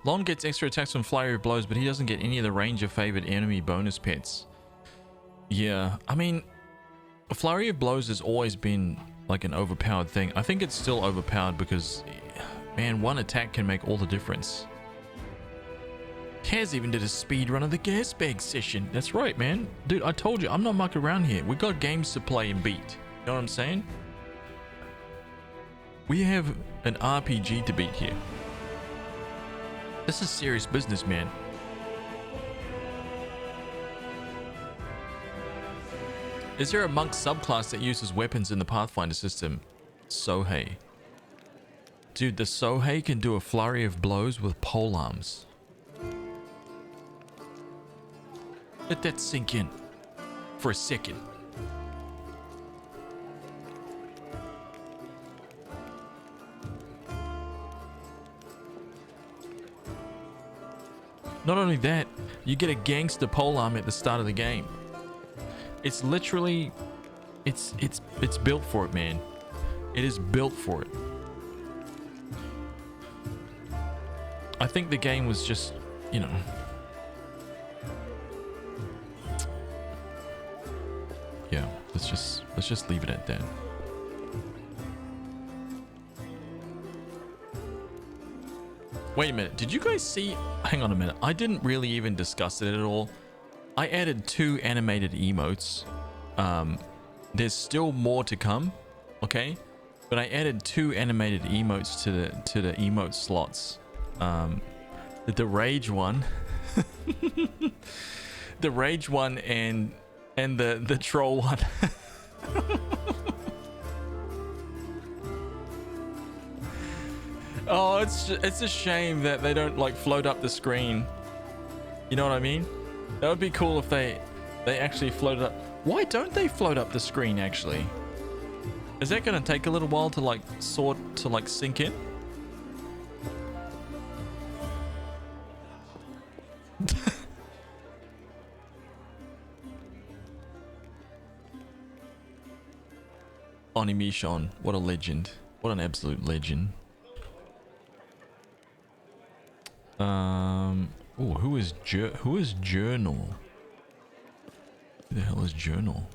Lon gets extra attacks from flurry of blows, but he doesn't get any of the range of favored enemy bonus pets. Yeah, I mean, a flurry of blows has always been like an overpowered thing. I think it's still overpowered because, man, one attack can make all the difference. Kaz even did a speed run of the gas bag session. That's right, man. Dude, I told you, I'm not mucking around here. We got games to play and beat. You know what I'm saying? We have an RPG to beat here. This is serious business, man. Is there a monk subclass that uses weapons in the Pathfinder system? Sohei. Dude, the Sohei can do a flurry of blows with polearms. Let that sink in for a second. Not only that, you get a gangster polearm at the start of the game. It's literally, it's built for it, man. It is built for it. I think the game was just, you know, yeah, let's just leave it at that. Wait a minute, did you guys see? Hang on a minute, I didn't really even discuss it at all. I added 2 animated emotes. There's still more to come, okay? But I added 2 animated emotes to the emote slots. The rage one, the rage one, and the troll one. Oh, it's a shame that they don't like float up the screen. You know what I mean? That would be cool if they actually floated up. Why don't they float up the screen actually? Is that gonna take a little while to like sink in? Onimishon, what a legend. What an absolute legend. Oh, who is Journal? Who the hell is Journal?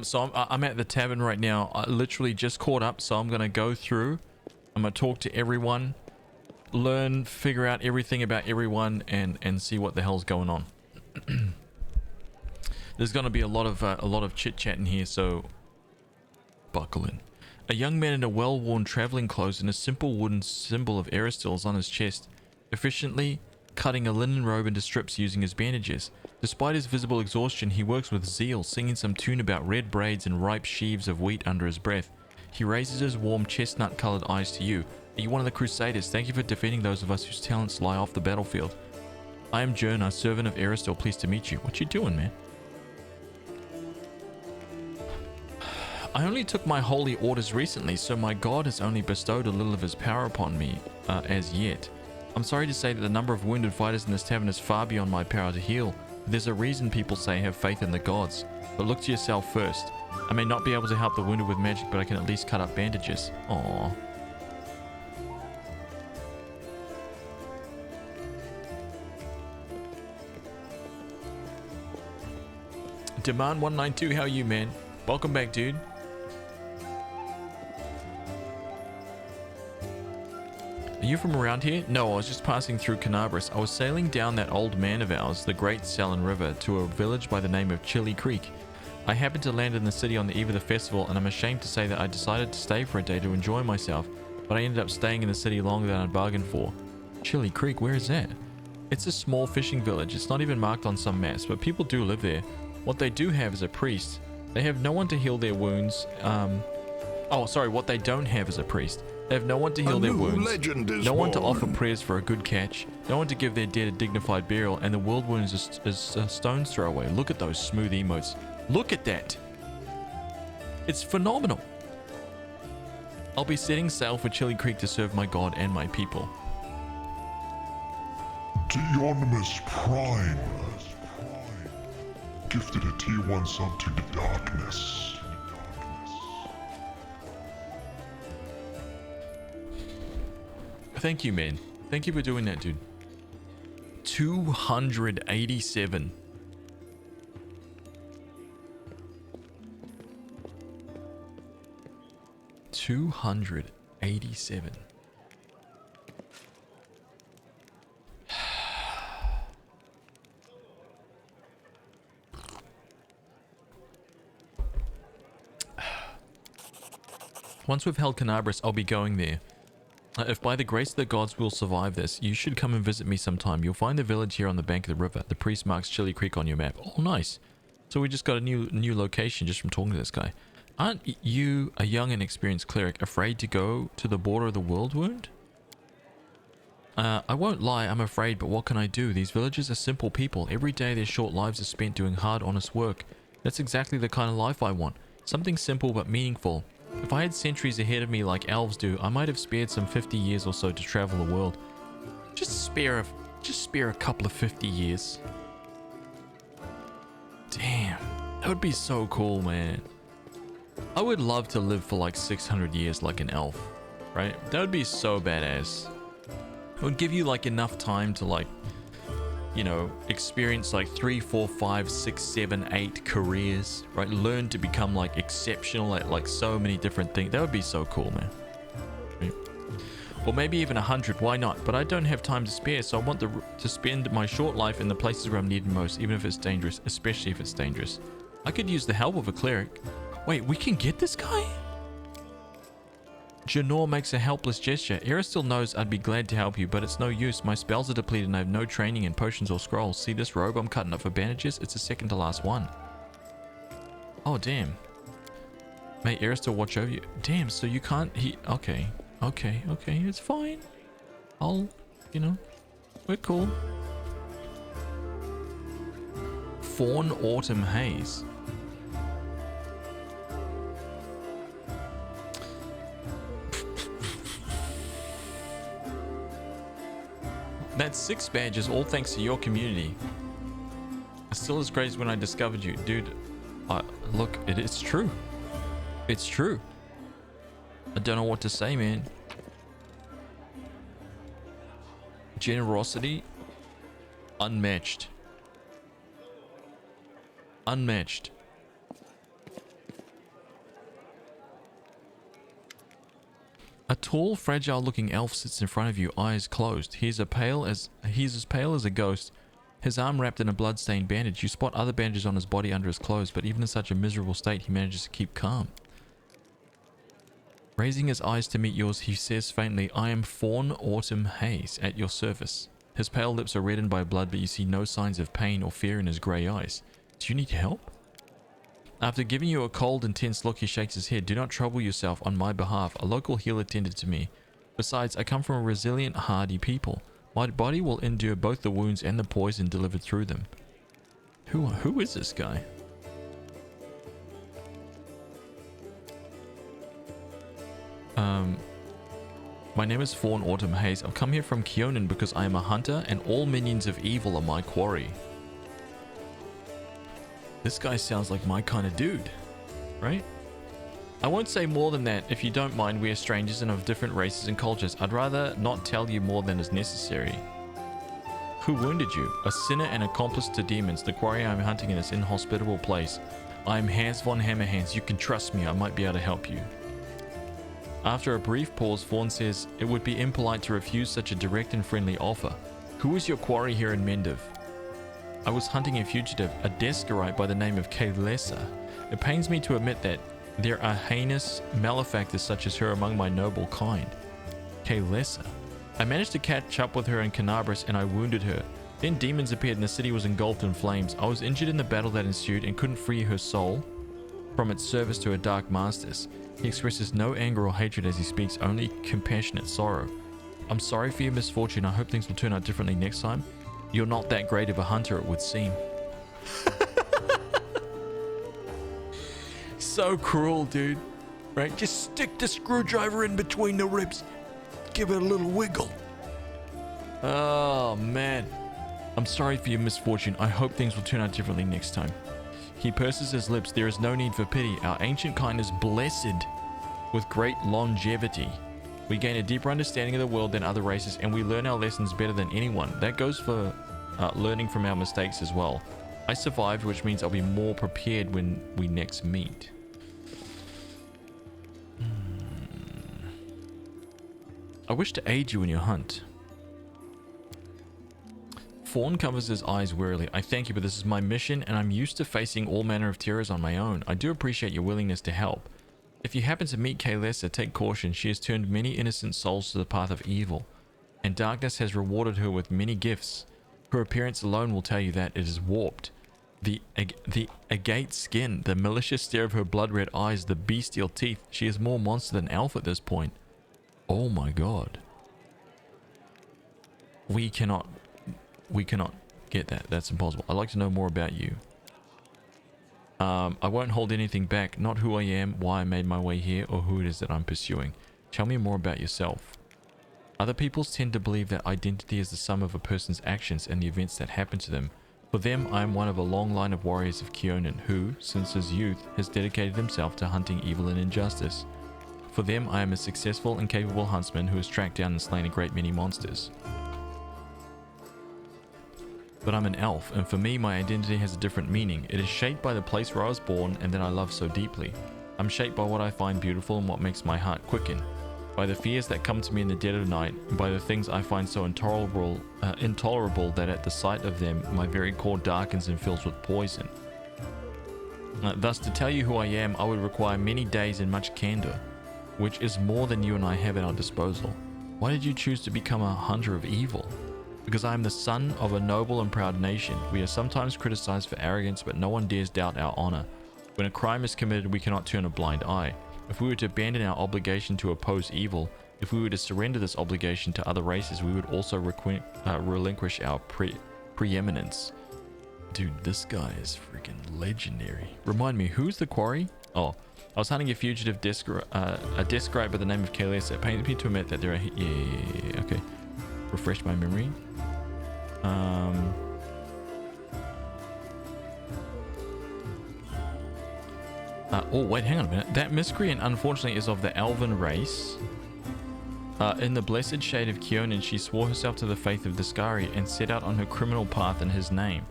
So I'm at the tavern right now. I literally just caught up, so I'm gonna go through. I'm gonna talk to everyone, learn, figure out everything about everyone, and see what the hell's going on. There's gonna be a lot of chit chat in here, so buckle in. A young man in a well-worn traveling clothes and a simple wooden symbol of Aristil is on his chest, efficiently cutting a linen robe into strips using his bandages. Despite his visible exhaustion, he works with zeal, singing some tune about red braids and ripe sheaves of wheat under his breath. He raises his warm chestnut-colored eyes to you. Are you one of the Crusaders? Thank you for defeating those of us whose talents lie off the battlefield. I am Jurna, servant of Aristil. Pleased to meet you. What you doing, man? I only took my holy orders recently, so my god has only bestowed a little of his power upon me, as yet. I'm sorry to say that the number of wounded fighters in this tavern is far beyond my power to heal. There's a reason people say have faith in the gods, but look to yourself first. I may not be able to help the wounded with magic, but I can at least cut up bandages. Aww. Demand 192, how are you, man? Welcome back, dude. Are you from around here? No, I was just passing through Canabras. I was sailing down that old man of ours, the Great Salin River, to a village by the name of Chili Creek. I happened to land in the city on the eve of the festival, and I'm ashamed to say that I decided to stay for a day to enjoy myself, but I ended up staying in the city longer than I'd bargained for. Chili Creek, where is that? It's a small fishing village. It's not even marked on some maps, but people do live there. What they do have is a priest. They have no one to heal their wounds. What they don't have is a priest. They have no one to heal their wounds, no one to offer prayers for a good catch, no one to give their dead a dignified burial, and the world wound is a stone's throw away. Look at those smooth emotes. Look at that. It's phenomenal. I'll be setting sail for Chili Creek to serve my god and my people. Deonimus Prime gifted a tier 1 sub to the darkness. Thank you, man. Thank you for doing that, dude. 287. $287. Once we've held Canabras, I'll be going there. If by the grace of the gods we'll survive this, you should come and visit me sometime. You'll find the village here on the bank of the river. The priest marks Chili Creek on your map. Oh, nice. So we just got a new location just from talking to this guy. Aren't you, a young and experienced cleric, afraid to go to the border of the world wound? I won't lie, I'm afraid, but what can I do? These villagers are simple people. Every day their short lives are spent doing hard, honest work. That's exactly the kind of life I want. Something simple but meaningful. If I had centuries ahead of me like elves do, I might have spared some 50 years or so to travel the world. Just spare a couple of 50 years. Damn, that would be so cool, man. I would love to live for like 600 years like an elf, right? That would be so badass. It would give you like enough time to like, you know, experience like 3, 4, 5, 6, 7, 8 careers, right? Learn to become like exceptional at like so many different things. That would be so cool, man. Right? Or maybe even 100, why not? But I don't have time to spare, so I want to spend my short life in the places where I'm needed most, even if it's dangerous, especially if it's dangerous. I could use the help of a cleric. Wait, we can get this guy? Janor makes a helpless gesture. Era still knows I'd be glad to help you, but it's no use. My spells are depleted and I have no training in potions or scrolls. See this robe I'm cutting up for bandages? It's the second to last one. Oh, damn. May Era still watch over you. Damn, so you can't... Okay, it's fine. I'll... You know, we're cool. Fawn Autumn Haze. That's 6 badges, all thanks to your community. Still as great as when I discovered you. Dude, look, it's true. It's true. I don't know what to say, man. Generosity, unmatched. Unmatched. A tall, fragile-looking elf sits in front of you, eyes closed. He's as pale as a ghost, his arm wrapped in a blood-stained bandage. You spot other bandages on his body under his clothes, but even in such a miserable state, he manages to keep calm. Raising his eyes to meet yours, he says faintly, "I am Fawn Autumn Haze, at your service." His pale lips are reddened by blood, but you see no signs of pain or fear in his grey eyes. Do you need help? After giving you a cold, intense look, he shakes his head. Do not trouble yourself on my behalf. A local healer tended to me. Besides, I come from a resilient, hardy people. My body will endure both the wounds and the poison delivered through them. Who is this guy? My name is Fawn Autumn Haze. I've come here from Kionan because I am a hunter and all minions of evil are my quarry. This guy sounds like my kind of dude, right? I won't say more than that. If you don't mind, we are strangers and of different races and cultures. I'd rather not tell you more than is necessary. Who wounded you? A sinner and accomplice to demons. The quarry I'm hunting in this inhospitable place. I'm Hans von Hammerhands. You can trust me. I might be able to help you. After a brief pause, Fawn says, it would be impolite to refuse such a direct and friendly offer. Who is your quarry here in Mendiv? I was hunting a fugitive, a Descarite by the name of Kaylessa. It pains me to admit that there are heinous malefactors such as her among my noble kind. Kaylessa. I managed to catch up with her in Canabras and I wounded her. Then demons appeared and the city was engulfed in flames. I was injured in the battle that ensued and couldn't free her soul from its service to her dark masters. He expresses no anger or hatred as he speaks, only compassionate sorrow. I'm sorry for your misfortune. I hope things will turn out differently next time. You're not that great of a hunter, it would seem. So cruel, dude. Right? Just stick the screwdriver in between the ribs. Give it a little wiggle. Oh, man. I'm sorry for your misfortune. I hope things will turn out differently next time. He purses his lips. There is no need for pity. Our ancient kind is blessed with great longevity. We gain a deeper understanding of the world than other races, and we learn our lessons better than anyone. That goes for learning from our mistakes as well. I survived, which means I'll be more prepared when we next meet. I wish to aid you in your hunt. Fawn covers his eyes wearily. I thank you, but this is my mission, and I'm used to facing all manner of terrors on my own. I do appreciate your willingness to help. If you happen to meet Kaylessa, take caution. She has turned many innocent souls to the path of evil, and darkness has rewarded her with many gifts. Her appearance alone will tell you that it is warped. The agate skin, the malicious stare of her blood-red eyes, the bestial teeth. She is more monster than elf at this point. Oh my god. We cannot get that. That's impossible. I'd like to know more about you. I won't hold anything back. Not who I am, why I made my way here, or who it is that I'm pursuing. Tell me more about yourself. Other peoples tend to believe that identity is the sum of a person's actions and the events that happen to them. For them, I am one of a long line of warriors of Kyonin who, since his youth, has dedicated himself to hunting evil and injustice. For them, I am a successful and capable huntsman who has tracked down and slain a great many monsters. But I'm an elf, and for me, my identity has a different meaning. It is shaped by the place where I was born and that I love so deeply. I'm shaped by what I find beautiful and what makes my heart quicken. By the fears that come to me in the dead of night, and by the things I find so intolerable that at the sight of them, my very core darkens and fills with poison. Thus, to tell you who I am, I would require many days and much candor, which is more than you and I have at our disposal. Why did you choose to become a hunter of evil? Because I am the son of a noble and proud nation. We are sometimes criticized for arrogance, but no one dares doubt our honor. When a crime is committed, we cannot turn a blind eye. If we were to abandon our obligation to oppose evil, if we were to surrender this obligation to other races, we would also relinquish our preeminence. Dude, this guy is freaking legendary. Remind me, who's the quarry? Oh, I was hunting a fugitive a described by the name of Kaylessa. It pains me to admit that there are... Yeah, okay. Refresh my memory. Oh, wait, hang on a minute. That miscreant, unfortunately, is of the elven race. In the blessed shade of Kyonin, she swore herself to the faith of Discari and set out on her criminal path in his name.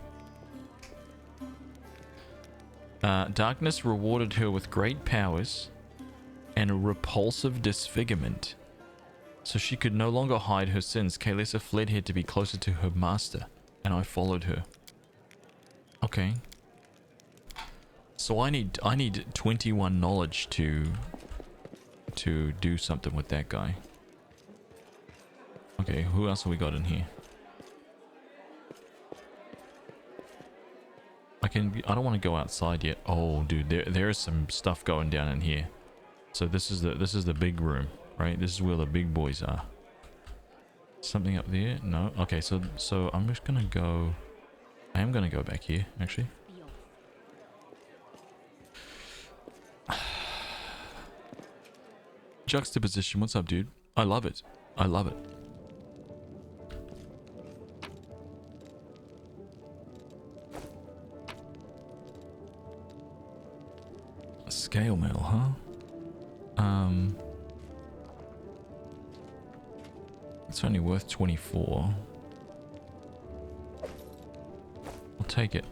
Darkness rewarded her with great powers and a repulsive disfigurement. So she could no longer hide her sins. Kaylessa fled here to be closer to her master, and I followed her. Okay. So I need 21 knowledge to do something with that guy. Okay, who else have we got in here? I don't want to go outside yet. Oh, dude, there is some stuff going down in here. So this is the big room, right? This is where the big boys are. Something up there? No. Okay, so I'm just gonna go. I am gonna go back here, actually. Juxtaposition. What's up, dude? I love it. I love it. Scale mail, huh? It's only worth 24. I'll take it.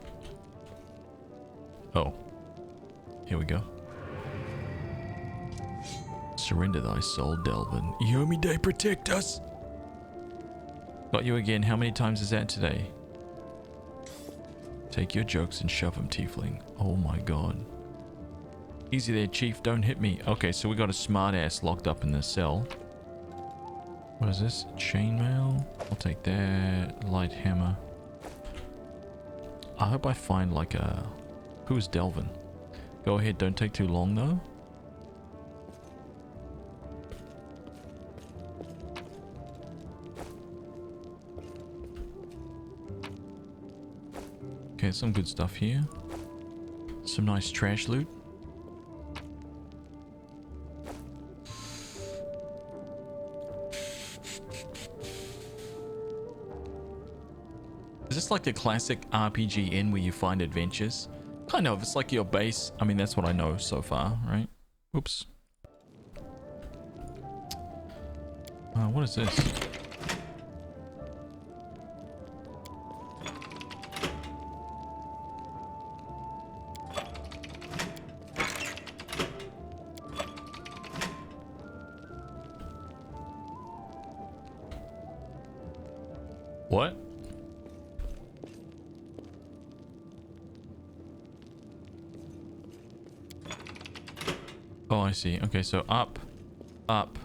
Oh. Here we go. Surrender thy soul, Delvin. Yomi, protect us! Got you again. How many times is that today? Take your jokes and shove them, tiefling. Oh my god. Easy there, chief. Don't hit me. Okay, so we got a smart ass locked up in the cell. What is this? Chainmail? I'll take that. Light hammer. I hope I find like a... Who's Delvin? Go ahead, don't take too long though. Okay, some good stuff here. Some nice trash loot. Is this like the classic RPG inn where you find adventures? Kind of. It's like your base. I mean, that's what I know so far, right? Oops. What is this? What? Oh, I see. Okay, so up, up,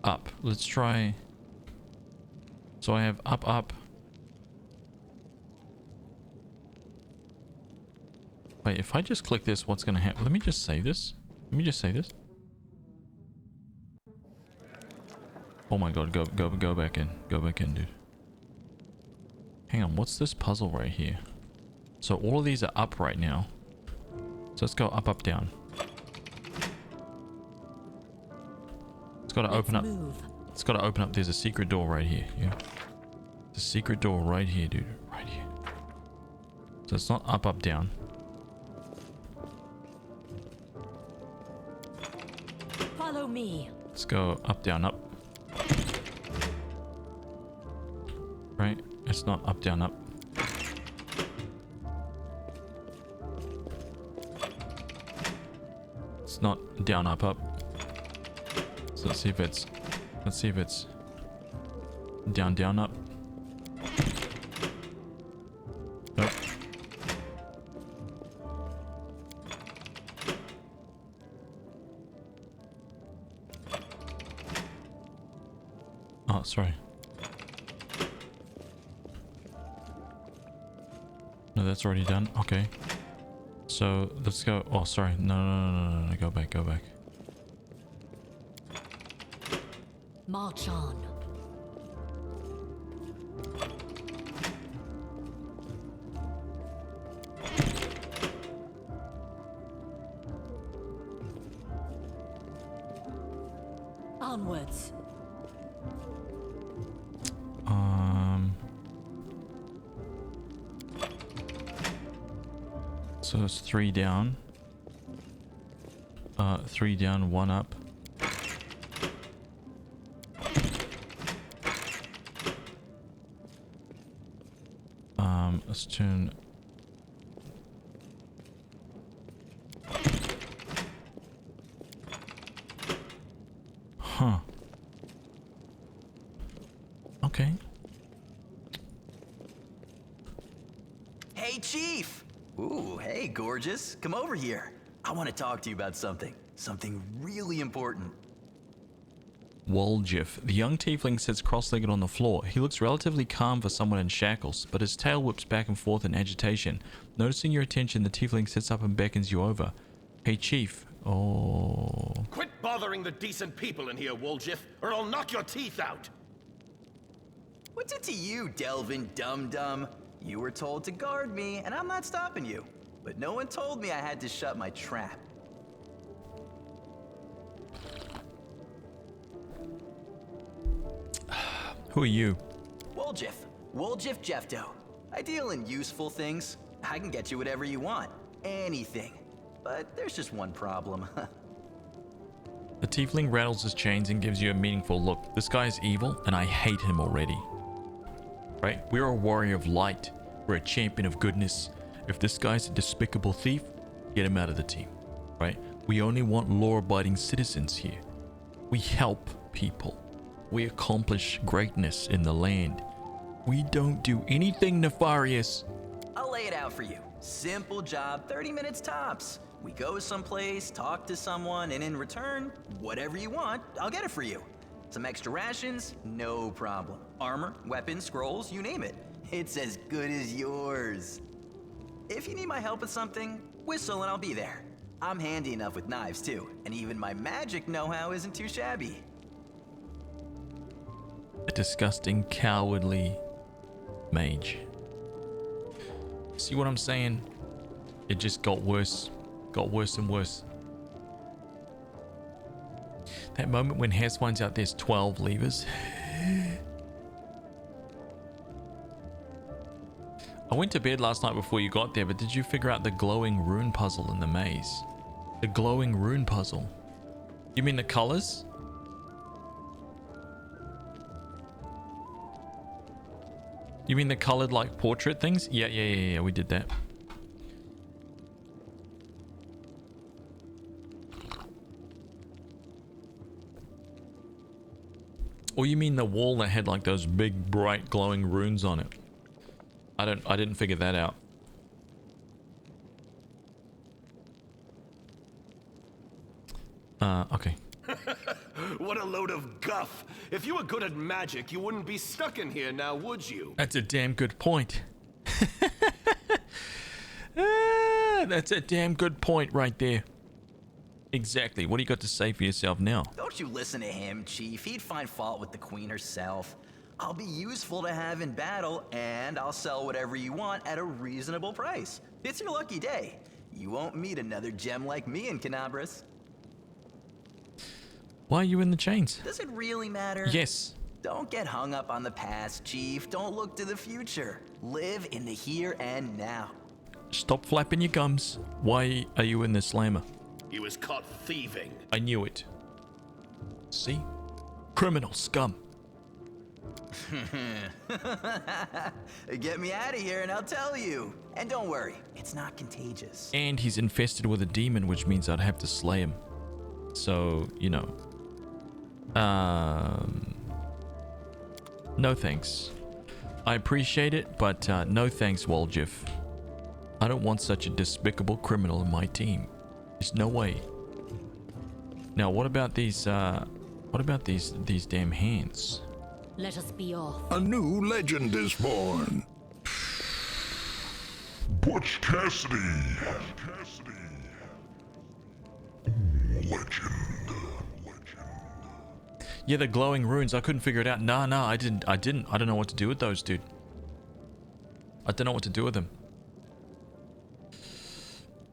up. Let's try. So I have up, up. Wait, if I just click this, what's going to happen? Let me just save this. Let me just save this. Oh my god, go back in. Go back in, dude. Hang on, what's this puzzle right here? So all of these are up right now. So let's go up, up, down. It's got to open up. It's got to open up. There's a secret door right here. Yeah. There's a secret door right here, dude. Right here. So it's not up, up, down. Follow me. Let's go up, down, up. Right? It's not up, down, up. It's not down, up, up. So let's see if it's down, down, up. Nope. Oh, sorry. No, that's already done. Okay. So let's go. Oh, sorry. No. Go back. Go back. March on. Onwards. So it's 3 down. 3 down, 1 up. Let's turn. Huh. Okay. Hey, Chief! Ooh, hey, gorgeous. Come over here. I want to talk to you about something. Something really important. Woljif. The young tiefling sits cross-legged on the floor. He looks relatively calm for someone in shackles, but his tail whips back and forth in agitation. Noticing your attention, the tiefling sits up and beckons you over. Hey, Chief. Oh. Quit bothering the decent people in here, Woljif, or I'll knock your teeth out! What's it to you, Delvin Dum-Dum? You were told to guard me, and I'm not stopping you. But no one told me I had to shut my trap. Who are you? Woljif. Woljif Jefto. I deal in useful things. I can get you whatever you want. Anything. But there's just one problem. The tiefling rattles his chains and gives you a meaningful look. This guy is evil, and I hate him already. Right? We're a warrior of light. We're a champion of goodness. If this guy's a despicable thief, get him out of the team. Right? We only want law-abiding citizens here. We help people. We accomplish greatness in the land. We don't do anything nefarious. I'll lay it out for you. Simple job, 30 minutes tops. We go someplace, talk to someone, and in return, whatever you want, I'll get it for you. Some extra rations? No problem. Armor, weapons, scrolls, you name it. It's as good as yours. If you need my help with something, whistle and I'll be there. I'm handy enough with knives too, and even my magic know-how isn't too shabby. A disgusting, cowardly mage. See what I'm saying? It just got worse. Got worse and worse. That moment when Haz finds out there's 12 levers. I went to bed last night before you got there, but did you figure out the glowing rune puzzle in the maze? The glowing rune puzzle. You mean the colors? You mean the colored like portrait things? Yeah, we did that. Or you mean the wall that had like those big bright glowing runes on it? I didn't figure that out. Okay. What a load of guff. If you were good at magic, you wouldn't be stuck in here now, would you? That's a damn good point. That's a damn good point right there. Exactly. What do you got to say for yourself now? Don't you listen to him, Chief. He'd find fault with the Queen herself. I'll be useful to have in battle, and I'll sell whatever you want at a reasonable price. It's your lucky day. You won't meet another gem like me in Canabras. Why are you in the chains? Does it really matter? Yes. Don't get hung up on the past, Chief. Don't look to the future. Live in the here and now. Stop flapping your gums. Why are you in the slammer? He was caught thieving. I knew it. See? Criminal scum. Get me out of here and I'll tell you. And don't worry, it's not contagious. And he's infested with a demon, which means I'd have to slay him. So, you know. No thanks. I appreciate it, but no thanks, Woljif. I don't want such a despicable criminal in my team. There's no way. Now, what about these damn hands? Let us be off. A new legend is born. Butch Cassidy. Legend. Yeah, the glowing runes. I couldn't figure it out. Nah, I didn't. I don't know what to do with those, dude. I don't know what to do with them.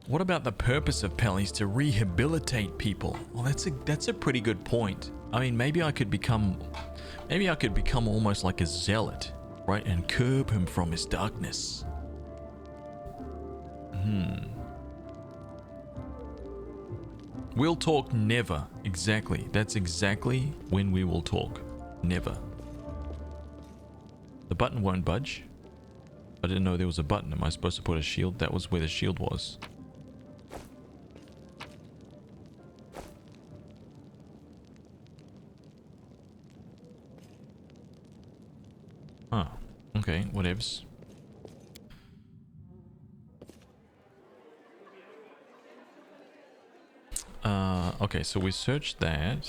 What about the purpose of Pellies to rehabilitate people? Well, that's a pretty good point. I mean, maybe I could become almost like a zealot, right, and curb him from his darkness. We'll talk never. Exactly. That's exactly when we will talk. Never. The button won't budge. I didn't know there was a button. Am I supposed to put a shield? That was where the shield was. Oh, okay, whatevs. Okay, so we searched that.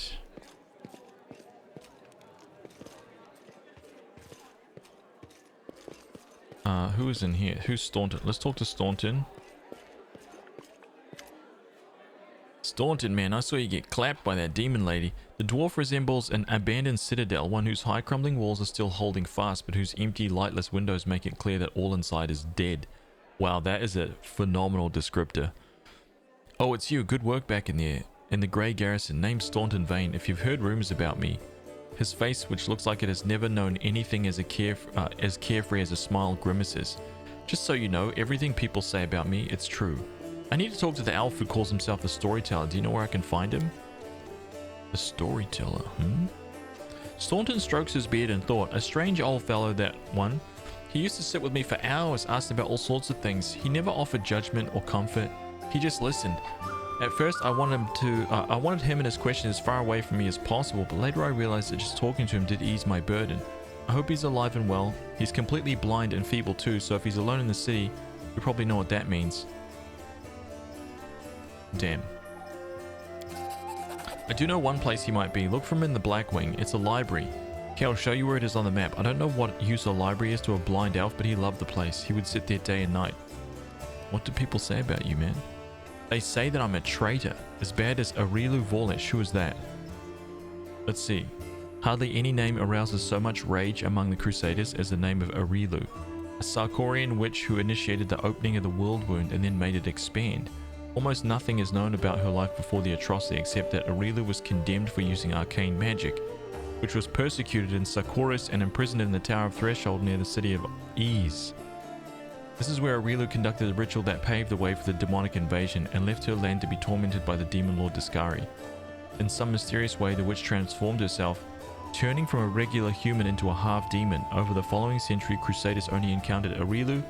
Who is in here? Who's Staunton? Let's talk to Staunton. Staunton, man, I saw you get clapped by that demon lady. The dwarf resembles an abandoned citadel, one whose high crumbling walls are still holding fast, but whose empty, lightless windows make it clear that all inside is dead. Wow, that is a phenomenal descriptor. Oh, it's you. Good work back in there. In the grey garrison, named Staunton Vane. If you've heard rumours about me, his face, which looks like it has never known anything as carefree as a smile, grimaces. Just so you know, everything people say about me, it's true. I need to talk to the elf who calls himself the Storyteller. Do you know where I can find him? The Storyteller, Staunton strokes his beard and thought, a strange old fellow, that one. He used to sit with me for hours, asking about all sorts of things. He never offered judgment or comfort. He just listened. At first, I wanted him and his questions as far away from me as possible, but later I realized that just talking to him did ease my burden. I hope he's alive and well. He's completely blind and feeble too, so if he's alone in the city, you probably know what that means. Damn. I do know one place he might be. Look for him in the Black Wing. It's a library. Okay, I'll show you where it is on the map. I don't know what use a library is to a blind elf, but he loved the place. He would sit there day and night. What do people say about you, man? They say that I'm a traitor. As bad as Arilu Vorlesh. Who is that? Let's see. Hardly any name arouses so much rage among the Crusaders as the name of Arilu. A Sarkorian witch who initiated the opening of the world wound and then made it expand. Almost nothing is known about her life before the atrocity except that Arilu was condemned for using arcane magic, which was persecuted in Sarkoris and imprisoned in the Tower of Threshold near the city of Ease. This is where Arilu conducted a ritual that paved the way for the demonic invasion and left her land to be tormented by the demon lord Discari. In some mysterious way, the witch transformed herself Turning from a regular human into a half-demon, over the following century, Crusaders only encountered Arilu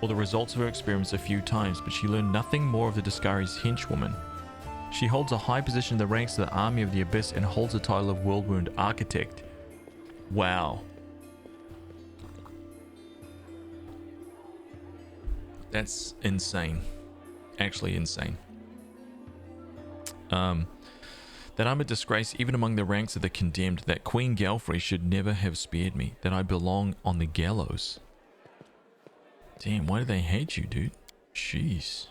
or the results of her experiments a few times, but she learned nothing more of the Discari's henchwoman. She holds a high position in the ranks of the Army of the Abyss and holds the title of Worldwound Architect. Wow. That's insane. Actually insane. That I'm a disgrace even among the ranks of the condemned, that Queen Galfrey should never have spared me, that I belong on the gallows. Damn, why do they hate you, dude? Jeez.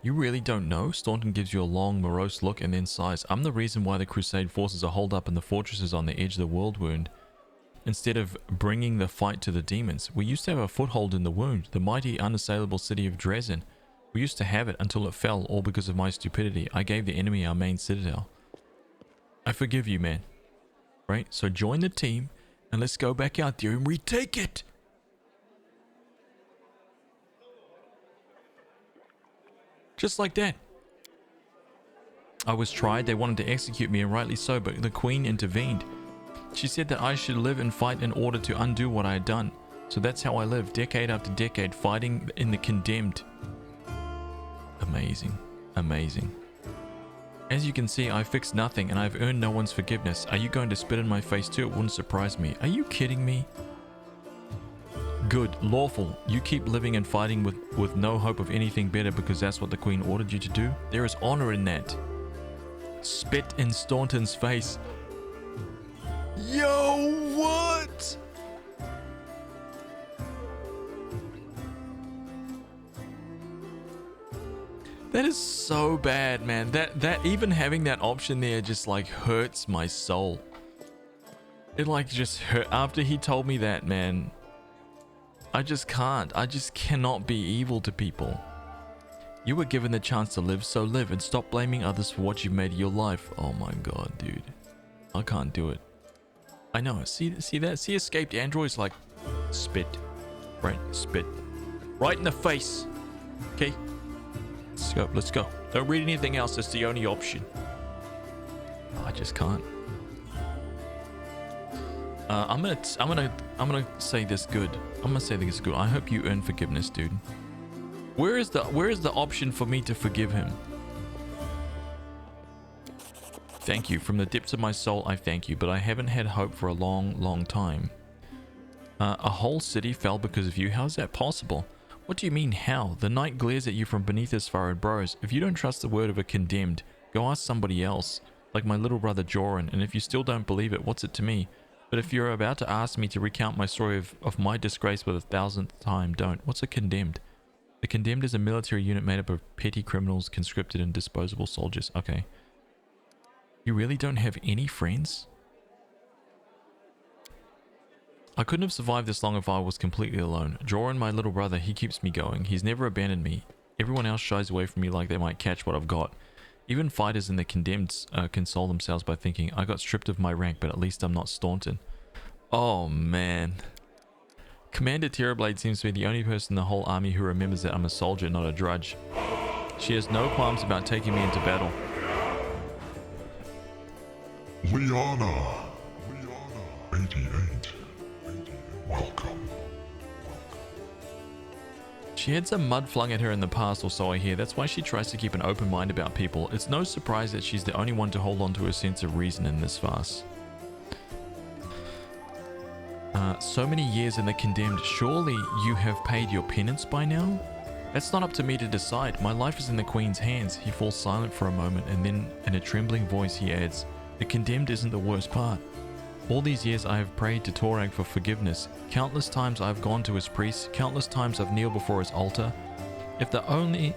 You really don't know? Staunton gives you a long, morose look and then sighs. I'm the reason why the Crusade forces are holed up in the fortresses on the edge of the world wound, instead of bringing the fight to the demons. We used to have a foothold in the wound, the mighty, unassailable city of Dresden. We used to have it until it fell, all because of my stupidity. I gave the enemy our main citadel. I forgive you, man. Right? So join the team and let's go back out there and retake it. Just like that. I was tried. They wanted to execute me, and rightly so, but the Queen intervened. She said that I should live and fight in order to undo what I had done. So that's how I live, decade after decade, fighting in the condemned. Amazing. Amazing. As you can see, I fixed nothing and I've earned no one's forgiveness. Are you going to spit in my face too? It wouldn't surprise me. Are you kidding me? Good. Lawful. You keep living and fighting with no hope of anything better because that's what the Queen ordered you to do? There is honor in that. Spit in Staunton's face. Yo, what? That is so bad, man. That even having that option there just like hurts my soul. It like just hurt after he told me that, man. I just can't. I just cannot be evil to people. You were given the chance to live, so live and stop blaming others for what you've made of your life. Oh my god, dude. I can't do it. I know. See that? See escaped androids like spit. Right? Spit. Right in the face. Okay? Let's go. Don't read anything else. That's the only option. I just can't. I'm gonna say this good. I'm gonna say this good. I hope you earn forgiveness, dude. Where is the option for me to forgive him? Thank you. From the depths of my soul, I thank you, but I haven't had hope for a long, long time. A whole city fell because of you. How's that possible? What do you mean, how? The night glares at you from beneath his furrowed brows. If you don't trust the word of a condemned, go ask somebody else, like my little brother Joran, and if you still don't believe it, what's it to me? But if you're about to ask me to recount my story of my disgrace for the 1000th time, don't. What's a condemned? A condemned is a military unit made up of petty criminals, conscripted and disposable soldiers. Okay. You really don't have any friends? I couldn't have survived this long if I was completely alone. Joran, my little brother, he keeps me going. He's never abandoned me. Everyone else shies away from me like they might catch what I've got. Even fighters in the condemned console themselves by thinking, I got stripped of my rank, but at least I'm not Staunton. Oh man. Commander Terrorblade seems to be the only person in the whole army who remembers that I'm a soldier, not a drudge. She has no qualms about taking me into battle. Liana. 88. Welcome. She had some mud flung at her in the past, or so I hear. That's why she tries to keep an open mind about people. It's no surprise that she's the only one to hold on to a sense of reason in this farce. So many years in the condemned. Surely you have paid your penance by now? That's not up to me to decide. My life is in the Queen's hands. He falls silent for a moment, and then in a trembling voice he adds, the condemned isn't the worst part. All these years I have prayed to Torag for forgiveness. Countless times I have gone to his priest. Countless times I've kneeled before his altar. If only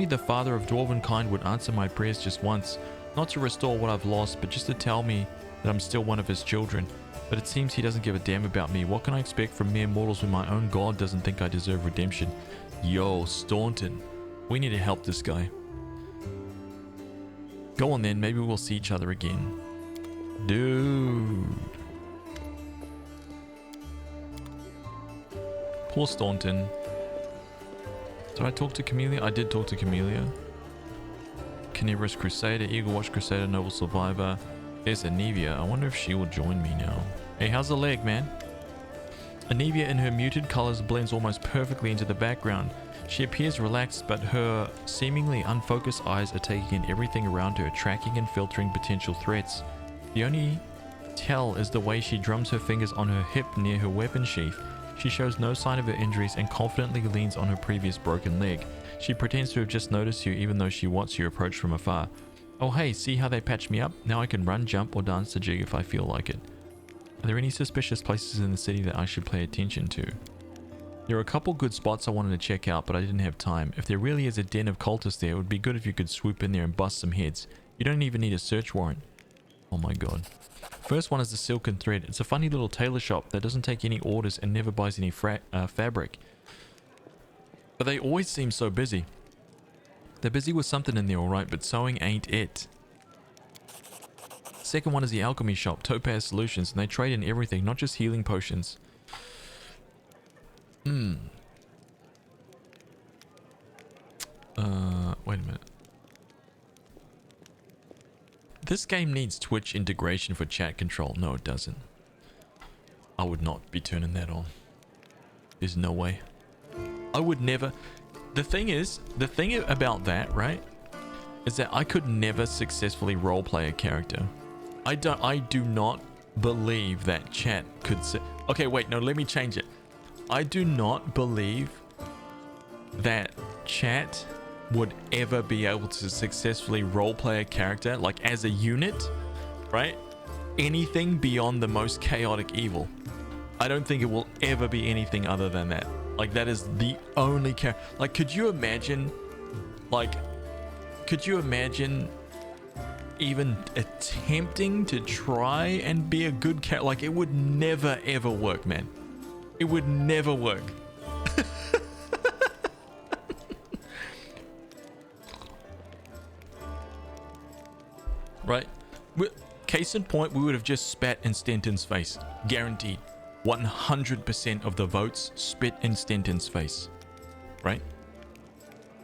the father of dwarven kind would answer my prayers just once, not to restore what I've lost, but just to tell me that I'm still one of his children. But it seems he doesn't give a damn about me. What can I expect from mere mortals when my own god doesn't think I deserve redemption? Yo, Staunton. We need to help this guy. Go on then, maybe we'll see each other again. Dude. Poor Staunton. Did I talk to Camellia? I did talk to Camellia. Carnivorous Crusader, Eagle Watch Crusader, Noble Survivor. There's Anivia. I wonder if she will join me now. Hey, how's the leg, man? Anivia in her muted colors blends almost perfectly into the background. She appears relaxed, but her seemingly unfocused eyes are taking in everything around her, tracking and filtering potential threats. The only tell is the way she drums her fingers on her hip near her weapon sheath. She shows no sign of her injuries and confidently leans on her previous broken leg. She pretends to have just noticed you even though she watches you approach from afar. Oh hey, see how they patched me up? Now I can run, jump, or dance the jig if I feel like it. Are there any suspicious places in the city that I should pay attention to? There are a couple good spots I wanted to check out, but I didn't have time. If there really is a den of cultists there, it would be good if you could swoop in there and bust some heads. You don't even need a search warrant. Oh my god. First one is the Silken Thread. It's a funny little tailor shop that doesn't take any orders and never buys any fabric. But they always seem so busy. They're busy with something in there alright, but sewing ain't it. Second one is the alchemy shop, Topaz Solutions, and they trade in everything, not just healing potions. Wait a minute. This game needs Twitch integration for chat control. No, it doesn't. I would not be turning that on. There's no way. I would never. The thing about that, right, is that I could never successfully roleplay a character. I do not believe that chat could okay, wait, no, let me change it. I do not believe that chat would ever be able to successfully roleplay a character, like as a unit, right? Anything beyond the most chaotic evil. I don't think it will ever be anything other than that. Like, that is the only character. Like, could you imagine even attempting to try and be a good character? Like, it would never ever work, man. It would never work. Right? Case in point, we would have just spat in Stenton's face. Guaranteed. 100% of the votes spit in Stenton's face. Right?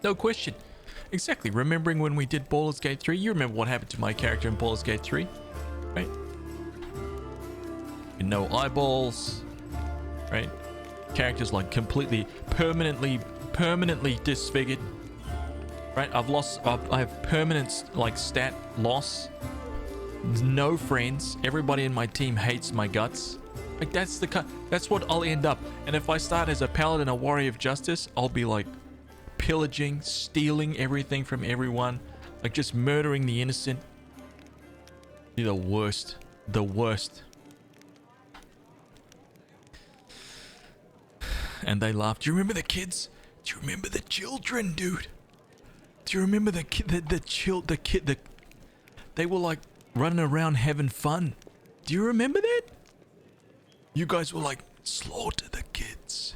No question. Exactly. Remembering when we did Baldur's Gate 3? You remember what happened to my character in Baldur's Gate 3? Right? No eyeballs. Right? Characters like completely, permanently disfigured. Right? I have permanent like stat loss. No friends. Everybody in my team hates my guts. Like, that's what I'll end up. And if I start as a paladin, a warrior of justice, I'll be like pillaging, stealing everything from everyone, like just murdering the innocent. Be the worst. The worst. And they laughed. Do you remember the kids? Do you remember the children, dude? Do you remember the kid? They were like running around having fun. Do you remember that? You guys were like, slaughter the kids.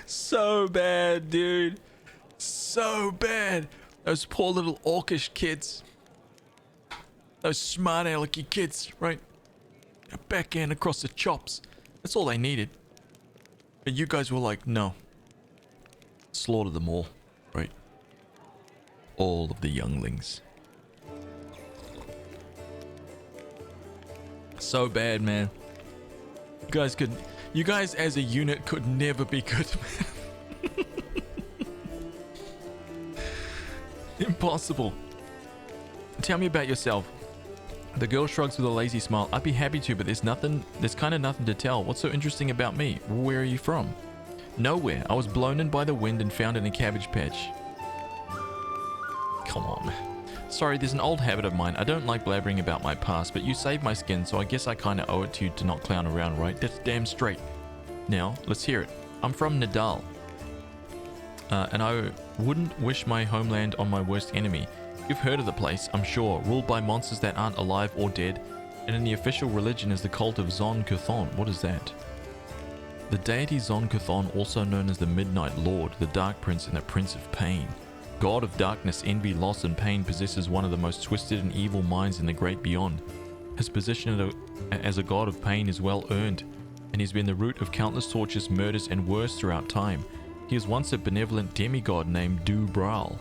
So bad, dude. So bad. Those poor little orcish kids. Those smart alecky kids, right? A backhand across the chops. That's all they needed. But you guys were like, no. Slaughter them all, right? All of the younglings. So bad, man. You guys as a unit could never be good, man. Impossible. Tell me about yourself. The girl shrugs with a lazy smile. I'd be happy to, but there's kind of nothing to tell. What's so interesting about me? Where are you from? Nowhere. I was blown in by the wind and found in a cabbage patch. Come on. Sorry, there's an old habit of mine. I don't like blabbering about my past, but you saved my skin, so I guess I kind of owe it to you to not clown around, right? That's damn straight. Now, let's hear it. I'm from Nadal. And I wouldn't wish my homeland on my worst enemy. You've heard of the place, I'm sure, ruled by monsters that aren't alive or dead, and in the official religion is the cult of Zon Kuthon. What is that? The deity Zon Kuthon, also known as the Midnight Lord, the Dark Prince, and the Prince of Pain. God of darkness, envy, loss, and pain, possesses one of the most twisted and evil minds in the great beyond. His position as a god of pain is well earned, and he's been the root of countless tortures, murders, and worse throughout time. He was once a benevolent demigod named Du Braal.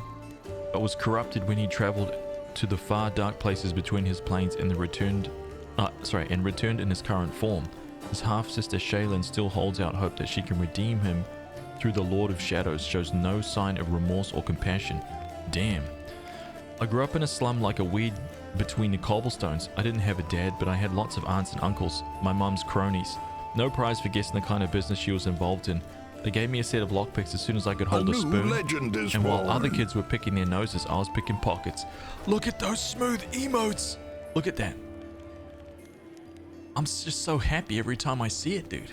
but was corrupted when he traveled to the far dark places between his planes and returned in his current form. His half-sister Shaylin still holds out hope that she can redeem him through the Lord of Shadows, shows no sign of remorse or compassion. Damn. I grew up in a slum like a weed between the cobblestones. I didn't have a dad, but I had lots of aunts and uncles, my mum's cronies. No prize for guessing the kind of business she was involved in. They gave me a set of lockpicks as soon as I could hold a spoon. And while other kids were picking their noses, I was picking pockets. Look at those smooth emotes! Look at that. I'm just so happy every time I see it, dude.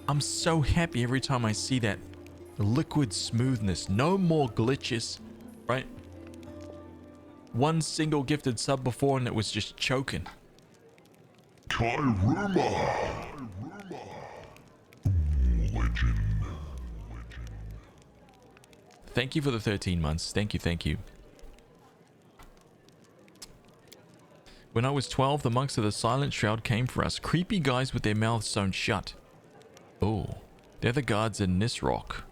I'm so happy every time I see that liquid smoothness. No more glitches, right? One single gifted sub before and it was just choking. Kairuma! Legend. Thank you for the 13 months. Thank you, thank you. When I was 12, the monks of the Silent Shroud came for us. Creepy guys with their mouths sewn shut. Oh, they're the guards in Nisrock.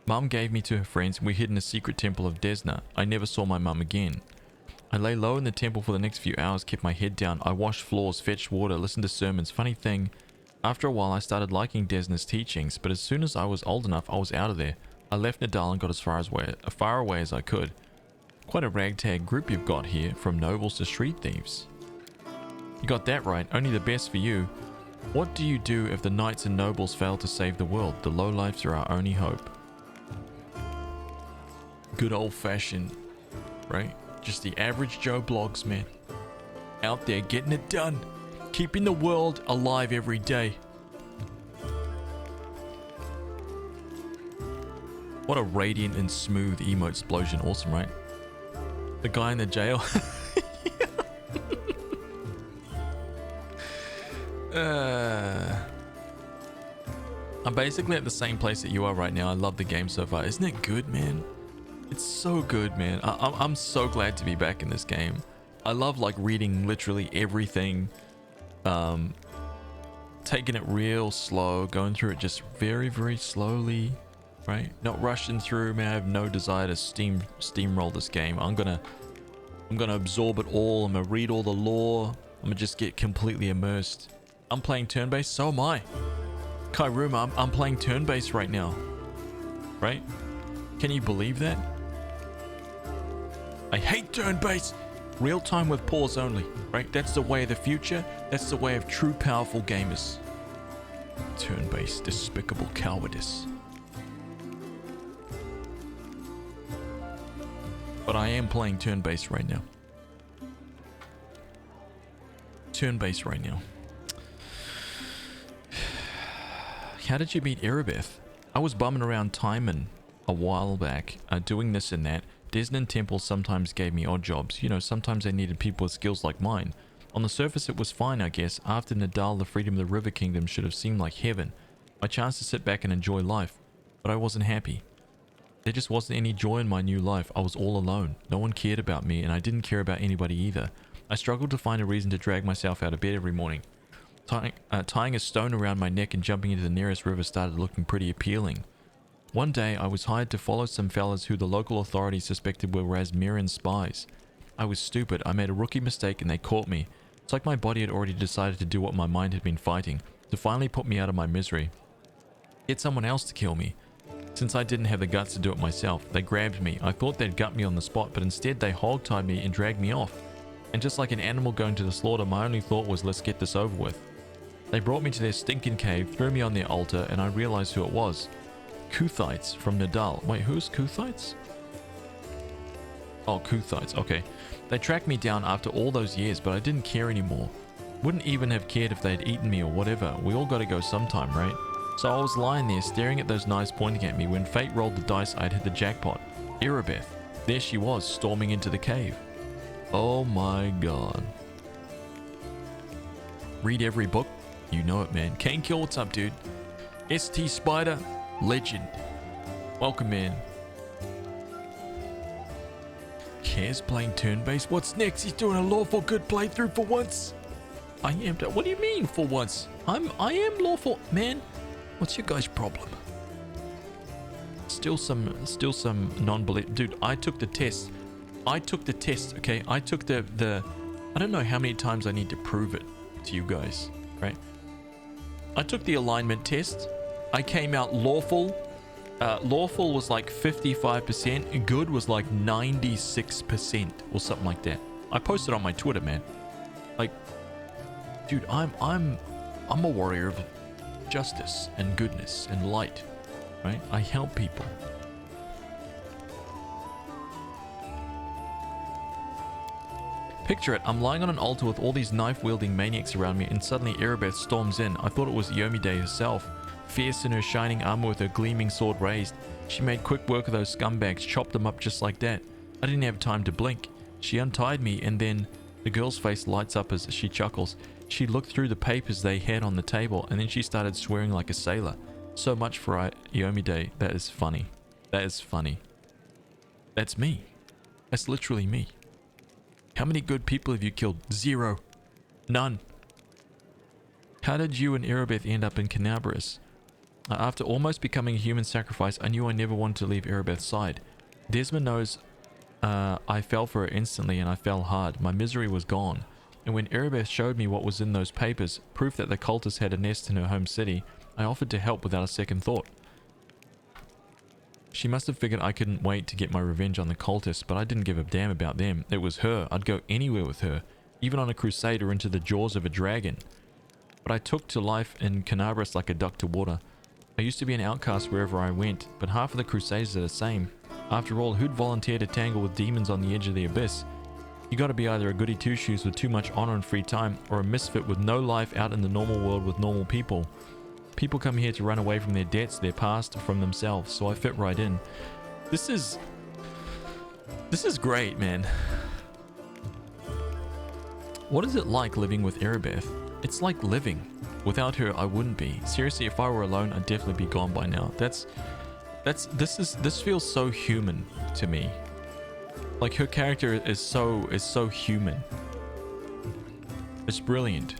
Mum gave me to her friends and we hid in a secret temple of Desna. I never saw my mum again. I lay low in the temple for the next few hours, kept my head down. I washed floors, fetched water, listened to sermons. Funny thing, after a while I started liking Desna's teachings, but as soon as I was old enough, I was out of there. I left Nadal and got as far away as I could. Quite a ragtag group you've got here, from nobles to street thieves. You got that right, only the best for you. What do you do if the knights and nobles fail to save the world? The lowlifes are our only hope. Good old-fashioned, right? Just the average Joe Blogs, man. Out there getting it done. Keeping the world alive every day. What a radiant and smooth emote explosion. Awesome, right? The guy in the jail. I'm basically at the same place that you are right now. I love the game so far. Isn't it good, man? It's so good, man. I'm so glad to be back in this game. I love like reading literally everything. Taking it real slow. Going through it just very, very slowly. Right? Not rushing through, man. I have no desire to steamroll this game. I'm gonna absorb it all. I'm gonna read all the lore. I'm gonna just get completely immersed. I'm playing turn-based, so am I. Kairuma, I'm playing turn-based right now. Right? Can you believe that? I hate turn-based. Real time with pause only, right? That's the way of the future. That's the way of true powerful gamers. Turn-based, despicable cowardice. But I am playing turn-based right now. Turn-based right now. How did you meet Erebeth? I was bumming around Timon a while back, doing this and that. Desnan temples sometimes gave me odd jobs. You know, sometimes they needed people with skills like mine. On the surface it was fine, I guess. After Nadal, the freedom of the River Kingdom should have seemed like heaven. My chance to sit back and enjoy life. But I wasn't happy. There just wasn't any joy in my new life. I was all alone. No one cared about me, and I didn't care about anybody either. I struggled to find a reason to drag myself out of bed every morning. Tying a stone around my neck and jumping into the nearest river started looking pretty appealing. One day, I was hired to follow some fellas who the local authorities suspected were Razmiran spies. I was stupid. I made a rookie mistake and they caught me. It's like my body had already decided to do what my mind had been fighting, to finally put me out of my misery. Get someone else to kill me. Since I didn't have the guts to do it myself, they grabbed me. I thought they'd gut me on the spot, but instead they hog-tied me and dragged me off. And just like an animal going to the slaughter, my only thought was, let's get this over with. They brought me to their stinking cave, threw me on their altar, and I realized who it was. Kuthites from Nadal. Wait, who's Kuthites? Oh, Kuthites, okay. They tracked me down after all those years, but I didn't care anymore. Wouldn't even have cared if they'd eaten me or whatever. We all gotta go sometime, right? So I was lying there staring at those knives pointing at me when fate rolled the dice. I'd hit the jackpot. Erebeth. There she was, storming into the cave. Oh my god. Read every book? You know it, man. Kane Kill, what's up, dude? ST Spider, legend. Welcome, man. Kaz playing turn-based. What's next? He's doing a lawful good playthrough for once. I am. What do you mean for once? I am lawful, man. What's your guys' problem? Still some non-belief. Dude, I took the test I took the test, okay? I took the I don't know how many times I need to prove it to you guys, right? I took the alignment test. I came out lawful. Lawful was like 55%. Good was like 96% or something like that. I posted on my Twitter, man. Like, dude, I'm a warrior of justice and goodness and light, right? I help people. Picture it, I'm lying on an altar with all these knife-wielding maniacs around me, and suddenly Erebeth storms in. I thought it was Iomide herself, fierce in her shining armor with her gleaming sword raised. She made quick work of those scumbags, chopped them up just like that. I didn't have time to blink. She untied me, and then the girl's face lights up as she chuckles. She looked through the papers they had on the table, and then she started swearing like a sailor. So much for Iomide. That is funny. That is funny. That's me. That's literally me. How many good people have you killed? 0. None. How did you and Erebeth end up in Canabras? After almost becoming a human sacrifice, I knew I never wanted to leave Erebeth's side. Desmond knows I fell for her instantly, and I fell hard. My misery was gone. And when Erebeth showed me what was in those papers, proof that the cultists had a nest in her home city, I offered to help without a second thought. She must have figured I couldn't wait to get my revenge on the cultists, but I didn't give a damn about them. It was her. I'd go anywhere with her, even on a crusade or into the jaws of a dragon. But I took to life in Canabras like a duck to water. I used to be an outcast wherever I went, but half of the crusaders are the same. After all, who'd volunteer to tangle with demons on the edge of the abyss? You gotta be either a goody two-shoes with too much honor and free time, or a misfit with no life out in the normal world with normal people. People come here to run away from their debts, their past, from themselves, so I fit right in. This is great, man. What is it like living with Erebeth? It's like living. Without her, I wouldn't be. Seriously, if I were alone, I'd definitely be gone by now. This feels so human to me. Like, her character is so human. It's brilliant.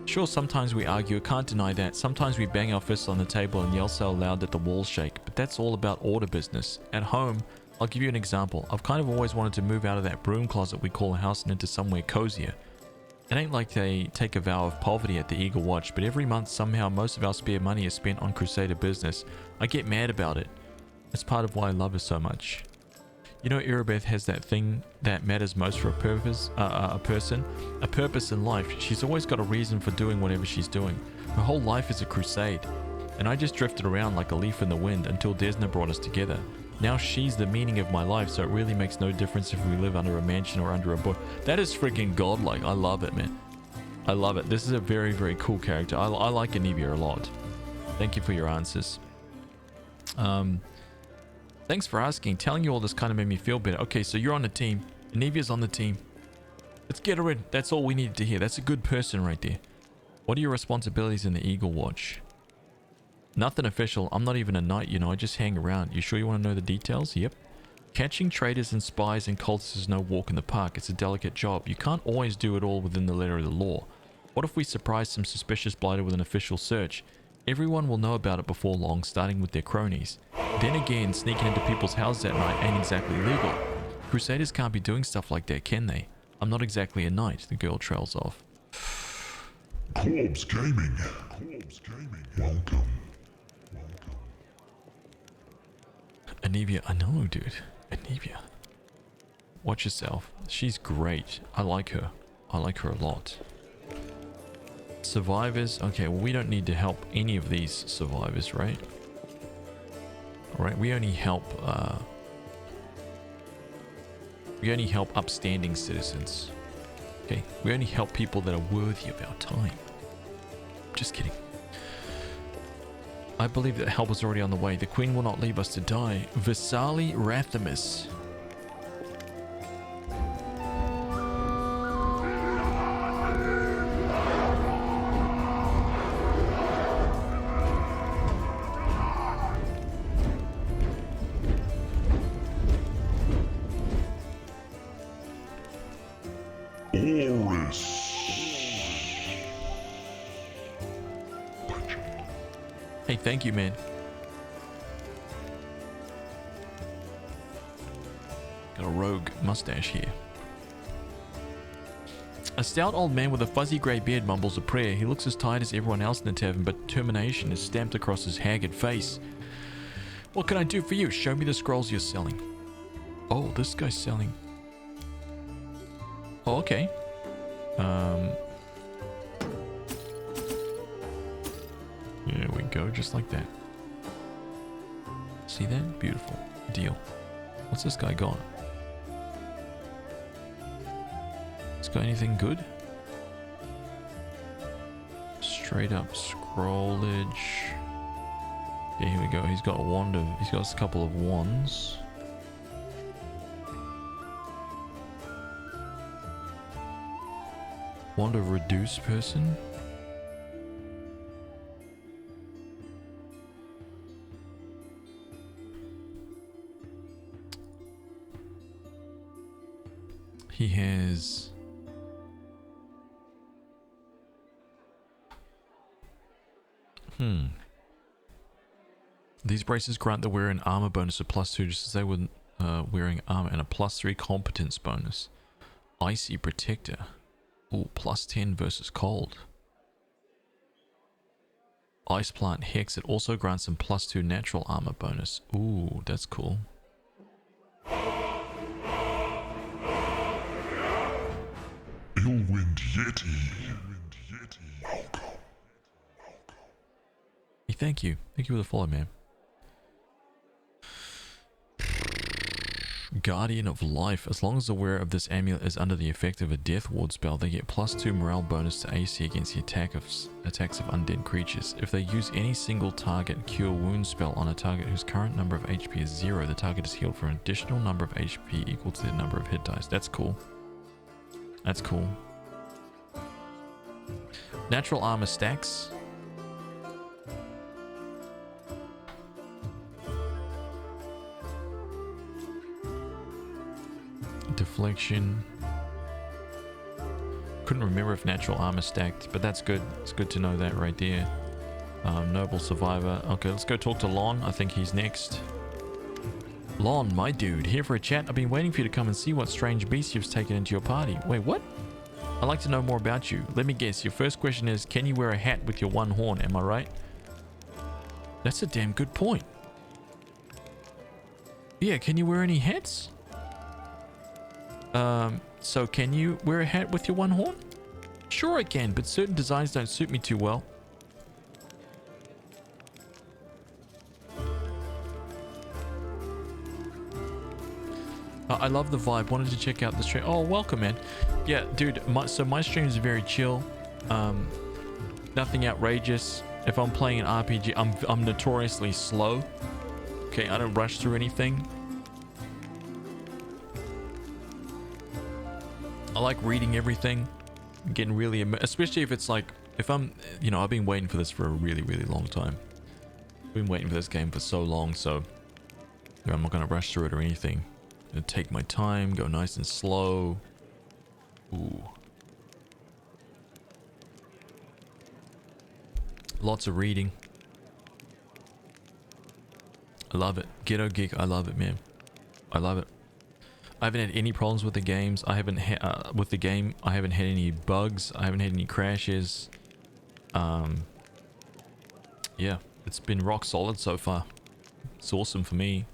Sure, sometimes we argue, I can't deny that. Sometimes we bang our fists on the table and yell so loud that the walls shake, but that's all about order business. At home, I'll give you an example. I've kind of always wanted to move out of that broom closet we call a house and into somewhere cozier. It ain't like they take a vow of poverty at the Eagle Watch, but every month somehow most of our spare money is spent on Crusader business. I get mad about it. It's part of why I love her so much. You know, Erebeth has that thing that matters most for a purpose in life. She's always got a reason for doing whatever she's doing. Her whole life is a crusade. And I just drifted around like a leaf in the wind until Desna brought us together. Now she's the meaning of my life, so it really makes no difference if we live under a mansion or under a bush. That is freaking godlike. I love it, man. I love it. This is a very, very cool character. I like Anivia a lot. Thank you for your answers. Thanks for asking. Telling you all this kind of made me feel better. Okay, so you're on the team. Anivia's on the team. Let's get her in. That's all we needed to hear. That's a good person right there. What are your responsibilities in the Eagle Watch? Nothing official. I'm not even a knight, you know. I just hang around. You sure you want to know the details? Yep. Catching traitors and spies and cultists is no walk in the park. It's a delicate job. You can't always do it all within the letter of the law. What if we surprise some suspicious blighter with an official search? Everyone will know about it before long, starting with their cronies. Then again, sneaking into people's houses at night ain't exactly legal. Crusaders can't be doing stuff like that, can they? I'm not exactly a knight, the girl trails off. Corbs Gaming. Welcome. Anivia, I know, dude. Anivia. Watch yourself. She's great. I like her. I like her a lot. Survivors. Okay, well, we don't need to help any of these survivors, right? Alright, we only help upstanding citizens. Okay, we only help people that are worthy of our time. Just kidding. I believe that help is already on the way. The Queen will not leave us to die. Visali Rathamus. Hey, thank you, man. Gotta rogue mustache here. A stout old man with a fuzzy grey beard mumbles a prayer. He looks as tired as everyone else in the tavern, but determination is stamped across his haggard face. What can I do for you? Show me the scrolls you're selling. Oh, this guy's selling. Oh, okay. There we go, just like that. See that? Beautiful. Deal. What's this guy got? He's got anything good? Straight up scrollage. Yeah, here we go. He's got a wand of. He's got a couple of wands. Wand of reduce person. He has these braces grant the wearer an armor bonus of +2 just as they were wearing armor, and a +3 competence bonus. Icy protector. Ooh, +10 versus cold. Ice plant hex. It also grants some +2 natural armor bonus. Ooh, that's cool. Illwind Yeti. Welcome. Hey, thank you. Thank you for the follow, man. Guardian of Life. As long as the wearer of this amulet is under the effect of a Death Ward spell, they get +2 morale bonus to AC against the attacks of undead creatures. If they use any single target Cure Wounds spell on a target whose current number of HP is 0, the target is healed for an additional number of HP equal to the number of hit dice. That's cool. That's cool. Natural armor stacks. Deflection. Couldn't remember if natural armor stacked, but that's good. It's good to know that right there. Noble survivor. Okay, let's go talk to Lon. I think he's next. Lon, my dude, here for a chat. I've been waiting for you to come and see what strange beast you've taken into your party. Wait, what? I'd like to know more about you. Let me guess. Your first question is, can you wear a hat with your one horn? Am I right? That's a damn good point. Yeah, can you wear any hats? So can you wear a hat with your one horn? Sure I can, but certain designs don't suit me too well. I love the vibe. Wanted to check out the stream. Oh, welcome, man. Yeah, dude, my stream is very chill. Nothing outrageous. If I'm playing an RPG, I'm notoriously slow. Okay, I don't rush through anything. I like reading everything, getting really, especially if it's like, if I'm, you know, I've been waiting for this for a really, really long time. I've been waiting for this game for so long, so you know, I'm not going to rush through it or anything. I'm going to take my time, go nice and slow. Ooh. Lots of reading. I love it. Ghetto Geek, I love it, man. I love it. I haven't had any problems with the games. I haven't with the game. I haven't had any bugs. I haven't had any crashes. Yeah, it's been rock solid so far. It's awesome for me.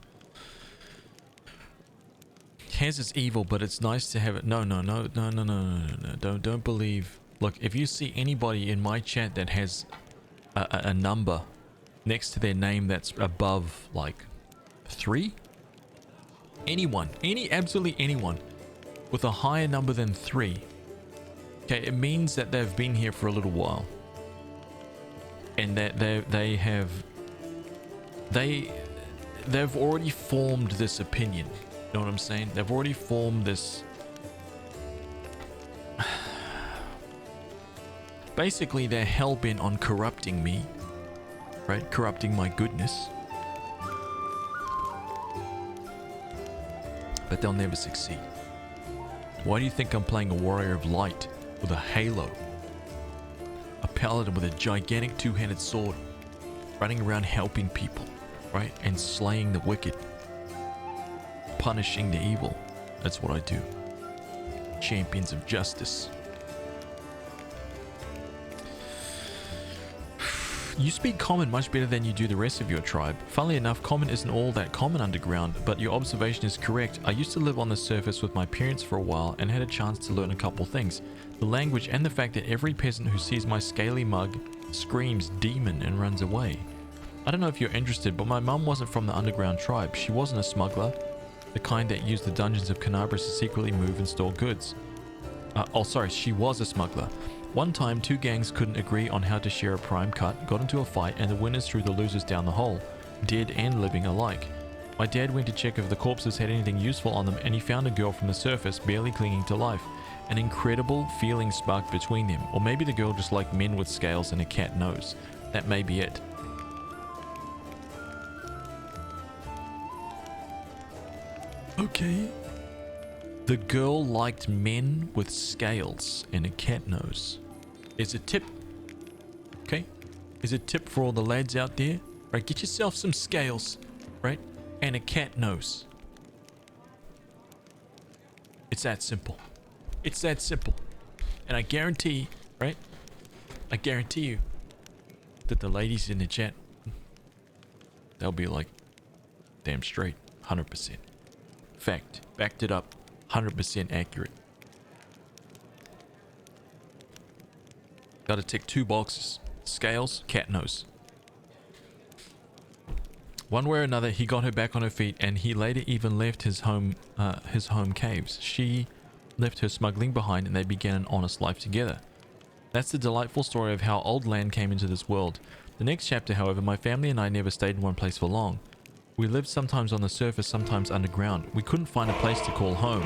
Haz is evil, but it's nice to have it. No. Don't believe. Look, if you see anybody in my chat that has a number next to their name that's above like 3. Absolutely anyone with a higher number than 3, okay, it means that they've been here for a little while, and that they've already formed this opinion. You know what I'm saying? They've already formed this. Basically, they're hell-bent on corrupting me, right? Corrupting my goodness. But they'll never succeed. Why do you think I'm playing a warrior of light with a halo? A paladin with a gigantic two-handed sword, running around helping people, right? And slaying the wicked, punishing the evil. That's what I do. Champions of justice. You speak Common much better than you do the rest of your tribe. Funnily enough, Common isn't all that common underground, but your observation is correct. I used to live on the surface with my parents for a while and had a chance to learn a couple things. The language and the fact that every peasant who sees my scaly mug screams demon and runs away. I don't know if you're interested, but my mum wasn't from the underground tribe. She wasn't a smuggler, the kind that used the dungeons of Canabras to secretly move and store goods. She was a smuggler. One time, two gangs couldn't agree on how to share a prime cut, got into a fight, and the winners threw the losers down the hole, dead and living alike. My dad went to check if the corpses had anything useful on them, and he found a girl from the surface, barely clinging to life. An incredible feeling sparked between them, or maybe the girl just liked men with scales and a cat nose. That may be it. Okay. The girl liked men with scales and a cat nose. Is a tip. Okay? Is a tip for all the lads out there. Right? Get yourself some scales. Right? And a cat nose. It's that simple. It's that simple. And I guarantee, right? I guarantee you that the ladies in the chat, they'll be like, damn straight. 100%. Fact. Backed it up. 100% accurate. Gotta tick 2 boxes. Scales, cat nose. One way or another, he got her back on her feet, and he later even left his home caves. She left her smuggling behind, and they began an honest life together. That's the delightful story of how Old Land came into this world. The next chapter, however, my family and I never stayed in one place for long. We lived sometimes on the surface, sometimes underground. We couldn't find a place to call home.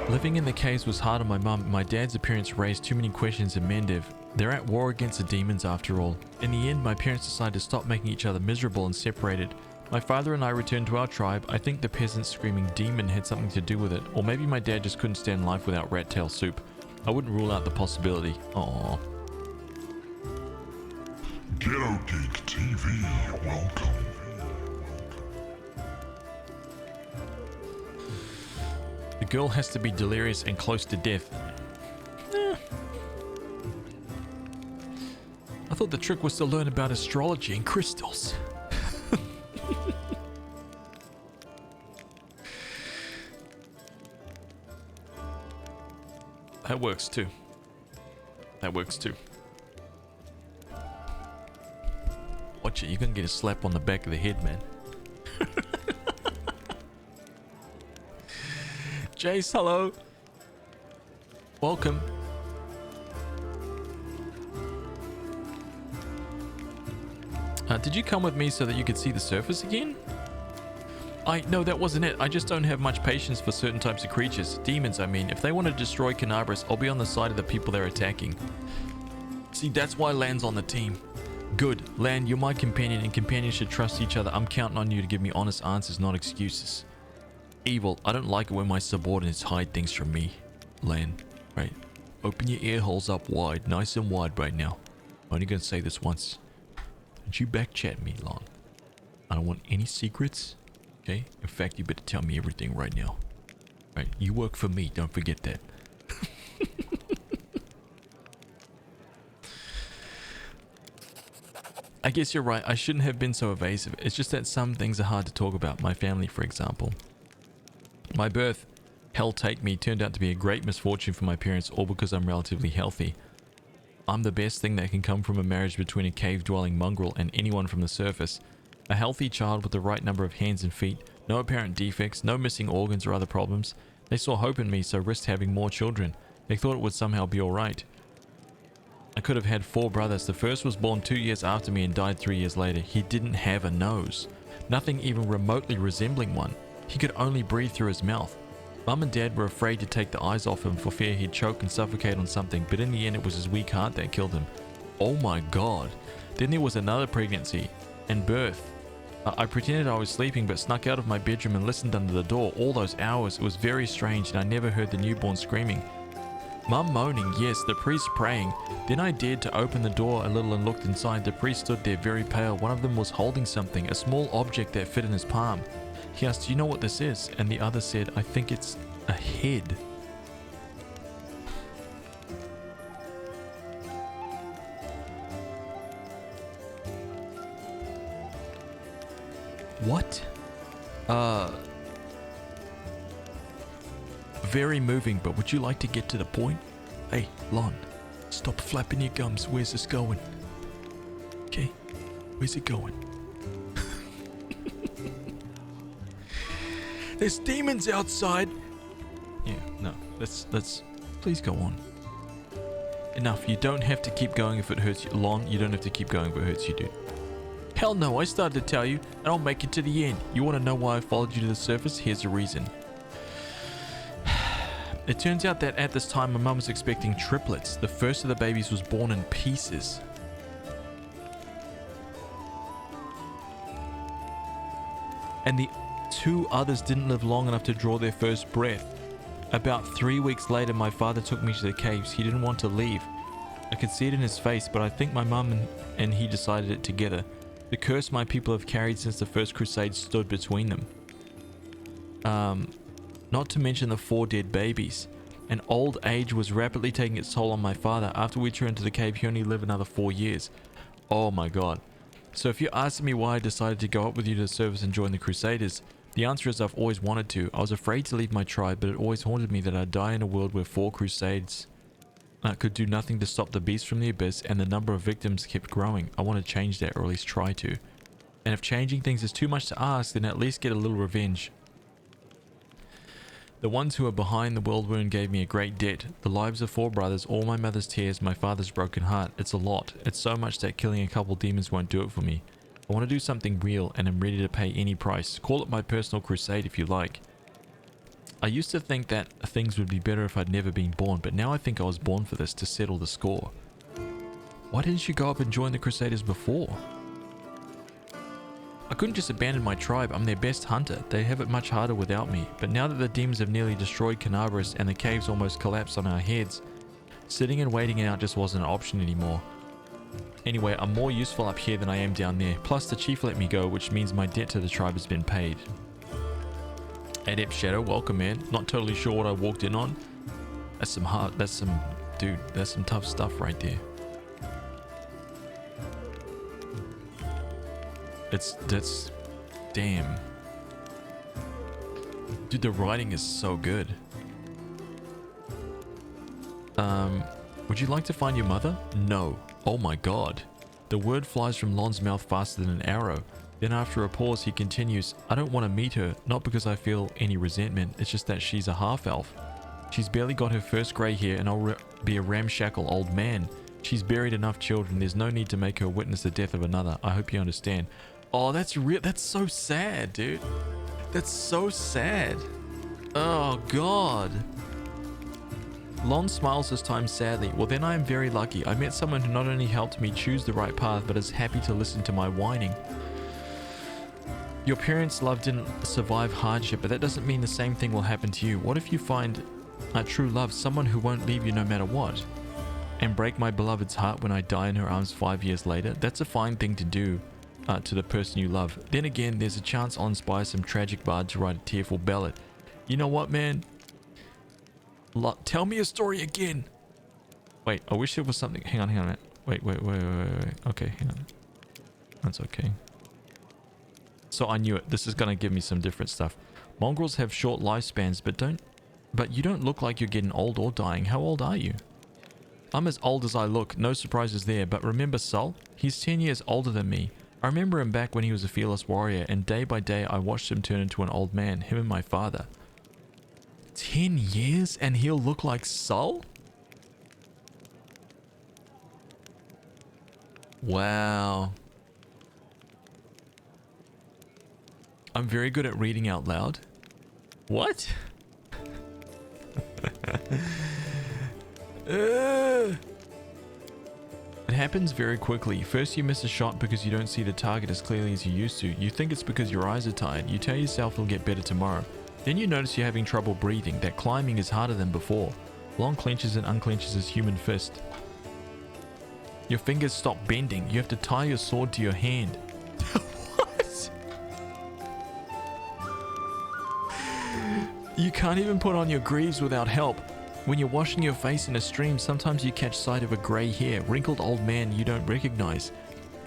Living in the caves was hard on my mum. My dad's appearance raised too many questions in Mendev. They're at war against the demons after all. In the end, my parents decided to stop making each other miserable and separated. My father and I returned to our tribe. I think the peasants screaming demon had something to do with it. Or maybe my dad just couldn't stand life without rat tail soup. I wouldn't rule out the possibility. Aww. Ghetto Geek TV, welcome. The girl has to be delirious and close to death. I thought the trick was to learn about astrology and crystals. That works too. That works too. Watch it, you're gonna get a slap on the back of the head, man. Jace, hello. Welcome. Did you come with me so that you could see the surface again? No, that wasn't it. I just don't have much patience for certain types of creatures. Demons, I mean. If they want to destroy Canabras, I'll be on the side of the people they're attacking. See, that's why Lan's on the team. Good. Lan, you're my companion, and companions should trust each other. I'm counting on you to give me honest answers, not excuses. Evil. I don't like it when my subordinates hide things from me. Lan, right? Open your ear holes up wide, nice and wide right now. I'm only gonna say this once. Don't you backchat me long. I don't want any secrets. Okay? In fact, you better tell me everything right now. Right? You work for me, don't forget that. I guess you're right. I shouldn't have been so evasive. It's just that some things are hard to talk about. My family, for example. My birth, hell take me, turned out to be a great misfortune for my parents, all because I'm relatively healthy. I'm the best thing that can come from a marriage between a cave-dwelling mongrel and anyone from the surface. A healthy child with the right number of hands and feet, no apparent defects, no missing organs or other problems. They saw hope in me, so risked having more children. They thought it would somehow be alright. I could have had 4 brothers. The first was born 2 years after me and died 3 years later. He didn't have a nose. Nothing even remotely resembling one. He could only breathe through his mouth. Mum and Dad were afraid to take the eyes off him for fear he'd choke and suffocate on something, but in the end it was his weak heart that killed him. Oh my god. Then there was another pregnancy and birth. I pretended I was sleeping but snuck out of my bedroom and listened under the door all those hours. It was very strange and I never heard the newborn screaming. Mum moaning, yes, the priest praying. Then I dared to open the door a little and looked inside. The priest stood there very pale. One of them was holding something, a small object that fit in his palm. He asked, "Do you know what this is?" And the other said, "I think it's a head." What? Very moving, but would you like to get to the point? Hey, Lon, stop flapping your gums. Where's this going? Okay, where's it going? There's demons outside. Yeah, no, let's please go on. Enough, you don't have to keep going if it hurts you. Lon, you don't have to keep going if it hurts you, dude. Hell no, I started to tell you, and I'll make it to the end. You want to know why I followed you to the surface? Here's the reason. It turns out that at this time, my mum was expecting triplets. The first of the babies was born in pieces. And the 2 others didn't live long enough to draw their first breath. About 3 weeks later, my father took me to the caves. He didn't want to leave. I could see it in his face, but I think my mum and he decided it together. The curse my people have carried since the first crusade stood between them. Not to mention the 4 dead babies. And old age was rapidly taking its toll on my father. After we returned to the cave, he only lived another 4 years. Oh my god. So if you're asking me why I decided to go up with you to the service and join the Crusaders, the answer is I've always wanted to. I was afraid to leave my tribe, but it always haunted me that I'd die in a world where 4 crusades could do nothing to stop the beast from the abyss, and the number of victims kept growing. I want to change that, or at least try to. And if changing things is too much to ask, then at least get a little revenge. The ones who are behind the world wound gave me a great debt. The lives of 4 brothers, all my mother's tears, my father's broken heart. It's a lot. It's so much that killing a couple demons won't do it for me. I want to do something real, and I'm ready to pay any price. Call it my personal crusade if you like. I used to think that things would be better if I'd never been born, but now I think I was born for this, to settle the score. Why didn't you go up and join the Crusaders before? I couldn't just abandon my tribe. I'm their best hunter. They have it much harder without me. But now that the demons have nearly destroyed Canabras and the caves almost collapsed on our heads, sitting and waiting it out just wasn't an option anymore. Anyway, I'm more useful up here than I am down there. Plus the chief let me go, which means my debt to the tribe has been paid. Adept Shadow, welcome man. Not totally sure what I walked in on. That's some tough stuff right there. Damn. Dude, the writing is so good. Would you like to find your mother? No. Oh my god. The word flies from Lon's mouth faster than an arrow. Then after a pause, he continues, I don't want to meet her, not because I feel any resentment, it's just that she's a half-elf. She's barely got her first grey hair and I'll be a ramshackle old man. She's buried enough children, there's no need to make her witness the death of another. I hope you understand. Oh, that's so sad, dude. That's so sad. Oh god. Lon smiles this time sadly. Well then I am very lucky. I met someone who not only helped me choose the right path, but is happy to listen to my whining. Your parents' love didn't survive hardship, but that doesn't mean the same thing will happen to you. What if you find a true love, someone who won't leave you no matter what? And break my beloved's heart when I die in her arms 5 years later? That's a fine thing to do to the person you love. Then again, there's a chance I'll inspire some tragic bard to write a tearful ballad. You know what, man? Tell me a story again. Wait, I wish there was something. Hang on a minute. Wait. Okay, hang on. That's okay. So I knew it. This is gonna give me some different stuff. Mongrels have short lifespans, but you don't look like you're getting old or dying. How old are you? I'm as old as I look. No surprises there. But remember Sol? He's 10 years older than me. I remember him back when he was a fearless warrior, and day by day I watched him turn into an old man. Him and my father. 10 years and he'll look like Sol? Wow. I'm very good at reading out loud. What? It happens very quickly. First you miss a shot because you don't see the target as clearly as you used to. You think it's because your eyes are tired. You tell yourself it'll get better tomorrow. Then you notice you're having trouble breathing. That climbing is harder than before. Long clenches and unclenches his human fist. Your fingers stop bending. You have to tie your sword to your hand. What? You can't even put on your greaves without help. When you're washing your face in a stream, sometimes you catch sight of a grey hair, wrinkled old man you don't recognize.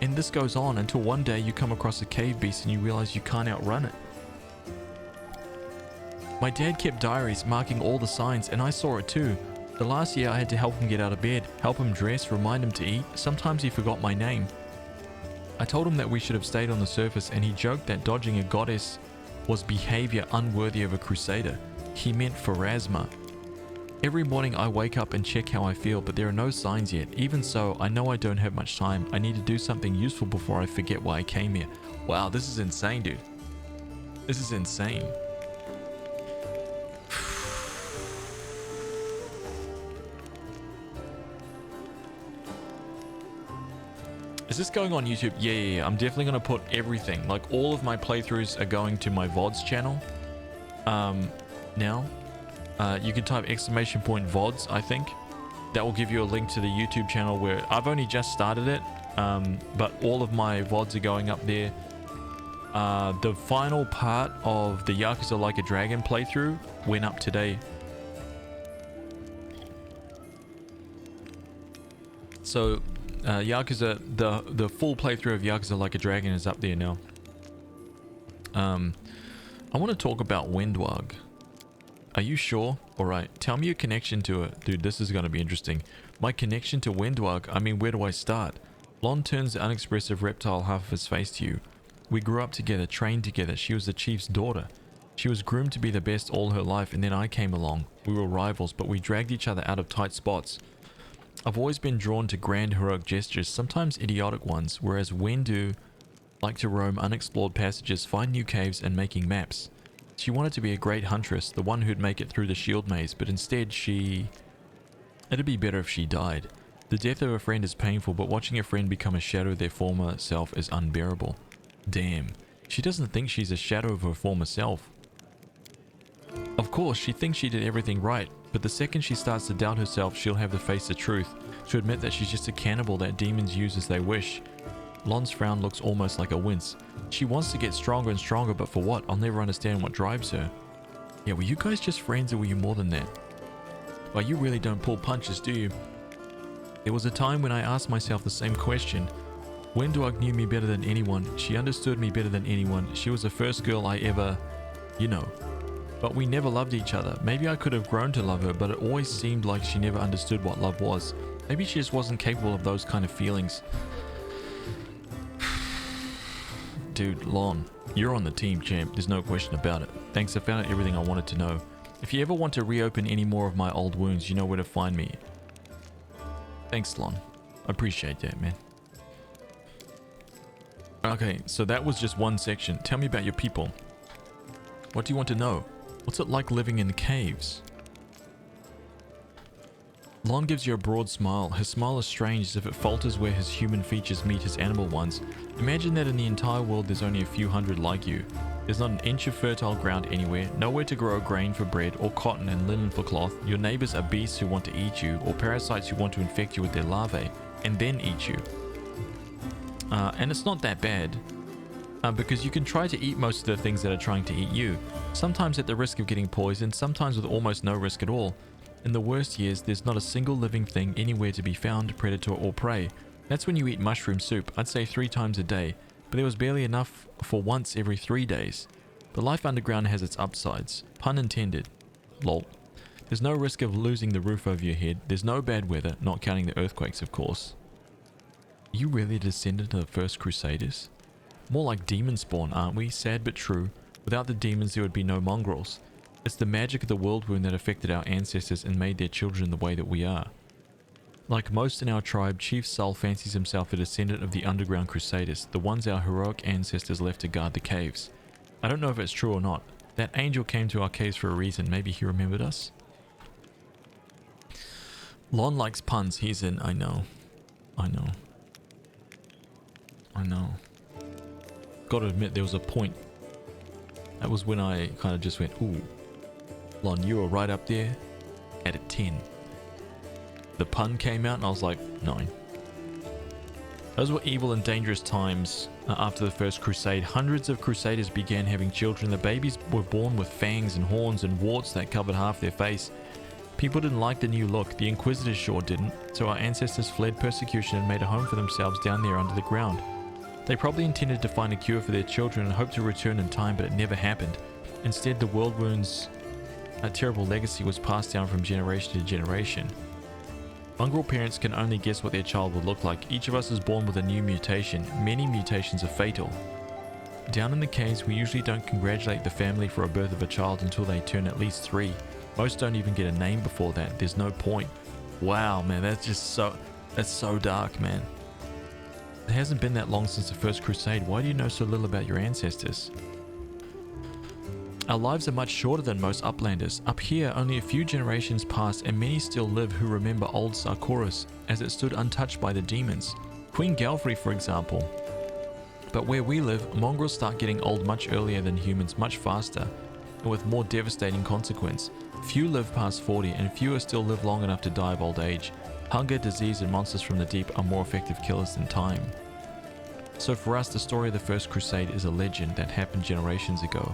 And this goes on until one day you come across a cave beast and you realize you can't outrun it. My dad kept diaries marking all the signs, and I saw it too. The last year I had to help him get out of bed, help him dress, remind him to eat. Sometimes he forgot my name. I told him that we should have stayed on the surface, and he joked that dodging a goddess was behavior unworthy of a crusader. He meant Pharasma. Every morning I wake up and check how I feel, but there are no signs yet. Even so, I know I don't have much time. I need to do something useful before I forget why I came here. Wow, this is insane, dude. This is insane. Is this going on YouTube? Yeah. I'm definitely going to put everything. Like, all of my playthroughs are going to my VODs channel. Now. You can type !VODs, I think. That will give you a link to the YouTube channel where I've only just started it. But all of my VODs are going up there. The final part of the Yakuza Like a Dragon playthrough went up today. So... Yakuza, the full playthrough of Yakuza Like a Dragon is up there now. I want to talk about Windwag. Are you sure? Alright, tell me your connection to it. Dude, this is going to be interesting. My connection to Windwag, I mean, where do I start? Lon turns the unexpressive reptile half of his face to you. We grew up together, trained together. She was the chief's daughter. She was groomed to be the best all her life, and then I came along. We were rivals, but we dragged each other out of tight spots. I've always been drawn to grand heroic gestures, sometimes idiotic ones, whereas Wendu liked to roam unexplored passages, find new caves, and making maps. She wanted to be a great huntress, the one who'd make it through the shield maze, but instead it'd be better if she died. The death of a friend is painful, but watching a friend become a shadow of their former self is unbearable. Damn, she doesn't think she's a shadow of her former self. Of course, she thinks she did everything right, but the second she starts to doubt herself, she'll have to face the truth, to admit that she's just a cannibal that demons use as they wish. Lon's frown looks almost like a wince. She wants to get stronger and stronger, but for what? I'll never understand what drives her. Yeah, were you guys just friends or were you more than that? Well, you really don't pull punches, do you? There was a time when I asked myself the same question. Windwag knew me better than anyone. She understood me better than anyone. She was the first girl I ever... you know. But we never loved each other. Maybe I could have grown to love her, but it always seemed like she never understood what love was. Maybe she just wasn't capable of those kind of feelings. Dude, Lon, you're on the team, champ. There's no question about it. Thanks, I found out everything I wanted to know. If you ever want to reopen any more of my old wounds, you know where to find me. Thanks, Lon. I appreciate that, man. Okay, so that was just one section. Tell me about your people. What do you want to know? What's it like living in the caves? Lon gives you a broad smile. His smile is strange, as if it falters where his human features meet his animal ones. Imagine that in the entire world there's only a few hundred like you. There's not an inch of fertile ground anywhere, nowhere to grow grain for bread, or cotton and linen for cloth. Your neighbors are beasts who want to eat you, or parasites who want to infect you with their larvae, and then eat you. And it's not that bad. Because you can try to eat most of the things that are trying to eat you, sometimes at the risk of getting poisoned, sometimes with almost no risk at all. In the worst years, there's not a single living thing anywhere to be found, predator or prey. That's when you eat mushroom soup, I'd say 3 times a day, but there was barely enough for once every 3 days. But life underground has its upsides, pun intended. Lol. There's no risk of losing the roof over your head, there's no bad weather, not counting the earthquakes of course. Are you really a descendant of the first Crusaders? More like demon spawn, aren't we? Sad but true. Without the demons there would be no mongrels. It's the magic of the world wound that affected our ancestors and made their children the way that we are. Like most in our tribe, Chief Sol fancies himself a descendant of the underground Crusaders, the ones our heroic ancestors left to guard the caves. I don't know if it's true or not. That angel came to our caves for a reason, maybe he remembered us? Lon likes puns, he's in, I know. Gotta admit, there was a point. That was when I kind of just went, ooh. Lon, you were right up there at a 10. The pun came out and I was like, 9. Those were evil and dangerous times. After the First Crusade, hundreds of crusaders began having children. The babies were born with fangs and horns and warts that covered half their face. People didn't like the new look. The Inquisitors sure didn't. So our ancestors fled persecution and made a home for themselves down there under the ground. They probably intended to find a cure for their children and hoped to return in time, but it never happened. Instead, the world wounds, a terrible legacy was passed down from generation to generation. Mongrel parents can only guess what their child will look like. Each of us is born with a new mutation. Many mutations are fatal. Down in the caves, we usually don't congratulate the family for a birth of a child until they turn at least 3. Most don't even get a name before that. There's no point. Wow, man, that's so dark, man. It hasn't been that long since the First Crusade. Why do you know so little about your ancestors? Our lives are much shorter than most uplanders. Up here, only a few generations pass and many still live who remember old Sarkoris as it stood untouched by the demons. Queen Galfrey, for example. But where we live, mongrels start getting old much earlier than humans, much faster, and with more devastating consequence. Few live past 40 and fewer still live long enough to die of old age. Hunger, disease, and monsters from the deep are more effective killers than time. So for us, the story of the First Crusade is a legend that happened generations ago.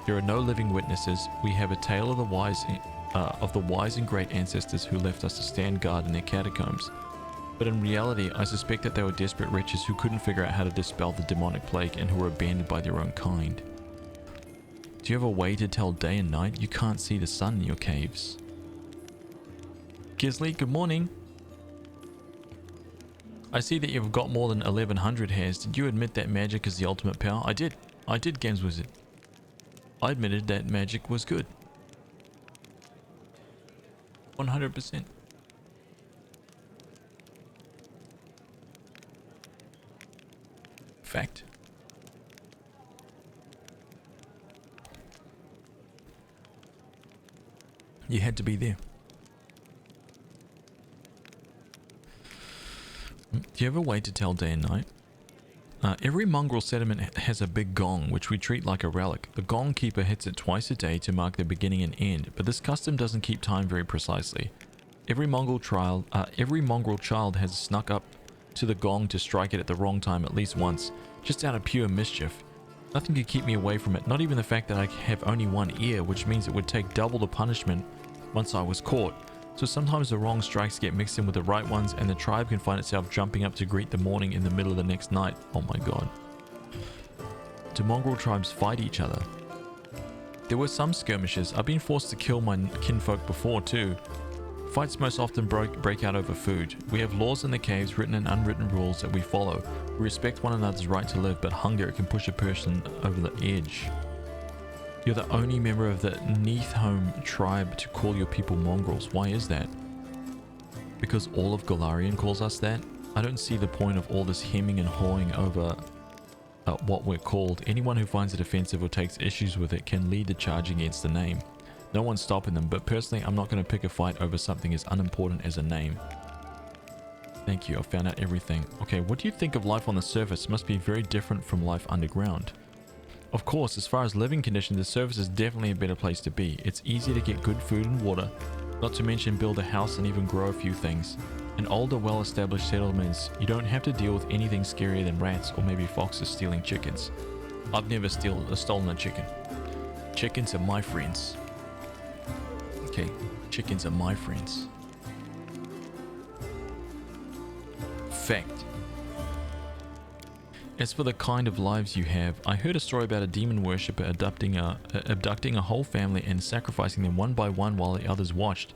There are no living witnesses. We have a tale of the wise and great ancestors who left us to stand guard in their catacombs. But in reality, I suspect that they were desperate wretches who couldn't figure out how to dispel the demonic plague and who were abandoned by their own kind. Do you have a way to tell day and night? You can't see the sun in your caves. Gisley, good morning. I see that you've got more than 1100 hairs. Did you admit that magic is the ultimate power? I did, Games Wizard. I admitted that magic was good. 100%. Fact. You had to be there. Do you have a way to tell day and night? Every mongrel settlement has a big gong, which we treat like a relic. The gong keeper hits it twice a day to mark the beginning and end, but this custom doesn't keep time very precisely. Every mongrel child has snuck up to the gong to strike it at the wrong time at least once, just out of pure mischief. Nothing could keep me away from it, not even the fact that I have only one ear, which means it would take double the punishment once I was caught. So sometimes the wrong strikes get mixed in with the right ones, and the tribe can find itself jumping up to greet the morning in the middle of the next night. Oh my god. Do mongrel tribes fight each other? There were some skirmishes. I've been forced to kill my kinfolk before too. Fights most often break out over food. We have laws in the caves, written and unwritten rules that we follow. We respect one another's right to live, but hunger can push a person over the edge. You're the only member of the Neathhome tribe to call your people mongrels. Why is that? Because all of Golarion calls us that? I don't see the point of all this hemming and hawing over what we're called. Anyone who finds it offensive or takes issues with it can lead the charge against the name. No one's stopping them, but personally I'm not going to pick a fight over something as unimportant as a name. Thank you, I found out everything. Okay, what do you think of life on the surface? It must be very different from life underground. Of course, as far as living conditions, the surface is definitely a better place to be. It's easy to get good food and water, not to mention build a house and even grow a few things. In older, well-established settlements, you don't have to deal with anything scarier than rats or maybe foxes stealing chickens. I've never stolen a chicken. Chickens are my friends. Okay, chickens are my friends. Fact. As for the kind of lives you have, I heard a story about a demon worshipper abducting a whole family and sacrificing them one by one while the others watched.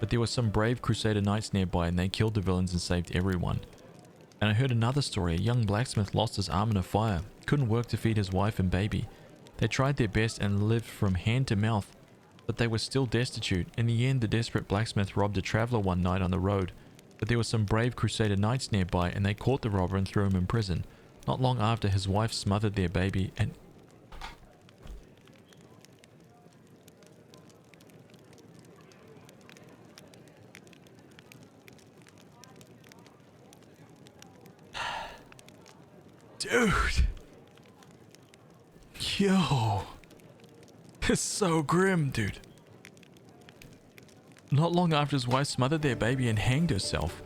But there were some brave Crusader knights nearby and they killed the villains and saved everyone. And I heard another story. A young blacksmith lost his arm in a fire, couldn't work to feed his wife and baby. They tried their best and lived from hand to mouth, but they were still destitute. In the end, the desperate blacksmith robbed a traveler one night on the road. But there were some brave Crusader knights nearby and they caught the robber and threw him in prison. Not long after, his wife smothered their baby and... Dude! Yo! It's so grim, dude. Not long after, his wife smothered their baby and hanged herself.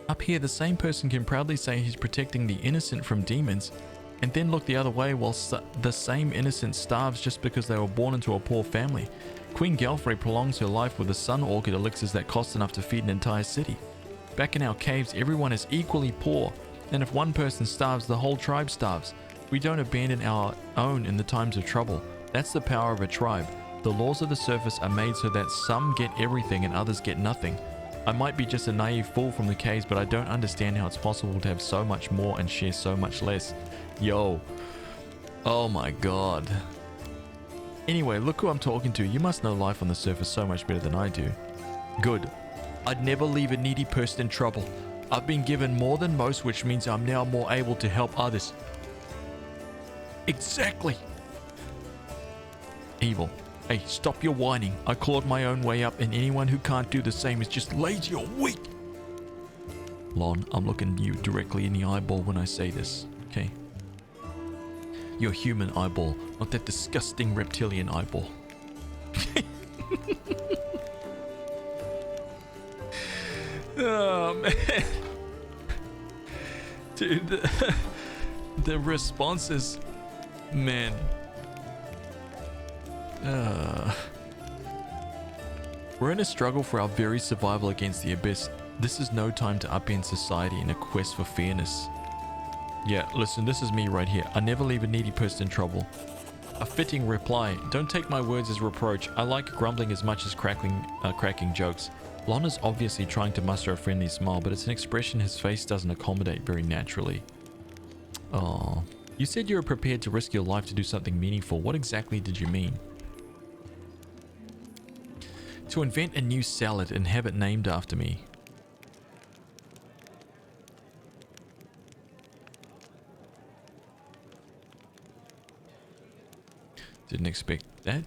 Up here, the same person can proudly say he's protecting the innocent from demons, and then look the other way while the same innocent starves just because they were born into a poor family. Queen Galfrey prolongs her life with the sun orchid elixirs that cost enough to feed an entire city. Back in our caves, everyone is equally poor, and if one person starves, the whole tribe starves. We don't abandon our own in the times of trouble. That's the power of a tribe. The laws of the surface are made so that some get everything and others get nothing. I might be just a naive fool from the caves, but I don't understand how it's possible to have so much more and share so much less. Yo. Oh my god. Anyway, look who I'm talking to. You must know life on the surface so much better than I do. Good. I'd never leave a needy person in trouble. I've been given more than most, which means I'm now more able to help others. Exactly. Evil. Hey, stop your whining. I clawed my own way up, and anyone who can't do the same is just lazy or weak. Lon, I'm looking you directly in the eyeball when I say this, okay? Your human eyeball, not that disgusting reptilian eyeball. Oh, man. Dude, the responses, man. We're in a struggle for our very survival against the abyss. This is no time to upend society in a quest for fairness. Yeah, listen, this is me right here. I never leave a needy person in trouble. A fitting reply. Don't take my words as reproach. I like grumbling as much as cracking jokes. Lon is obviously trying to muster a friendly smile, but it's an expression his face doesn't accommodate very naturally. Oh, you said you were prepared to risk your life to do something meaningful. What exactly did you mean? To invent a new salad and have it named after me. Didn't expect that.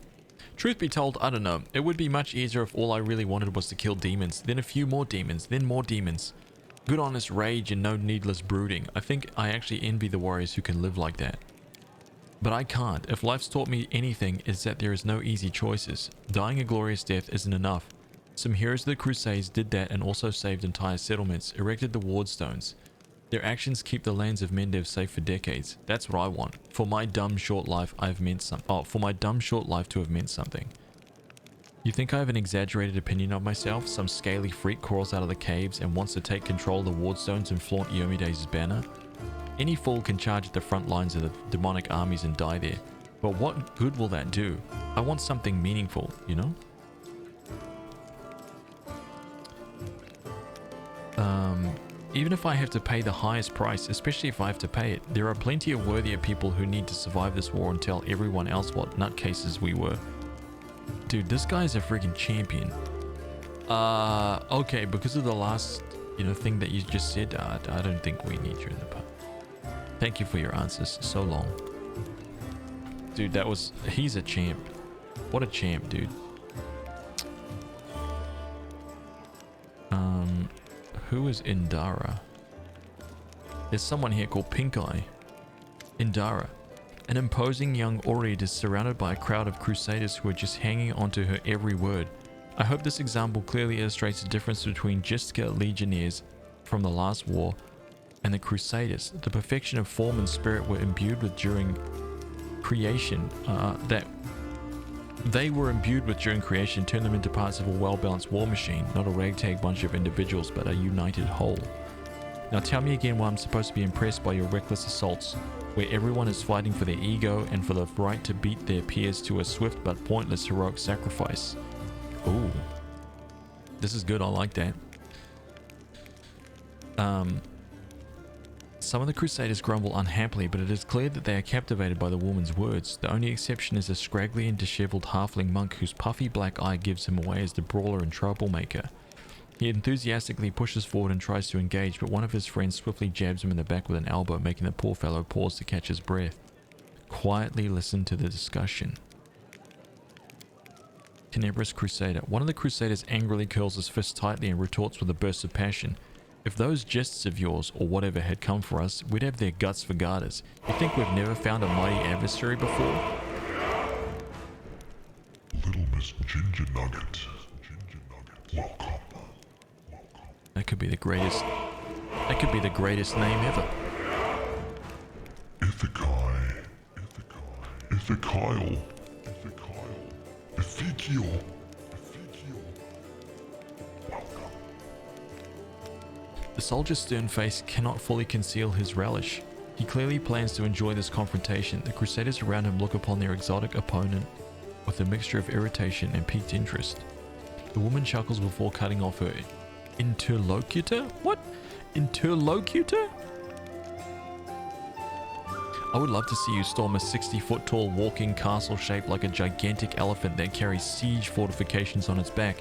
Truth be told, I don't know. It would be much easier if all I really wanted was to kill demons, then a few more demons, then more demons. Good honest rage and no needless brooding. I think I actually envy the warriors who can live like that. But I can't. If life's taught me anything, it's that there is no easy choices. Dying a glorious death isn't enough. Some heroes of the Crusades did that and also saved entire settlements, erected the ward stones. Their actions keep the lands of Mendev safe for decades. That's what I want. For my dumb short life to have meant something. You think I have an exaggerated opinion of myself? Some scaly freak crawls out of the caves and wants to take control of the ward stones and flaunt Yomide's banner? Any fool can charge at the front lines of the demonic armies and die there. But what good will that do? I want something meaningful, you know? Even if I have to pay the highest price, especially if I have to pay it, there are plenty of worthier people who need to survive this war and tell everyone else what nutcases we were. Dude, this guy's a freaking champion. Okay, because of the last, thing that you just said, I don't think we need you in the pub. Thank you for your answers. So long. Dude, he's a champ. What a champ, dude. Who is Indara? There's someone here called Pink Eye. Indara. An imposing young Oread is surrounded by a crowd of crusaders who are just hanging onto her every word. I hope this example clearly illustrates the difference between Jisca legionnaires from the last war and the crusaders. The perfection of form and spirit were imbued with during creation, turned them into parts of a well-balanced war machine, not a ragtag bunch of individuals, but a united whole. Now tell me again why I'm supposed to be impressed by your reckless assaults, where everyone is fighting for their ego and for the right to beat their peers to a swift but pointless heroic sacrifice. Ooh. This is good, I like that. Some of the Crusaders grumble unhappily, but it is clear that they are captivated by the woman's words. The only exception is a scraggly and disheveled halfling monk whose puffy black eye gives him away as the brawler and troublemaker. He enthusiastically pushes forward and tries to engage, but one of his friends swiftly jabs him in the back with an elbow, making the poor fellow pause to catch his breath. Quietly listen to the discussion. Tenebrous Crusader. One of the Crusaders angrily curls his fist tightly and retorts with a burst of passion. If those jests of yours, or whatever, had come for us, we'd have their guts for garters. You think we've never found a mighty adversary before? Little Miss Ginger Nugget. Welcome. That could be the greatest That could be the greatest name ever. Ithakai. Ithakyle. Ezekiel. Welcome. The soldier's stern face cannot fully conceal his relish. He clearly plans to enjoy this confrontation. The crusaders around him look upon their exotic opponent with a mixture of irritation and piqued interest. The woman chuckles before cutting off her interlocutor? What? Interlocutor? I would love to see you storm a 60-foot tall walking castle shaped like a gigantic elephant that carries siege fortifications on its back.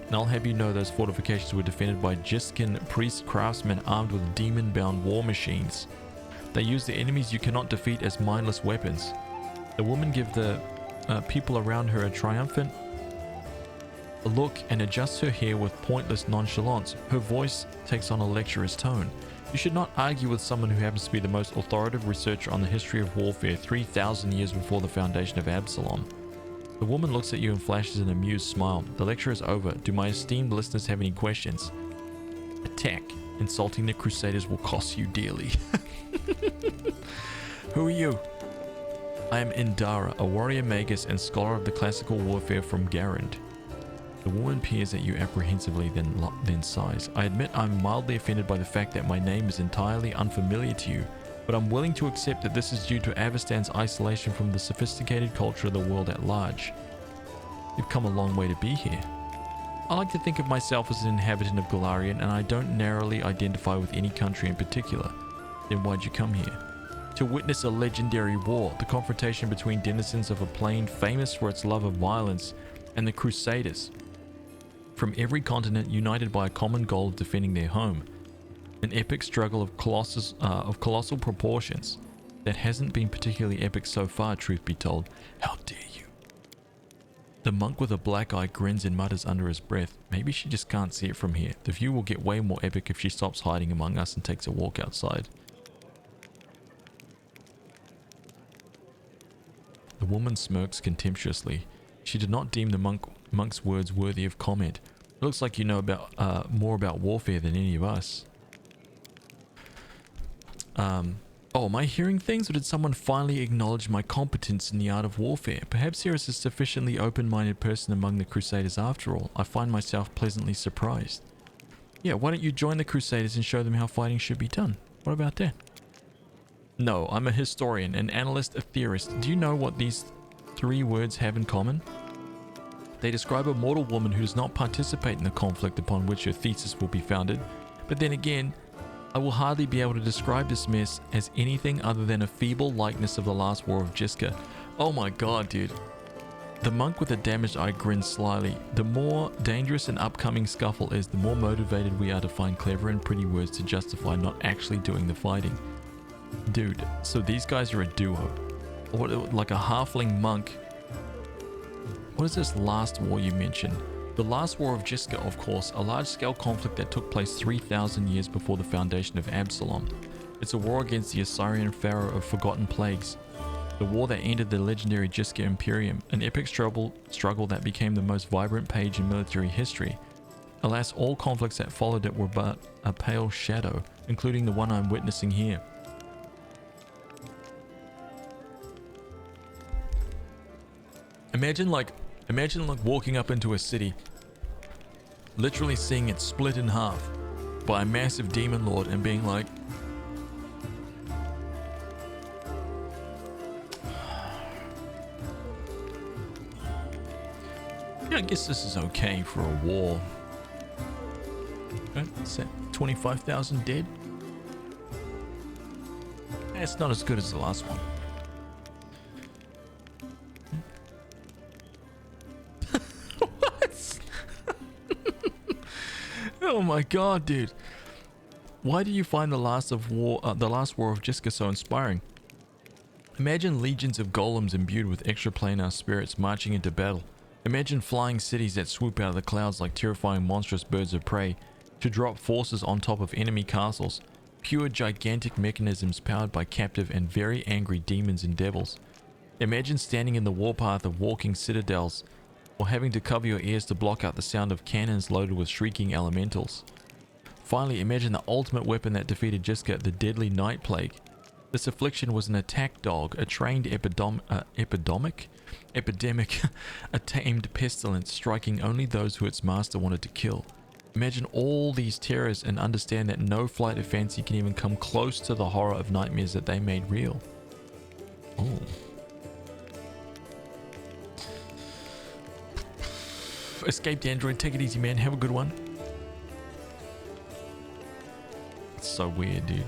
And I'll have you know those fortifications were defended by Jiskin priest craftsmen armed with demon-bound war machines. They use the enemies you cannot defeat as mindless weapons. The woman gives the people around her a triumphant look and adjusts her hair with pointless nonchalance. Her voice takes on a lecturer's tone. You should not argue with someone who happens to be the most authoritative researcher on the history of warfare 3,000 years before the foundation of Absalom. The woman looks at you and flashes an amused smile. The lecture is over. Do my esteemed listeners have any questions? Attack. Insulting the Crusaders will cost you dearly. Who are you? I am Indara, a warrior magus and scholar of the classical warfare from Garand. The woman peers at you apprehensively, then sighs. I admit I'm mildly offended by the fact that my name is entirely unfamiliar to you, but I'm willing to accept that this is due to Aveston's isolation from the sophisticated culture of the world at large. You've come a long way to be here. I like to think of myself as an inhabitant of Golarion, and I don't narrowly identify with any country in particular. Then why'd you come here? To witness a legendary war, the confrontation between denizens of a plain famous for its love of violence and the Crusaders. From every continent united by a common goal of defending their home. An epic struggle of colossal proportions that hasn't been particularly epic so far, truth be told. How dare you? The monk with a black eye grins and mutters under his breath. Maybe she just can't see it from here. The view will get way more epic if she stops hiding among us and takes a walk outside. The woman smirks contemptuously. She did not deem the monk's words worthy of comment. It looks like you know about more about warfare than any of us. Oh, am I hearing things, or did someone finally acknowledge my competence in the art of warfare? Perhaps there is a sufficiently open-minded person among the Crusaders after all. I find myself pleasantly surprised. Yeah, why don't you join the Crusaders and show them how fighting should be done? What about that? No, I'm a historian, an analyst, a theorist. Do you know what these three words have in common? They describe a mortal woman who does not participate in the conflict upon which her thesis will be founded. But then again, I will hardly be able to describe this mess as anything other than a feeble likeness of the last war of Jiska. Oh my god, dude. The monk with a damaged eye grins slyly. The more dangerous an upcoming scuffle is, the more motivated we are to find clever and pretty words to justify not actually doing the fighting. Dude, so these guys are a duo. Or like a halfling monk. What is this last war you mentioned? The last war of Jiska, of course, a large-scale conflict that took place 3,000 years before the foundation of Absalom. It's a war against the Assyrian pharaoh of forgotten plagues. The war that ended the legendary Jiska Imperium, an epic struggle that became the most vibrant page in military history. Alas, all conflicts that followed it were but a pale shadow, including the one I'm witnessing here. Imagine walking up into a city, literally seeing it split in half by a massive demon lord and being like, yeah, I guess this is okay for a war. What's that? 25,000 dead? It's not as good as the last one. Oh my god, dude. Why do you find the last war of Jiska so inspiring? Imagine legions of golems imbued with extraplanar spirits marching into battle. Imagine flying cities that swoop out of the clouds like terrifying monstrous birds of prey to drop forces on top of enemy castles. Pure gigantic mechanisms powered by captive and very angry demons and devils. Imagine standing in the warpath of walking citadels, or having to cover your ears to block out the sound of cannons loaded with shrieking elementals. Finally, imagine the ultimate weapon that defeated Jiska, the deadly Night Plague. This affliction was an attack dog, a trained epidemic, a tamed pestilence, striking only those who its master wanted to kill. Imagine all these terrors and understand that no flight of fancy can even come close to the horror of nightmares that they made real. Oh. Escaped Android, take it easy, man. Have a good one. It's so weird, dude.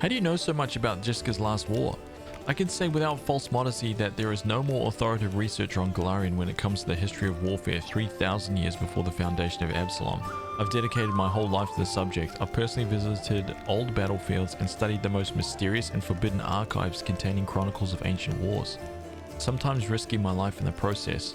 How do you know so much about Jiska's last war? I can say without false modesty that there is no more authoritative research on Golarion when it comes to the history of warfare 3,000 years before the foundation of Absalom. I've dedicated my whole life to the subject. I've personally visited old battlefields and studied the most mysterious and forbidden archives containing chronicles of ancient wars, sometimes risking my life in the process.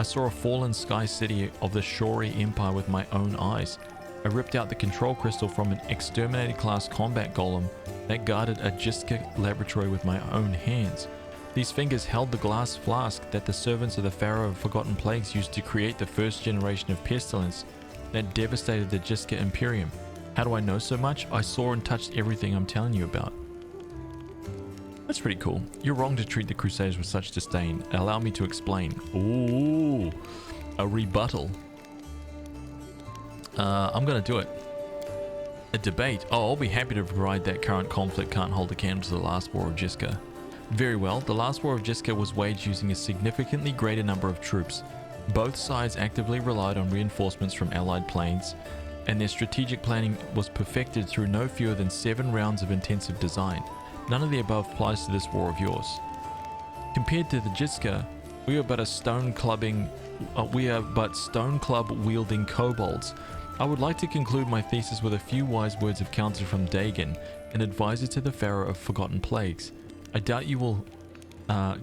I saw a fallen sky city of the Shori Empire with my own eyes. I ripped out the control crystal from an exterminated class combat golem that guarded a Jiska laboratory with my own hands. These fingers held the glass flask that the servants of the Pharaoh of Forgotten Plagues used to create the first generation of pestilence that devastated the Jiska Imperium. How do I know so much? I saw and touched everything I'm telling you about. That's pretty cool. You're wrong to treat the Crusaders with such disdain. Allow me to explain. Ooh, a rebuttal. I'm gonna do it. A debate. Oh, I'll be happy to provide that current conflict can't hold a candle to the last war of Jiska. Very well, the last war of Jiska was waged using a significantly greater number of troops. Both sides actively relied on reinforcements from allied planes, and their strategic planning was perfected through no fewer than 7 rounds of intensive design. None of the above applies to this war of yours. Compared to the Jiska, we are but stone club wielding kobolds. I would like to conclude my thesis with a few wise words of counsel from Dagon, an advisor to the Pharaoh of Forgotten Plagues. I doubt you will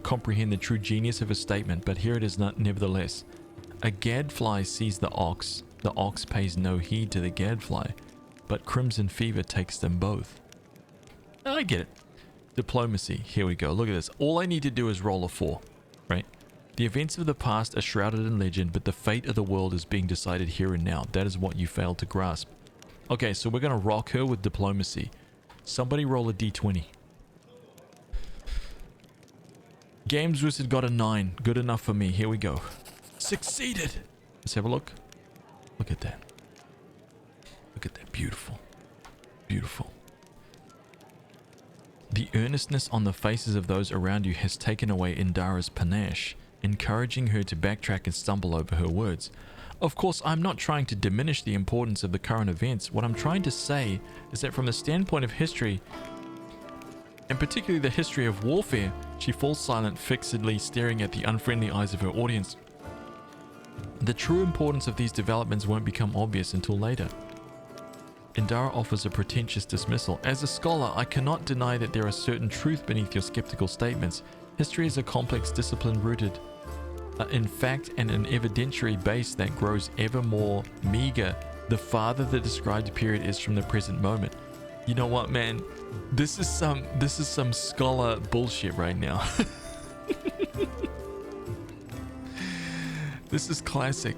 comprehend the true genius of his statement, but here it is nevertheless. A gadfly sees the ox pays no heed to the gadfly, but crimson fever takes them both. I get it. Diplomacy, here we go, look at this. All I need to do is roll a 4, right? The events of the past are shrouded in legend, but the fate of the world is being decided here and now. That is what you failed to grasp. Okay, so we're going to rock her with diplomacy. Somebody roll a d20. Games Wizard got a 9. Good enough for me. Here we go. Succeeded! Let's have a look. Look at that. Look at that. Beautiful. Beautiful. The earnestness on the faces of those around you has taken away Indara's panache, encouraging her to backtrack and stumble over her words. Of course, I'm not trying to diminish the importance of the current events. What I'm trying to say is that from the standpoint of history, and particularly the history of warfare, she falls silent, fixedly staring at the unfriendly eyes of her audience. The true importance of these developments won't become obvious until later. Indara offers a pretentious dismissal. As a scholar, I cannot deny that there is certain truth beneath your skeptical statements. History is a complex discipline rooted in fact and an evidentiary base that grows ever more meager the farther the described period is from the present moment. You know what, man? This is some scholar bullshit right now. This is classic.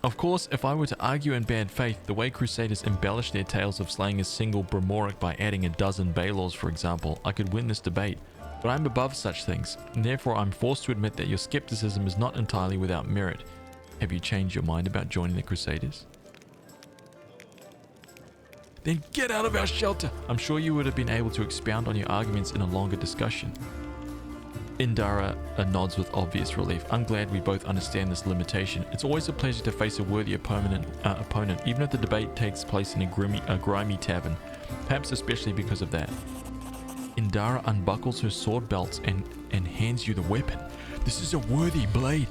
Of course, if I were to argue in bad faith, the way Crusaders embellish their tales of slaying a single Brimoric by adding a dozen Balors, for example, I could win this debate. But I'm above such things, and therefore I'm forced to admit that your skepticism is not entirely without merit. Have you changed your mind about joining the Crusaders? Then get out of our shelter! I'm sure you would have been able to expound on your arguments in a longer discussion. Indara nods with obvious relief. I'm glad we both understand this limitation. It's always a pleasure to face a worthy opponent, even if the debate takes place in a grimy tavern, perhaps especially because of that. Indara unbuckles her sword belts and hands you the weapon. This is a worthy blade.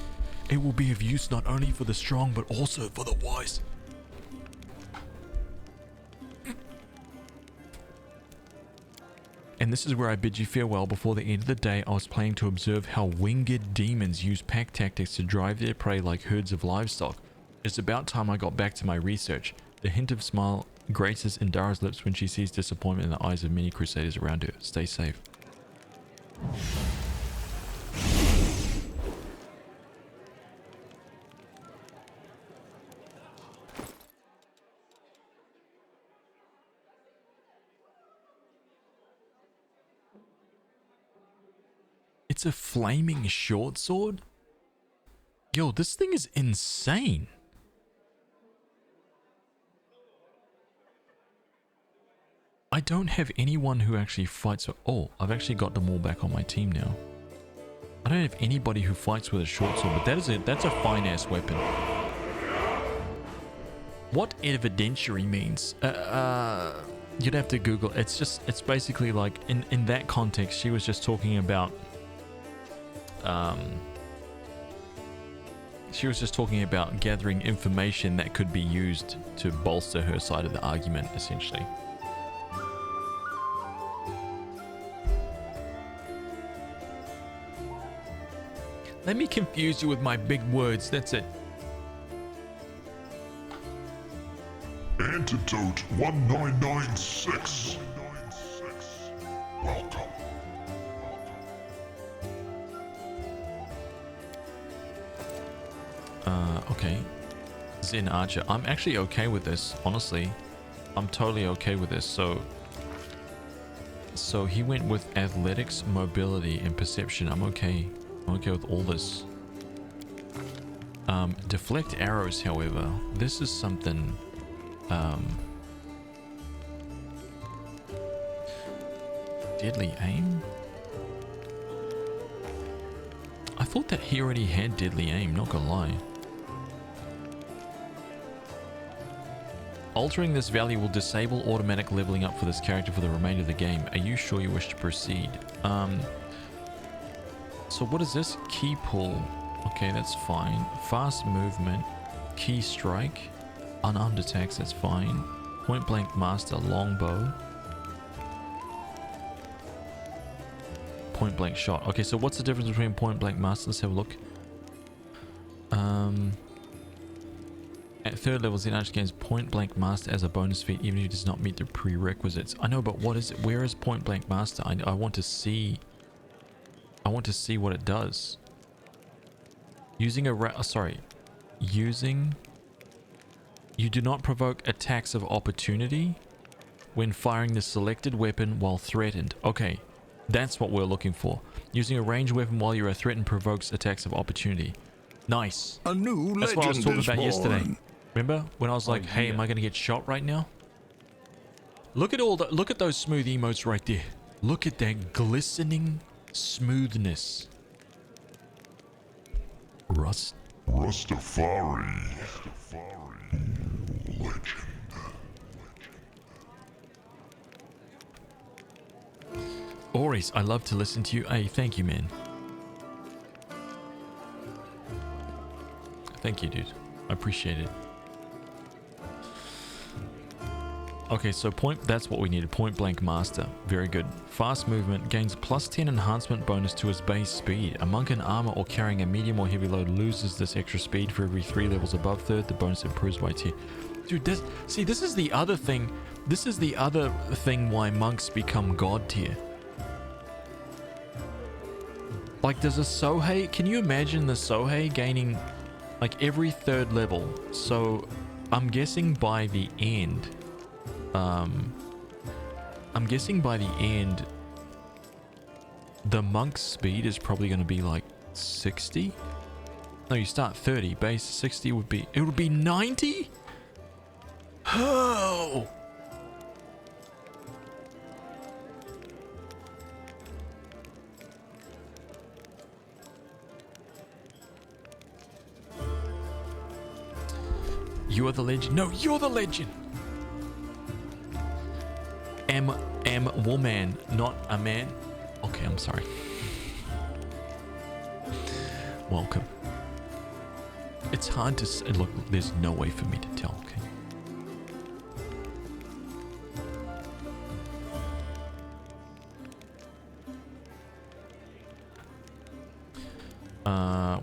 It will be of use not only for the strong, but also for the wise. And this is where I bid you farewell. Before the end of the day, I was planning to observe how winged demons use pack tactics to drive their prey like herds of livestock. It's about time I got back to my research. The hint of smile graces Indara's lips when she sees disappointment in the eyes of many Crusaders around her. Stay safe. It's a flaming short sword? Yo, this thing is insane. I don't have anyone who actually fights. Oh, I've actually got them all back on my team now. I don't have anybody who fights with a short sword, but that's a fine ass weapon. What evidentiary means? You'd have to Google. It's basically like in that context, she was just talking about. She was just talking about gathering information that could be used to bolster her side of the argument, essentially. Let me confuse you with my big words, that's it. Antidote 1996. Welcome. Okay. Zen Archer. I'm actually okay with this, honestly. I'm totally okay with this. So he went with athletics, mobility, and perception. I'm okay. I'm okay with all this. Deflect arrows, however. This is something... deadly aim? I thought that he already had deadly aim, not gonna lie. Altering this value will disable automatic leveling up for this character for the remainder of the game. Are you sure you wish to proceed? So what is this? Key pull. Okay, that's fine. Fast movement. Key strike. Unarmed attacks, that's fine. Point blank master, longbow. Point blank shot. Okay, so what's the difference between point blank master? Let's have a look. At third level, Zen Archer gains point blank master as a bonus feat, even if it does not meet the prerequisites. I know, but what is it? Where is point blank master? I want to see. I want to see what it does. Using a using. You do not provoke attacks of opportunity when firing the selected weapon while threatened. Okay, that's what we're looking for. Using a ranged weapon while you are threatened provokes attacks of opportunity. Nice. A new That's what I was talking about born. yesterday. Remember when I was like, "Hey, am I going to get shot right now?" Look at look at those smooth emotes right there. Look at that glistening smoothness. Rastafari. Legend. Oris, I love to listen to you. Hey, thank you, man. Thank you, dude. I appreciate it. Okay, so that's what we needed. Point blank master. Very good. Fast movement gains +10 enhancement bonus to his base speed. A monk in armor or carrying a medium or heavy load loses this extra speed for every 3 levels above third. The bonus improves by tier. Dude, this is the other thing. This is the other thing why monks become god tier. Like, there's a Sohei. Can you imagine the Sohei gaining like every 3rd level? So I'm guessing by the end, the monk's speed is probably going to be like 60. No, you start 30. Base 60 would be. It would be 90. Oh. You are the legend. No, you're the legend. Woman, not a man. Okay, I'm sorry. Welcome. It's hard to say. Look, there's no way for me to tell, okay?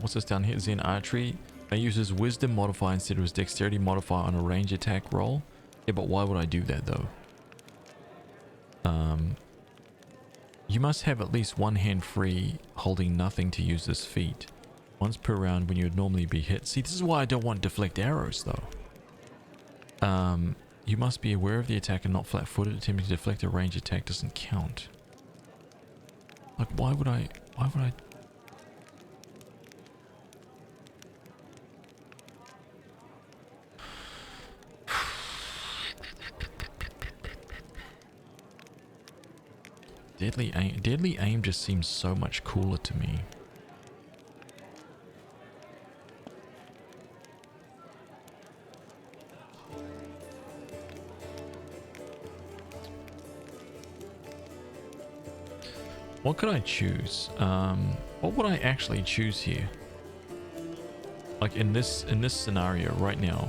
What's this down here? Zen Archery. It uses wisdom modifier instead of his dexterity modifier on a range attack roll. Yeah, but why would I do that though? You must have at least one hand free, holding nothing to use this feat. Once per round when you would normally be hit. See, this is why I don't want to deflect arrows though. You must be aware of the attack and not flat-footed. Attempting to deflect a range attack doesn't count. Like, why would I Deadly aim just seems so much cooler to me. What could I choose? What would I actually choose here? Like in this scenario right now.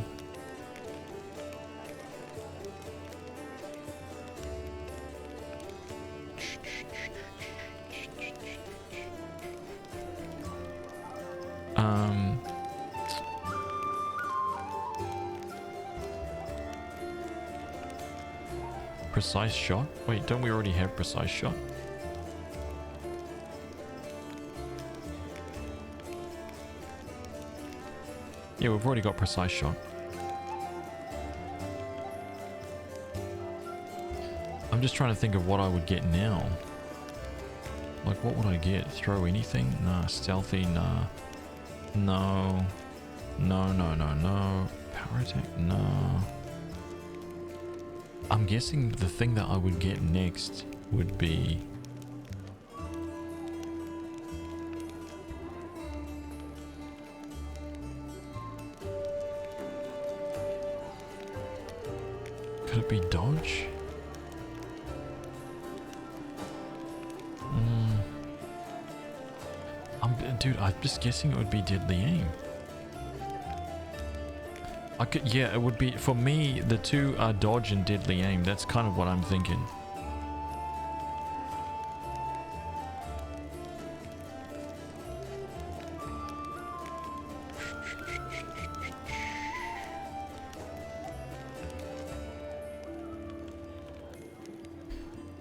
Precise shot? Wait, don't we already have precise shot? Yeah, we've already got precise shot. I'm just trying to think of what I would get now. Like, what would I get? Throw anything? Nah. Stealthy? Nah. No. No, no, no, no. Power attack? No. I'm guessing the thing that I would get next would be... Could it be dodge? Dude, I'm just guessing it would be deadly aim. I could, yeah, it would be, for me, the two are dodge and deadly aim. That's kind of what I'm thinking.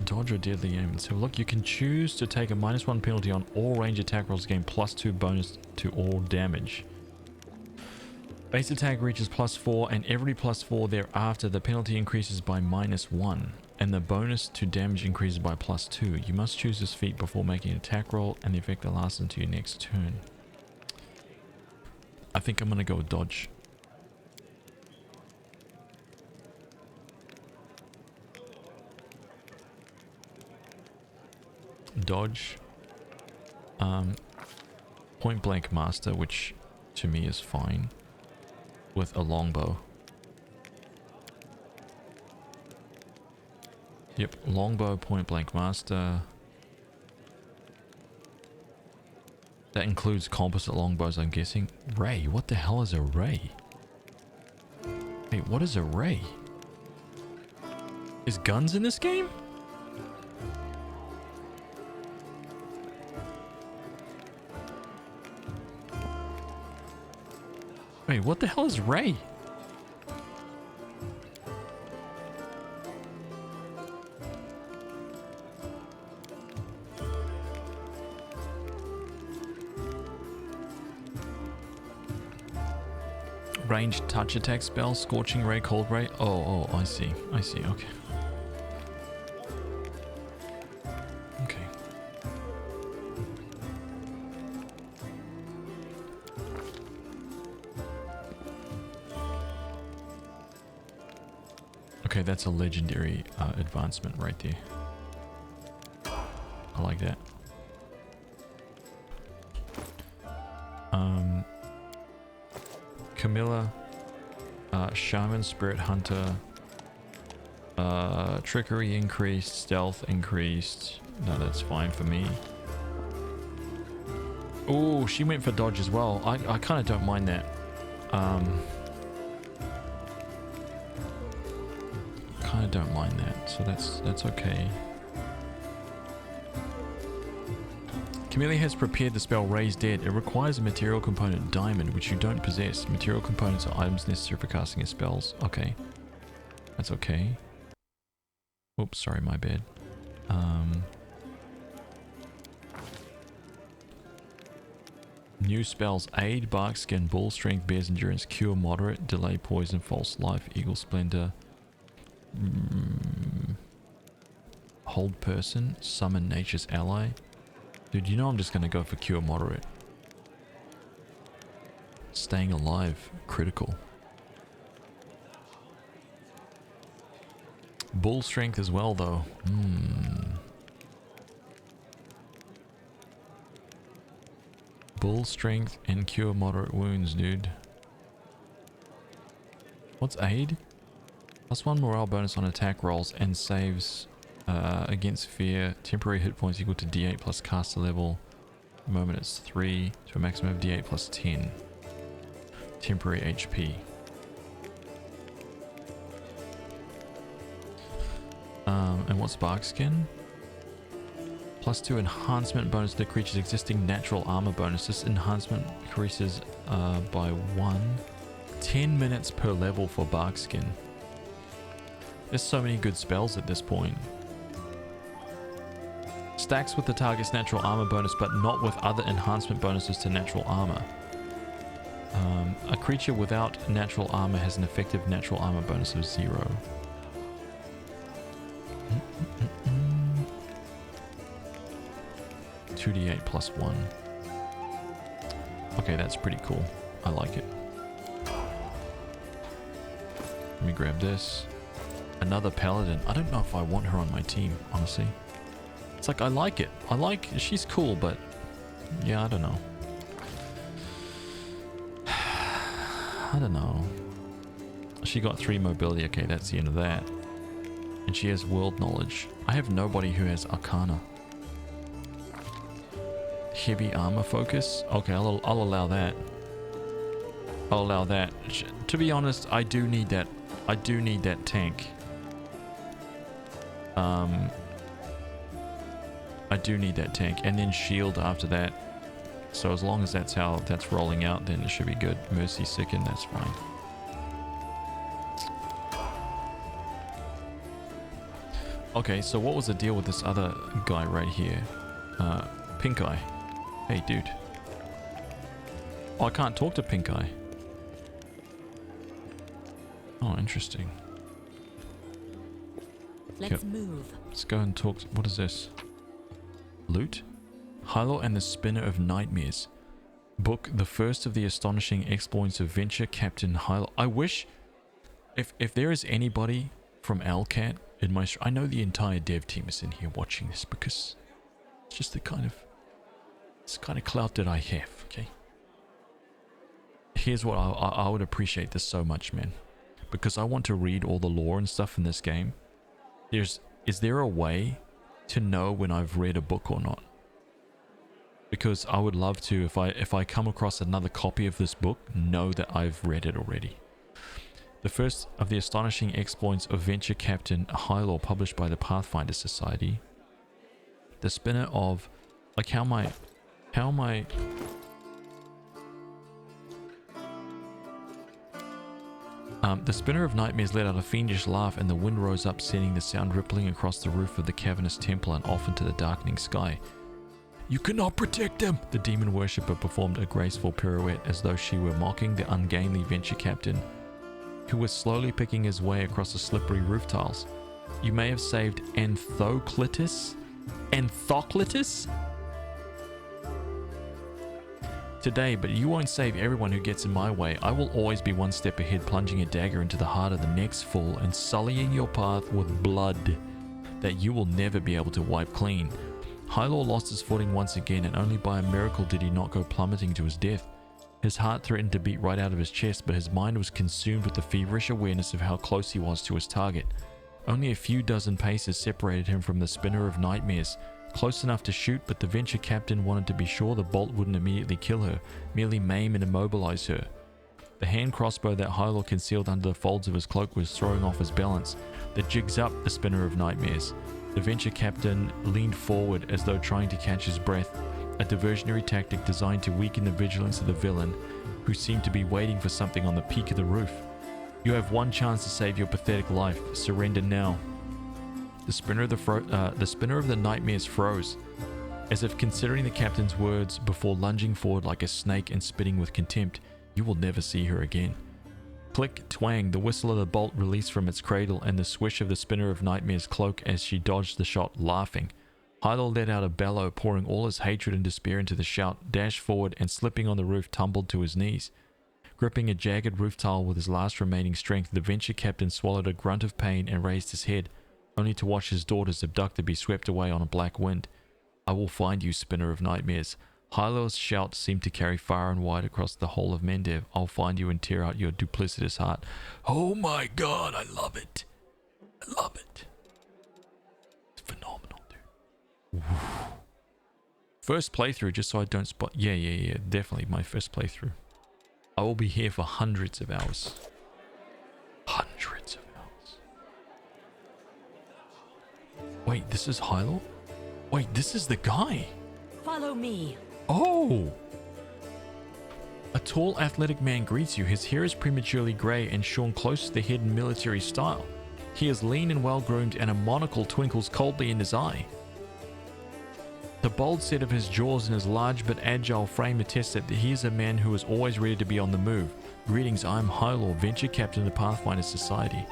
Dodge or deadly aim. So look, you can choose to take a -1 penalty on all range attack rolls, gain +2 bonus to all damage. Base attack reaches +4, and every +4 thereafter the penalty increases by -1, and the bonus to damage increases by +2. You must choose this feat before making an attack roll, and the effect will last until your next turn. I think I'm gonna go with dodge. Dodge. Point blank master, which to me is fine, with a longbow. Yep, longbow, point blank master. That includes composite longbows, I'm guessing. Ray, what the hell is a ray? Wait, what is a ray? Is guns in this game? Wait, what the hell is ray? Ranged touch attack spell, scorching ray, cold ray. Oh, I see. I see. Okay. Okay. Okay, that's a legendary advancement right there. I like that. Camilla, Shaman, Spirit Hunter, Trickery increased, Stealth increased. No, that's fine for me. Oh, she went for dodge as well. I kind of don't mind that. Kind of don't mind that, so that's okay. Camellia has prepared the spell Raise Dead. It requires a material component diamond, which you don't possess. Material components are items necessary for casting your spells. Okay. That's okay. Oops, sorry, my bad. New spells: Aid, Bark Skin, Bull Strength, Bear's Endurance, Cure Moderate, Delay Poison, False Life, Eagle Splendor, Hold Person, Summon Nature's Ally. Dude, you know I'm just going to go for Cure Moderate. Staying Alive, critical. Bull Strength as well, though. Bull strength and cure moderate wounds, dude. What's aid? +1 morale bonus on attack rolls and saves against fear. Temporary hit points equal to D8 plus caster level. At the moment it's 3 to a maximum of D8 plus 10. Temporary HP. And what's bark skin? +2 enhancement bonus to the creature's existing natural armor bonus. This enhancement increases by 1. 10 minutes per level for bark skin. There's so many good spells at this point. Stacks with the target's natural armor bonus, but not with other enhancement bonuses to natural armor. A creature without natural armor has an effective natural armor bonus of 0. 2d8 plus 1. Okay, that's pretty cool. I like it. Let me grab this. Another paladin. I don't know if I want her on my team, honestly. It's like, I like it. She's cool, but yeah, I don't know. I don't know. She got 3 mobility. Okay, that's the end of that. And she has world knowledge. I have nobody who has arcana. Heavy armor focus. Okay, I'll allow that. I'll allow that. To be honest, I do need that. I do need that tank. I do need that tank, and then shield after that. So as long as that's how that's rolling out, then it should be good. Mercy sicken, that's fine. Okay, so what was the deal with this other guy right here? Pink Eye. Hey, dude. Oh, I can't talk to Pink Eye. Oh, interesting. Let's move. Let's go and talk. What is this? Loot? Hilo and the Spinner of Nightmares. Book, the first of the astonishing exploits of Venture Captain Hilo. I wish, if there is anybody from Alcat in my... I know the entire dev team is in here watching this because it's just the kind of clout that I have, okay? Here's what I would appreciate this so much, man. Because I want to read all the lore and stuff in this game. Is there a way to know when I've read a book or not? Because I would love to, if I come across another copy of this book, know that I've read it already. The first of the astonishing exploits of Venture Captain Hilo, published by the Pathfinder Society. The Spinner of... Like, how am I... The Spinner of Nightmares let out a fiendish laugh, and the wind rose up, sending the sound rippling across the roof of the cavernous temple and off into the darkening sky. "You cannot protect them!" The demon worshipper performed a graceful pirouette as though she were mocking the ungainly Venture Captain, who was slowly picking his way across the slippery roof tiles. "You may have saved Anthoclitus today, but you won't save everyone who gets in my way. I will always be one step ahead, plunging a dagger into the heart of the next fall and sullying your path with blood that you will never be able to wipe clean." Hilo lost his footing once again, and only by a miracle did he not go plummeting to his death. His heart threatened to beat right out of his chest, but his mind was consumed with the feverish awareness of how close he was to his target. Only a few dozen paces separated him from the Spinner of Nightmares. Close enough to shoot, but the Venture Captain wanted to be sure the bolt wouldn't immediately kill her, merely maim and immobilize her. The hand crossbow that Hilo concealed under the folds of his cloak was throwing off his balance. The jig's up, the Spinner of Nightmares. The Venture Captain leaned forward as though trying to catch his breath, a diversionary tactic designed to weaken the vigilance of the villain, who seemed to be waiting for something on the peak of the roof. "You have one chance to save your pathetic life. Surrender now." The Spinner of the Nightmares froze, as if considering the captain's words before lunging forward like a snake and spitting with contempt. "You will never see her again." Click, twang, the whistle of the bolt released from its cradle, and the swish of the Spinner of Nightmares' cloak as she dodged the shot, laughing. Hilo let out a bellow, pouring all his hatred and despair into the shout, dashed forward, and slipping on the roof, tumbled to his knees. Gripping a jagged roof tile with his last remaining strength, the Venture Captain swallowed a grunt of pain and raised his head, only to watch his daughters abducted be swept away on a black wind. "I will find you, Spinner of Nightmares. Hylo's shout seemed to carry far and wide across the whole of Mendev. I'll find you and tear out your duplicitous heart. Oh my god, I love it. I love it. It's phenomenal, dude. First playthrough, just so I don't spot. Yeah. Definitely my first playthrough. I will be here for hundreds of hours. Hundreds of hours. Wait, this is Hylo? Wait, this is the guy. Follow me. Oh! A tall, athletic man greets you. His hair is prematurely grey and shorn close to the head in military style. He is lean and well-groomed, and a monocle twinkles coldly in his eye. The bold set of his jaws and his large but agile frame attest that he is a man who is always ready to be on the move. Greetings, I am Hylor, Venture Captain of the Pathfinder Society.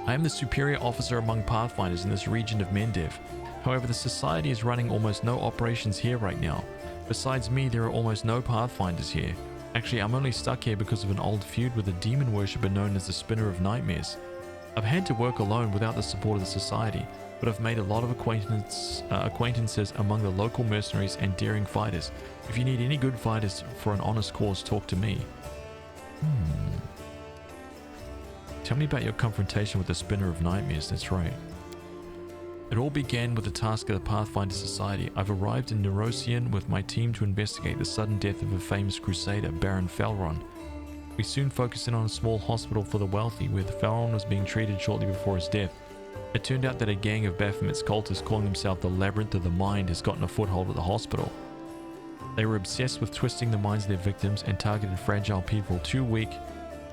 I am the superior officer among Pathfinders in this region of Mendev. However, the Society is running almost no operations here right now. Besides me, there are almost no Pathfinders here. Actually, I'm only stuck here because of an old feud with a demon worshipper known as the Spinner of Nightmares. I've had to work alone without the support of the Society, but I've made a lot of acquaintances among the local mercenaries and daring fighters. If you need any good fighters for an honest cause, talk to me. Tell me about your confrontation with the Spinner of Nightmares. That's right. It all began with the task of the Pathfinder Society. I've arrived in Neurosian with my team to investigate the sudden death of a famous crusader, Baron Felron. We soon focused in on a small hospital for the wealthy, where the Felron was being treated shortly before his death. It turned out that a gang of Baphomet's cultists calling themselves the Labyrinth of the Mind has gotten a foothold at the hospital. They were obsessed with twisting the minds of their victims and targeted fragile people too weak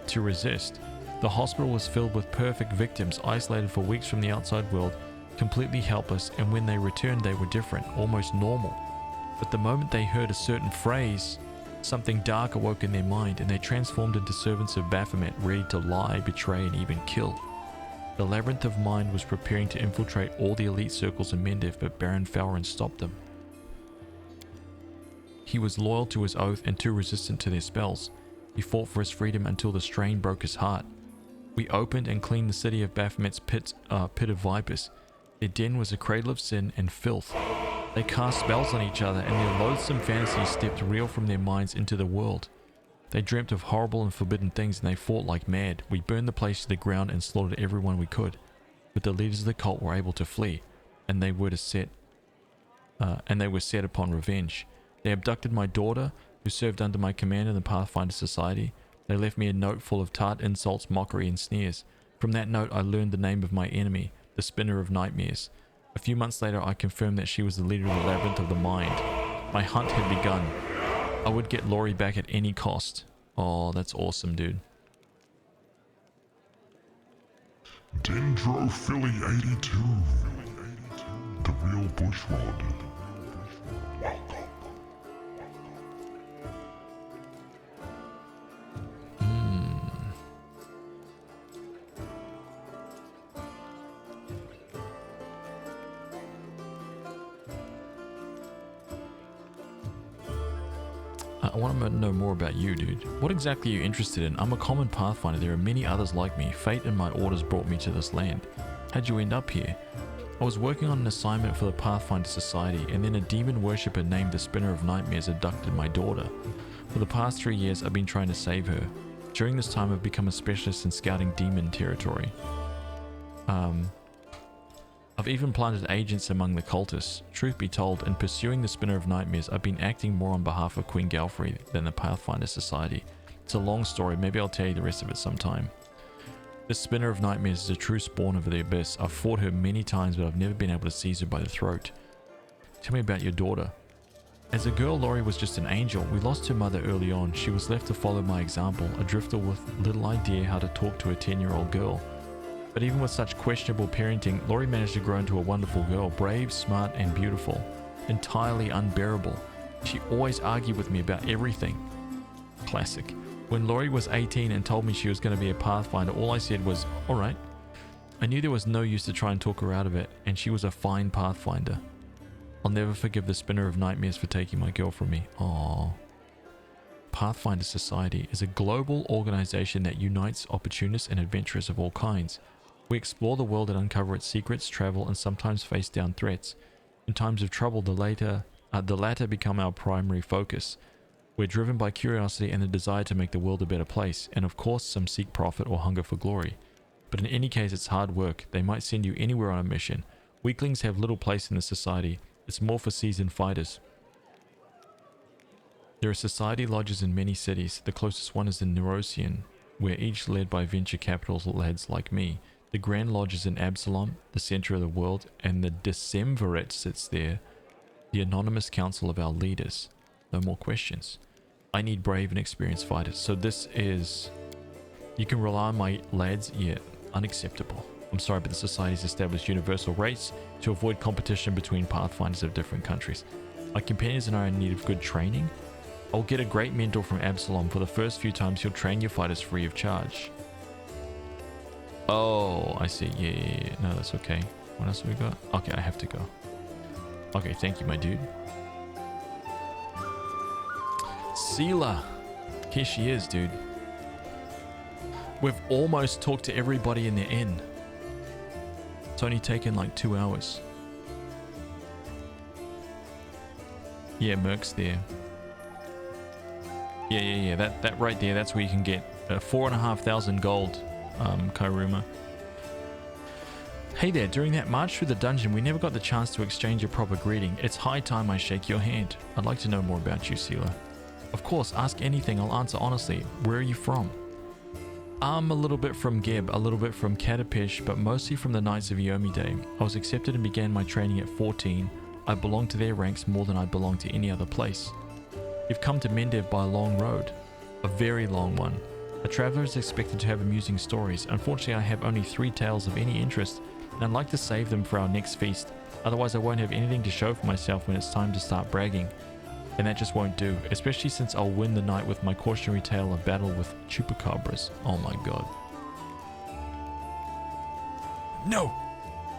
to resist. The hospital was filled with perfect victims, isolated for weeks from the outside world, completely helpless, and when they returned they were different, almost normal. But the moment they heard a certain phrase, something dark awoke in their mind, and they transformed into servants of Baphomet, ready to lie, betray, and even kill. The Labyrinth of Mind was preparing to infiltrate all the elite circles in Mendev, but Baron Felron stopped them. He was loyal to his oath and too resistant to their spells. He fought for his freedom until the strain broke his heart. We opened and cleaned the city of Baphomet's pit of vipers. Their den was a cradle of sin and filth. They cast spells on each other, and their loathsome fantasies stepped real from their minds into the world. They dreamt of horrible and forbidden things, and they fought like mad. We burned the place to the ground and slaughtered everyone we could. But the leaders of the cult were able to flee, and they were set upon revenge. They abducted my daughter, who served under my command in the Pathfinder Society. They left me a note full of tart insults, mockery, and sneers. From that note, I learned the name of my enemy, the Spinner of Nightmares. A few months later, I confirmed that she was the leader of the Labyrinth of the Mind. My hunt had begun. I would get Laurie back at any cost. Oh, that's awesome, dude. Dendrophilly 82. The real Bushrod. Welcome. I want to know more about you, dude. What exactly are you interested in? I'm a common Pathfinder. There are many others like me. Fate and my orders brought me to this land. How'd you end up here? I was working on an assignment for the Pathfinder Society, and then a demon worshipper named the Spinner of Nightmares abducted my daughter. For the past 3 years, I've been trying to save her. During this time, I've become a specialist in scouting demon territory. I've even planted agents among the cultists. Truth be told, in pursuing the Spinner of Nightmares, I've been acting more on behalf of Queen Galfrey than the Pathfinder Society. It's a long story, maybe I'll tell you the rest of it sometime. The Spinner of Nightmares is a true spawn of the Abyss. I've fought her many times, but I've never been able to seize her by the throat. Tell me about your daughter. As a girl, Laurie was just an angel. We lost her mother early on. She was left to follow my example, a drifter with little idea how to talk to a 10-year-old girl. But even with such questionable parenting, Laurie managed to grow into a wonderful girl, brave, smart, and beautiful. Entirely unbearable. She always argued with me about everything. Classic. When Laurie was 18 and told me she was going to be a Pathfinder, all I said was, alright. I knew there was no use to try and talk her out of it, and she was a fine Pathfinder. I'll never forgive the Spinner of Nightmares for taking my girl from me. Aww. Pathfinder Society is a global organization that unites opportunists and adventurers of all kinds. We explore the world and uncover its secrets, travel, and sometimes face down threats. In times of trouble, the The latter become our primary focus. We're driven by curiosity and the desire to make the world a better place, and of course some seek profit or hunger for glory. But in any case, it's hard work. They might send you anywhere on a mission. Weaklings have little place in the society. It's more for seasoned fighters. There are society lodges in many cities. The closest one is in Neurosian, where each led by venture capital lads like me. The Grand Lodge is in Absalom, the center of the world, and the Decemvirate sits there, the anonymous council of our leaders. No more questions. I need brave and experienced fighters. So this is... You can rely on my lads? Yeah, unacceptable. I'm sorry, but the society's established universal rates to avoid competition between pathfinders of different countries. My companions and I are in need of good training. I'll get a great mentor from Absalom. For the first few times, he'll train your fighters free of charge. Oh, I see. Yeah. No, that's okay. What else have we got? Okay, I have to go. Okay, thank you, my dude. Seela. Here she is, dude. We've almost talked to everybody in the inn. It's only taken like 2 hours. Yeah, Merc's there. Yeah. That right there, that's where you can get 4,500 gold, Kairuma. Hey there, during that march through the dungeon, we never got the chance to exchange a proper greeting. It's high time I shake your hand. I'd like to know more about you, Seela. Of course, ask anything, I'll answer honestly. Where are you from? I'm a little bit from Geb, a little bit from Katapish, but mostly from the Knights of Yomide. I was accepted and began my training at 14. I belong to their ranks more than I belong to any other place. You've come to Mendev by a long road. A very long one. A traveler is expected to have amusing stories. Unfortunately, I have only 3 tales of any interest, and I'd like to save them for our next feast. Otherwise, I won't have anything to show for myself when it's time to start bragging. And that just won't do, especially since I'll win the night with my cautionary tale of battle with chupacabras. Oh my god. No!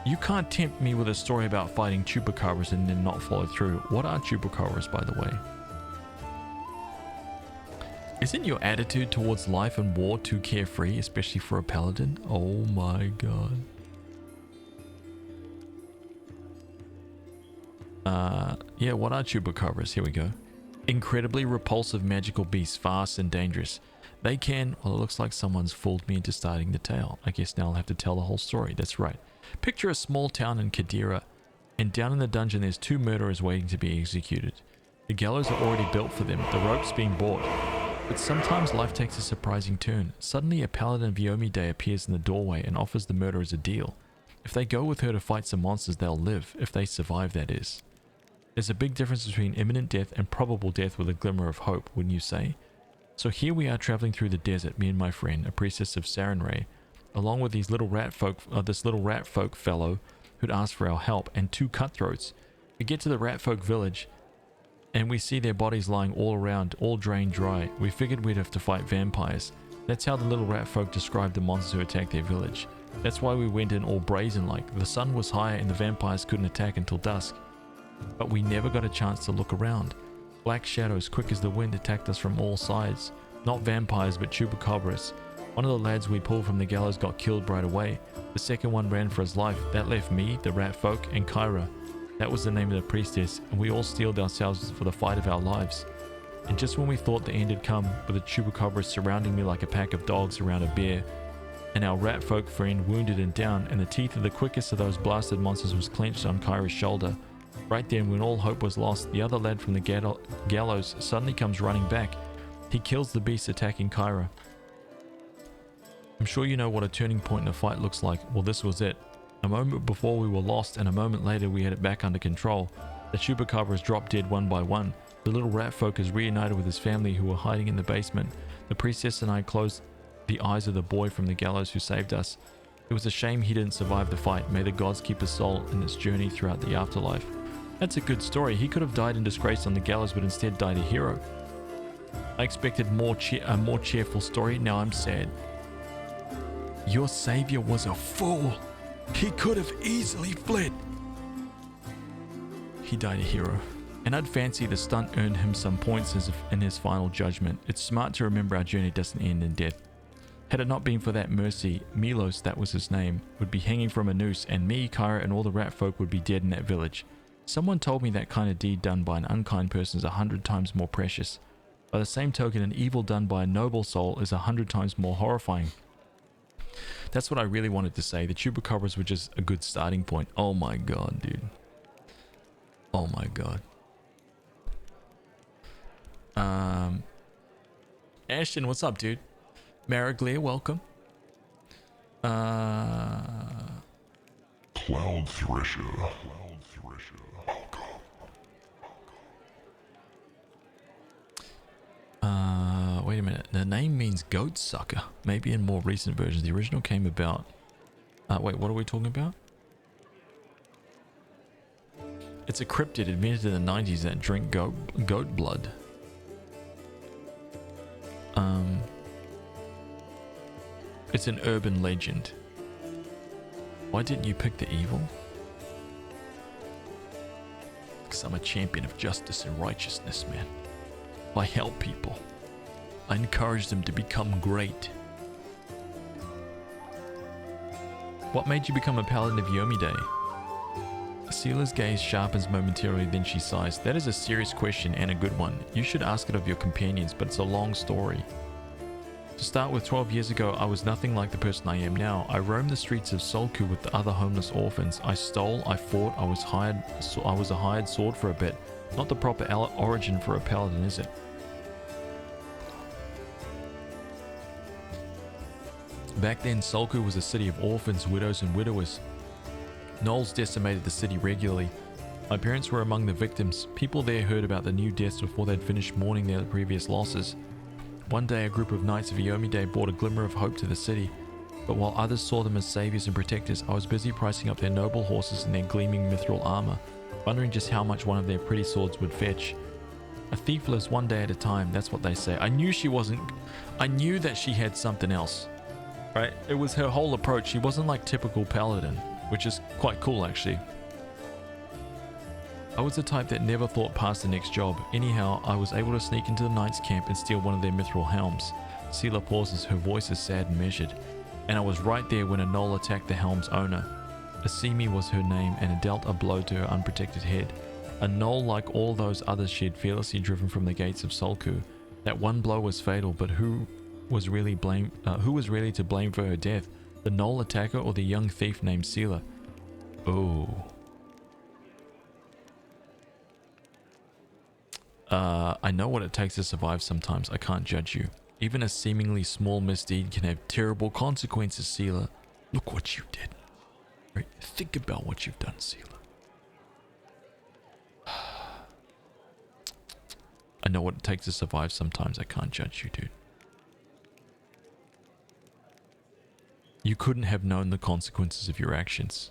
You can't tempt me with a story about fighting chupacabras and then not follow through. What are chupacabras, by the way? Isn't your attitude towards life and war too carefree, especially for a paladin? Oh my god. Yeah, what are chupacabras? Here we go. Incredibly repulsive magical beasts, fast and dangerous. They can... Well, it looks like someone's fooled me into starting the tale. I guess now I'll have to tell the whole story. That's right. Picture a small town in Kadira, and down in the dungeon there's 2 murderers waiting to be executed. The gallows are already built for them, the ropes being bought. But sometimes life takes a surprising turn. Suddenly a paladin of Yomide appears in the doorway and offers the murderers a deal. If they go with her to fight some monsters, they'll live. If they survive, that is. There's a big difference between imminent death and probable death with a glimmer of hope, wouldn't you say? So here we are traveling through the desert, me and my friend, a priestess of Sarenrae, along with these little rat folk fellow who'd asked for our help, and 2 cutthroats. We get to the rat folk village, and we see their bodies lying all around, all drained dry. We figured we'd have to fight vampires. That's how the little rat folk described the monsters who attacked their village. That's why we went in all brazen-like. The sun was higher and the vampires couldn't attack until dusk. But we never got a chance to look around. Black shadows, quick as the wind, attacked us from all sides. Not vampires, but chupacabras. One of the lads we pulled from the gallows got killed right away. The second one ran for his life. That left me, the rat folk, and Kyra. That was the name of the priestess, and we all steeled ourselves for the fight of our lives. And just when we thought the end had come, with the chupacabras surrounding me like a pack of dogs around a bear, and our rat folk friend wounded and down, and the teeth of the quickest of those blasted monsters was clenched on Kyra's shoulder. Right then, when all hope was lost, the other lad from the gallows suddenly comes running back. He kills the beast attacking Kyra. I'm sure you know what a turning point in a fight looks like. Well, this was it. A moment before we were lost, and a moment later we had it back under control. The chupacabras dropped dead one by one. The little rat folk is reunited with his family who were hiding in the basement. The priestess and I closed the eyes of the boy from the gallows who saved us. It was a shame he didn't survive the fight. May the gods keep his soul in its journey throughout the afterlife. That's a good story. He could have died in disgrace on the gallows, but instead died a hero. I expected a more cheerful story. Now I'm sad. Your savior was a fool. He could have easily fled. He died a hero. And I'd fancy the stunt earned him some points in his final judgment. It's smart to remember our journey doesn't end in death. Had it not been for that mercy, Milos, that was his name, would be hanging from a noose, and me, Kyra, and all the rat folk would be dead in that village. Someone told me that kind of deed done by an unkind person is 100 times more precious. By the same token, an evil done by a noble soul is 100 times more horrifying. That's what I really wanted to say. The chupacabras were just a good starting point. Oh my god, dude. Oh my god. Ashton, what's up, dude? Maraglia, welcome. Cloud Thresher. Wait a minute. The name means goat sucker. Maybe in more recent versions. The original came about... wait, what are we talking about? It's a cryptid invented in the 90s that drink goat blood. It's an urban legend. Why didn't you pick the evil? Because I'm a champion of justice and righteousness, man. I help people. I encourage them to become great. What made you become a paladin of Yomide? Sela's gaze sharpens momentarily, then she sighs. That is a serious question and a good one. You should ask it of your companions, but it's a long story. To start with, 12 years ago, I was nothing like the person I am now. I roamed the streets of Solku with the other homeless orphans. I stole, I fought, I was a hired sword for a bit. Not the proper origin for a paladin, is it? Back then, Solku was a city of orphans, widows, and widowers. Gnolls decimated the city regularly. My parents were among the victims. People there heard about the new deaths before they'd finished mourning their previous losses. One day, a group of knights of Yomide brought a glimmer of hope to the city. But while others saw them as saviors and protectors, I was busy pricing up their noble horses and their gleaming mithril armor, wondering just how much one of their pretty swords would fetch. A thief lives one day at a time, that's what they say. I knew that she had something else. Right? It was her whole approach. She wasn't like typical paladin, which is quite cool actually. I was the type that never thought past the next job. Anyhow, I was able to sneak into the knight's camp and steal one of their mithril helms. Sela pauses, her voice is sad and measured. And I was right there when a gnoll attacked the helm's owner. Asimi was her name, and it dealt a blow to her unprotected head. A gnoll like all those others she had fearlessly driven from the gates of Solku. That one blow was fatal, but who was really to blame for her death? The gnoll attacker or the young thief named Sela? Oh. I know what it takes to survive sometimes. I can't judge you. Even a seemingly small misdeed can have terrible consequences, Sela. Look what you did. Right? Think about what you've done, Sela. I know what it takes to survive sometimes. I can't judge you, dude. You couldn't have known the consequences of your actions.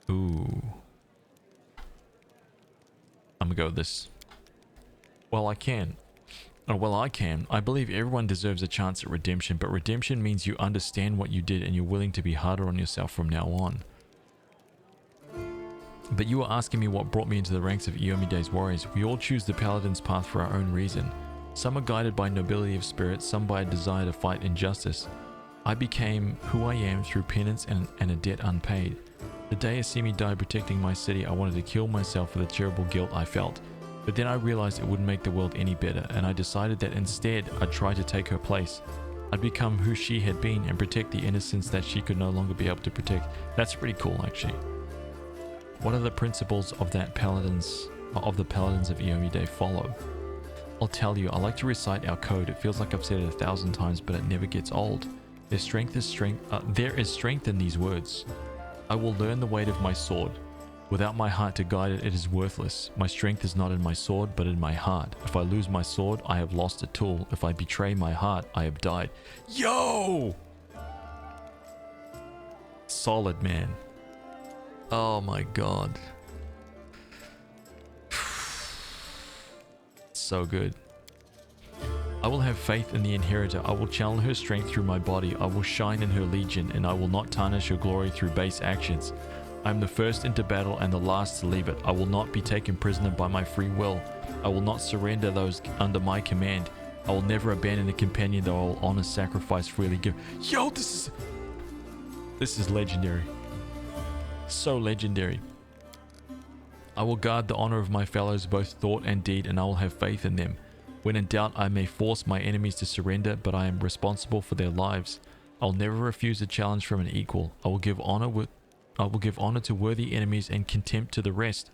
Ooh. I'm gonna go with this. Well, I can. Oh, well, I can. I believe everyone deserves a chance at redemption, but redemption means you understand what you did and you're willing to be harder on yourself from now on. But you were asking me what brought me into the ranks of Iomide's warriors. We all choose the paladin's path for our own reason. Some are guided by nobility of spirit, some by a desire to fight injustice. I became who I am through penance and a debt unpaid. The day Asimi died protecting my city, I wanted to kill myself for the terrible guilt I felt. But then I realized it wouldn't make the world any better, and I decided that instead I'd try to take her place. I'd become who she had been and protect the innocence that she could no longer be able to protect. That's pretty cool, actually. What are the principles of the paladins of Iomide follow? I'll tell you, I like to recite our code. It feels like I've said it 1,000 times, but it never gets old. There is strength in these words. I will learn the weight of my sword. Without my heart to guide it, it is worthless. My strength is not in my sword, but in my heart. If I lose my sword, I have lost a tool. If I betray my heart, I have died. Yo! Solid, man. Oh my god. So good. I will have faith in the inheritor. I will channel her strength through my body. I will shine in her legion, and I will not tarnish her glory through base actions. I am the first into battle and the last to leave it. I will not be taken prisoner by my free will. I will not surrender those under my command. I will never abandon a companion, though I will honor, sacrifice, freely give. Yo, this is legendary. So legendary. I will guard the honor of my fellows, both thought and deed, and I will have faith in them. When in doubt, I may force my enemies to surrender, but I am responsible for their lives. I'll never refuse a challenge from an equal. I will give honor to worthy enemies and contempt to the rest.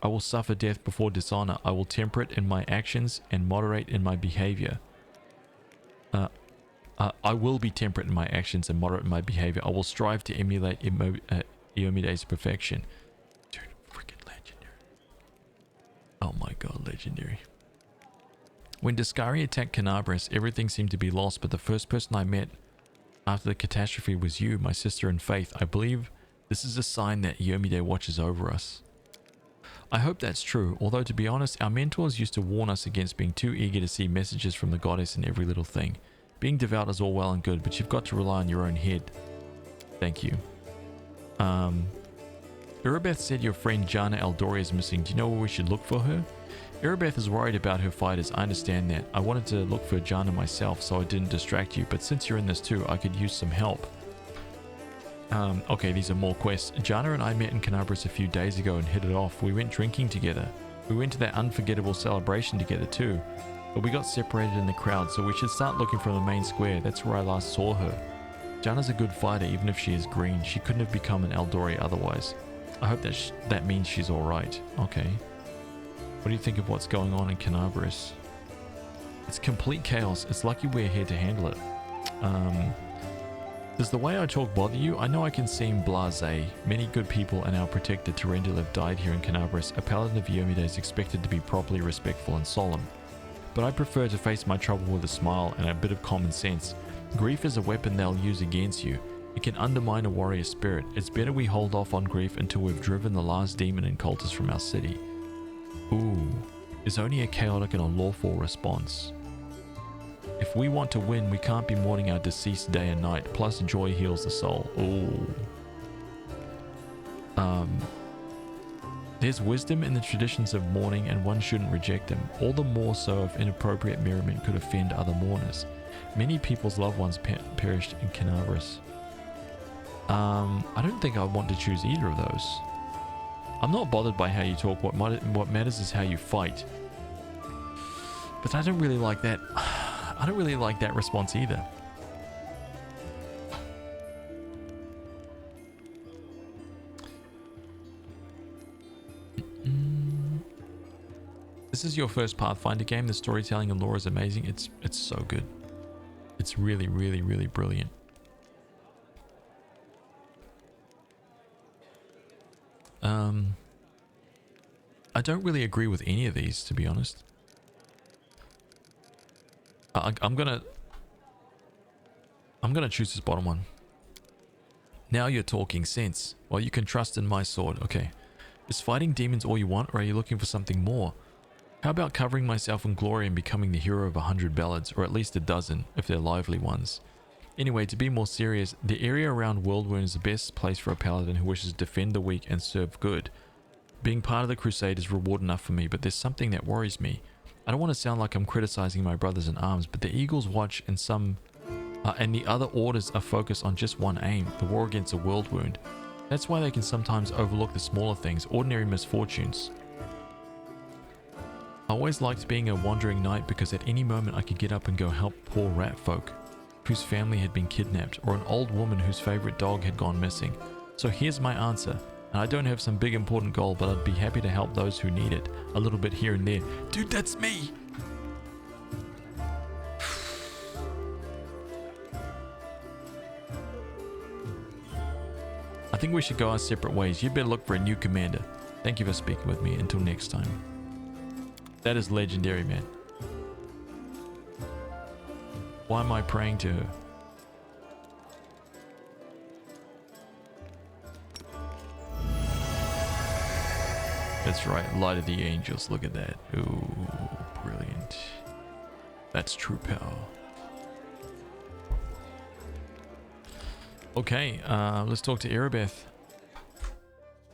I will suffer death before dishonor. I will temper it in my actions and moderate in my behavior. I will be temperate in my actions and moderate in my behavior. I will strive to emulate Iomede's perfection. Dude, freaking legendary. Oh my god, legendary. When Discari attacked Canabras, everything seemed to be lost, but the first person I met after the catastrophe was you, my sister in faith. I believe this is a sign that Iomide watches over us. I hope that's true, although to be honest, our mentors used to warn us against being too eager to see messages from the goddess in every little thing. Being devout is all well and good, but you've got to rely on your own head. Thank you. Urabeth said your friend Jana Eldori is missing. Do you know where we should look for her? Urabeth is worried about her fighters. I understand that. I wanted to look for Jana myself, so I didn't distract you, but since you're in this too, I could use some help. Okay, these are more quests. Jana and I met in Canabras a few days ago and hit it off. We went drinking together. We went to that unforgettable celebration together too. But we got separated in the crowd, so we should start looking from the main square. That's where I last saw her. Jana's a good fighter, even if she is green. She couldn't have become an Eldori otherwise. I hope that means she's alright. Okay. What do you think of what's going on in Canabras? It's complete chaos. It's lucky we're here to handle it. Does the way I talk bother you? I know I can seem blasé. Many good people and our protector Terendil have died here in Canabras. A paladin of Iomide is expected to be properly respectful and solemn. But I prefer to face my trouble with a smile and a bit of common sense. Grief is a weapon they'll use against you. It can undermine a warrior spirit. It's better we hold off on grief until we've driven the last demon and cultist from our city. Ooh, there's only a chaotic and a lawful response. If we want to win, we can't be mourning our deceased day and night, plus joy heals the soul. Ooh. There's wisdom in the traditions of mourning and one shouldn't reject them, all the more so if inappropriate merriment could offend other mourners. Many people's loved ones perished in Canabras. I don't think I want to choose either of those. I'm not bothered by how you talk. What matters is how you fight. But I don't really like that. I don't really like that response either. This is your first Pathfinder game. The storytelling and lore is amazing. It's so good. It's really, really, really brilliant. I don't really agree with any of these, to be honest. I'm gonna choose this bottom one. Now you're talking sense. Well, you can trust in my sword. Okay. Is fighting demons all you want, or are you looking for something more? How about covering myself in glory and becoming the hero of 100 ballads, or at least a dozen, if they're lively ones? Anyway, to be more serious, the area around Worldwound is the best place for a paladin who wishes to defend the weak and serve good. Being part of the crusade is reward enough for me, but there's something that worries me. I don't want to sound like I'm criticizing my brothers in arms, but the Eagle's Watch and the other orders are focused on just one aim, the war against a world wound. That's why they can sometimes overlook the smaller things, ordinary misfortunes. I always liked being a wandering knight because at any moment I could get up and go help poor rat folk whose family had been kidnapped, or an old woman whose favorite dog had gone missing. So here's my answer. And I don't have some big important goal, but I'd be happy to help those who need it. A little bit here and there. Dude, that's me! I think we should go our separate ways. You'd better look for a new commander. Thank you for speaking with me. Until next time. That is legendary, man. Why am I praying to her? That's right, Light of the Angels. Look at that. Ooh, brilliant. That's true power. Okay, let's talk to Erebeth.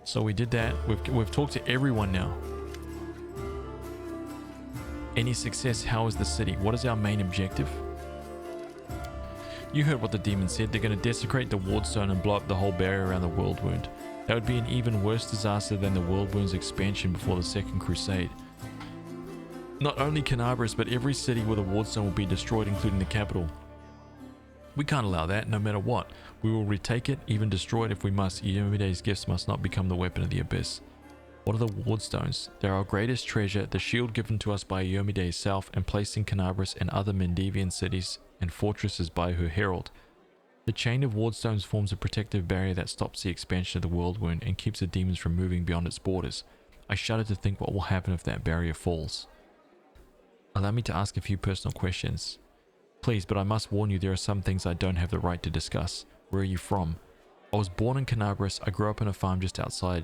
So we did that. We've talked to everyone now. Any success? How is the city? What is our main objective? You heard what the demon said. They're going to desecrate the wardstone and blow up the whole barrier around the world wound. That would be an even worse disaster than the Worldwound's expansion before the Second Crusade. Not only Canabras, but every city with a wardstone will be destroyed, including the capital. We can't allow that, no matter what. We will retake it, even destroy it if we must. Iomede's gifts must not become the weapon of the Abyss. What are the wardstones? They're our greatest treasure, the shield given to us by Iomide herself and placed in Canabras and other Mendevian cities and fortresses by her herald. The chain of wardstones forms a protective barrier that stops the expansion of the Worldwound and keeps the demons from moving beyond its borders. I shudder to think what will happen if that barrier falls. Allow me to ask a few personal questions. Please, but I must warn you there are some things I don't have the right to discuss. Where are you from? I was born in Canabras. I grew up on a farm just outside.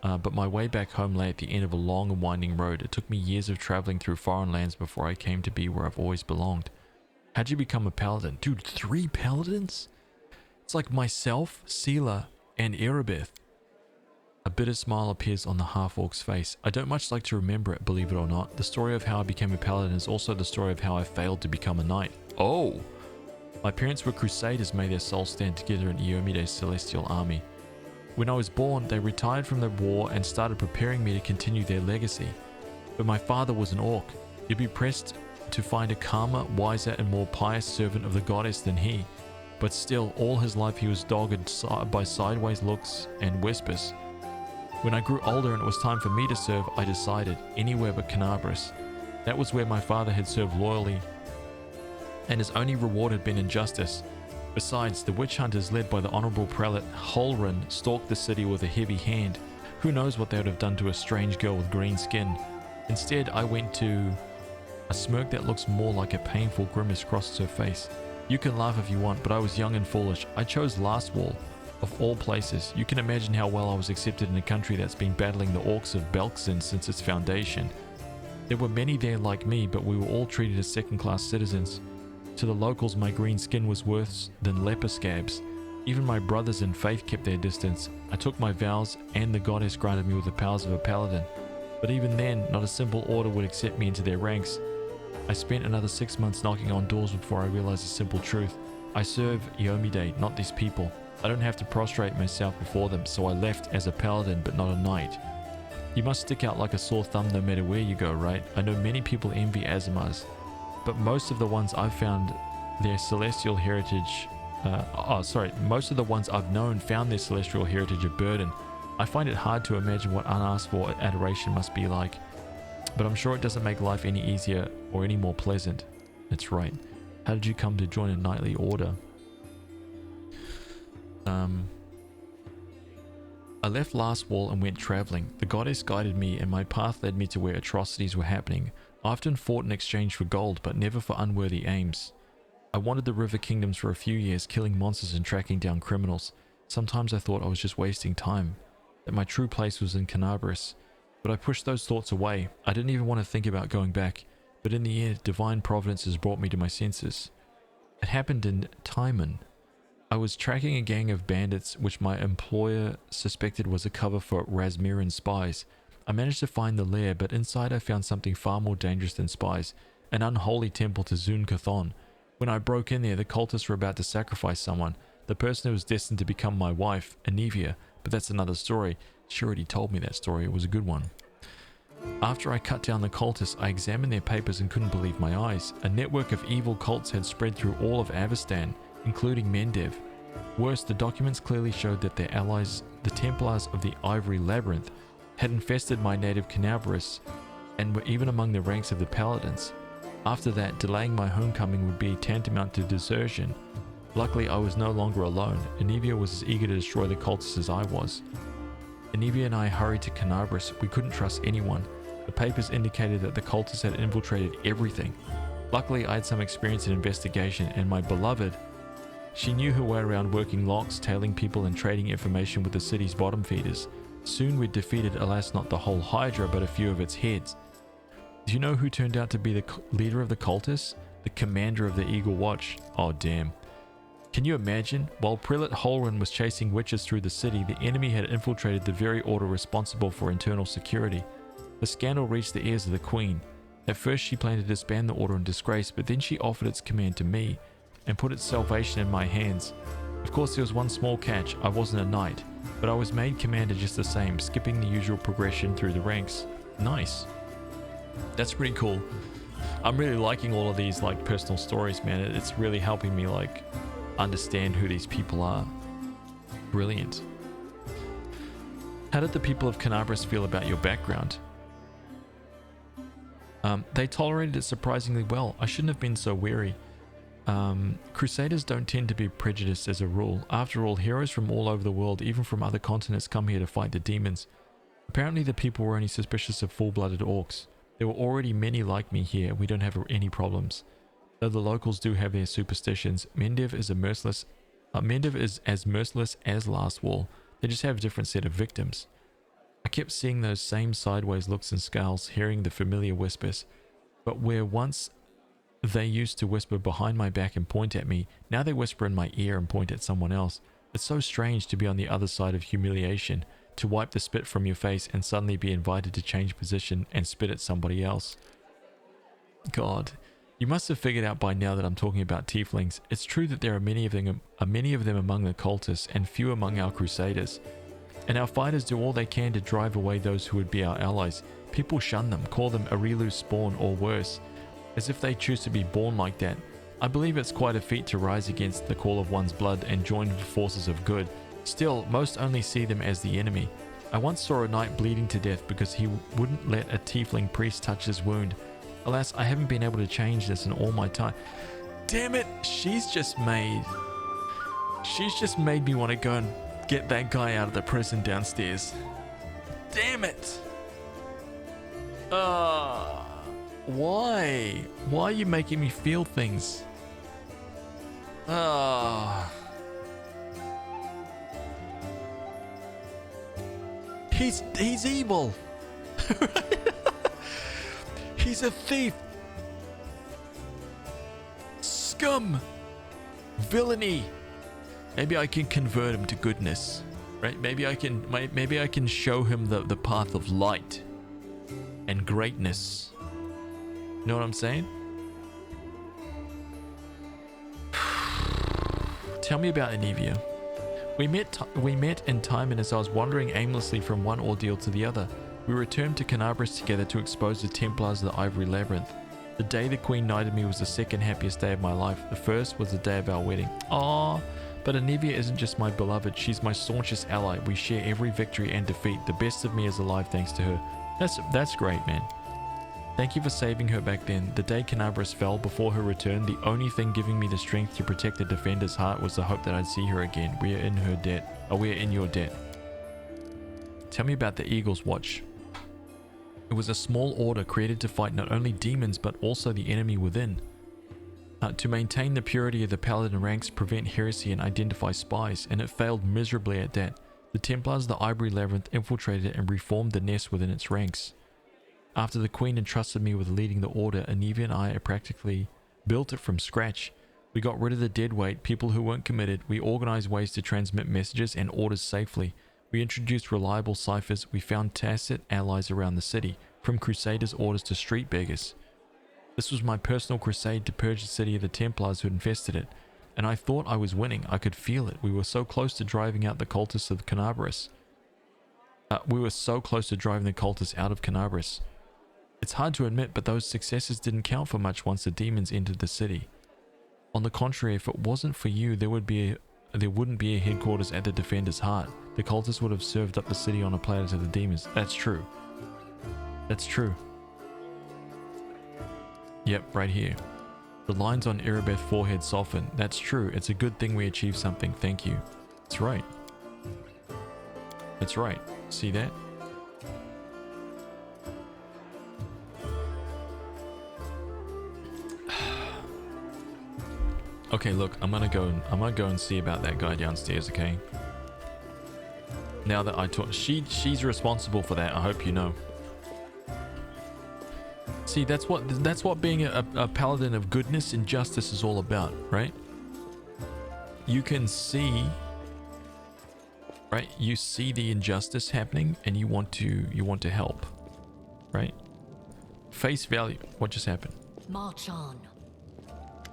But my way back home lay at the end of a long and winding road. It took me years of traveling through foreign lands before I came to be where I've always belonged. How'd you become a paladin? Dude, 3 paladins? It's like myself, Sela, and Erebeth. A bitter smile appears on the half-orc's face. I don't much like to remember it, believe it or not. The story of how I became a paladin is also the story of how I failed to become a knight. Oh! My parents were crusaders, may their souls stand together in Iomede's celestial army. When I was born, they retired from the war and started preparing me to continue their legacy. But my father was an orc. You'd be pressed to find a calmer, wiser, and more pious servant of the goddess than he. But still, all his life he was dogged by sideways looks and whispers. When I grew older and it was time for me to serve, I decided anywhere but Canabras. That was where my father had served loyally, and his only reward had been injustice. Besides, the witch hunters led by the honorable prelate Holren stalked the city with a heavy hand. Who knows what they would have done to a strange girl with green skin. Instead, I went to... A smirk that looks more like a painful grimace crosses her face. You can laugh if you want, but I was young and foolish. I chose Lastwall, of all places. You can imagine how well I was accepted in a country that's been battling the orcs of Belkzen since its foundation. There were many there like me, but we were all treated as second-class citizens. To the locals, my green skin was worse than leper scabs. Even my brothers in faith kept their distance. I took my vows, and the goddess granted me with the powers of a paladin. But even then, not a simple order would accept me into their ranks. I spent another 6 months knocking on doors before I realized the simple truth. I serve Iomide, not these people. I don't have to prostrate myself before them, so I left as a paladin but not a knight. You must stick out like a sore thumb no matter where you go, right? I know many people envy Azimars, but most of the ones I've found their celestial heritage... most of the ones I've known found their celestial heritage a burden. I find it hard to imagine what unasked for adoration must be like, but I'm sure it doesn't make life any easier or any more pleasant. That's right. How did you come to join a knightly order? I left Lastwall and went traveling. The goddess guided me and my path led me to where atrocities were happening. I often fought in exchange for gold, but never for unworthy aims. I wandered the river kingdoms for a few years, killing monsters and tracking down criminals. Sometimes I thought I was just wasting time, that my true place was in Canabras. But I pushed those thoughts away. I didn't even want to think about going back. But in the end, divine providence has brought me to my senses. It happened in Timon. I was tracking a gang of bandits which my employer suspected was a cover for Razmiran spies. I managed to find the lair, but inside I found something far more dangerous than spies, an unholy temple to Zun Cathon. When I broke in there, the cultists were about to sacrifice someone, the person who was destined to become my wife, Anivia, but that's another story. She already told me that story, it was a good one. After I cut down the cultists, I examined their papers and couldn't believe my eyes. A network of evil cults had spread through all of Avestan, including Mendev. Worse, the documents clearly showed that their allies, the Templars of the Ivory Labyrinth, had infested my native Canabras and were even among the ranks of the Paladins. After that, delaying my homecoming would be tantamount to desertion. Luckily, I was no longer alone. Anivia was as eager to destroy the cultists as I was. Anivia and I hurried to Canabras. We couldn't trust anyone. The papers indicated that the cultists had infiltrated everything. Luckily, I had some experience in investigation, and my beloved, she knew her way around working locks, tailing people, and trading information with the city's bottom feeders. Soon we'd defeated, alas, not the whole Hydra, but a few of its heads. Do you know who turned out to be the leader of the cultists? The commander of the Eagle Watch. Oh, damn. Can you imagine? While Prelate Holren was chasing witches through the city, the enemy had infiltrated the very order responsible for internal security. The scandal reached the ears of the Queen. At first she planned to disband the order in disgrace, but then she offered its command to me, and put its salvation in my hands. Of course there was one small catch, I wasn't a knight, but I was made commander just the same, skipping the usual progression through the ranks. Nice. That's pretty cool. I'm really liking all of these like personal stories, man. It's really helping me like understand who these people are. Brilliant. How did the people of Canabras feel about your background? They tolerated it surprisingly well. I shouldn't have been so weary. Crusaders don't tend to be prejudiced as a rule. After all, heroes from all over the world, even from other continents, come here to fight the demons. Apparently the people were only suspicious of full-blooded orcs. There were already many like me here. We don't have any problems. Though the locals do have their superstitions, Mendiv is as merciless as Last Wall. They just have a different set of victims. I kept seeing those same sideways looks and scowls, hearing the familiar whispers. But where once they used to whisper behind my back and point at me, now they whisper in my ear and point at someone else. It's so strange to be on the other side of humiliation, to wipe the spit from your face and suddenly be invited to change position and spit at somebody else. God, you must have figured out by now that I'm talking about tieflings. It's true that there are many of them among the cultists and few among our crusaders. And our fighters do all they can to drive away those who would be our allies. People shun them, call them Arilu spawn or worse, as if they choose to be born like that. I believe it's quite a feat to rise against the call of one's blood and join the forces of good. Still, most only see them as the enemy. I once saw a knight bleeding to death because he wouldn't let a tiefling priest touch his wound. Alas, I haven't been able to change this in all my time. Damn it, she's just made me want to go and get that guy out of the prison downstairs. Damn it. Why? Why are you making me feel things? He's evil. He's a thief. Scum. Villainy. Maybe I can convert him to goodness. Right? Maybe I can show him the path of light and greatness. You know what I'm saying? Tell me about Anivia. We met in Timon as I was wandering aimlessly from one ordeal to the other. We returned to Canabras together to expose the Templars of the Ivory Labyrinth. The day the Queen knighted me was the second happiest day of my life. The first was the day of our wedding. Aww. But Anivia isn't just my beloved, she's my staunchest ally. We share every victory and defeat. The best of me is alive thanks to her. That's great, man. Thank you for saving her back then. The day Canabras fell before her return, the only thing giving me the strength to protect the defender's heart was the hope that I'd see her again. We are in her debt. We are in your debt. Tell me about the Eagle's Watch. It was a small order created to fight not only demons but also the enemy within. To maintain the purity of the paladin ranks, prevent heresy and identify spies, and it failed miserably at that. The Templars of the Ivory Labyrinth infiltrated it and reformed the nest within its ranks. After the Queen entrusted me with leading the order, Anivia and I practically built it from scratch. We got rid of the deadweight, people who weren't committed. We organized ways to transmit messages and orders safely. We introduced reliable ciphers. We found tacit allies around the city, from crusaders' orders to street beggars. This was my personal crusade to purge the city of the Templars who infested it, and I thought I was winning. I could feel it. We were so close to driving out the cultists of Canabras. We were so close to driving the cultists out of Canabras. It's hard to admit, but those successes didn't count for much once the demons entered the city. On the contrary, if it wasn't for you, there wouldn't be a headquarters at the Defender's Heart. The cultists would have served up the city on a platter to the demons. That's true. That's true. Yep, right here. The lines on Erebeth's forehead soften. That's true. It's a good thing we achieved something. Thank you. That's right. That's right. See that? Okay, look, I'm gonna go and see about that guy downstairs, okay? Now that I talk, she's responsible for that. I hope you know. See, that's what being a paladin of goodness and justice is all about, right? You can see, right? You see the injustice happening, and you want to help, right? Face value. What just happened? March on.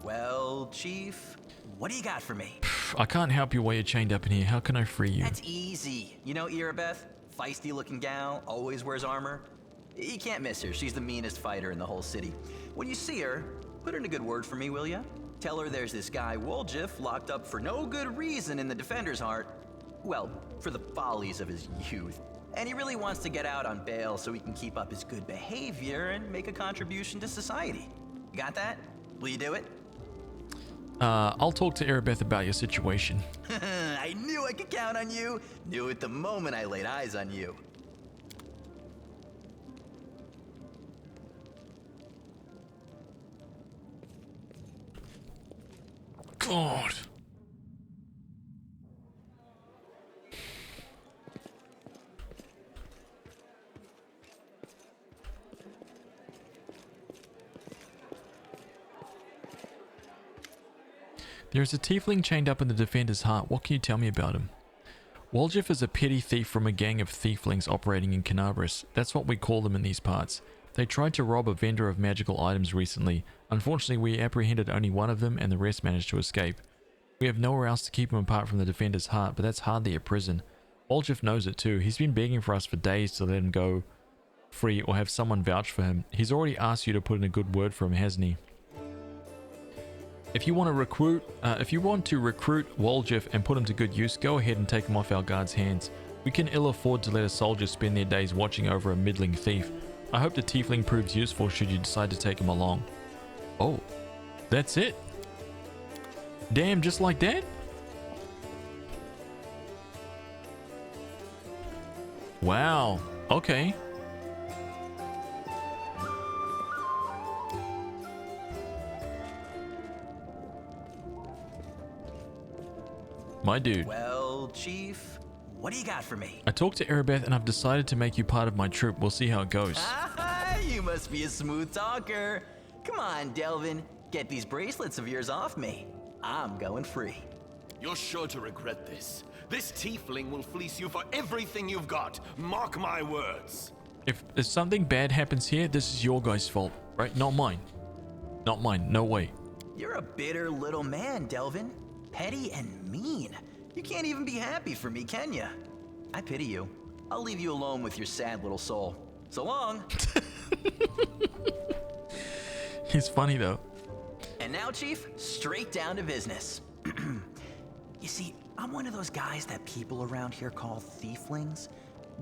Well, Chief, what do you got for me? I can't help you while you're chained up in here. How can I free you? That's easy. You know Irabeth? Feisty looking gal, always wears armor. You can't miss her. She's the meanest fighter in the whole city. When you see her, put in a good word for me, will ya? Tell her there's this guy, Woljif, locked up for no good reason in the Defender's Heart. Well, for the follies of his youth. And he really wants to get out on bail so he can keep up his good behavior and make a contribution to society. You got that? Will you do it? I'll talk to Irabeth about your situation. I knew I could count on you. Knew it the moment I laid eyes on you. God. There is a tiefling chained up in the Defender's Heart. What can you tell me about him? Woljif is a petty thief from a gang of thieflings operating in Canabris. That's what we call them in these parts. They tried to rob a vendor of magical items recently. Unfortunately, we apprehended only one of them and the rest managed to escape. We have nowhere else to keep him apart from the Defender's Heart, but that's hardly a prison. Woljif knows it too. He's been begging for us for days to let him go free or have someone vouch for him. He's already asked you to put in a good word for him, hasn't he? If you want to recruit Woljif and put him to good use, go ahead and take him off our guards' hands. We can ill afford to let a soldier spend their days watching over a middling thief. I hope the tiefling proves useful should you decide to take him along. Oh, that's it? Damn, just like that? Wow, okay. My dude. Well, Chief, what do you got for me? I talked to Irabeth and I've decided to make you part of my troop. We'll see how it goes. Ah, you must be a smooth talker. Come on, Delvin. Get these bracelets of yours off me. I'm going free. You're sure to regret this. This tiefling will fleece you for everything you've got. Mark my words. If something bad happens here, this is your guys' fault, right? Not mine. Not mine. No way. You're a bitter little man, Delvin. Petty and mean. You can't even be happy for me, can ya? I pity you. I'll leave you alone with your sad little soul. So long. He's funny though. And now, Chief, straight down to business. You see, I'm one of those guys that people around here call thieflings.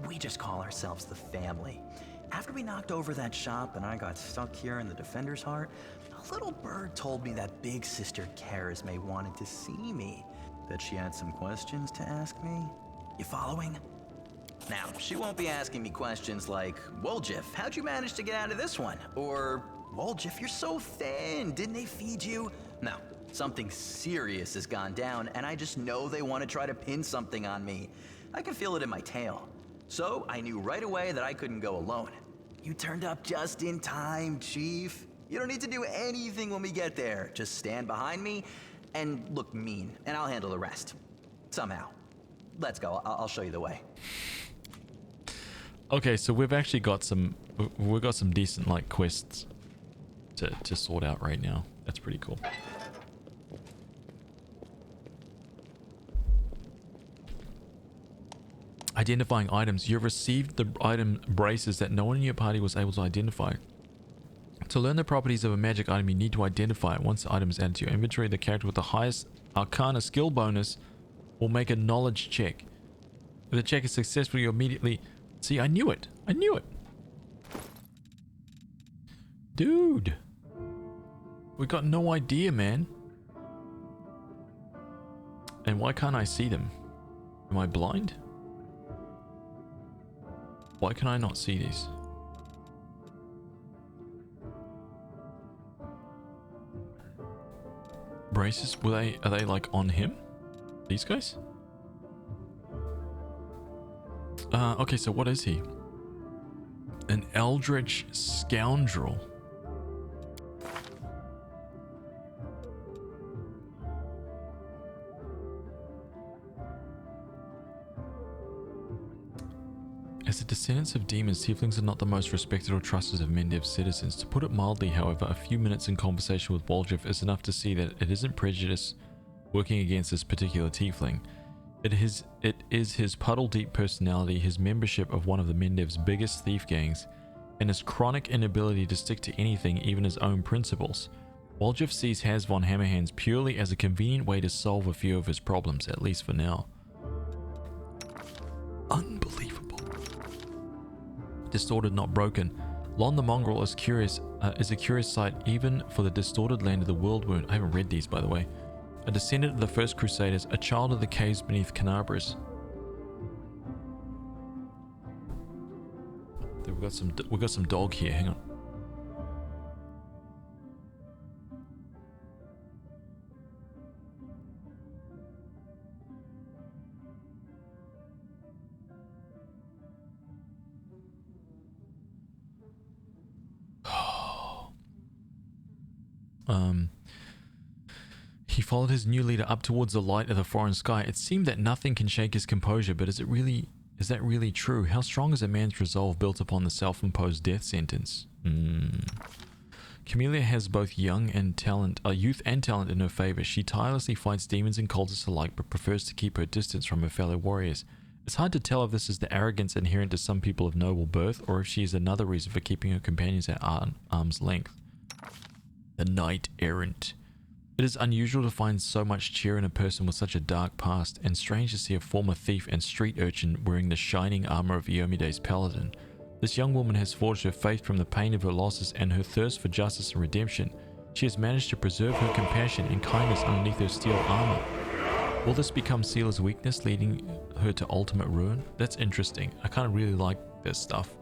We just call ourselves the family. After we knocked over that shop and I got stuck here in the Defender's Heart, a little bird told me that big sister Charisme wanted to see me. Bet she had some questions to ask me. You following? Now, she won't be asking me questions like, Woljif, how'd you manage to get out of this one? Or, Woljif, you're so thin, didn't they feed you? No, something serious has gone down, and I just know they want to try to pin something on me. I can feel it in my tail. So I knew right away that I couldn't go alone. You turned up just in time, Chief. You don't need to do anything when we get there. Just stand behind me and look mean, and I'll handle the rest. Somehow. Let's go. I'll show you the way. Okay, so we've actually got some decent like quests to sort out right now. That's pretty cool. Identifying items. You've received the item braces that no one in your party was able to identify. To learn the properties of a magic item, you need to identify it. Once the item is added to your inventory, the character with the highest Arcana skill bonus will make a knowledge check. If the check is successful, you immediately... See, I knew it. I knew it. Dude. We got no idea, man. And why can't I see them? Am I blind? Why can I not see these? Braces? Are they like on him? These guys? Okay, so what is he? An eldritch scoundrel. As the descendants of demons, tieflings are not the most respected or trusted of Mendev's citizens. To put it mildly, however, a few minutes in conversation with Woljif is enough to see that it isn't prejudice working against this particular tiefling. It is his puddle-deep personality, his membership of one of the Mendev's biggest thief gangs, and his chronic inability to stick to anything, even his own principles. Woljif sees Haz von Hammerhands purely as a convenient way to solve a few of his problems, at least for now. Unbelievable. Distorted, not broken. Lon the Mongrel is a curious sight even for the distorted land of the World Wound. I haven't read these, by the way. A descendant of the first Crusaders, a child of the caves beneath Canabras. We've got some dog here. Hang on. He followed his new leader up towards the light of the foreign sky. It seemed that nothing can shake his composure, but is that really true? How strong is a man's resolve built upon the self-imposed death sentence? Camellia has both youth and talent in her favor. She tirelessly fights demons and cultists alike, but prefers to keep her distance from her fellow warriors. It's hard to tell if this is the arrogance inherent to some people of noble birth, or if she is another reason for keeping her companions at arm's length. The Knight Errant. It is unusual to find so much cheer in a person with such a dark past, and strange to see a former thief and street urchin wearing the shining armor of Iomede's paladin. This young woman has forged her faith from the pain of her losses and her thirst for justice and redemption. She has managed to preserve her compassion and kindness underneath her steel armor. Will this become Seela's weakness, leading her to ultimate ruin? That's interesting. I kind of really like this stuff.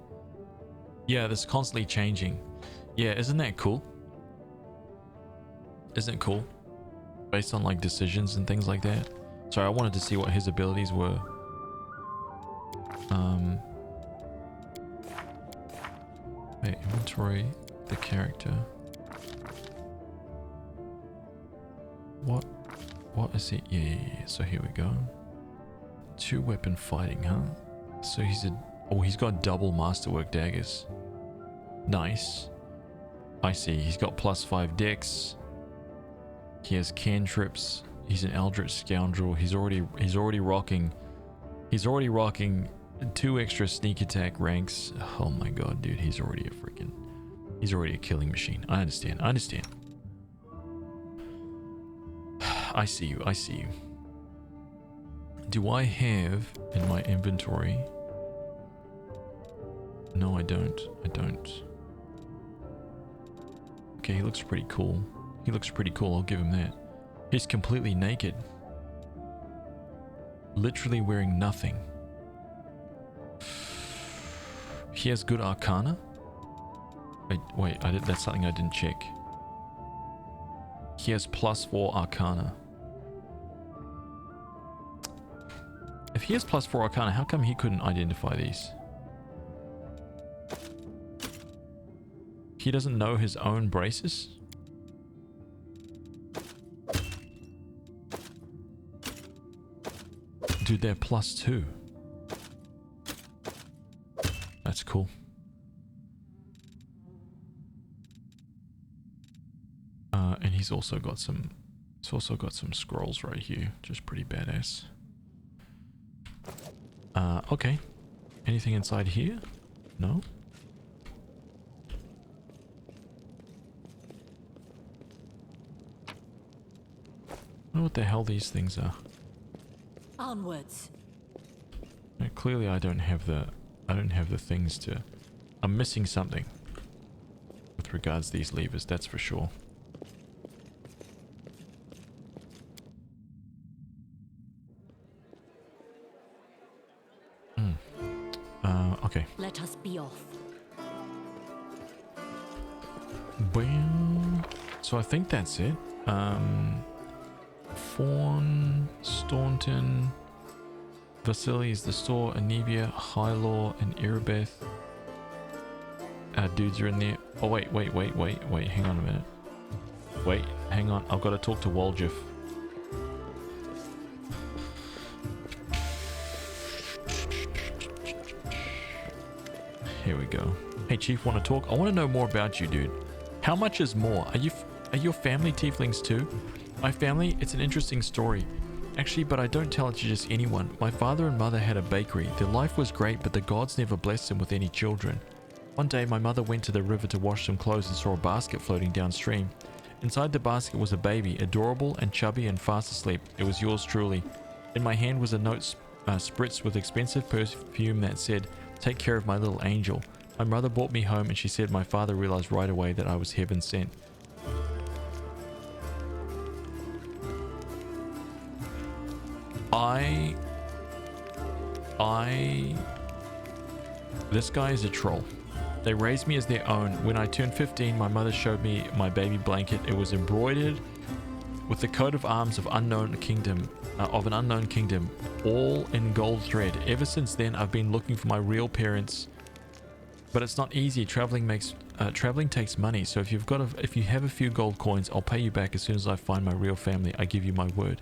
Yeah, this is constantly changing. Yeah, isn't that cool? Isn't it cool? Based on like decisions and things like that. Sorry, I wanted to see what his abilities were. Wait, inventory, the character. What is it? Yeah. So here we go. 2 weapon fighting, huh? So he's got double masterwork daggers. Nice. I see. He's got +5 dex. He has cantrips. He's an eldritch scoundrel. He's already rocking 2 extra sneak attack ranks. Oh my god, dude, he's already a killing machine. I understand. I see you. Do I have in my inventory? No, I don't. Okay, he looks pretty cool. I'll give him that. He's completely naked. Literally wearing nothing. He has good arcana? Wait, that's something I didn't check. He has +4 arcana. If he has +4 arcana, how come he couldn't identify these? He doesn't know his own braces? Dude, they're +2. That's cool. And he's also got some scrolls right here, just pretty badass. Okay. Anything inside here? No? I don't know what the hell these things are. Onwards. Now, clearly I don't have the things to... I'm missing something with regards to these levers, that's for sure. Okay. Let us be off. Well, so I think that's it. Fawn, Staunton, Vasili's the store, Anivia, Hylor, and Irabeth. Our dudes are in there. Oh, wait. Hang on a minute. Wait, hang on. I've got to talk to Woljif. Here we go. Hey, Chief, want to talk? I want to know more about you, dude. How much is more? Are your family tieflings too? My family, it's an interesting story. Actually, but I don't tell it to just anyone. My father and mother had a bakery. Their life was great, but the gods never blessed them with any children. One day, my mother went to the river to wash some clothes and saw a basket floating downstream. Inside the basket was a baby, adorable and chubby and fast asleep. It was yours truly. In my hand was a note spritzed with expensive perfume that said, "Take care of my little angel." My mother brought me home and she said my father realized right away that I was heaven sent. This guy is a troll. They raised me as their own. When I turned 15, my mother showed me my baby blanket. It was embroidered with the coat of arms of an unknown kingdom, all in gold thread. Ever since then, I've been looking for my real parents, but it's not easy. Traveling takes money. So if you have a few gold coins, I'll pay you back as soon as I find my real family. I give you my word.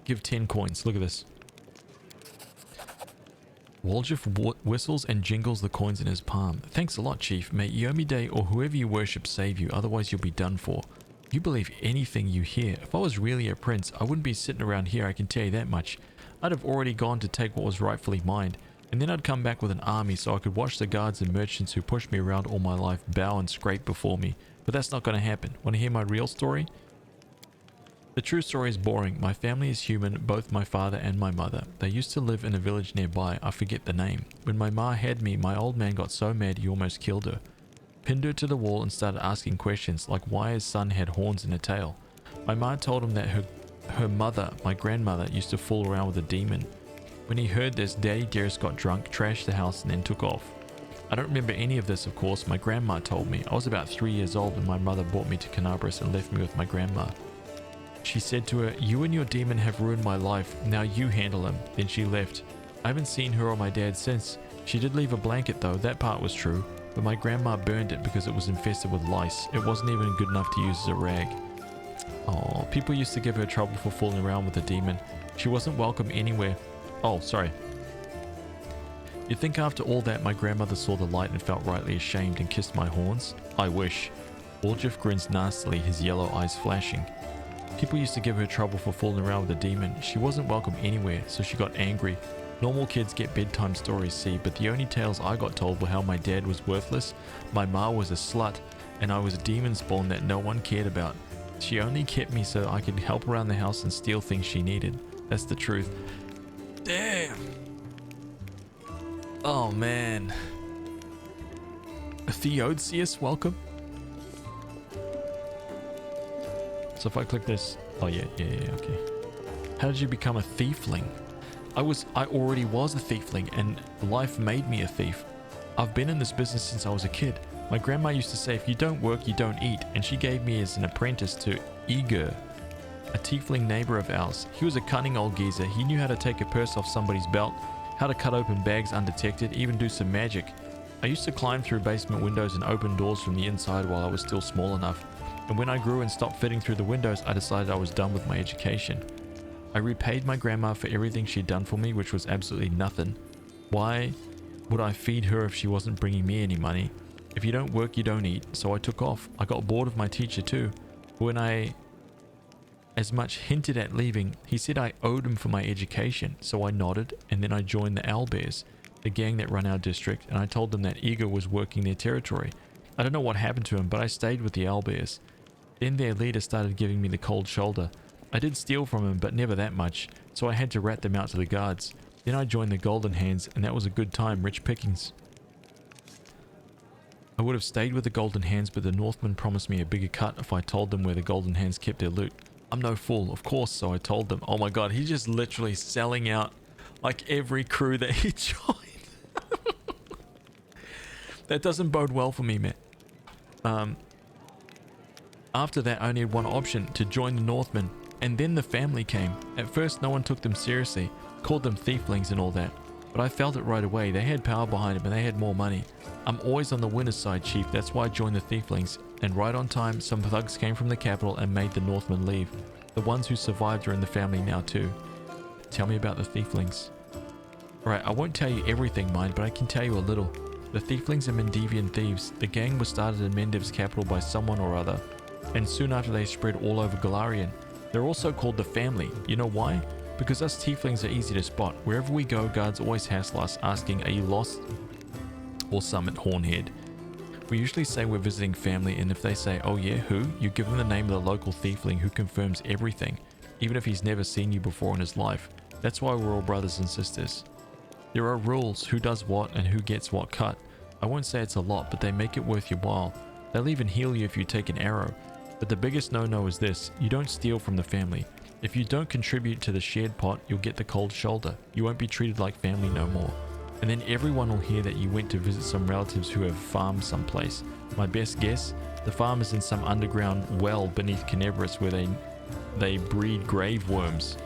Give 10 coins. Look at this. Woljif whistles and jingles the coins in his palm. Thanks a lot, Chief. May Yomide or whoever you worship save you, otherwise you'll be done for. You believe anything you hear. If I was really a prince, I wouldn't be sitting around here, I can tell you that much. I'd have already gone to take what was rightfully mine, and then I'd come back with an army so I could watch the guards and merchants who pushed me around all my life bow and scrape before me. But that's not going to happen. Want to hear my real story? The true story is boring. My family is human, both my father and my mother. They used to live in a village nearby. I forget the name. When my ma had me, my old man got so mad he almost killed her. Pinned her to the wall and started asking questions like why his son had horns and a tail. My ma told him that her mother, my grandmother, used to fool around with a demon. When he heard this, Daddy Dearest got drunk, trashed the house and then took off. I don't remember any of this, of course. My grandma told me. I was about 3 years old when my mother brought me to Canabras and left me with my grandma. She said to her, "You and your demon have ruined my life. Now you handle him." Then she left. I haven't seen her or my dad since. She did leave a blanket though, that part was true. But my grandma burned it because it was infested with lice. It wasn't even good enough to use as a rag. Oh, people used to give her trouble for fooling around with a demon. She wasn't welcome anywhere. Oh, sorry. You'd think after all that my grandmother saw the light and felt rightly ashamed and kissed my horns? I wish. Woljif grins nastily, his yellow eyes flashing. People used to give her trouble for fooling around with a demon. She wasn't welcome anywhere, so she got angry. Normal kids get bedtime stories, see, but the only tales I got told were how my dad was worthless, my ma was a slut, and I was a demon spawn that no one cared about. She only kept me so I could help around the house and steal things she needed. That's the truth. Damn. Oh man. Theodosius, welcome. So if I click this, oh yeah, okay. How did you become a thiefling? I already was a thiefling, and life made me a thief. I've been in this business since I was a kid. My grandma used to say, if you don't work, you don't eat, and she gave me as an apprentice to Igor, a tiefling neighbor of ours. He was a cunning old geezer. He knew how to take a purse off somebody's belt, how to cut open bags undetected, even do some magic. I used to climb through basement windows and open doors from the inside while I was still small enough. And when I grew and stopped fitting through the windows, I decided I was done with my education. I repaid my grandma for everything she'd done for me, which was absolutely nothing. Why would I feed her if she wasn't bringing me any money? If you don't work, you don't eat. So I took off. I got bored of my teacher too. When I as much hinted at leaving, he said I owed him for my education. So I nodded, and then I joined the Owlbears, the gang that run our district, and I told them that Igor was working their territory. I don't know what happened to him, but I stayed with the Owlbears. Then their leader started giving me the cold shoulder. I did steal from him, but never that much, so I had to rat them out to the guards. Then I joined the Golden Hands, and that was a good time, rich pickings. I would have stayed with the Golden Hands, but the Northmen promised me a bigger cut if I told them where the Golden Hands kept their loot. I'm no fool, of course, so I told them. Oh my god, he's just literally selling out like every crew that he joined. That doesn't bode well for me, man. After that, I only had one option, to join the Northmen. And then the family came. At first, no one took them seriously, called them thieflings and all that. But I felt it right away. They had power behind them and they had more money. I'm always on the winner's side, Chief. That's why I joined the thieflings. And right on time, some thugs came from the capital and made the Northmen leave. The ones who survived are in the family now too. Tell me about the thieflings. Alright, I won't tell you everything, mind, but I can tell you a little. The thieflings are Mendevian thieves. The gang was started in Mendev's capital by someone or other. and soon after they spread all over Galarian. They're also called the family. You know why? Because us tieflings are easy to spot. Wherever we go, guards always hassle us asking, are you lost? Or summon Hornhead. We usually say we're visiting family, and if they say, oh yeah, who? You give them the name of the local tiefling who confirms everything, even if he's never seen you before in his life. That's why we're all brothers and sisters. There are rules, who does what and who gets what cut. I won't say it's a lot, but they make it worth your while. They'll even heal you if you take an arrow. But the biggest no-no is this, you don't steal from the family. If you don't contribute to the shared pot, you'll get the cold shoulder. You won't be treated like family no more. And then everyone will hear that you went to visit some relatives who have farmed someplace. My best guess, the farm is in some underground well beneath Canebras where they breed grave worms.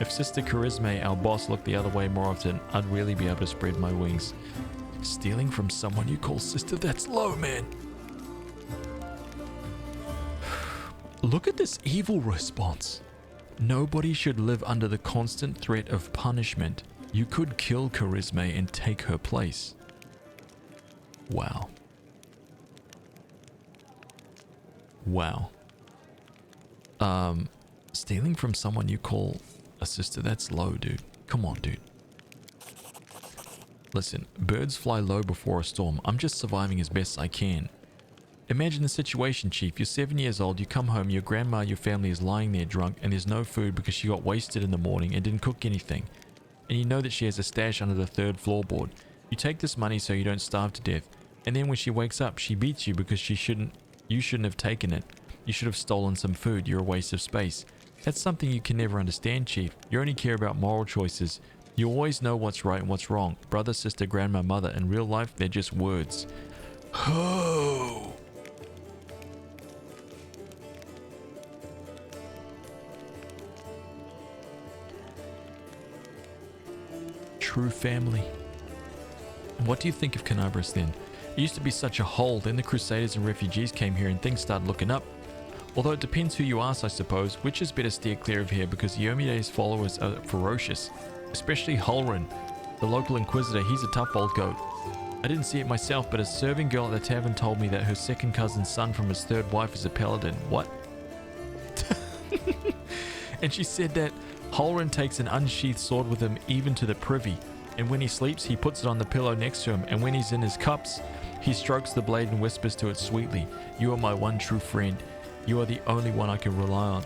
If Sister Charisme, our boss, looked the other way more often, I'd really be able to spread my wings. Stealing from someone you call sister, that's low, man. Look at this evil response. Nobody should live under the constant threat of punishment. You could kill Charisme and take her place. Wow. Wow. Stealing from someone you call a sister, that's low, dude. Come on, dude. Listen, birds fly low before a storm. I'm just surviving as best I can. Imagine the situation, Chief. You're 7 years old, you come home, your grandma, your family is lying there drunk, and there's no food because she got wasted in the morning and didn't cook anything. And you know that she has a stash under the 3rd floorboard. You take this money so you don't starve to death, and then when she wakes up, she beats you because you shouldn't have taken it. You should have stolen some food. You're a waste of space. That's something you can never understand, Chief. You only care about moral choices. You always know what's right and what's wrong. Brother, sister, grandma, mother. In real life, they're just words. Oh. True family. What do you think of Canabras then? It used to be such a hole, then the Crusaders and refugees came here and things started looking up. Although it depends who you ask, I suppose. Which is better steer clear of here because Yomide's followers are ferocious. Especially Hulrin, the local inquisitor. He's a tough old goat. I didn't see it myself, but a serving girl at the tavern told me that her second cousin's son from his 3rd wife is a paladin. What? And she said that Hulrin takes an unsheathed sword with him even to the privy, and when he sleeps he puts it on the pillow next to him, and when he's in his cups he strokes the blade and whispers to it sweetly, "You are my one true friend. You are the only one I can rely on."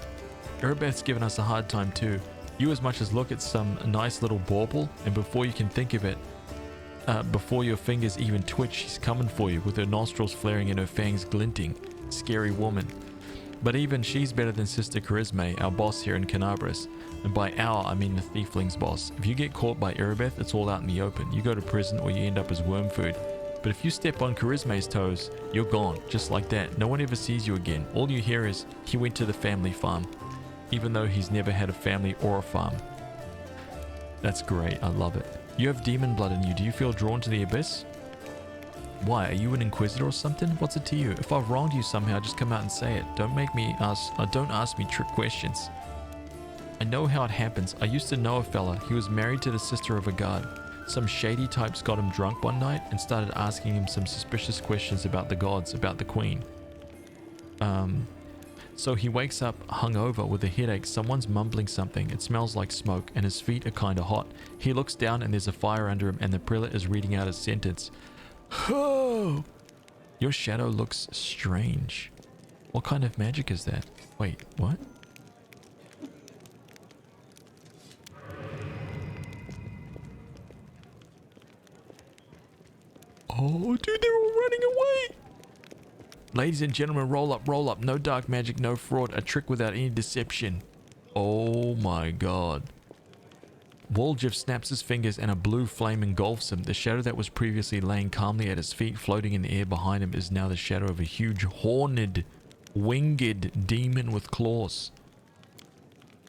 Erebeth's given us a hard time too. You as much as look at some nice little bauble, and before you can think of it, before your fingers even twitch, she's coming for you with her nostrils flaring and her fangs glinting. Scary woman. But even she's better than Sister Charisme, our boss here in Canabras. And by our, I mean the Thiefling's boss. If you get caught by Erebeth, it's all out in the open. You go to prison or you end up as worm food. But if you step on Charisme's toes, you're gone, just like that. No one ever sees you again. All you hear is, he went to the family farm. Even though he's never had a family or a farm. That's great, I love it. You have demon blood in you. Do you feel drawn to the abyss? Why, are you an inquisitor or something? What's it to you? If I've wronged you somehow, just come out and say it. Don't ask me trick questions. I know how it happens. I used to know a fella. He was married to the sister of a guard. Some shady types got him drunk one night and started asking him some suspicious questions about the gods, about the queen. So he wakes up hungover with a headache. Someone's mumbling something. It smells like smoke and his feet are kind of hot. He looks down and there's a fire under him and the prelate is reading out a sentence. Oh! Your shadow looks strange. What kind of magic is that? Wait, what? Oh, dude, they're all running away! Ladies and gentlemen, roll up, roll up. No dark magic, no fraud. A trick without any deception. Oh my god. Waljeff snaps his fingers and a blue flame engulfs him. The shadow that was previously laying calmly at his feet, floating in the air behind him, is now the shadow of a huge, horned, winged demon with claws.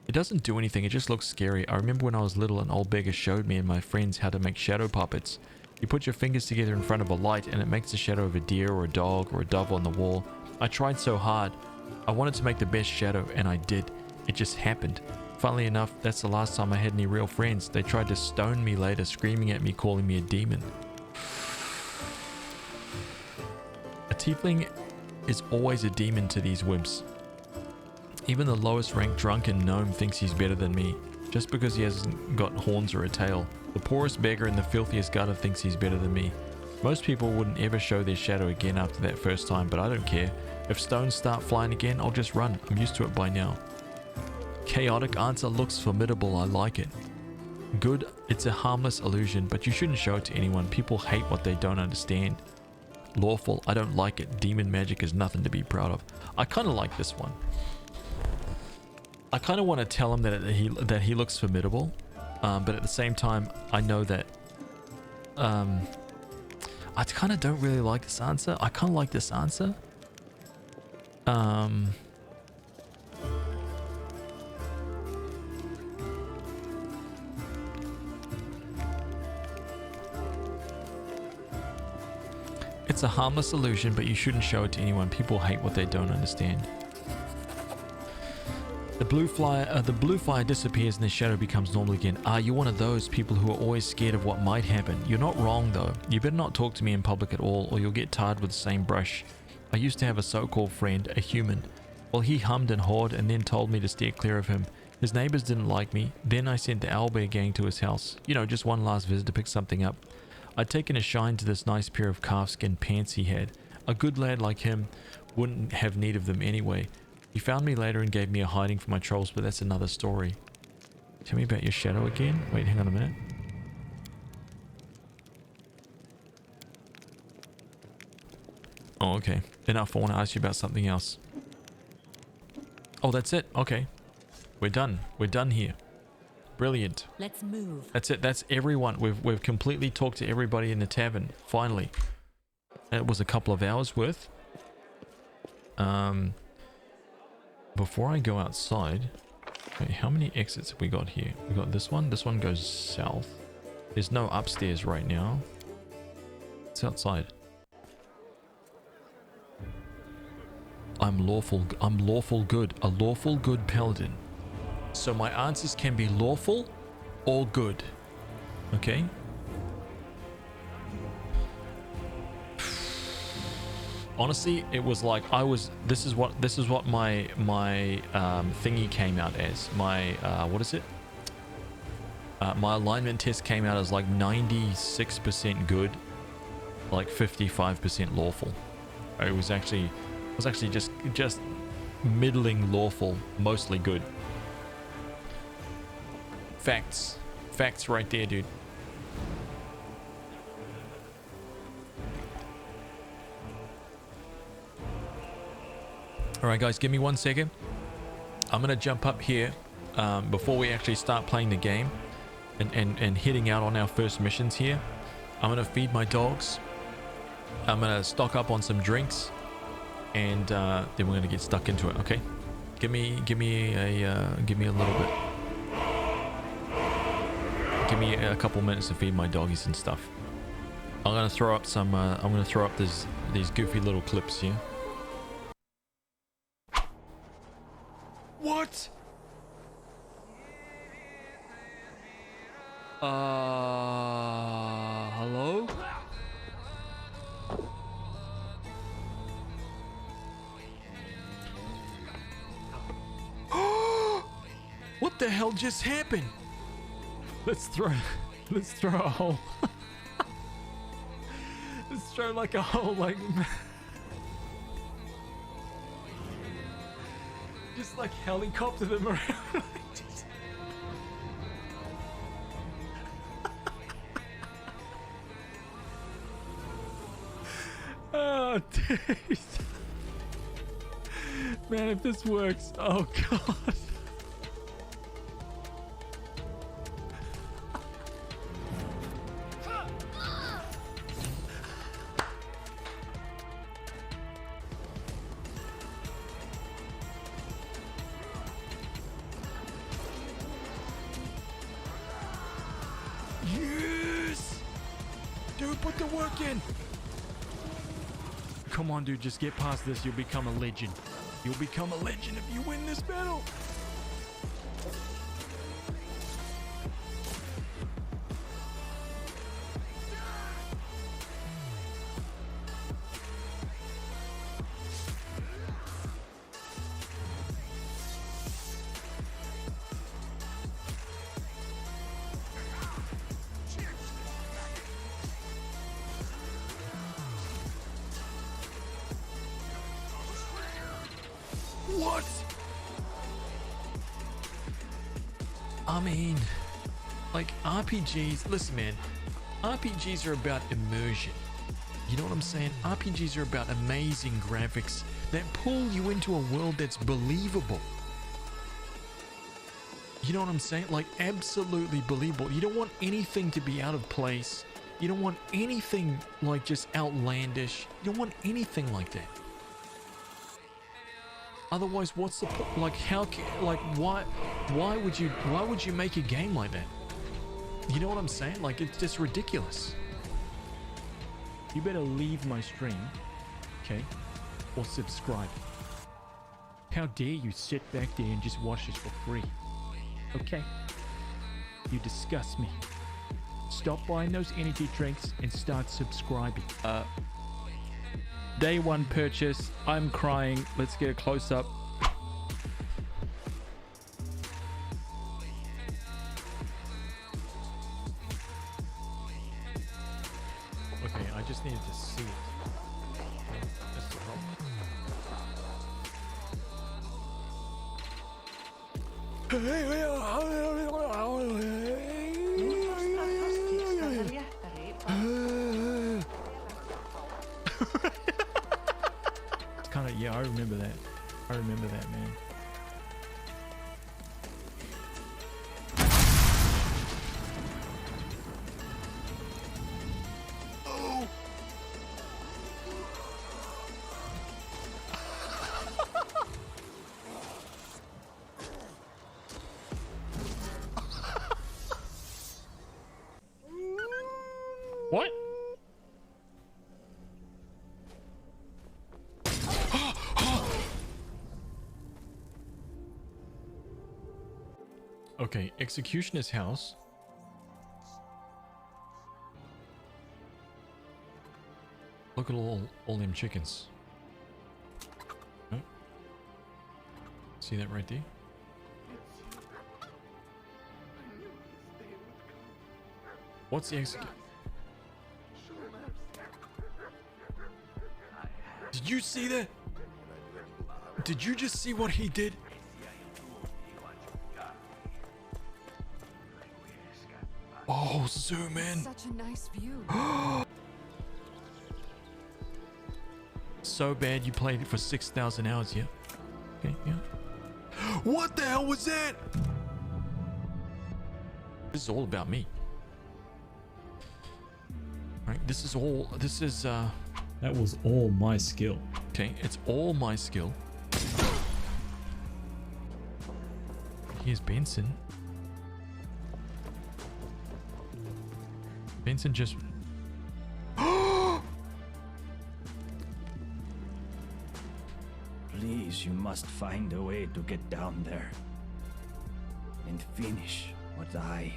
It doesn't do anything, it just looks scary. I remember when I was little, an old beggar showed me and my friends how to make shadow puppets. You put your fingers together in front of a light and it makes the shadow of a deer or a dog or a dove on the wall. I tried so hard. I wanted to make the best shadow and I did. It just happened. Funnily enough, that's the last time I had any real friends. They tried to stone me later, screaming at me, calling me a demon. A tiefling is always a demon to these wimps. Even the lowest ranked drunken gnome thinks he's better than me, just because he hasn't got horns or a tail. The poorest beggar in the filthiest gutter thinks he's better than me. Most people wouldn't ever show their shadow again after that first time, but I don't care. If stones start flying again, I'll just run. I'm used to it by now. Chaotic answer looks formidable. I like it. Good, it's a harmless illusion, but you shouldn't show it to anyone. People hate what they don't understand. Lawful, I don't like it. Demon magic is nothing to be proud of. I kind of like this one. I kind of want to tell him that he looks formidable, but at the same time, I know that I kind of don't really like this answer. I kind of like this answer. It's a harmless illusion, but you shouldn't show it to anyone. People hate what they don't understand. The blue fire disappears and the shadow becomes normal again. Ah, you're one of those people who are always scared of what might happen. You're not wrong though. You better not talk to me in public at all, or you'll get tarred with the same brush. I used to have a so-called friend, a human. Well, he hummed and hawed and then told me to steer clear of him. His neighbors didn't like me. Then I sent the owlbear gang to his house. You know, just one last visit to pick something up. I'd taken a shine to this nice pair of calfskin pants he had. A good lad like him wouldn't have need of them anyway. He found me later and gave me a hiding for my trolls, but that's another story. Tell me about your shadow again? Wait, hang on a minute. Oh, okay. Enough. I want to ask you about something else. Oh, that's it. Okay. We're done. We're done here. Brilliant. Let's move. That's it. That's everyone. We've completely talked to everybody in the tavern. Finally. It was a couple of hours worth. Before I go outside, wait, how many exits have we got here? We got this one. This one goes south. There's no upstairs right now. It's outside. I'm lawful good. A lawful good paladin. So my answers can be lawful or good. Okay? Honestly, it was like this is what my thingy came out as. My what is it? My alignment test came out as like 96% good, like 55% lawful. It was actually just middling lawful, mostly good. Facts right there, dude. All right, guys, give me 1 second. I'm gonna jump up here before we actually start playing the game and heading out on our first missions here. I'm gonna feed my dogs. I'm gonna stock up on some drinks, and then we're gonna get stuck into it. Okay, give me a little bit. Give me a couple minutes to feed my doggies and stuff. I'm gonna throw up some. I'm gonna throw up these goofy little clips here. What? Hello? What the hell just happened? Let's throw a hole. Let's throw like a hole, like just like helicopter them around. Oh, dude. Man, if this works, oh god. Yes! Dude, put the work in! Come on, dude, just get past this. You'll become a legend. You'll become a legend if you win this battle. I mean, like RPGs, listen man, RPGs are about immersion. You know what I'm saying? RPGs are about amazing graphics that pull you into a world that's believable. You know what I'm saying? Like absolutely believable. You don't want anything to be out of place. You don't want anything like just outlandish. You don't want anything like that. Otherwise, what's the point? Like why would you make a game like that? You know what I'm saying? Like it's just ridiculous. You better leave my stream, okay? Or subscribe. How dare you sit back there and just watch this for free? Okay? You disgust me. Stop buying those energy drinks and start subscribing. Day one purchase. I'm crying. Let's get a close up. Okay, I just needed to see it. That's the problem. It's kind of, yeah, I remember that. I remember that, man. What? Okay, Executioner's house. Look at all them chickens. Oh. See that right there? What's the execute? Did you see that? Did you just see what he did? Oh, zoom in. Such a nice view. So bad you played it for 6,000 hours, yeah? Okay, yeah. What the hell was that? This is all about me. Right, this is That was all my skill. okay, it's all my skill. Here's Benson. Benson just... Please, you must find a way to get down there and finish what I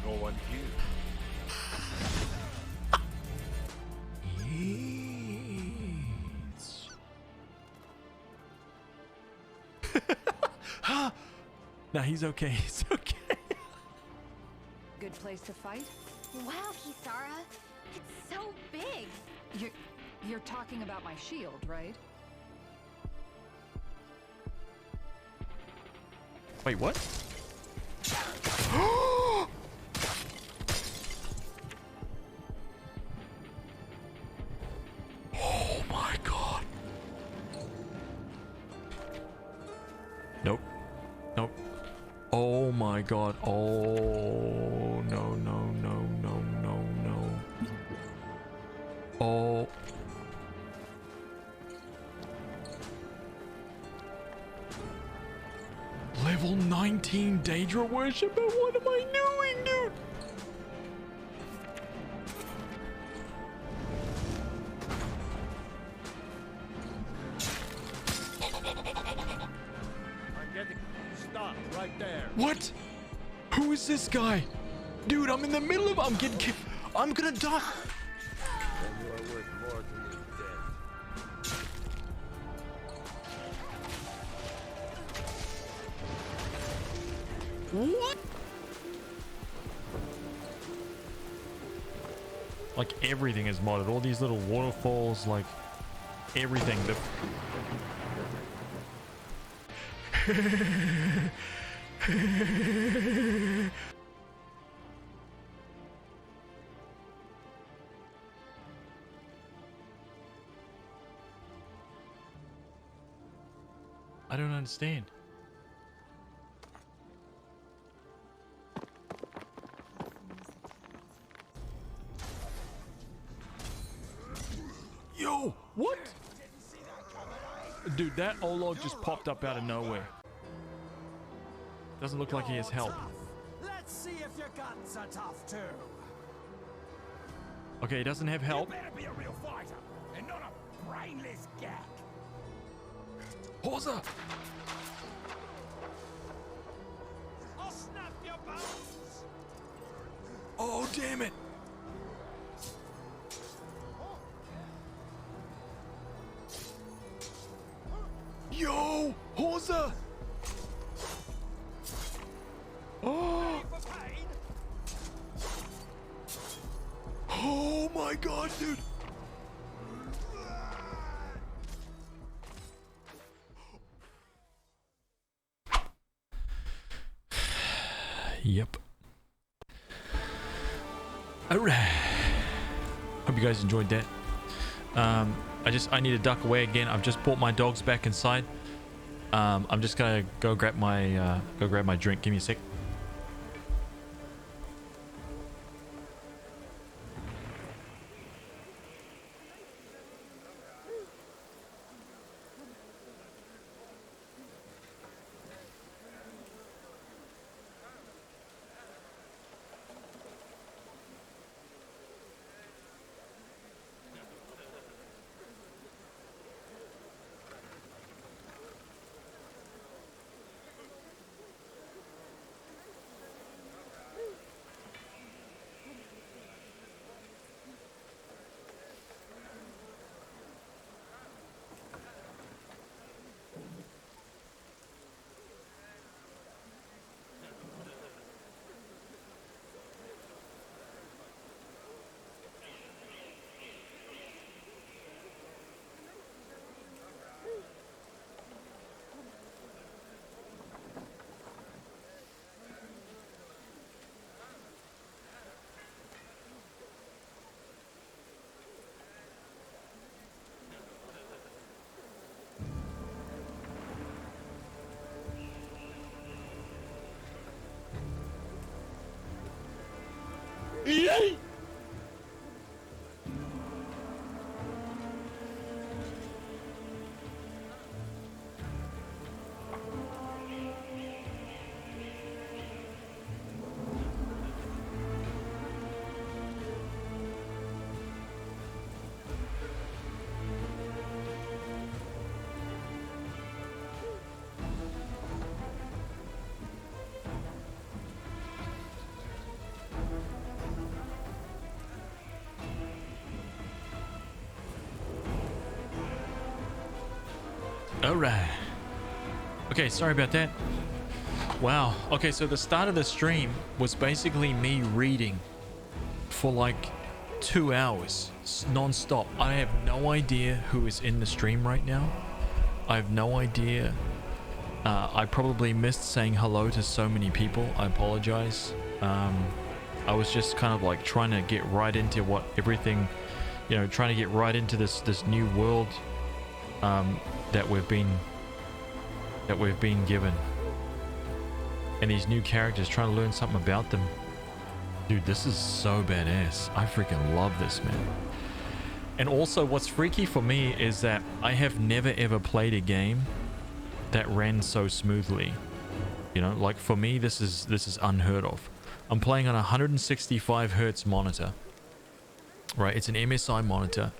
No one here. Yes. Nah, he's okay. He's okay. Good place to fight? Wow, Kisara. It's so big. You're talking about my shield, right? Wait, what? Oh my god. Nope. Nope. Oh my god. Oh no no no no no no. Oh. Level 19 Daedra Worshipper? What am I doing, dude? Stop right there. What? Who is this guy? Dude, I'm in the middle of... I'm getting... I'm gonna die. Then you are worth more to me dead. What? Like everything is modded. All these little waterfalls, like everything. I don't understand. Yo, what? Dude, that Olog just popped up out of nowhere. Doesn't look like he has help. Let's see if your guns are tough too. Okay, he doesn't have help. You better be a real fighter and not a brainless gag. Horza! I'll snap your bones. Oh, damn it! Yo, Horza! Oh! Oh my god, dude! Yep. Alright. Hope you guys enjoyed that. I need to duck away again. I've just brought my dogs back inside. I'm just gonna go grab my drink. Give me a sec. Yay! All right. Okay, sorry about that. Wow. Okay, so the start of the stream was basically me reading for like 2 hours non-stop. I have no idea who is in the stream right now. I have no idea. I probably missed saying hello to so many people. I apologize. I was just kind of like trying to get right into what everything, you know, trying to get right into this new world that we've been given, and these new characters, trying to learn something about them. Dude, this is so badass. I freaking love this, man. And also what's freaky for me is that I have never ever played a game that ran so smoothly. You know, like for me, this is unheard of. I'm playing on a 165 hertz monitor, right? It's an MSI monitor.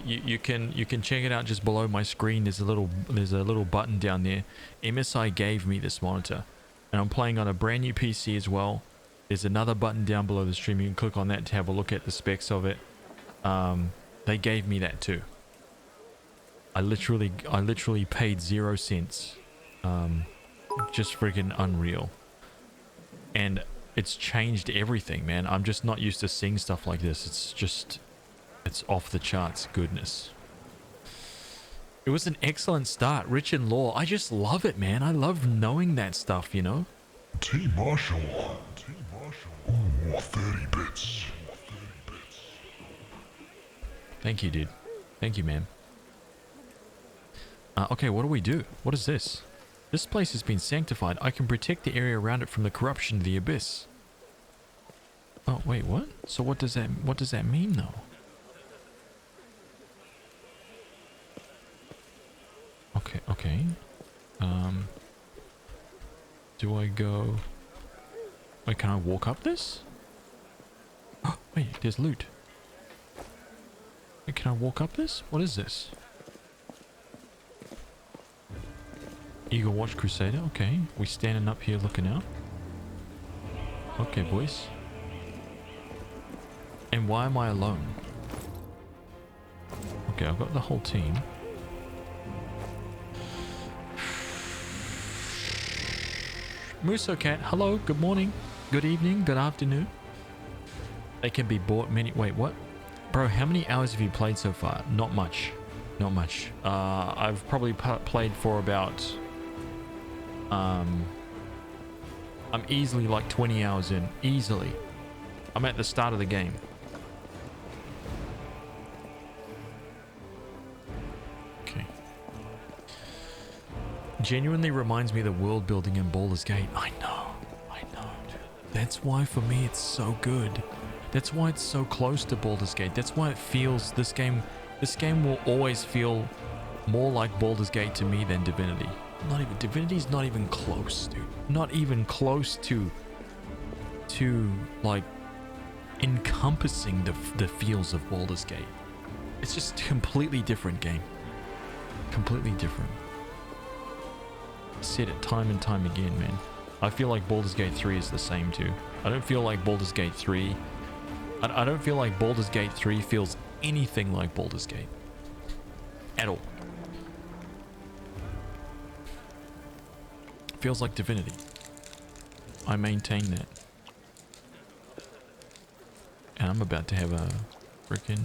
You can check it out just below my screen. There's a little button down there. MSI gave me this monitor, and I'm playing on a brand new PC as well. There's another button down below the stream. You can click on that to have a look at the specs of it. They gave me that too. I literally paid 0 cents. Just freaking unreal. And it's changed everything, man. I'm just not used to seeing stuff like this. It's off the charts goodness. It was an excellent start, rich in lore. I just love it, man. I love knowing that stuff, you know? T. Marshall. Ooh, 30 bits. Thank you, dude. Thank you, man. Okay, what do we do? What is this? This place has been sanctified. I can protect the area around it from the corruption of the abyss. Oh, wait, what? So what does that mean, though? Okay. Do I go... Wait, can I walk up this? Oh, wait, there's loot. Wait, can I walk up this? What is this? Eagle Watch Crusader. Okay, we standing up here looking out. Okay, boys. And why am I alone? Okay, I've got the whole team. Muso Cat, hello, good morning, good evening, good afternoon. They can be bought many... Wait, what? Bro, how many hours have you played so far? Not much. Not much. I've probably played for about... I'm easily like 20 hours in. Easily. I'm at the start of the game. Okay. Genuinely reminds me of the world building in Baldur's Gate. I know, dude. That's why for me it's so good. That's why it's so close to Baldur's Gate. That's why it feels... This game will always feel more like Baldur's Gate to me than Divinity. Divinity's not even close, dude. Not even close to like encompassing the feels of Baldur's Gate. It's just a completely different game. Completely different. Said it time and time again, man. I feel like Baldur's Gate 3 is the same too. I don't feel like Baldur's Gate 3... I don't feel like Baldur's Gate 3 feels anything like Baldur's Gate. At all. Feels like Divinity. I maintain that. And I'm about to have a freaking...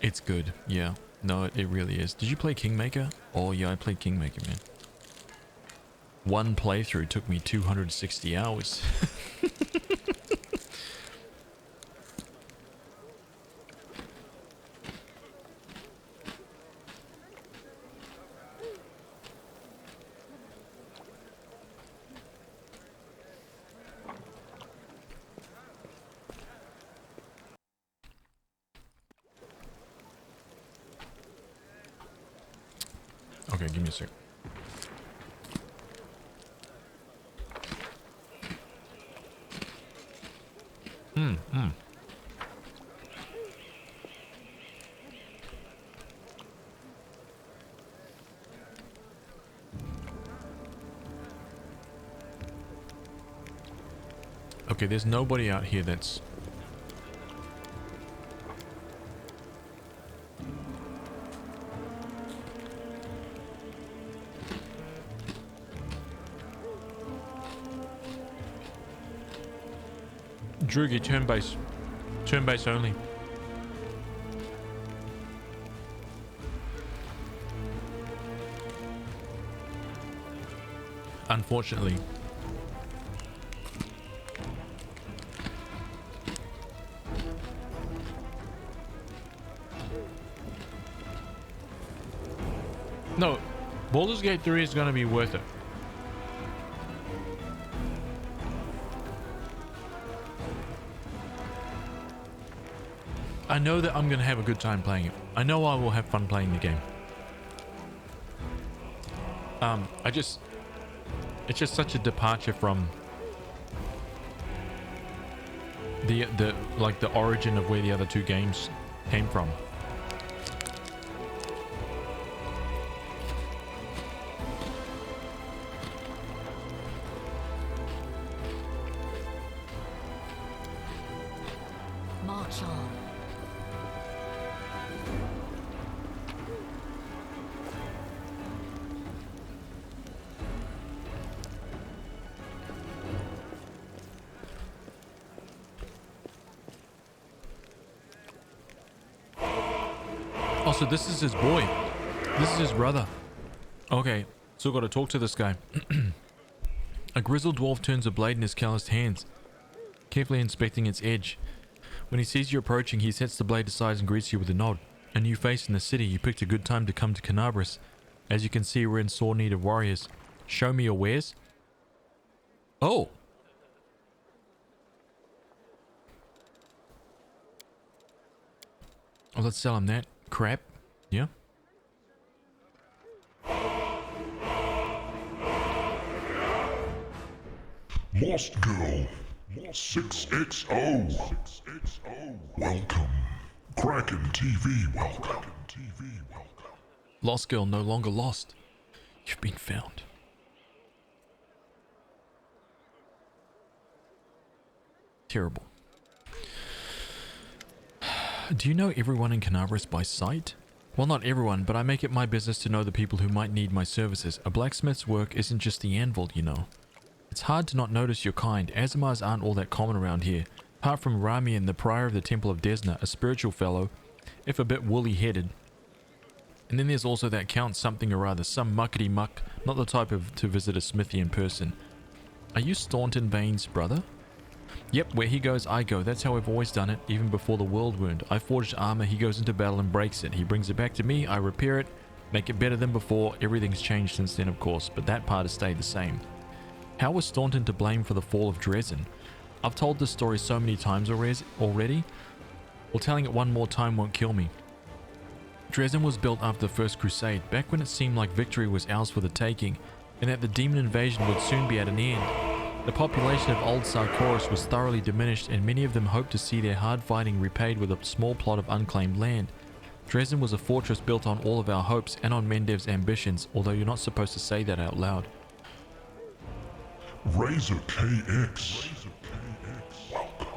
It's good, yeah. No, it really is. Did you play Kingmaker? Oh yeah, I played Kingmaker, man. One playthrough took me 260 hours. Okay, give me a sec. Okay, there's nobody out here that's... Drugi, turn base. Turn base only. Unfortunately. No, Baldur's Gate 3 is going to be worth it. I know that I'm going to have a good time playing it. I know I will have fun playing the game. It's just such a departure from the origin of where the other two games came from. March on. Oh, so this is his boy. This is his brother. Okay, still got to talk to this guy. A grizzled dwarf turns a blade in his calloused hands, carefully inspecting its edge. When he sees you approaching, he sets the blade aside and greets you with a nod. A new face in the city. You picked a good time to come to Canabras. As you can see, we're in sore need of warriors. Show me your wares. Oh. Oh, let's sell him that crap. Yeah. Lost Girl. 6XO. Welcome. Kraken TV, welcome. Lost girl no longer lost. You've been found. Terrible. Do you know everyone in Canabras by sight? Well, not everyone, but I make it my business to know the people who might need my services. A blacksmith's work isn't just the anvil, you know. It's hard to not notice your kind. Azamars aren't all that common around here. Apart from Ramian, the prior of the Temple of Desna, a spiritual fellow, if a bit woolly-headed. And then there's also that Count something or other, some muckety-muck, not the type of to visit a smithy in person. Are you Staunton Vane's brother? Yep, where he goes, I go. That's how I've always done it, even before the world wound. I forged armor, he goes into battle and breaks it. He brings it back to me, I repair it, make it better than before. Everything's changed since then, of course, but that part has stayed the same. How was Staunton to blame for the fall of Dresden? I've told this story so many times already. Well, telling it one more time won't kill me. Dresden was built after the First Crusade, back when it seemed like victory was ours for the taking, and that the demon invasion would soon be at an end. The population of Old Sarkoris was thoroughly diminished, and many of them hoped to see their hard fighting repaid with a small plot of unclaimed land. Dresden was a fortress built on all of our hopes and on Mendev's ambitions, although you're not supposed to say that out loud. Razor KX. Welcome.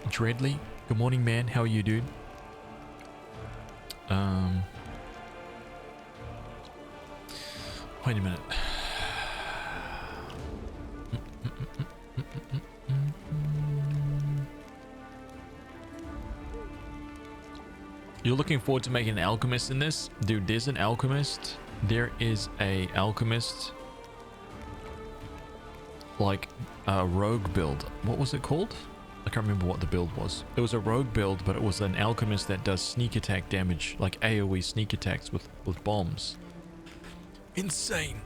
Dreadly, good morning, man. How are you, dude? Wait a minute. You're looking forward to making an alchemist in this? Dude, there's an alchemist. There is a alchemist, like a rogue build. What was it called? I can't remember what the build was. It was a rogue build, but it was an alchemist that does sneak attack damage, like AoE sneak attacks with bombs. Insane.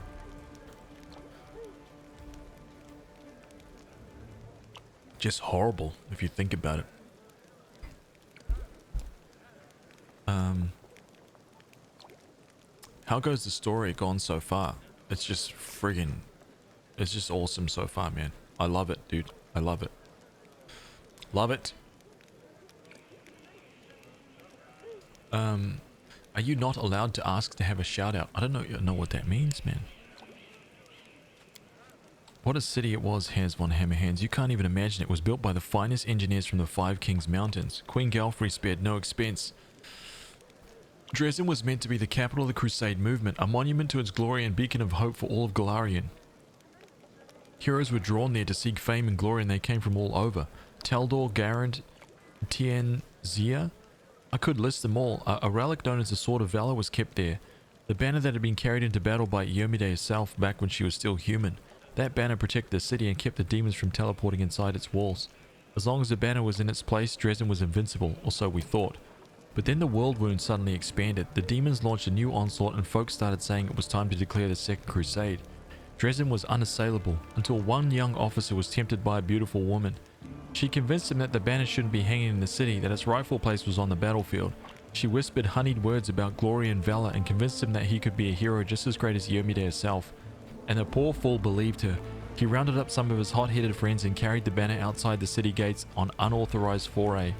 Just horrible if you think about it. How goes the story gone so far? It's just friggin', it's just awesome so far, man. I love it, dude. I love it. Love it. Are you not allowed to ask to have a shout out? I don't know what that means, man. What a city it was, Has von Hammerhands. You can't even imagine. It was built by the finest engineers from the Five Kings Mountains. Queen Galfrey spared no expense. Dresden was meant to be the capital of the Crusade movement, a monument to its glory and beacon of hope for all of Golarion. Heroes were drawn there to seek fame and glory, and they came from all over. Taldor, Garand, Tienzia. I could list them all. A relic known as the Sword of Valor was kept there. The banner that had been carried into battle by Iomide herself back when she was still human. That banner protected the city and kept the demons from teleporting inside its walls. As long as the banner was in its place, Dresden was invincible, or so we thought. But then the world wound suddenly expanded. The demons launched a new onslaught, and folks started saying it was time to declare the Second Crusade. Dresden was unassailable, until one young officer was tempted by a beautiful woman. She convinced him that the banner shouldn't be hanging in the city, that its rightful place was on the battlefield. She whispered honeyed words about glory and valor, and convinced him that he could be a hero just as great as Iomide herself. And the poor fool believed her. He rounded up some of his hot-headed friends and carried the banner outside the city gates on an unauthorized foray.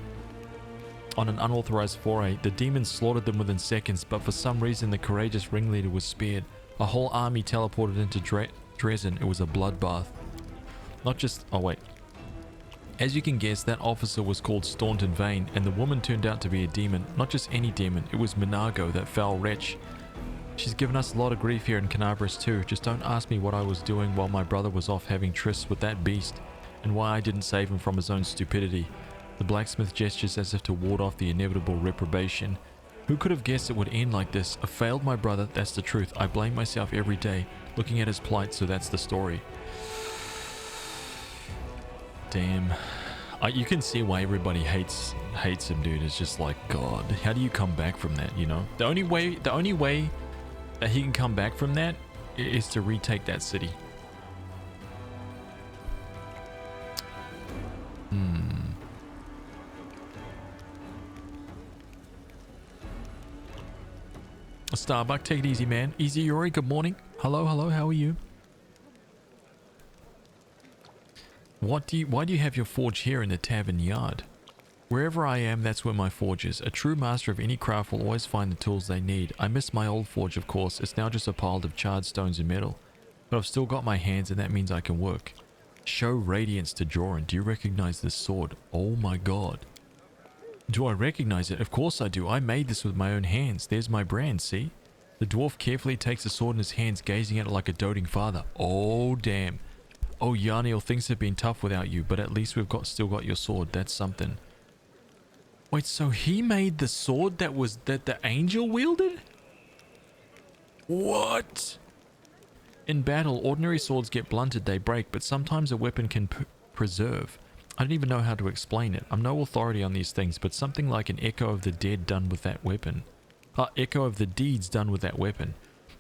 The demons slaughtered them within seconds, but for some reason the courageous ringleader was spared. A whole army teleported into Dresden. It was a bloodbath. Not just... oh wait. As you can guess, that officer was called Staunton Vane, and the woman turned out to be a demon. Not just any demon, it was Minago, that foul wretch. She's given us a lot of grief here in Canabras too. Just don't ask me what I was doing while my brother was off having trysts with that beast, and why I didn't save him from his own stupidity. The blacksmith gestures as if to ward off the inevitable reprobation. Who could have guessed it would end like this? I failed my brother, that's the truth. I blame myself every day, looking at his plight, so that's the story. Damn. You can see why everybody hates him, dude. It's just like, God, how do you come back from that, you know? The only way that he can come back from that is to retake that city. Starbuck, take it easy, man. Easy, Yuri, good morning. Hello, how are you? Why do you have your forge here in the tavern yard? Wherever I am, that's where my forge is. A true master of any craft will always find the tools they need. I miss my old forge, of course. It's now just a pile of charred stones and metal. But I've still got my hands, and that means I can work. Show radiance to Joran. Do you recognize this sword? Oh my god. Do I recognize it? Of course I do. I made this with my own hands. There's my brand, see? The dwarf carefully takes the sword in his hands, gazing at it like a doting father. Oh, damn. Oh, Yarniel, things have been tough without you, but at least we've still got your sword. That's something. Wait, so he made the sword that the angel wielded? What? In battle, ordinary swords get blunted, they break, but sometimes a weapon can preserve. I don't even know how to explain it. I'm no authority on these things, but something like an echo of the dead done with that weapon. Echo of the deeds done with that weapon.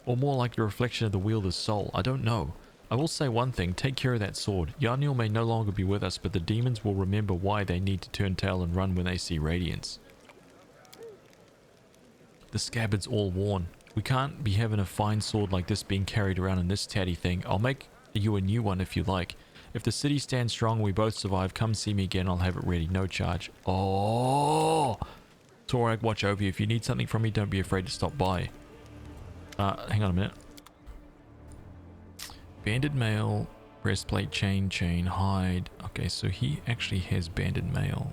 Or more like the reflection of the wielder's soul. I don't know. I will say one thing, take care of that sword. Yarniel may no longer be with us, but the demons will remember why they need to turn tail and run when they see radiance. The scabbard's all worn. We can't be having a fine sword like this being carried around in this tatty thing. I'll make you a new one if you like. If the city stands strong and we both survive, come see me again. I'll have it ready, no charge. Oh! Torag, watch over you. If you need something from me, don't be afraid to stop by. Hang on a minute. Banded mail, breastplate, chain, hide. Okay, so he actually has banded mail.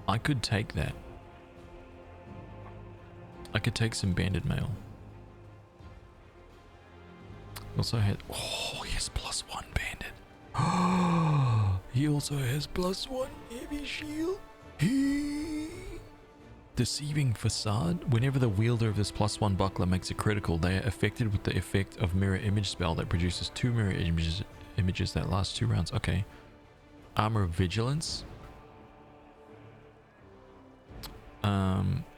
I could take that. I could take some banded mail. Also had... Oh, he has +1 banded. He also has +1 heavy shield. Deceiving facade. Whenever the wielder of this +1 buckler makes a critical, they are affected with the effect of mirror image spell that produces 2 mirror images that last 2 rounds. Okay. Armor of vigilance.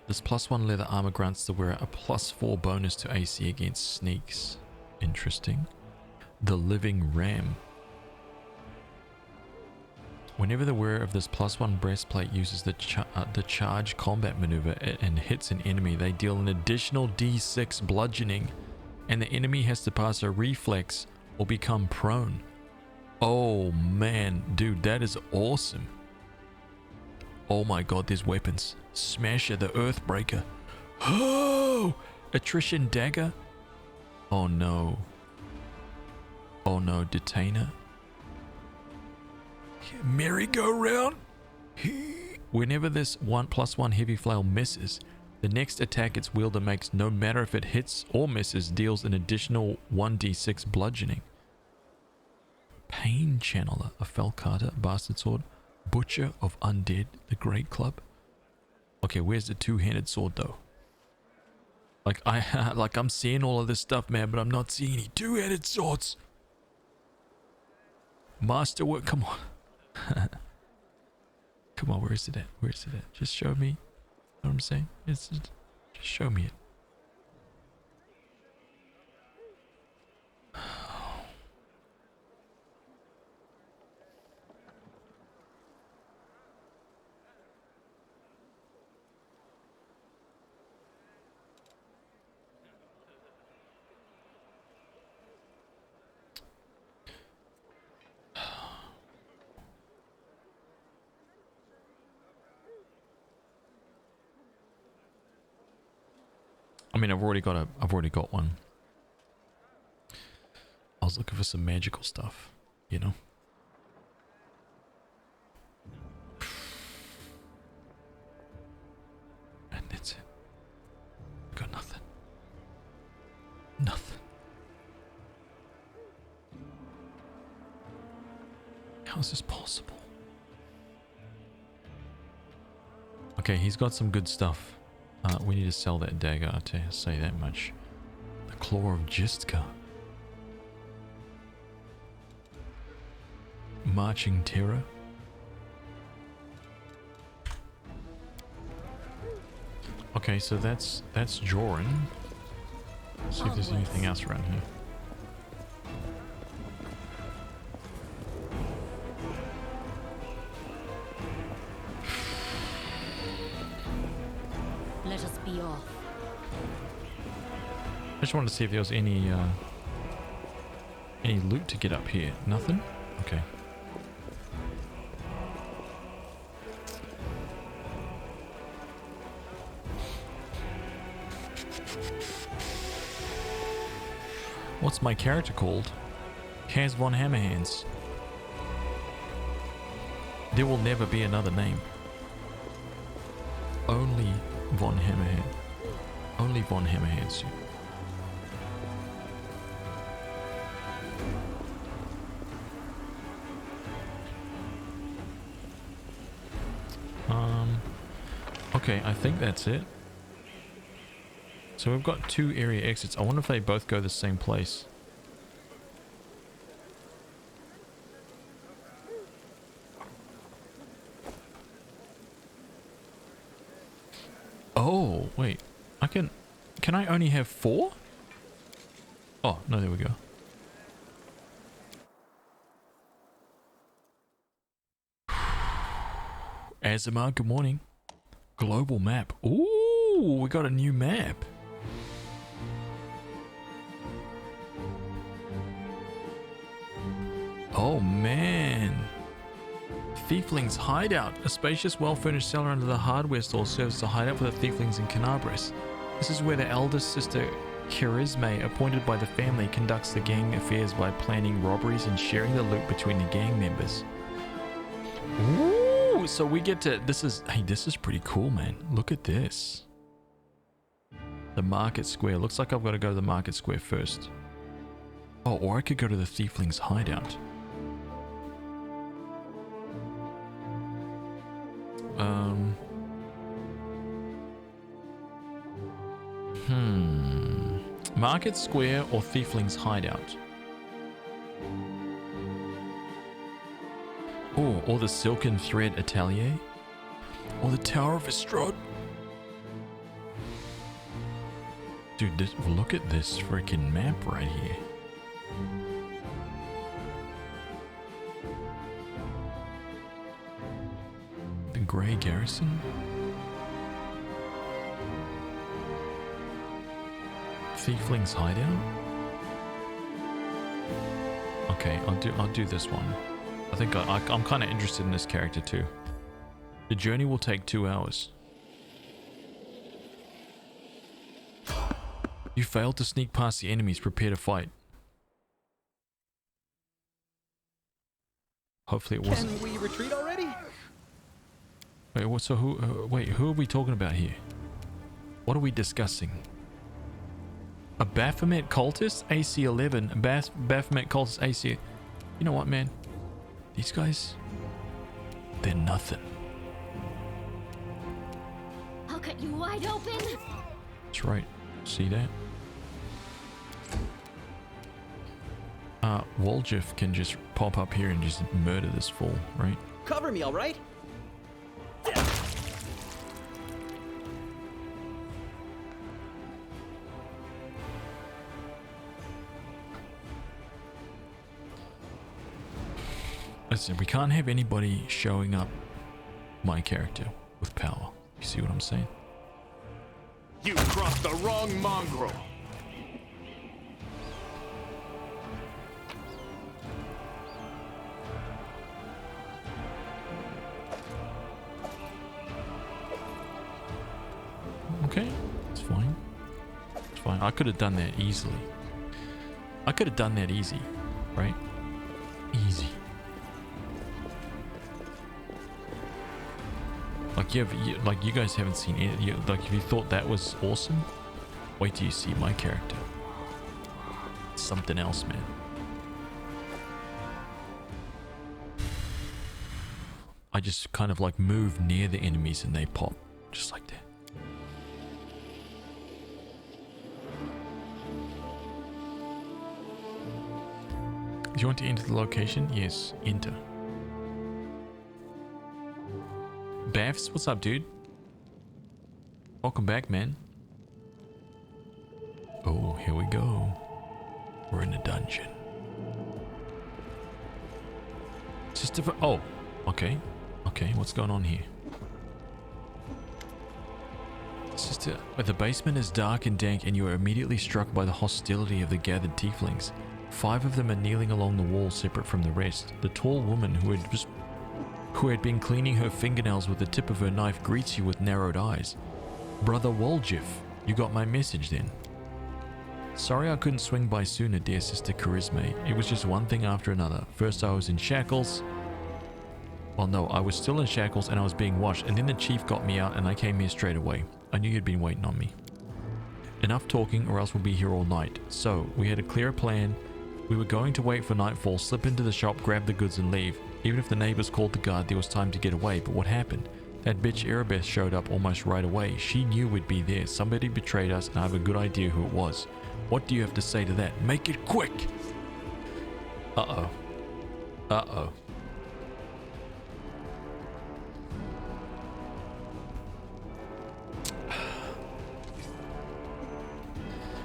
This +1 leather armor grants the wearer a +4 bonus to AC against sneaks. Interesting. The living ram. Whenever the wearer of this +1 breastplate uses the charge combat maneuver and hits an enemy, they deal an additional D6 bludgeoning, and the enemy has to pass a reflex or become prone. Oh man, dude, that is awesome. Oh my god, there's weapons. Smasher, the Earthbreaker. Oh! Attrition dagger. Oh no. Oh no, detainer. Merry-go-round. Whenever this +1 heavy flail misses, the next attack its wielder makes, no matter if it hits or misses, deals an additional 1d6 bludgeoning. Pain Channeler, a Felcarter, Bastard Sword, Butcher of Undead, the Great Club. Okay, where's the two-handed sword though? Like I'm seeing all of this stuff, man, but I'm not seeing any two-handed swords. Masterwork, come on. Come on, where is it at? Where is it at? Just show me. You know what I'm saying? Just show me it. I mean, I've already got one. I was looking for some magical stuff, you know. And that's it. Got nothing. Nothing. How is this possible? Okay, he's got some good stuff. We need to sell that dagger, to say that much. The Claw of Jistka. Marching Terror. Okay, so that's Joran. Let's see if there's anything else around here. Let us be off. I just wanted to see if there was any loot to get up here. Nothing? Okay. What's my character called? Haz von Hammerhands. There will never be another name. Only von Hammerhand. Only von Hammerhands. Okay, I think that's it. So we've got 2 area exits. I wonder if they both go the same place. Oh, wait. Can I only have 4? Oh, no, there we go. Azamar, good morning. Global map. Ooh, we got a new map. Oh man. Thiefling's Hideout. A spacious, well-furnished cellar under the hardware store serves as a hideout for the Thieflings in Canabris. This is where the eldest sister, Charisme, appointed by the family, conducts the gang affairs by planning robberies and sharing the loot between the gang members. Ooh, so we get to... This is pretty cool, man. Look at this. The market square. Looks like I've got to go to the market square first. Oh, or I could go to the Thiefling's Hideout. Market Square or Thiefling's Hideout? Oh, or the Silken Thread Atelier? Or the Tower of Estrad? Dude, look at this freaking map right here. The Grey Garrison? Thiefling's Hideout? Okay, I'll do this one. I think I'm kind of interested in this character too. The journey will take 2 hours. You failed to sneak past the enemies. Prepare to fight. Hopefully it wasn't. Can we retreat already? Wait, what? So who are we talking about here? What are we discussing? A Baphomet cultist, AC 11. Baphomet cultist, AC. You know what, man? These guys, they're nothing. I'll cut you wide open. That's right. See that? Woljif can just pop up here and just murder this fool, right? Cover me, all right? Listen, we can't have anybody showing up my character with power. You see what I'm saying? You crossed the wrong mongrel. Okay, it's fine. It's fine. I could have done that easily. I could have done that easy, right? Easy. Like you guys haven't seen it. Like if you thought that was awesome, wait till you see my character. It's something else, man. I just kind of like move near the enemies and they pop. Just like that. Do you want to enter the location? Yes, enter. Baths, what's up, dude? Welcome back, man. Oh, here we go. We're in a dungeon. Oh, okay. Okay, what's going on here? The basement is dark and dank, and you are immediately struck by the hostility of the gathered tieflings. 5 of them are kneeling along the wall separate from the rest. The tall woman who had been cleaning her fingernails with the tip of her knife greets you with narrowed eyes. Brother Woljif, you got my message then. Sorry I couldn't swing by sooner, dear sister Charisma. It was just one thing after another. First I was in shackles. Well, no, I was still in shackles and I was being washed, and then the chief got me out and I came here straight away. I knew you'd been waiting on me. Enough talking or else we'll be here all night. So, we had a clear plan. We were going to wait for nightfall, slip into the shop, grab the goods and leave. Even if the neighbors called the guard, there was time to get away. But what happened? That bitch Erebeth showed up almost right away. She knew we'd be there. Somebody betrayed us and I have a good idea who it was. What do you have to say to that? Make it quick! Uh-oh. Uh-oh.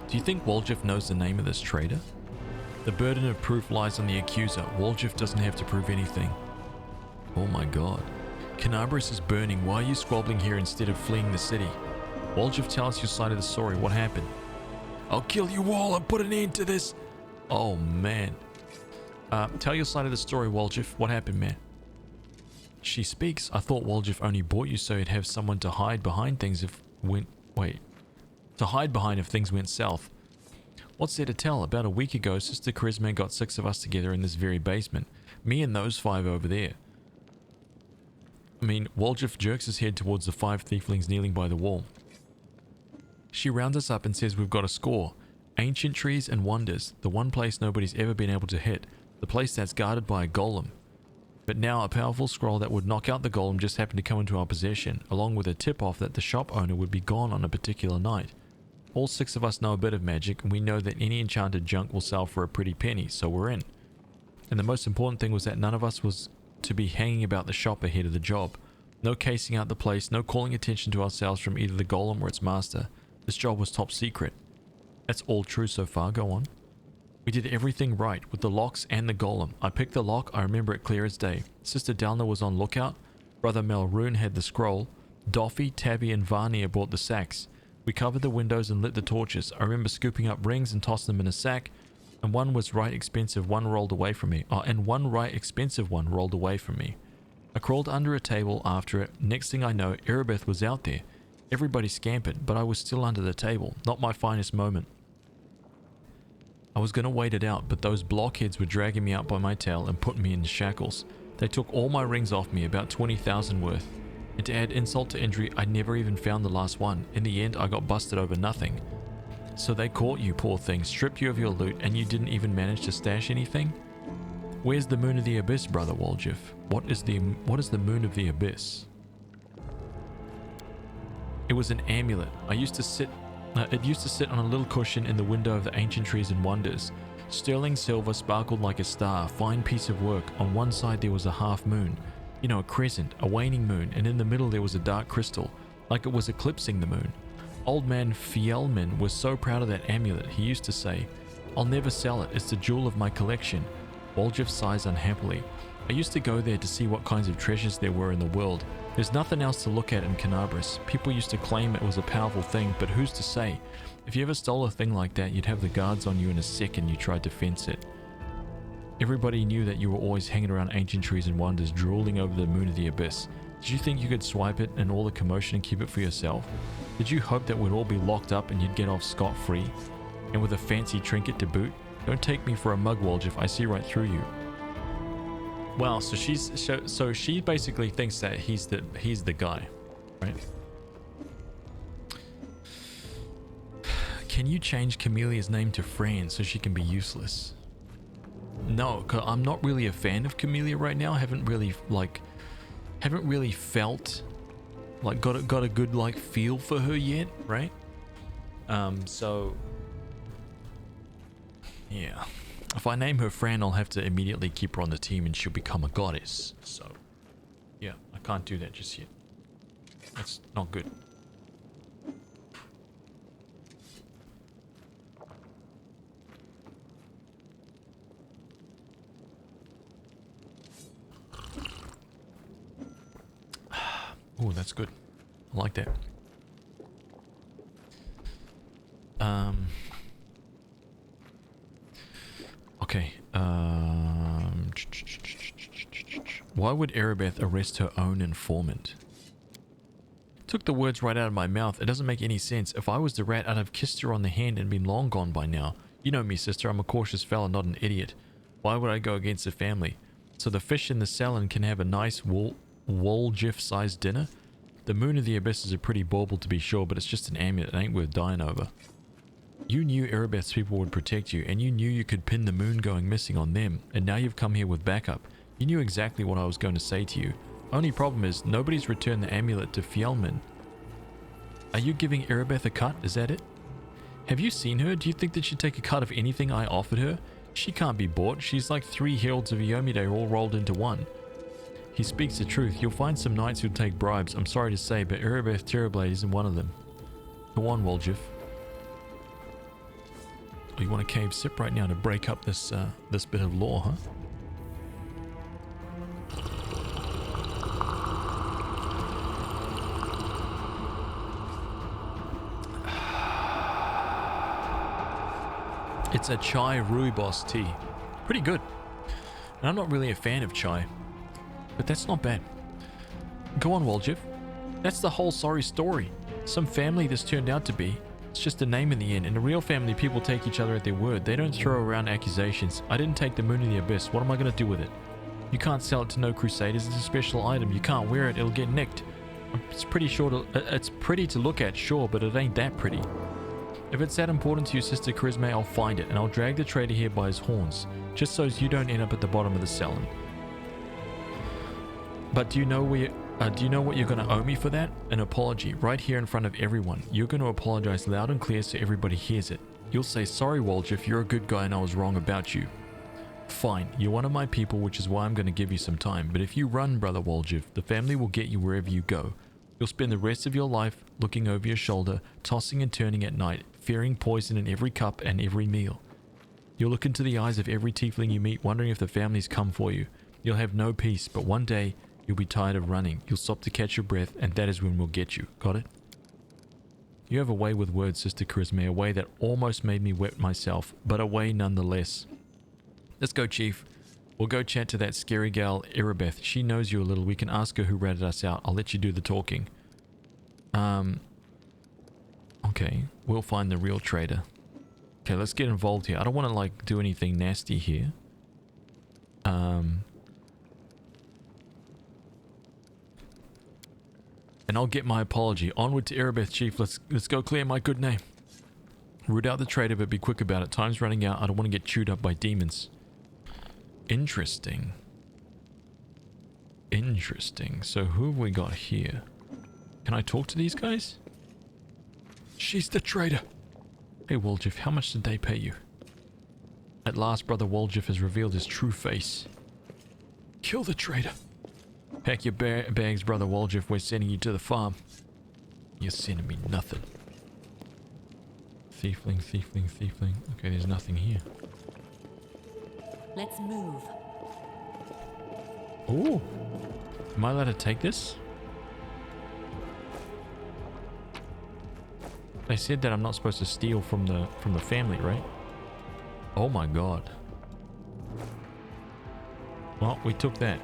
Do you think Woljif knows the name of this traitor? The burden of proof lies on the accuser. Woljif doesn't have to prove anything. Oh my god. Canabris is burning. Why are you squabbling here instead of fleeing the city? Woljif, tell us your side of the story. What happened? I'll kill you all and put an end to this. Oh man. Tell your side of the story, Woljif. What happened, man? She speaks. I thought Woljif only bought you so you'd have someone to hide behind things if things went south. What's there to tell? About a week ago, Sister Charisma got 6 of us together in this very basement. Me and those 5 over there. I mean, Woljif jerks his head towards the 5 thieflings kneeling by the wall. She rounds us up and says we've got a score. Ancient trees and wonders, the one place nobody's ever been able to hit. The place that's guarded by a golem. But now a powerful scroll that would knock out the golem just happened to come into our possession, along with a tip-off that the shop owner would be gone on a particular night. All 6 of us know a bit of magic, and we know that any enchanted junk will sell for a pretty penny, so we're in. And the most important thing was that none of us was to be hanging about the shop ahead of the job. No casing out the place, no calling attention to ourselves from either the golem or its master. This job was top secret. That's all true so far, go on. We did everything right, with the locks and the golem. I picked the lock, I remember it clear as day. Sister Dalna was on lookout, Brother Melroon had the scroll, Doffy, Tabby and Varnia brought the sacks. We covered the windows and lit the torches. I remember scooping up rings and tossing them in a sack, and one was right expensive, one rolled away from me. I crawled under a table after it. Next thing I know, Erebeth was out there. Everybody scampered, but I was still under the table. Not my finest moment. I was going to wait it out, but those blockheads were dragging me out by my tail and putting me in shackles. They took all my rings off me, about 20,000 worth. And to add insult to injury, I never even found the last one. In the end, I got busted over nothing. So they caught you, poor thing, stripped you of your loot, and you didn't even manage to stash anything? Where's the Moon of the Abyss, Brother Woljif? What is the Moon of the Abyss? It was an amulet. It used to sit on a little cushion in the window of the Ancient Trees and Wonders. Sterling silver sparkled like a star, fine piece of work. On one side there was a half moon. You know, a crescent, a waning moon, and in the middle there was a dark crystal, like it was eclipsing the moon. Old man Fielman was so proud of that amulet, he used to say, I'll never sell it, it's the jewel of my collection. Woljif sighs unhappily. I used to go there to see what kinds of treasures there were in the world. There's nothing else to look at in Canabris. People used to claim it was a powerful thing, but who's to say? If you ever stole a thing like that, you'd have the guards on you in a second you tried to fence it. Everybody knew that you were always hanging around Ancient Trees and Wonders, drooling over the Moon of the Abyss. Did you think you could swipe it and all the commotion and keep it for yourself? Did you hope that we'd all be locked up and you'd get off scot-free? And with a fancy trinket to boot? Don't take me for a mug, Woljif, I see right through you. Wow, so she basically thinks that he's the guy, right? Can you change Camelia's name to Fran so she can be useless? No, 'cause I'm not really a fan of Camellia right now. I haven't really felt like got a good like feel for her yet, right? So yeah, if I name her Fran, I'll have to immediately keep her on the team and she'll become a goddess. So yeah, I can't do that just yet. That's not good. Oh, that's good. I like that. Okay. Why would Erebeth arrest her own informant? Took the words right out of my mouth. It doesn't make any sense. If I was the rat, I'd have kissed her on the hand and been long gone by now. You know me, sister. I'm a cautious fella, not an idiot. Why would I go against the family? So the fish in the salon can have a nice Wolgiff-sized dinner? The Moon of the Abyss is a pretty bauble to be sure, but it's just an amulet. It ain't worth dying over. You knew Erebeth's people would protect you, and you knew you could pin the moon going missing on them, and now you've come here with backup. You knew exactly what I was going to say to you. Only problem is, nobody's returned the amulet to Fjellman. Are you giving Erebeth a cut? Is that it? Have you seen her? Do you think that she'd take a cut of anything I offered her? She can't be bought. She's like 3 heralds of Iomide all rolled into one. He speaks the truth. You'll find some knights who'll take bribes. I'm sorry to say, but Erebeth Terrorblade isn't one of them. Go on, Wolgiff. Oh, you want a cave sip right now to break up this this bit of lore, huh? It's a chai rooibos tea. Pretty good. And I'm not really a fan of chai, but that's not bad. Go on, Wolgiff. That's the whole sorry story. Some family this turned out to be. It's just a name in the end. In a real family, people take each other at their word. They don't throw around accusations. I didn't take the Moon in the Abyss. What am I going to do with it? You can't sell it to no crusaders. It's a special item. You can't wear it. It'll get nicked. It's pretty to look at, sure, but it ain't that pretty. If it's that important to you, Sister Charisma, I'll find it, and I'll drag the traitor here by his horns, just so you don't end up at the bottom of the salon. But do you know what you're going to owe me for that? An apology, right here in front of everyone. You're going to apologize loud and clear so everybody hears it. You'll say, sorry, Wolgiff, you're a good guy and I was wrong about you. Fine, you're one of my people, which is why I'm going to give you some time. But if you run, Brother Wolgiff, the family will get you wherever you go. You'll spend the rest of your life looking over your shoulder, tossing and turning at night, fearing poison in every cup and every meal. You'll look into the eyes of every tiefling you meet, wondering if the family's come for you. You'll have no peace, but one day, you'll be tired of running. You'll stop to catch your breath, and that is when we'll get you. Got it? You have a way with words, Sister Charisma, a way that almost made me wet myself, but a way nonetheless. Let's go, Chief. We'll go chat to that scary gal, Erebeth. She knows you a little. We can ask her who ratted us out. I'll let you do the talking. Okay. We'll find the real traitor. Okay, let's get involved here. I don't want to, like, do anything nasty here. And I'll get my apology. Onward to Erebeth, Chief. Let's go clear my good name. Root out the traitor, but be quick about it. Time's running out. I don't want to get chewed up by demons. Interesting. Interesting. So who have we got here? Can I talk to these guys? She's the traitor. Hey, Wolgiff, how much did they pay you? At last, Brother Wolgiff has revealed his true face. Kill the traitor. Pack your bags, Brother Wolgiff. We're sending you to the farm. You're sending me nothing. Thiefling, thiefling, thiefling. Okay, there's nothing here. Let's move. Ooh. Am I allowed to take this? They said that I'm not supposed to steal from the family, right? Oh my god. Well, we took that.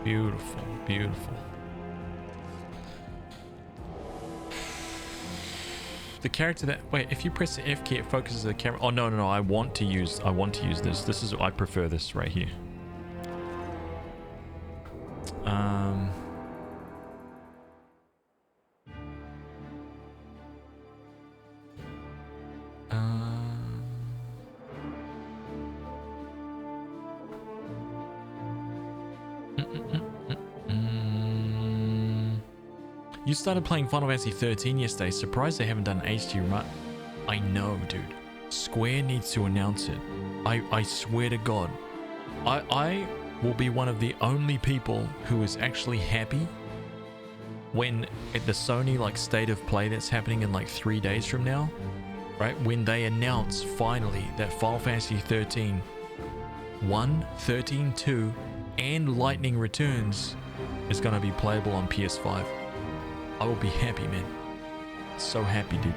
Beautiful, beautiful. The character that if you press the F key, it focuses the camera. Oh no, no, no! I want to use this. This is I prefer this right here. You started playing Final Fantasy 13 yesterday. Surprised they haven't done an HD remaster. I know, dude. Square needs to announce it. I swear to God. I will be one of the only people who is actually happy when at the Sony like state of play that's happening in like 3 days from now, right? When they announce finally that Final Fantasy 13 1, 13, 2, and Lightning Returns is going to be playable on PS5. I will be happy, man. So happy, dude.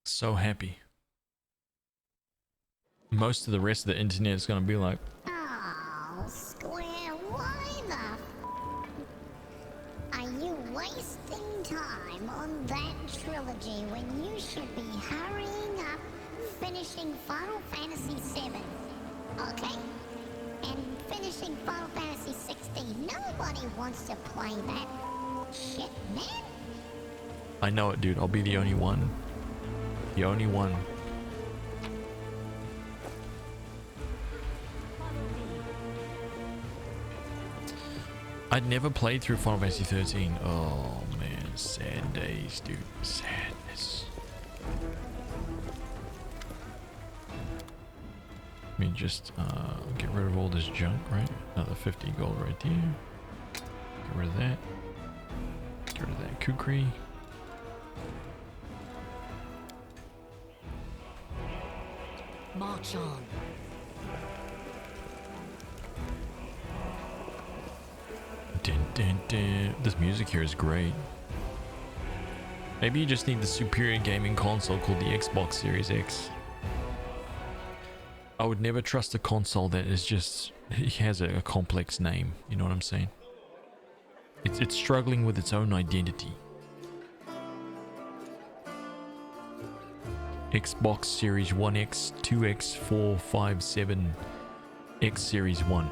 So happy. Most of the rest of the internet is going to be like, Oh, Square, why the are you wasting time on that trilogy when you should be hurrying up, finishing Final Fantasy VII, okay? And finishing Final Fantasy 16. Nobody wants to play that shit, man. I know it, dude. I'll be the only one. The only one. I'd never played through Final Fantasy 13. Oh man, sad days, dude. Sadness. Let me just get rid of all this junk, right? Another 50 gold right there. Get rid of that. Get rid of that kukri. March on. Dun, dun, dun. This music here is great. Maybe you just need the superior gaming console called the Xbox Series X. I would never trust a console that is just, it has a complex name, you know what I'm saying? It's struggling with its own identity. Xbox Series 1X, 2X, 4, 5, 7, X Series 1.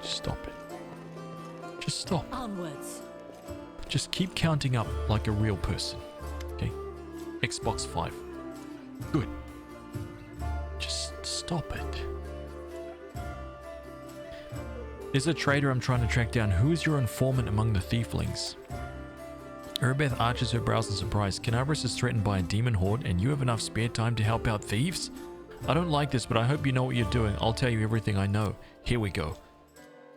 Stop it. Just stop. Onwards. Just keep counting up like a real person. Okay? Xbox 5. Good. Just stop it. There's a trader I'm trying to track down. Who is your informant among the thieflings? Erebeth arches her brows in surprise. Canabras is threatened by a demon horde and you have enough spare time to help out thieves? I don't like this, but I hope you know what you're doing. I'll tell you everything I know. Here we go.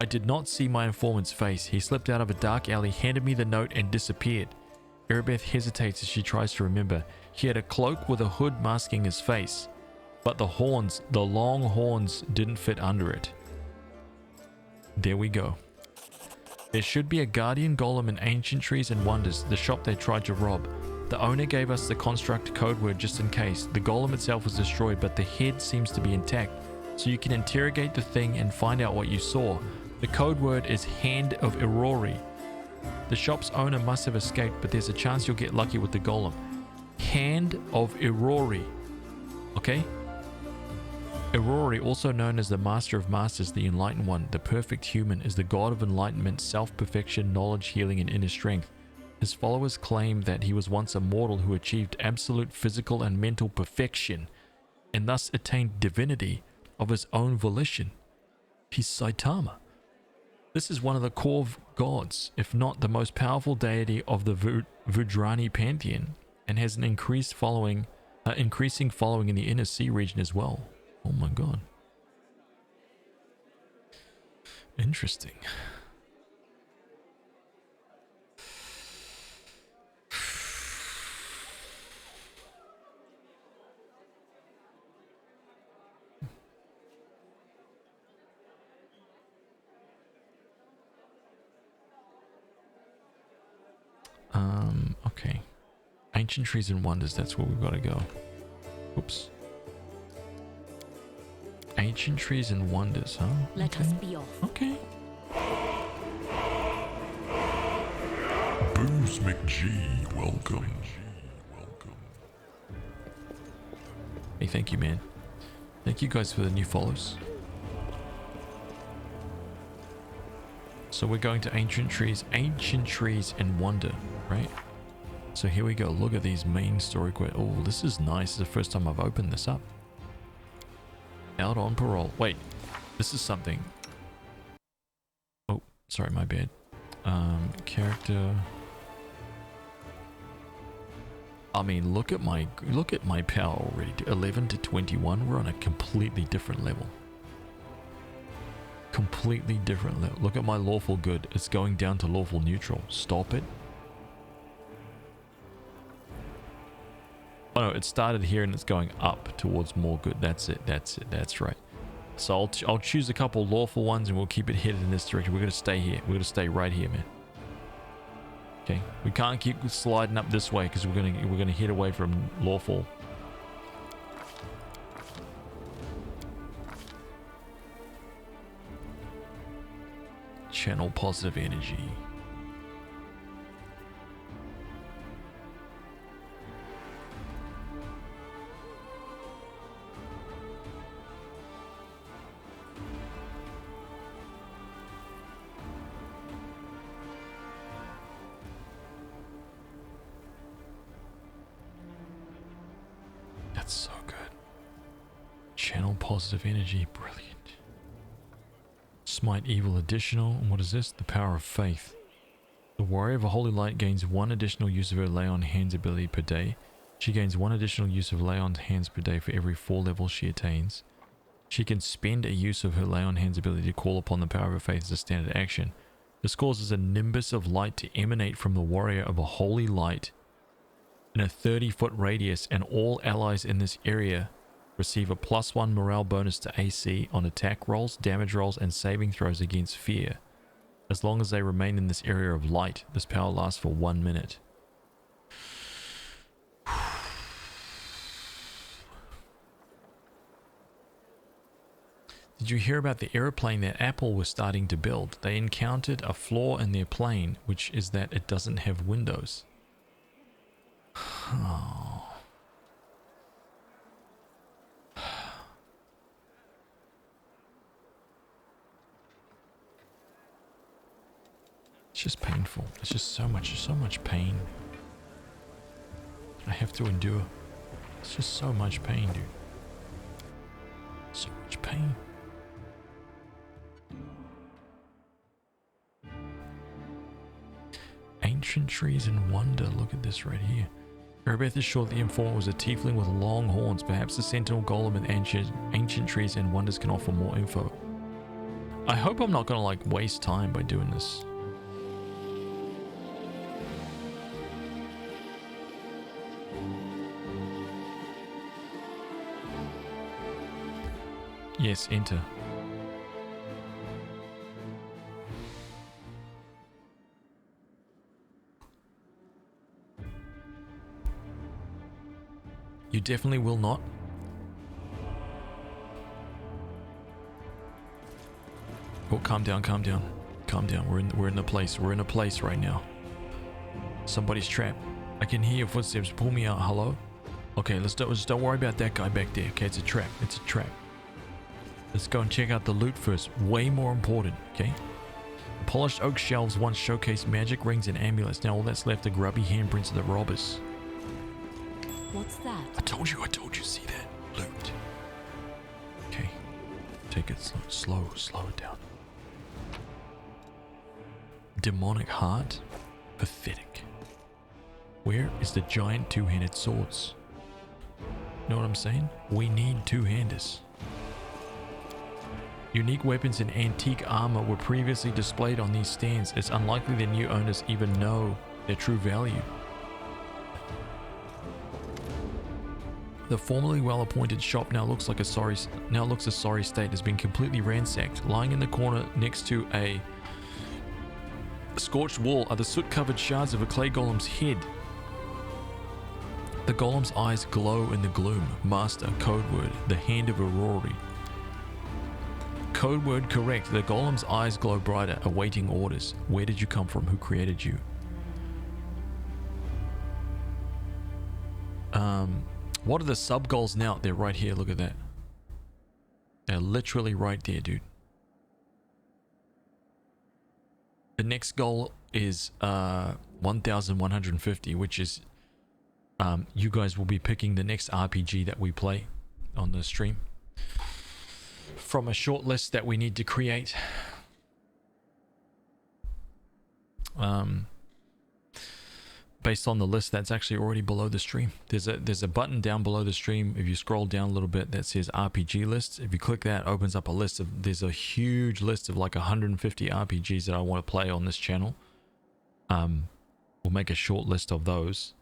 I did not see my informant's face. He slipped out of a dark alley, handed me the note, and disappeared. Erebeth hesitates as she tries to remember. He had a cloak with a hood masking his face, but the horns, the long horns, didn't fit under it. There we go. There should be a guardian golem in Ancient Trees and Wonders, the shop they tried to rob. The owner gave us the construct code word just in case. The golem itself was destroyed, but the head seems to be intact, so you can interrogate the thing and find out what you saw. The code word is Hand of Irori. The shop's owner must have escaped, but there's a chance you'll get lucky with the golem. Hand of Irori. Okay? Irori, also known as the Master of Masters, the Enlightened One, the perfect human, is the god of enlightenment, self-perfection, knowledge, healing, and inner strength. His followers claim that he was once a mortal who achieved absolute physical and mental perfection, and thus attained divinity of his own volition. He's Saitama. This is one of the core gods, if not the most powerful deity of the Vudrani pantheon, and has an increasing following in the inner sea region as well. Oh my god. Interesting. Okay. Ancient Trees and Wonders, that's where we've got to go. Oops. Ancient Trees and Wonders, huh? Let us be off. Okay. Booze McG, welcome. Hey, thank you, man. Thank you guys for the new follows. So we're going to ancient trees and wonder, right? So here we go. Look at these main story quests. Oh, this is nice. This is the first time I've opened this up. Out on parole. Wait, this is something. Oh, sorry, my bad. Character. I mean, look at my power already. 11 to 21. We're on a completely different level. Completely different level. Look at my lawful good. It's going down to lawful neutral. Stop it. Oh no, it started here and it's going up towards more good. That's it. That's right. So I'll choose a couple lawful ones and we'll keep it headed in this direction. We're going to stay here. We're going to stay right here, man. Okay, we can't keep sliding up this way because we're gonna head away from lawful. Channel positive energy. That's so good. Channel positive energy. Brilliant. Smite evil additional. And what is this? The power of faith. The warrior of a holy light gains 1 additional use of her lay on hands ability per day. She gains 1 additional use of lay on hands per day for every 4 levels she attains. She can spend a use of her lay on hands ability to call upon the power of her faith as a standard action. This causes a nimbus of light to emanate from the warrior of a holy light in a 30-foot radius, and all allies in this area receive a +1 morale bonus to AC on attack rolls, damage rolls, and saving throws against fear. As long as they remain in this area of light, this power lasts for 1 minute. Did you hear about the aeroplane that Apple was starting to build? They encountered a flaw in their plane, which is that it doesn't have windows. Oh. It's just painful. It's just so much pain I have to endure. It's just so much pain, dude. So much pain. Ancient trees and wonder. Look at this right here. Erebeth is sure the informant was a tiefling with long horns. Perhaps the sentinel golem and ancient trees and wonders can offer more info. I hope I'm not gonna like waste time by doing this. Yes, enter. You definitely will not. Oh, calm down, calm down. Calm down. We're in the place. We're in a place right now. Somebody's trapped. I can hear your footsteps. Pull me out. Hello? Okay, just don't worry about that guy back there. Okay, it's a trap. It's a trap. Let's go and check out the loot first. Way more important, okay? The polished oak shelves once showcased magic rings and amulets. Now all that's left are grubby handprints of the robbers. What's that? I told you, see that? Loot. Okay. Take it slow it down. Demonic heart? Pathetic. Where is the giant two-handed swords? Know what I'm saying? We need two-handers. Unique weapons and antique armor were previously displayed on these stands. It's unlikely the new owners even know their true value. The formerly well-appointed shop now looks a sorry state. Has been completely ransacked. Lying in the corner next to a scorched wall are the soot-covered shards of a clay golem's head. The golem's eyes glow in the gloom. Master, code word, the hand of Aurori. Code word correct. The golem's eyes glow brighter, awaiting orders. Where did you come from? Who created you? What are the sub-goals now? They're right here. Look at that. They're literally right there, dude. The next goal is 1,150, which is you guys will be picking the next RPG that we play on the stream from a short list that we need to create. Based on the list that's actually already below the stream. There's a button down below the stream. If you scroll down a little bit, that says RPG lists. If you click that, it opens up a list of, there's a huge list of like 150 RPGs that I want to play on this channel. We'll make a short list of those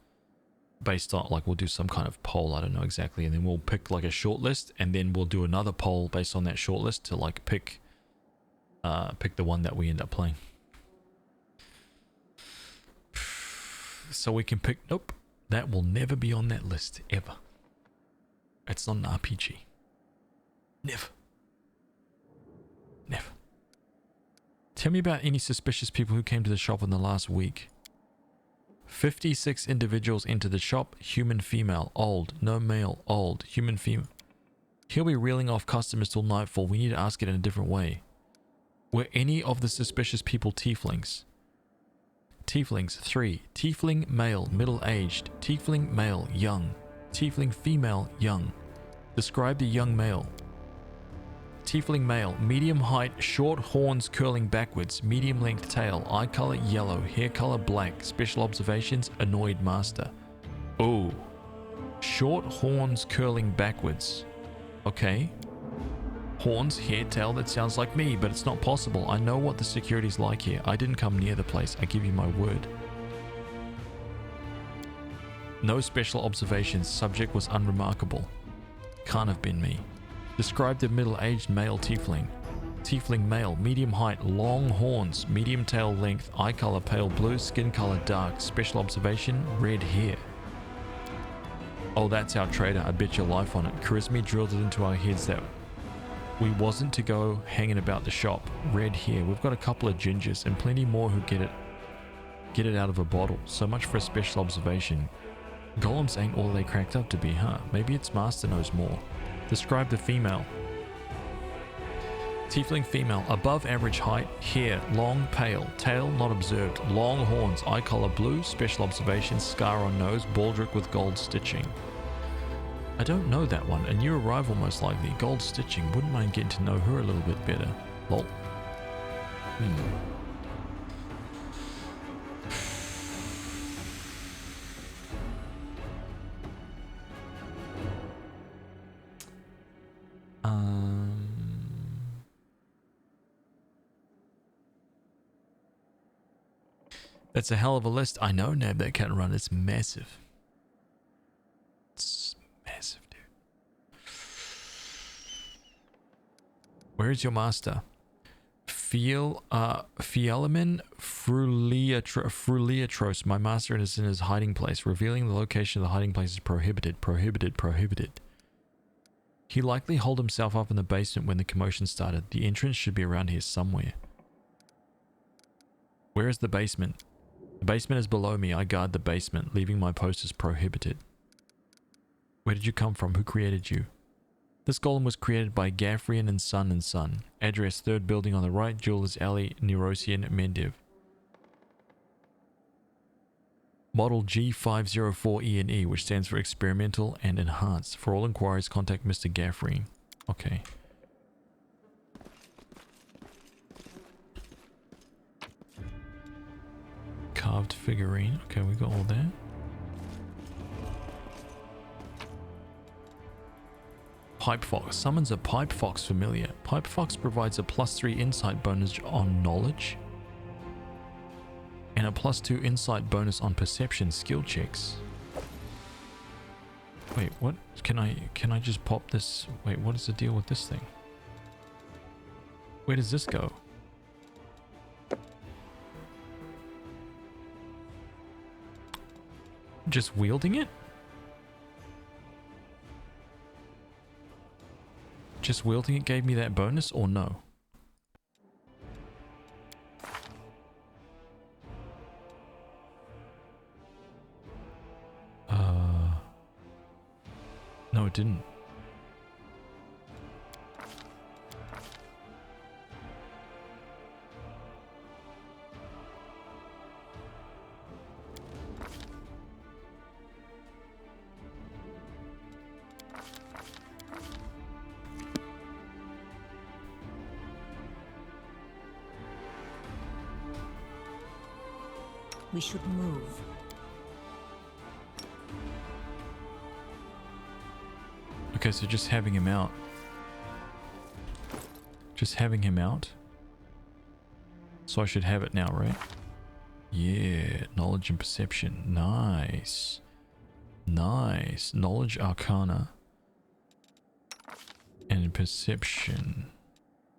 based on, like, we'll do some kind of poll, I don't know exactly, and then we'll pick like a short list, and then we'll do another poll based on that short list to like pick the one that we end up playing. So we can pick, nope, that will never be on that list, ever. It's not an RPG. Never. Never. Tell me about any suspicious people who came to the shop in the last week. 56 individuals entered the shop, human female, old, no male, old, human female. He'll be reeling off customers till nightfall. We need to ask it in a different way. Were any of the suspicious people tieflings? Tieflings, 3. Tiefling male, middle-aged. Tiefling male, young. Tiefling female, young. Describe the young male. Tiefling male, medium height, short horns curling backwards, medium length tail, eye color yellow, hair color black. Special observations, annoyed master. Oh. Short horns curling backwards. Okay. Horns, hair, tail, that sounds like me, but it's not possible. I know what the security's like here. I didn't come near the place, I give you my word. No special observations, subject was unremarkable. Can't have been me. Describe the middle-aged male tiefling. Tiefling male, medium height, long horns, medium tail length, eye color pale blue, skin color dark. Special observation, red hair. Oh, that's our trader, I bet your life on it. Charisma drilled it into our heads that we wasn't to go hanging about the shop. Red hair. We've got a couple of gingers and plenty more who get it out of a bottle. So much for a special observation. Golems ain't all they cracked up to be, huh? Maybe its master knows more. Describe the female. Tiefling female, above average height, hair, long, pale, tail not observed, long horns, eye color blue, special observation, scar on nose, baldric with gold stitching. I don't know that one. A new arrival most likely. Gold stitching. Wouldn't mind getting to know her a little bit better. Lol. That's a hell of a list. I know, Nab, that can't run. It's massive. It's massive, dude. Where is your master? Fialamin Fruliatros. My master is in his hiding place. Revealing the location of the hiding place is prohibited. Prohibited. Prohibited. He likely holed himself up in the basement when the commotion started. The entrance should be around here somewhere. Where is the basement? The basement is below me. I guard the basement. Leaving my post is prohibited. Where did you come from? Who created you? This golem was created by Gaffrian and Son. Address, 3rd building on the right, Jeweller's Alley, Nerosian, Mendiv. Model G504E&E, which stands for Experimental and Enhanced. For all inquiries, contact Mr. Gaffrian. Okay. Carved figurine. Okay, we got all that. Pipe Fox. Summons a Pipe Fox familiar. Pipe Fox provides a +3 insight bonus on knowledge and a +2 insight bonus on perception skill checks. Wait, what? Can I just pop this? Wait, what is the deal with this thing? Where does this go? Just wielding it? Just wielding it gave me that bonus or no? No, it didn't. We should move. Okay, so just having him out. Just having him out. So I should have it now, right? Yeah, knowledge and perception. Nice. Nice. Knowledge, arcana. And perception.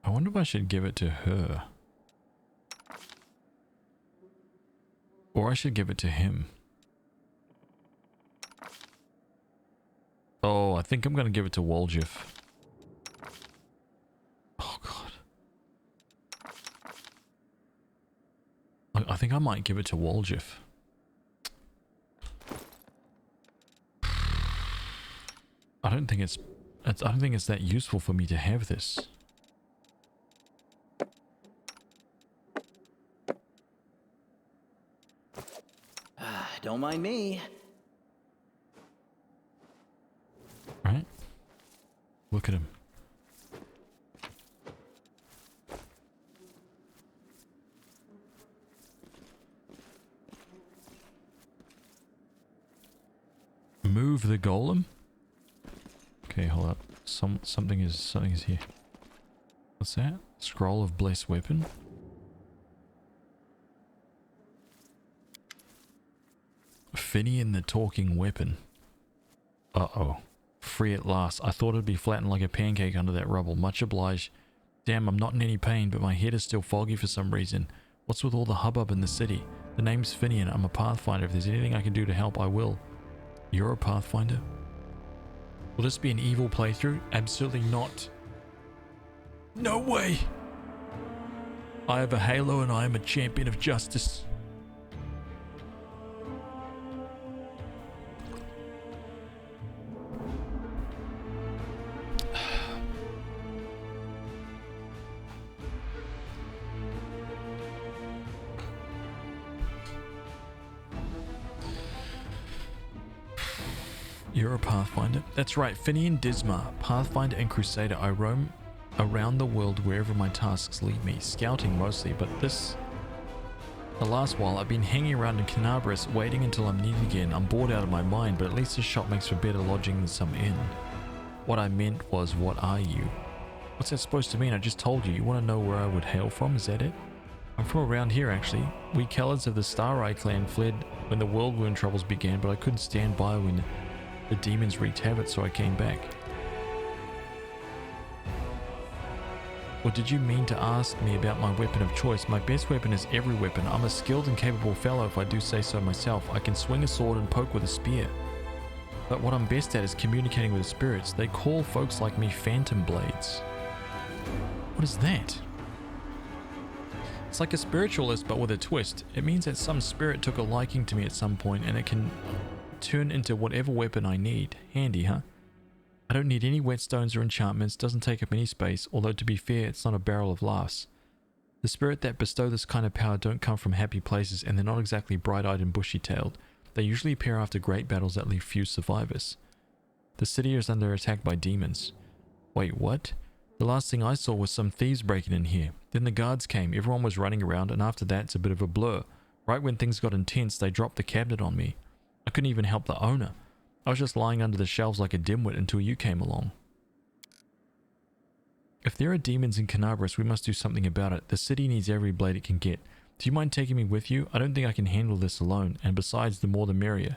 I wonder if I should give it to her. Or I should give it to him. Oh, I think I'm going to give it to Woljif. Oh, God. I think I might give it to Woljif. I don't think it's that useful for me to have this. Don't mind me. Right? Look at him. Move the golem? Okay, hold up. Something is here. What's that? Scroll of blessed weapon? Finian the talking weapon. Uh-oh. Free at last. I thought it'd be flattened like a pancake under that rubble. Much obliged. Damn, I'm not in any pain, but my head is still foggy for some reason. What's with all the hubbub in the city? The name's Finian. I'm a Pathfinder. If there's anything I can do to help, I will. You're a Pathfinder? Will this be an evil playthrough? Absolutely not. No way! I have a halo and I am a champion of justice. You're a Pathfinder? That's right, Finian Dismar, Pathfinder and Crusader. I roam around the world wherever my tasks lead me, scouting mostly, but the last while I've been hanging around in Canabras, waiting until I'm needed again. I'm bored out of my mind, but at least this shop makes for better lodging than some inn. What I meant was, what are you? What's that supposed to mean? I just told you. You want to know where I would hail from? Is that it? I'm from around here, actually. We Kellards of the Star Eye clan fled when the Whirlwind troubles began, but I couldn't stand by when the demons wreaked havoc, so I came back. Or did you mean to ask me about my weapon of choice? My best weapon is every weapon. I'm a skilled and capable fellow if I do say so myself. I can swing a sword and poke with a spear. But what I'm best at is communicating with the spirits. They call folks like me phantom blades. What is that? It's like a spiritualist but with a twist. It means that some spirit took a liking to me at some point and it can turn into whatever weapon I need. Handy, huh? I don't need any whetstones or enchantments, doesn't take up any space, although to be fair, it's not a barrel of laughs. The spirit that bestow this kind of power don't come from happy places, and they're not exactly bright-eyed and bushy-tailed. They usually appear after great battles that leave few survivors. The city is under attack by demons. Wait, what? The last thing I saw was some thieves breaking in here. Then the guards came, everyone was running around, and after that it's a bit of a blur. Right when things got intense, they dropped the cabinet on me. I couldn't even help the owner. I was just lying under the shelves like a dimwit until you came along. If there are demons in Canabras, we must do something about it. The city needs every blade it can get. Do you mind taking me with you? I don't think I can handle this alone, and besides, the more the merrier.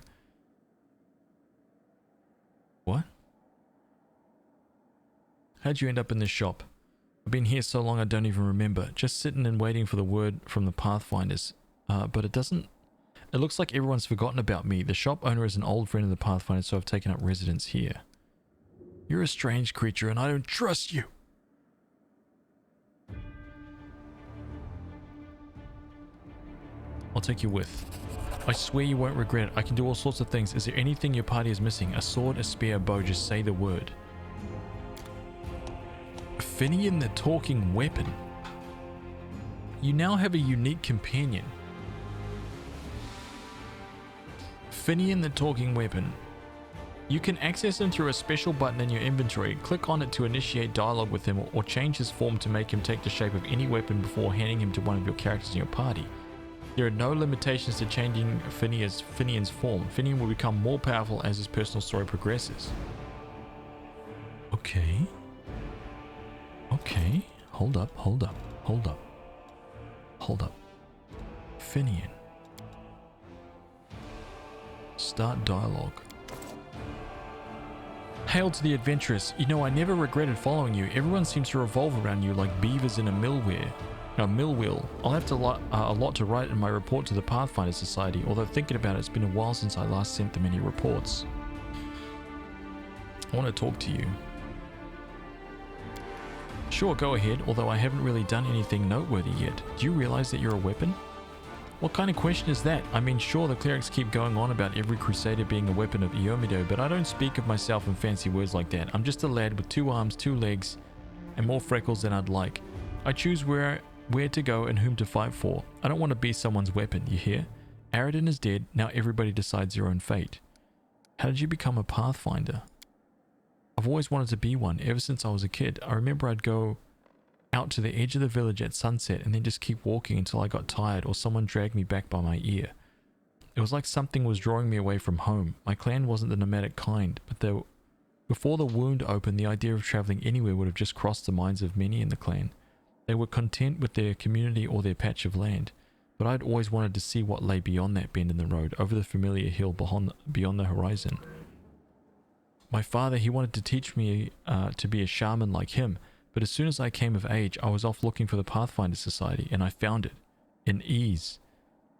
What? How'd you end up in this shop? I've been here so long I don't even remember. Just sitting and waiting for the word from the Pathfinders. But it looks like everyone's forgotten about me. The shop owner is an old friend of the Pathfinder, so I've taken up residence here. You're a strange creature and I don't trust you. I'll take you with. I swear you won't regret it. I can do all sorts of things. Is there anything your party is missing? A sword, a spear, a bow. Just say the word. Finian the talking weapon. You now have a unique companion. Finian the talking weapon. You can access him through a special button in your inventory. Click on it to initiate dialogue with him or change his form to make him take the shape of any weapon before handing him to one of your characters in your party. There are no limitations to changing Finian's form. Finian will become more powerful as his personal story progresses. Okay. Okay. Hold up. Finian. Start dialogue. Hail to the adventurous. You know, I never regretted following you. Everyone seems to revolve around you like beavers in a mill wheel. I'll have a lot to write in my report to the Pathfinder Society, although thinking about it, it's been a while since I last sent them any reports. I want to talk to you. Sure, go ahead, although I haven't really done anything noteworthy yet. Do you realize that you're a weapon? What kind of question is that? I mean, sure, the clerics keep going on about every crusader being a weapon of Iomido, but I don't speak of myself in fancy words like that. I'm just a lad with 2 arms, 2 legs, and more freckles than I'd like. I choose where to go and whom to fight for. I don't want to be someone's weapon, you hear? Aradin is dead, now everybody decides your own fate. How did you become a Pathfinder? I've always wanted to be one, ever since I was a kid. I remember I'd go out to the edge of the village at sunset and then just keep walking until I got tired or someone dragged me back by my ear. It was like something was drawing me away from home. My clan wasn't the nomadic kind, but before the wound opened, the idea of traveling anywhere would have just crossed the minds of many in the clan. They were content with their community or their patch of land, but I'd always wanted to see what lay beyond that bend in the road, over the familiar hill beyond the horizon. My father, he wanted to teach me to be a shaman like him, but as soon as I came of age, I was off looking for the Pathfinder Society, and I found it. In ease.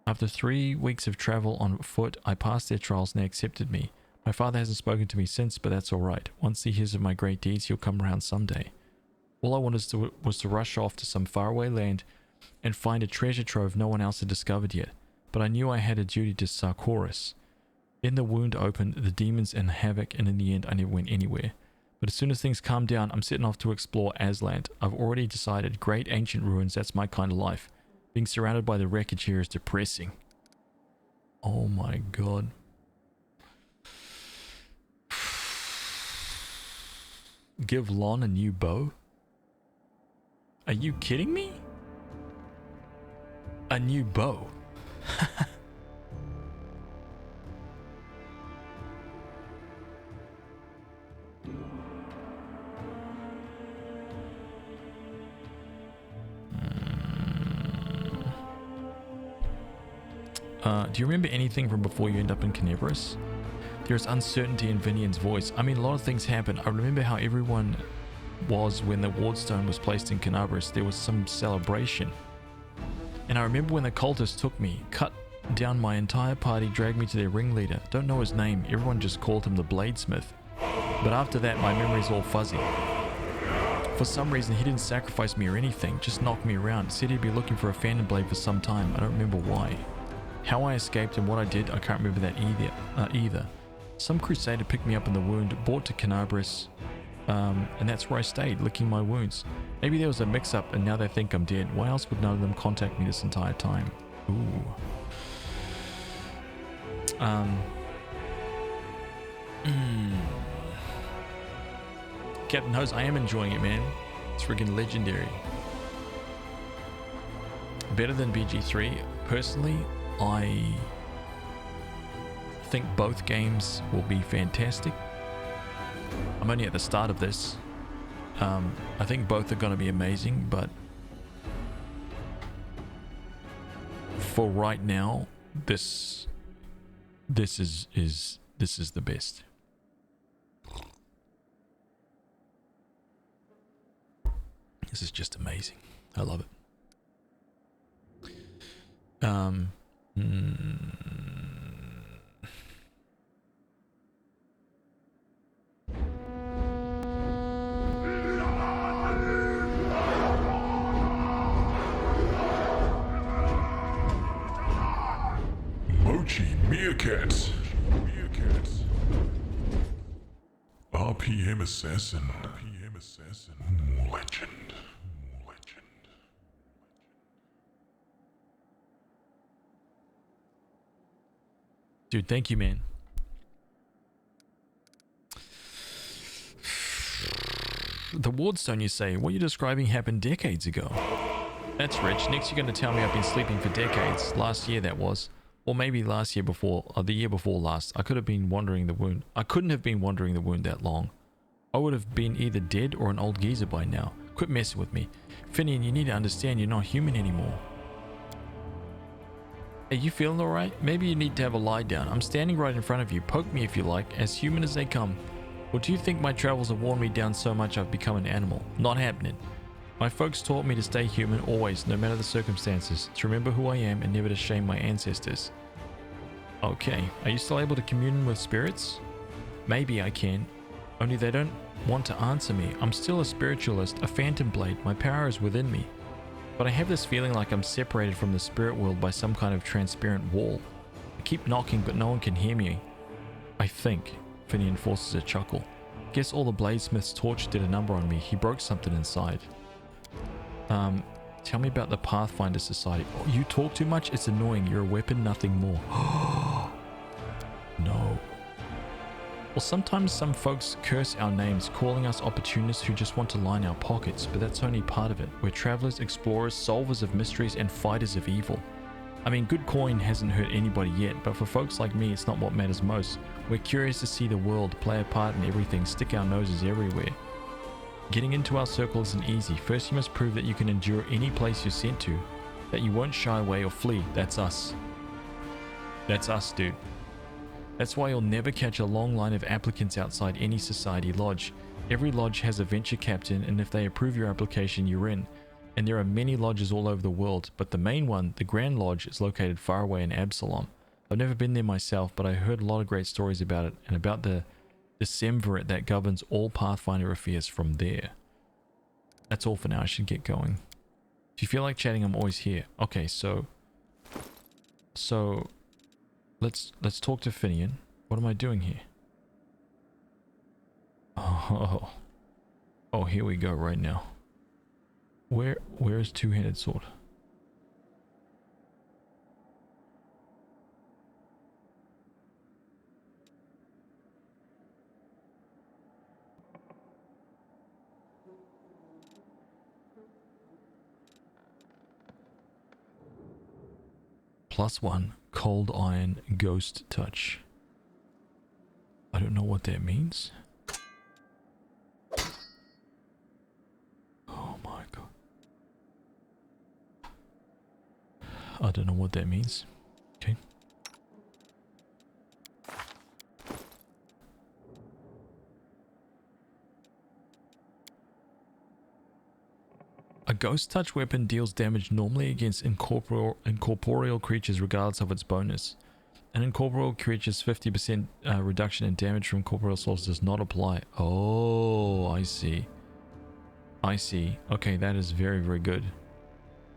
After 3 weeks of travel on foot, I passed their trials and they accepted me. My father hasn't spoken to me since, but that's alright. Once he hears of my great deeds, he'll come around someday. All I wanted was to rush off to some faraway land and find a treasure trove no one else had discovered yet, but I knew I had a duty to Sarkoris. Then the wound opened, the demons and havoc, and in the end I never went anywhere. But as soon as things calm down, I'm setting off to explore Aslant. I've already decided, great ancient ruins, that's my kind of life. Being surrounded by the wreckage here is depressing. Oh my god. Give Lon a new bow? Are you kidding me? A new bow? Do you remember anything from before you end up in Canebras? There is uncertainty in Vinian's voice. I mean, a lot of things happen. I remember how everyone was when the wardstone was placed in Canebras. There was some celebration. And I remember when the cultists took me, cut down my entire party, dragged me to their ringleader. Don't know his name. Everyone just called him the Bladesmith. But after that, my memory's all fuzzy. For some reason, he didn't sacrifice me or anything, just knocked me around. Said he'd be looking for a phantom blade for some time. I don't remember why. How I escaped and what I did, I can't remember that either. Some crusader picked me up in the wound, brought to Canebras, and that's where I stayed, licking my wounds. Maybe there was a mix-up and now they think I'm dead. Why else would none of them contact me this entire time? Ooh. Captain Hose, I am enjoying it, man. It's friggin' legendary. Better than BG3. Personally, I think both games will be fantastic. I'm only at the start of this. I think both are going to be amazing, but for right now, this is the best. This is just amazing. I love it. Mochi meerkats. RPM assassin. Legend. Dude, thank you, man. The wardstone, you say? What you're describing happened decades ago. That's rich. Next you're going to tell me I've been sleeping for decades. Last year that was. Or maybe last year before, or the year before last. I could have been wandering the wound. I couldn't have been wandering the wound that long. I would have been either dead or an old geezer by now. Quit messing with me. Finian, you need to understand you're not human anymore. Are you feeling alright? Maybe you need to have a lie down. I'm standing right in front of you. Poke me if you like, as human as they come. Or do you think my travels have worn me down so much I've become an animal? Not happening. My folks taught me to stay human always, no matter the circumstances, to remember who I am and never to shame my ancestors. Okay, are you still able to commune with spirits? Maybe I can, only they don't want to answer me. I'm still a spiritualist, a phantom blade, my power is within me. But I have this feeling like I'm separated from the spirit world by some kind of transparent wall. I keep knocking but no one can hear me. I think. Finian forces a chuckle. Guess all the bladesmith's torch did a number on me. He broke something inside. Tell me about the Pathfinder Society. Oh, you talk too much? It's annoying. You're a weapon, nothing more. No. Well, sometimes some folks curse our names, calling us opportunists who just want to line our pockets, but that's only part of it. We're travelers, explorers, solvers of mysteries, and fighters of evil. I mean, good coin hasn't hurt anybody yet, but for folks like me, it's not what matters most. We're curious to see the world, play a part in everything, stick our noses everywhere. Getting into our circle isn't easy. First, you must prove that you can endure any place you're sent to, that you won't shy away or flee. That's us. That's us, dude. That's why you'll never catch a long line of applicants outside any society lodge. Every lodge has a venture captain, and if they approve your application, you're in. And there are many lodges all over the world, but the main one, the Grand Lodge, is located far away in Absalom. I've never been there myself, but I heard a lot of great stories about it, and about the Semvirate that governs all Pathfinder affairs from there. That's all for now. I should get going. If you feel like chatting, I'm always here. Okay, so let's talk to Finian. What am I doing here? Oh, here we go right now. Where is two-handed sword? +1 cold iron ghost touch. I don't know what that means. Oh my god. I don't know what that means. Okay. A ghost touch weapon deals damage normally against incorporeal creatures regardless of its bonus. An incorporeal creature's 50% reduction in damage from corporeal source does not apply. Oh, I see. I see. Okay, that is very, very good.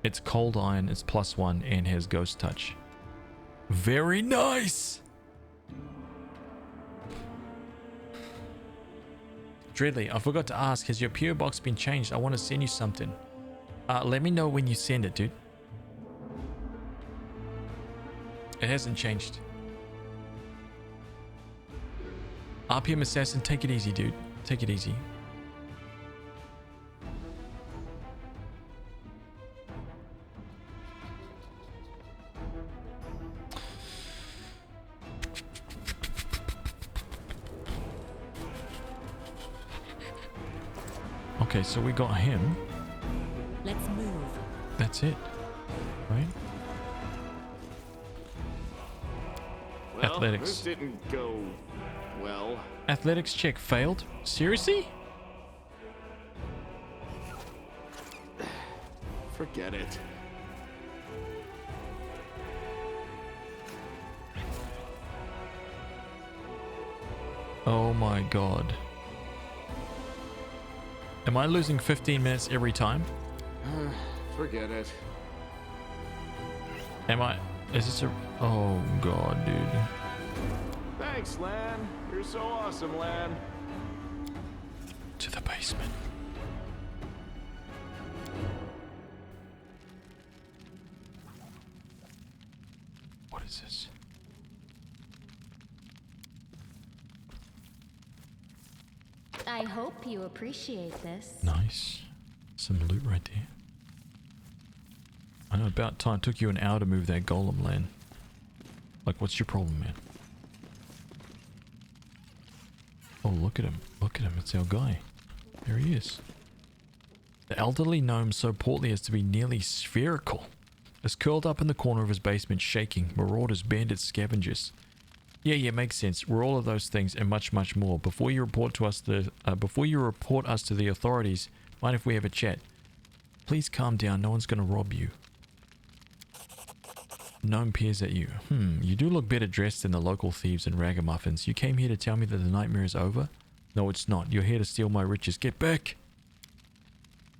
It's cold iron, it's +1, and has ghost touch. Very nice! Dreadly, I forgot to ask, has your PO box been changed? I want to send you something. Let me know when you send it, dude. It hasn't changed. RPM Assassin, take it easy, dude. Take it easy. Okay, so we got him. Let's move. That's it, right? Well, Athletics. This didn't go well. Athletics check failed? Seriously? Forget it. Oh my god. Am I losing 15 minutes every time? Forget it. Am I? Is this a... Oh god, dude. Thanks, Lan. You're so awesome, Lan. To the basement. What is this? I hope you appreciate this. Nice. Some loot right there. I know, about time. Took you an hour to move that golem, Lan. Like, what's your problem, man? Oh, look at him. Look at him. It's our guy. There he is. The elderly gnome, so portly as to be nearly spherical, is curled up in the corner of his basement, shaking. Marauders, bandits, scavengers. Yeah, makes sense. We're all of those things and much, much more. Before you report us to the authorities, mind if we have a chat? Please calm down. No one's going to rob you. Gnome peers at you. You do look better dressed than the local thieves and ragamuffins. You came here to tell me that the nightmare is over? No, it's not. You're here to steal my riches. Get back!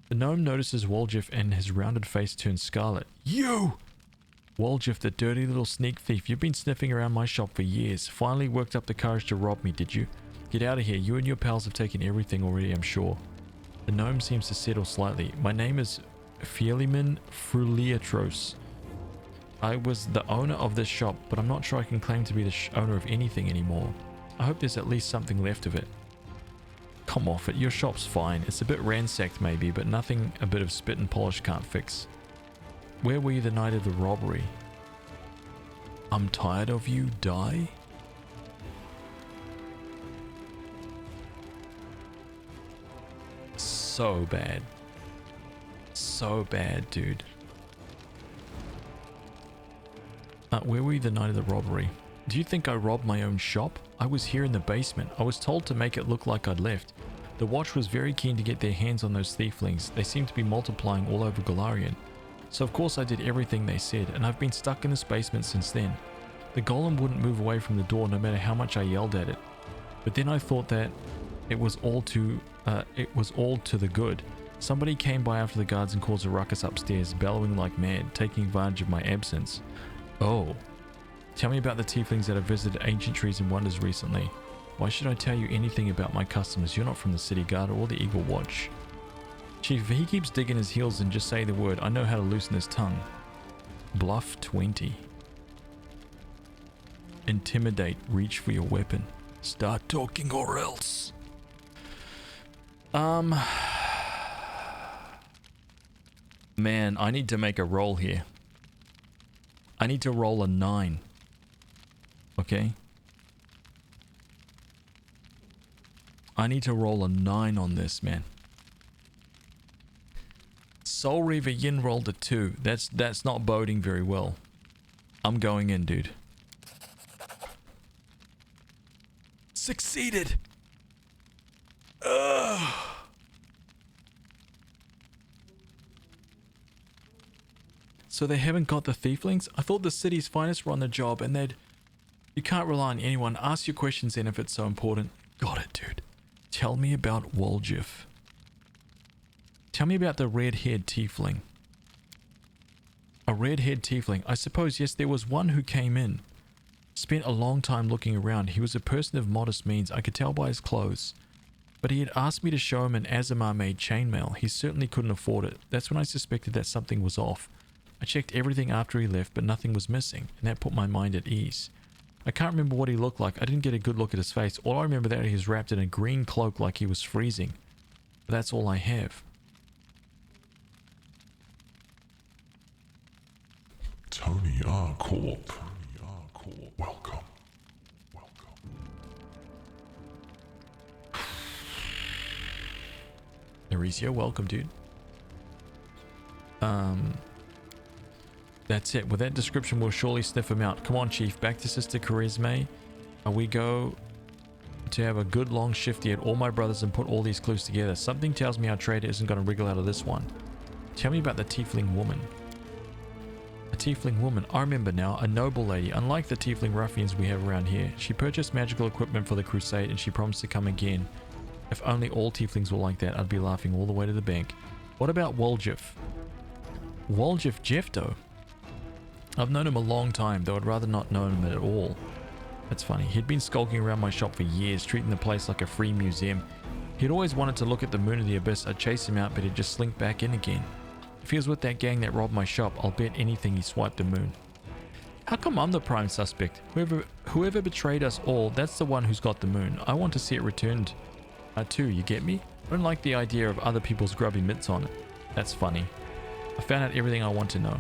The gnome notices Woljif and his rounded face turns scarlet. You! Woljif, the dirty little sneak thief. You've been sniffing around my shop for years. Finally worked up the courage to rob me, did you? Get out of here. You and your pals have taken everything already, I'm sure. The gnome seems to settle slightly. My name is Fieliman Fruliatros. I was the owner of this shop, but I'm not sure I can claim to be the owner of anything anymore. I hope there's at least something left of it. Come off it, your shop's fine. It's a bit ransacked maybe, but nothing a bit of spit and polish can't fix. Where were you the night of the robbery? I'm tired of you, die? So bad. So bad, dude. Where were you the night of the robbery? Do you think I robbed my own shop? I was here in the basement. I was told to make it look like I'd left. The Watch was very keen to get their hands on those thieflings. They seem to be multiplying all over Golarion. So of course I did everything they said, and I've been stuck in this basement since then. The golem wouldn't move away from the door no matter how much I yelled at it. But then I thought that it was all to the good. Somebody came by after the guards and caused a ruckus upstairs, bellowing like mad, taking advantage of my absence. Oh. Tell me about the tieflings that have visited ancient trees and wonders recently. Why should I tell you anything about my customers? You're not from the City Guard or the Eagle Watch. Chief, if he keeps digging his heels and just say the word, I know how to loosen his tongue. Bluff 20. Intimidate. Reach for your weapon. Start talking or else. Man, I need to make a roll here. I need to roll a 9. Okay? I need to roll a 9 on this, man. Soul Reaver Yin rolled a 2. That's not boding very well. I'm going in, dude. Succeeded! Ugh. So they haven't got the thieflings? I thought the city's finest were on the job and they'd... You can't rely on anyone. Ask your questions then if it's so important. Got it, dude. Tell me about Woljif. Tell me about the red-haired tiefling. A red-haired tiefling. I suppose, yes, there was one who came in. Spent a long time looking around. He was a person of modest means. I could tell by his clothes. But he had asked me to show him an Azamar-made chainmail. He certainly couldn't afford it. That's when I suspected that something was off. I checked everything after he left, but nothing was missing, and that put my mind at ease. I can't remember what he looked like. I didn't get a good look at his face. All I remember that he was wrapped in a green cloak like he was freezing. But that's all I have. Tony R. Corp. Welcome. Mauricio, welcome, dude. That's it. With that description, we'll surely sniff him out. Come on, Chief. Back to Sister Charisme. We go to have a good long shifty at all my brothers and put all these clues together. Something tells me our trader isn't going to wriggle out of this one. Tell me about the tiefling woman. A tiefling woman. I remember now. A noble lady. Unlike the tiefling ruffians we have around here. She purchased magical equipment for the crusade and she promised to come again. If only all tieflings were like that, I'd be laughing all the way to the bank. What about Woljif? Woljif Jefto? I've known him a long time, though I'd rather not know him at all. That's funny. He'd been skulking around my shop for years, treating the place like a free museum. He'd always wanted to look at the moon of the abyss. I'd chase him out, but he'd just slink back in again. If he was with that gang that robbed my shop, I'll bet anything he swiped the moon. How come I'm the prime suspect? Whoever betrayed us all, that's the one who's got the moon. I want to see it returned too, you get me? I don't like the idea of other people's grubby mitts on it. That's funny. I found out everything I want to know.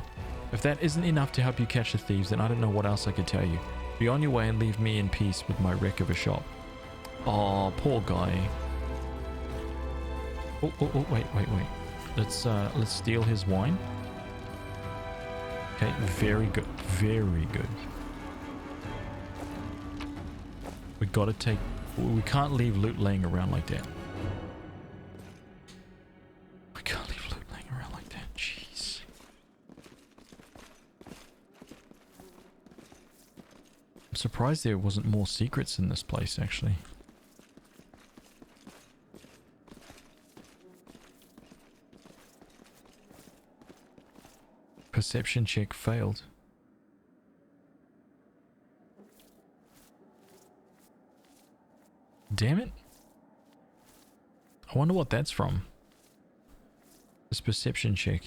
If that isn't enough to help you catch the thieves, then I don't know what else I could tell you. Be on your way and leave me in peace with my wreck of a shop. Oh, poor guy. Oh, wait. Let's steal his wine. Okay, very good. Very good. We gotta take... We can't leave loot laying around like that. We can't leave loot laying around like that. Jeez. I'm surprised there wasn't more secrets in this place, actually. Perception check failed. Damn it. I wonder what that's from. This perception check.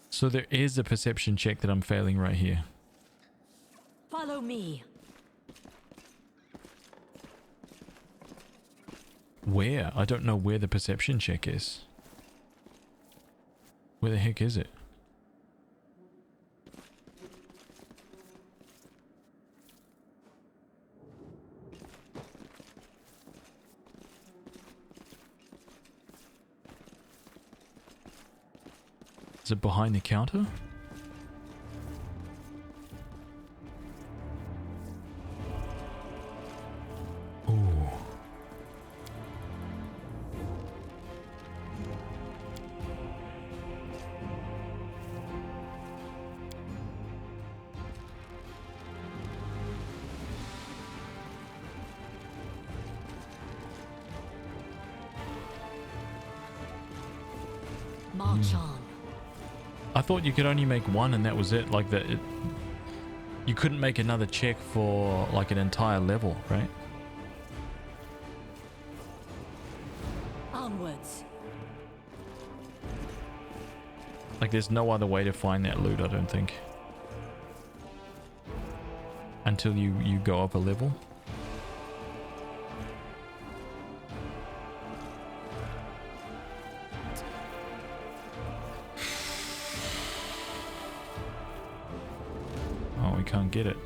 So there is a perception check that I'm failing right here. Follow me. Where? I don't know where the perception check is. Where the heck is it? Is it behind the counter? Ooh. March on. I thought you could only make one and that was it. Like that, you couldn't make another check for like an entire level, right? Onwards. Like there's no other way to find that loot, I don't think. Until you go up a level. Oh, we can't get it.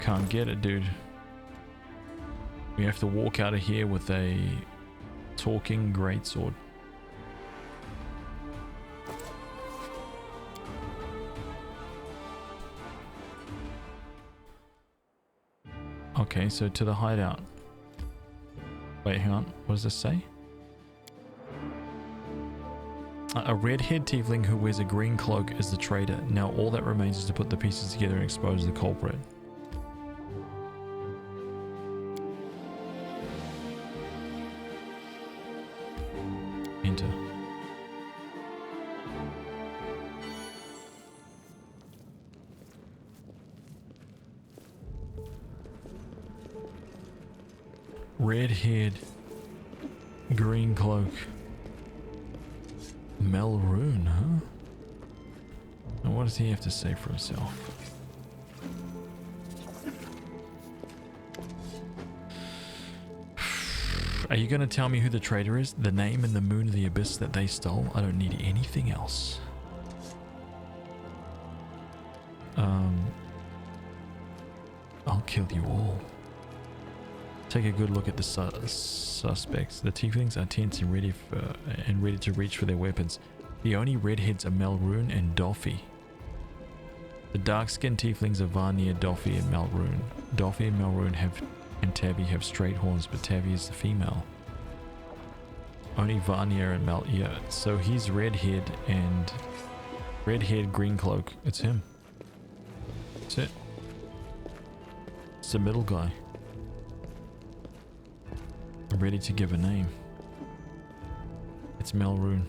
Can't get it, dude. We have to walk out of here with a talking greatsword. Okay, so to the hideout. Wait, hang on. What does this say? A red-haired tiefling who wears a green cloak is the traitor. Now all that remains is to put the pieces together and expose the culprit. Enter. Red-haired, green cloak. Melroon, huh? And what does he have to say for himself? Are you going to tell me who the traitor is? The name and the moon of the abyss that they stole? I don't need anything else. I'll kill you all. Take a good look at the suspects. The tieflings are tense and ready to reach for their weapons. The only redheads are Melroon and Doffy. The dark-skinned tieflings are Varnir, Doffy, and Melroon. Doffy and Melroon and Tabby have straight horns, but Tabby is the female. Only Varnir and yeah, so he's red-haired and red-haired green cloak. It's him. That's it. It's the middle guy. Ready to give a name. It's Melroon.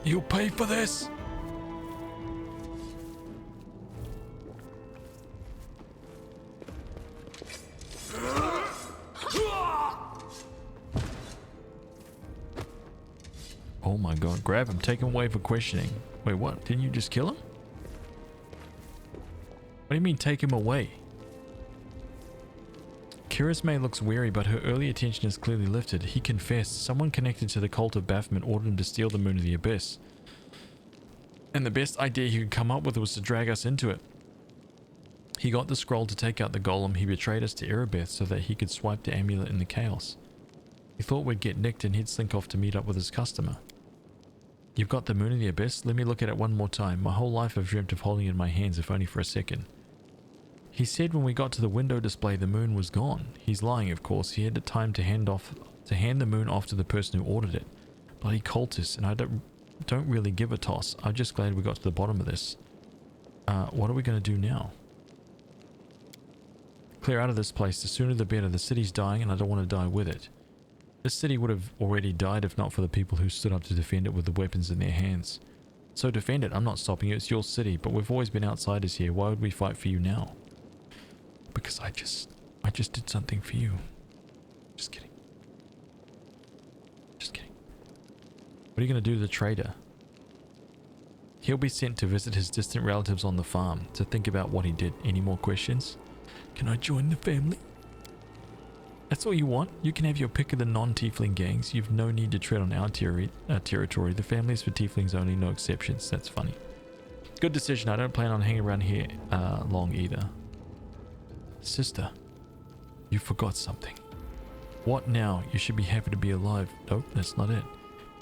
You pay for this! Oh my god, grab him, take him away for questioning. Wait, what? Didn't you just kill him? What do you mean take him away? Kirisme looks weary, but her early attention is clearly lifted. He confessed someone connected to the cult of Baphomet ordered him to steal the moon of the abyss. And the best idea he could come up with was to drag us into it. He got the scroll to take out the golem. He betrayed us to Erebeth so that he could swipe the amulet in the chaos. He thought we'd get nicked and he'd slink off to meet up with his customer. You've got the moon of the abyss? Let me look at it one more time. My whole life I've dreamt of holding it in my hands, if only for a second. He said when we got to the window display the moon was gone. He's lying, of course. He had the time to hand the moon off to the person who ordered it. Bloody cultists, and I don't really give a toss. I'm just glad we got to the bottom of this. What are we going to do now? Clear out of this place. The sooner the better. The city's dying and I don't want to die with it. This city would have already died if not for the people who stood up to defend it with the weapons in their hands. So defend it. I'm not stopping you. It's your city, but we've always been outsiders here. Why would we fight for you now? Because I just did something for you. Just kidding. Just kidding. What are you going to do to the trader? He'll be sent to visit his distant relatives on the farm to think about what he did. Any more questions? Can I join the family? That's all you want? You can have your pick of the non-tiefling gangs. You've no need to tread on our territory. The family's for tieflings only, no exceptions. That's funny. Good decision. I don't plan on hanging around here long either. Sister, you forgot something. What now? You should be happy to be alive. Nope, that's not it.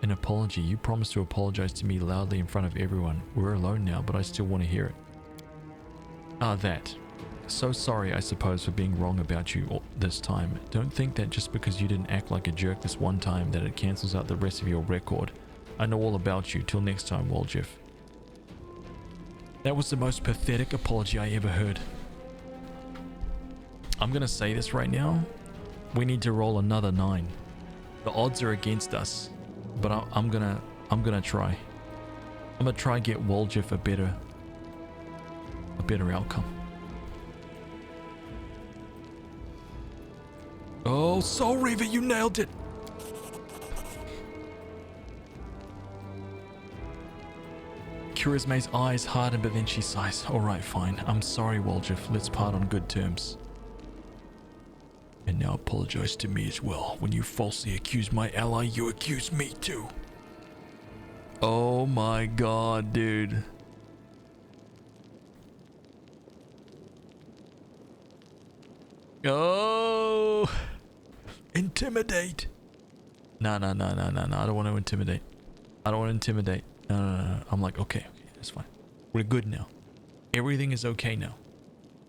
An apology. You promised to apologize to me loudly in front of everyone. We're alone now, but I still want to hear it. That. So sorry, I suppose, for being wrong about you this time. Don't think that just because you didn't act like a jerk this one time that it cancels out the rest of your record. I know all about you. Till next time, Woljif. That was the most pathetic apology I ever heard. I'm gonna say this right now. We need to roll another 9. The odds are against us, but I'm gonna try. I'm gonna try get Woljif a better outcome. Oh, Soul Reaver, you nailed it! Kirisme's eyes harden, but then she sighs. Alright, fine. I'm sorry, Woljif. Let's part on good terms. And now apologize to me as well. When you falsely accuse my ally, you accuse me too. Oh my god, dude. Oh! Intimidate! No. I don't want to intimidate. No. I'm like, okay, that's fine. We're good now. Everything is okay now.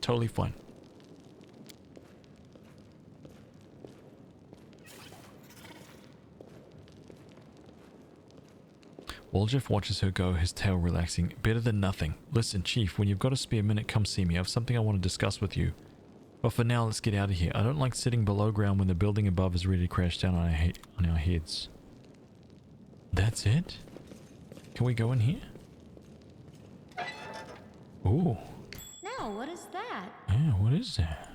Totally fine. Woljif watches her go, his tail relaxing. Better than nothing. Listen, Chief, when you've got a spare minute, come see me. I have something I want to discuss with you. But for now, let's get out of here. I don't like sitting below ground when the building above is ready to crash down on our heads. That's it? Can we go in here? Ooh. Now, what is that? Yeah, what is that?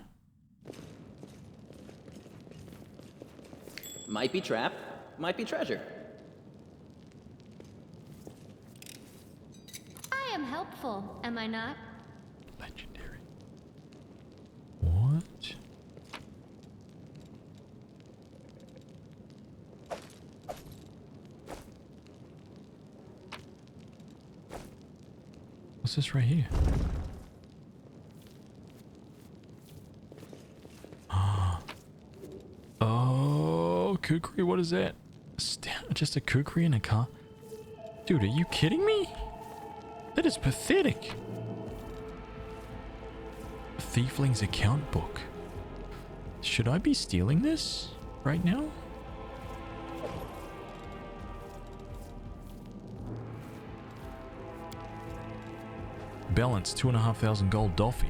Might be trap, might be treasure. I am helpful, am I not? Legendary. What? What's this right here? Oh, kukri, what is that? Just a kukri in a car? Dude, are you kidding me? That is pathetic. Thiefling's account book. Should I be stealing this right now? Balance 2,500 gold doffy.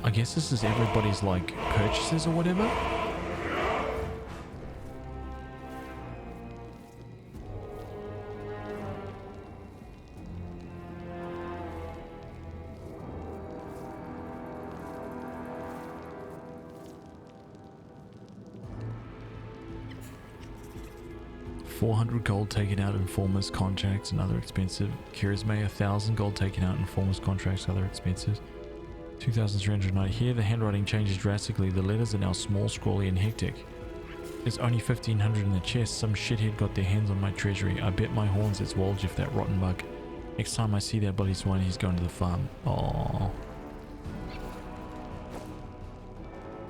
I guess this is everybody's like purchases or whatever. 400 gold taken out informers contracts and other expensive. Charisma 1,000 gold taken out informers contracts, other expenses. 2,390. Here the handwriting changes drastically. The letters are now small, scrawly, and hectic. There's only 1,500 in the chest. Some shithead got their hands on my treasury. I bet my horns it's Woljif, that rotten bug. Next time I see that bloody swine, he's going to the farm. Aww.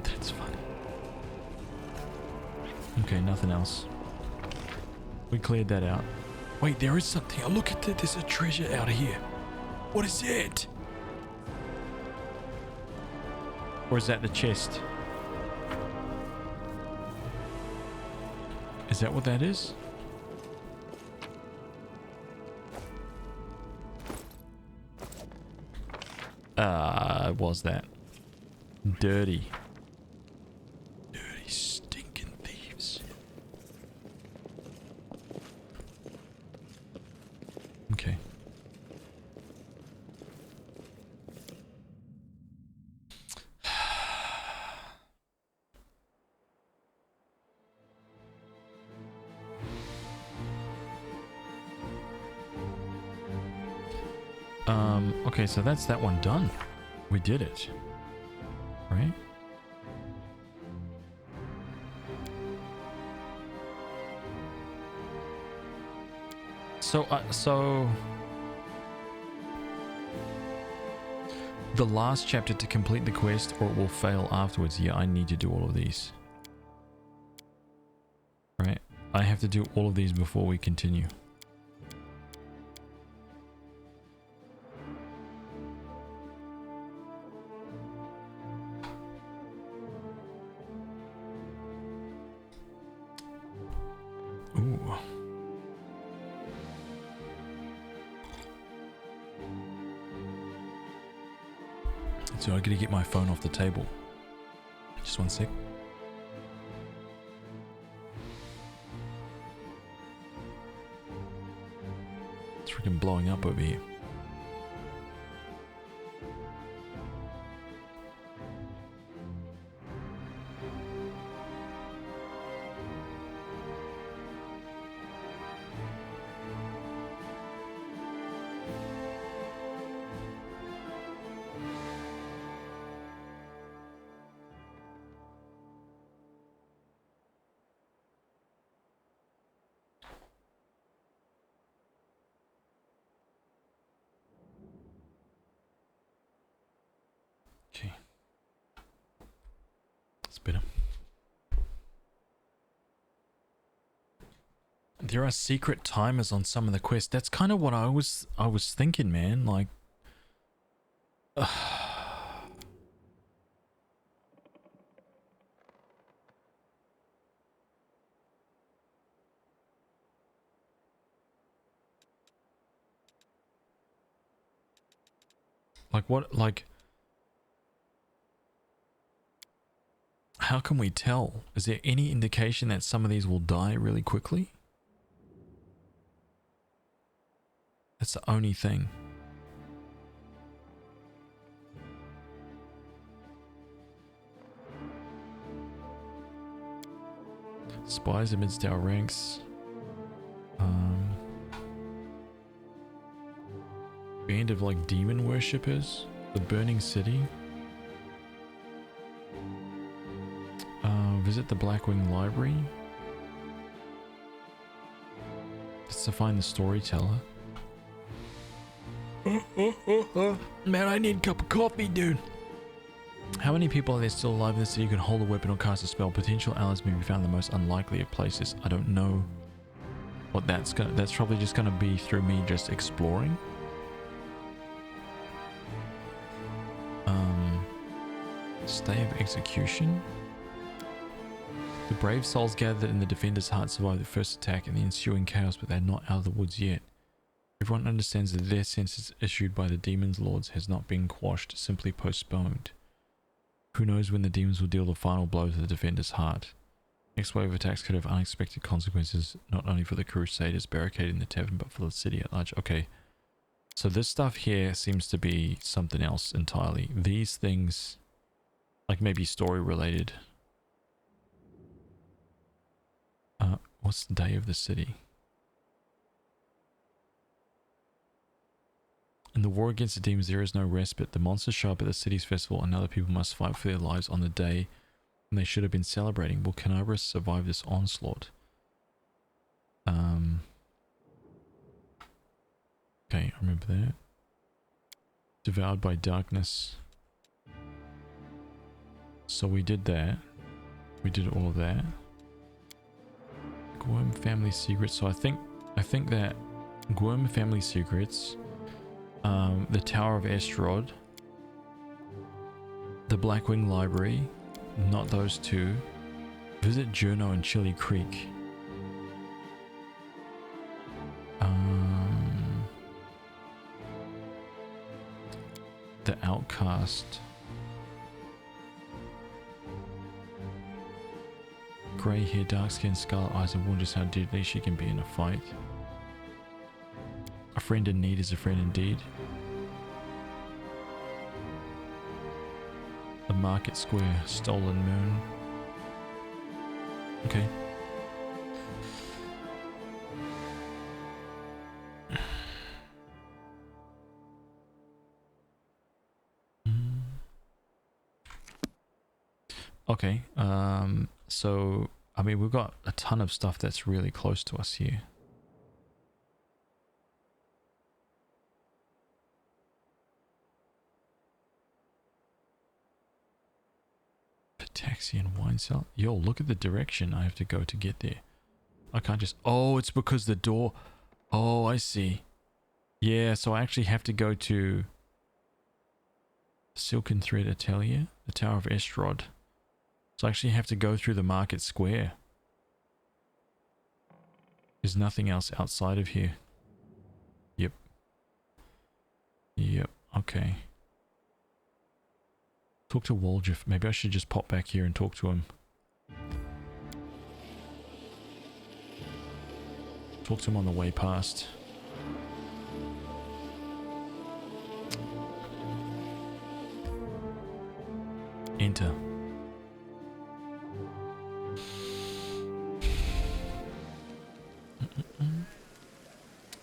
That's funny. Okay, nothing else. We cleared that out. Wait, there is something. Oh, look at that. There's a treasure out here. What is it? Or is that the chest? Is that what that is? Was that? Dirty. Dirty, stinking thieves. Okay. Okay, so that's that one done. We did it. Right? So, the last chapter to complete the quest, or it will fail afterwards. Yeah, I need to do all of these. Right? I have to do all of these before we continue. Ooh. So I gotta get my phone off the table. Just one sec. It's freaking blowing up over here. Okay. It's better. There are secret timers on some of the quests. That's kind of what I was thinking, man. Like, like what? Like, how can we tell? Is there any indication that some of these will die really quickly? That's the only thing. Spies amidst our ranks. Band of like demon worshippers. The burning city. Visit the Blackwing Library. It's to find the storyteller. Man, I need a cup of coffee, dude. How many people are there still alive in the city who can hold a weapon or cast a spell? Potential allies may be found in the most unlikely of places. I don't know what that's gonna. That's probably just gonna be through me just exploring. Stay of execution. The brave souls gathered in the defender's heart survived the first attack and the ensuing chaos, but they're not out of the woods yet. Everyone understands that their sentence issued by the demon's lords has not been quashed, simply postponed. Who knows when the demons will deal the final blow to the defender's heart. Next wave of attacks could have unexpected consequences, not only for the crusaders barricading the tavern, but for the city at large. Okay, so this stuff here seems to be something else entirely. These things, like maybe story related. What's the day of the city? In the war against the demons, there is no respite. The monsters show up at the city's festival, and other people must fight for their lives on the day when they should have been celebrating. Will Canabras survive this onslaught? Okay, I remember that. Devoured by darkness. So we did that. We did all of that. Gwyrm family secrets. So I think that Gwyrm family secrets, the Tower of Estrod, the Blackwing Library, not those two. Visit Juno and Chili Creek. The Outcast. Grey hair, dark skin, scarlet eyes, and wonders how deadly she can be in a fight. A friend in need is a friend indeed. The Market Square, Stolen Moon. Okay. Okay, so, I mean, we've got a ton of stuff that's really close to us here. Pitaxian wine cellar. Yo, look at the direction I have to go to get there. I can't just... Oh, it's because the door... Oh, I see. Yeah, so I actually have to go to... Silken Thread Atelier, the Tower of Estrod. So I actually have to go through the market square. There's nothing else outside of here. Yep. Yep, okay. Talk to Waldriff. Maybe I should just pop back here and talk to him. Talk to him on the way past. Enter.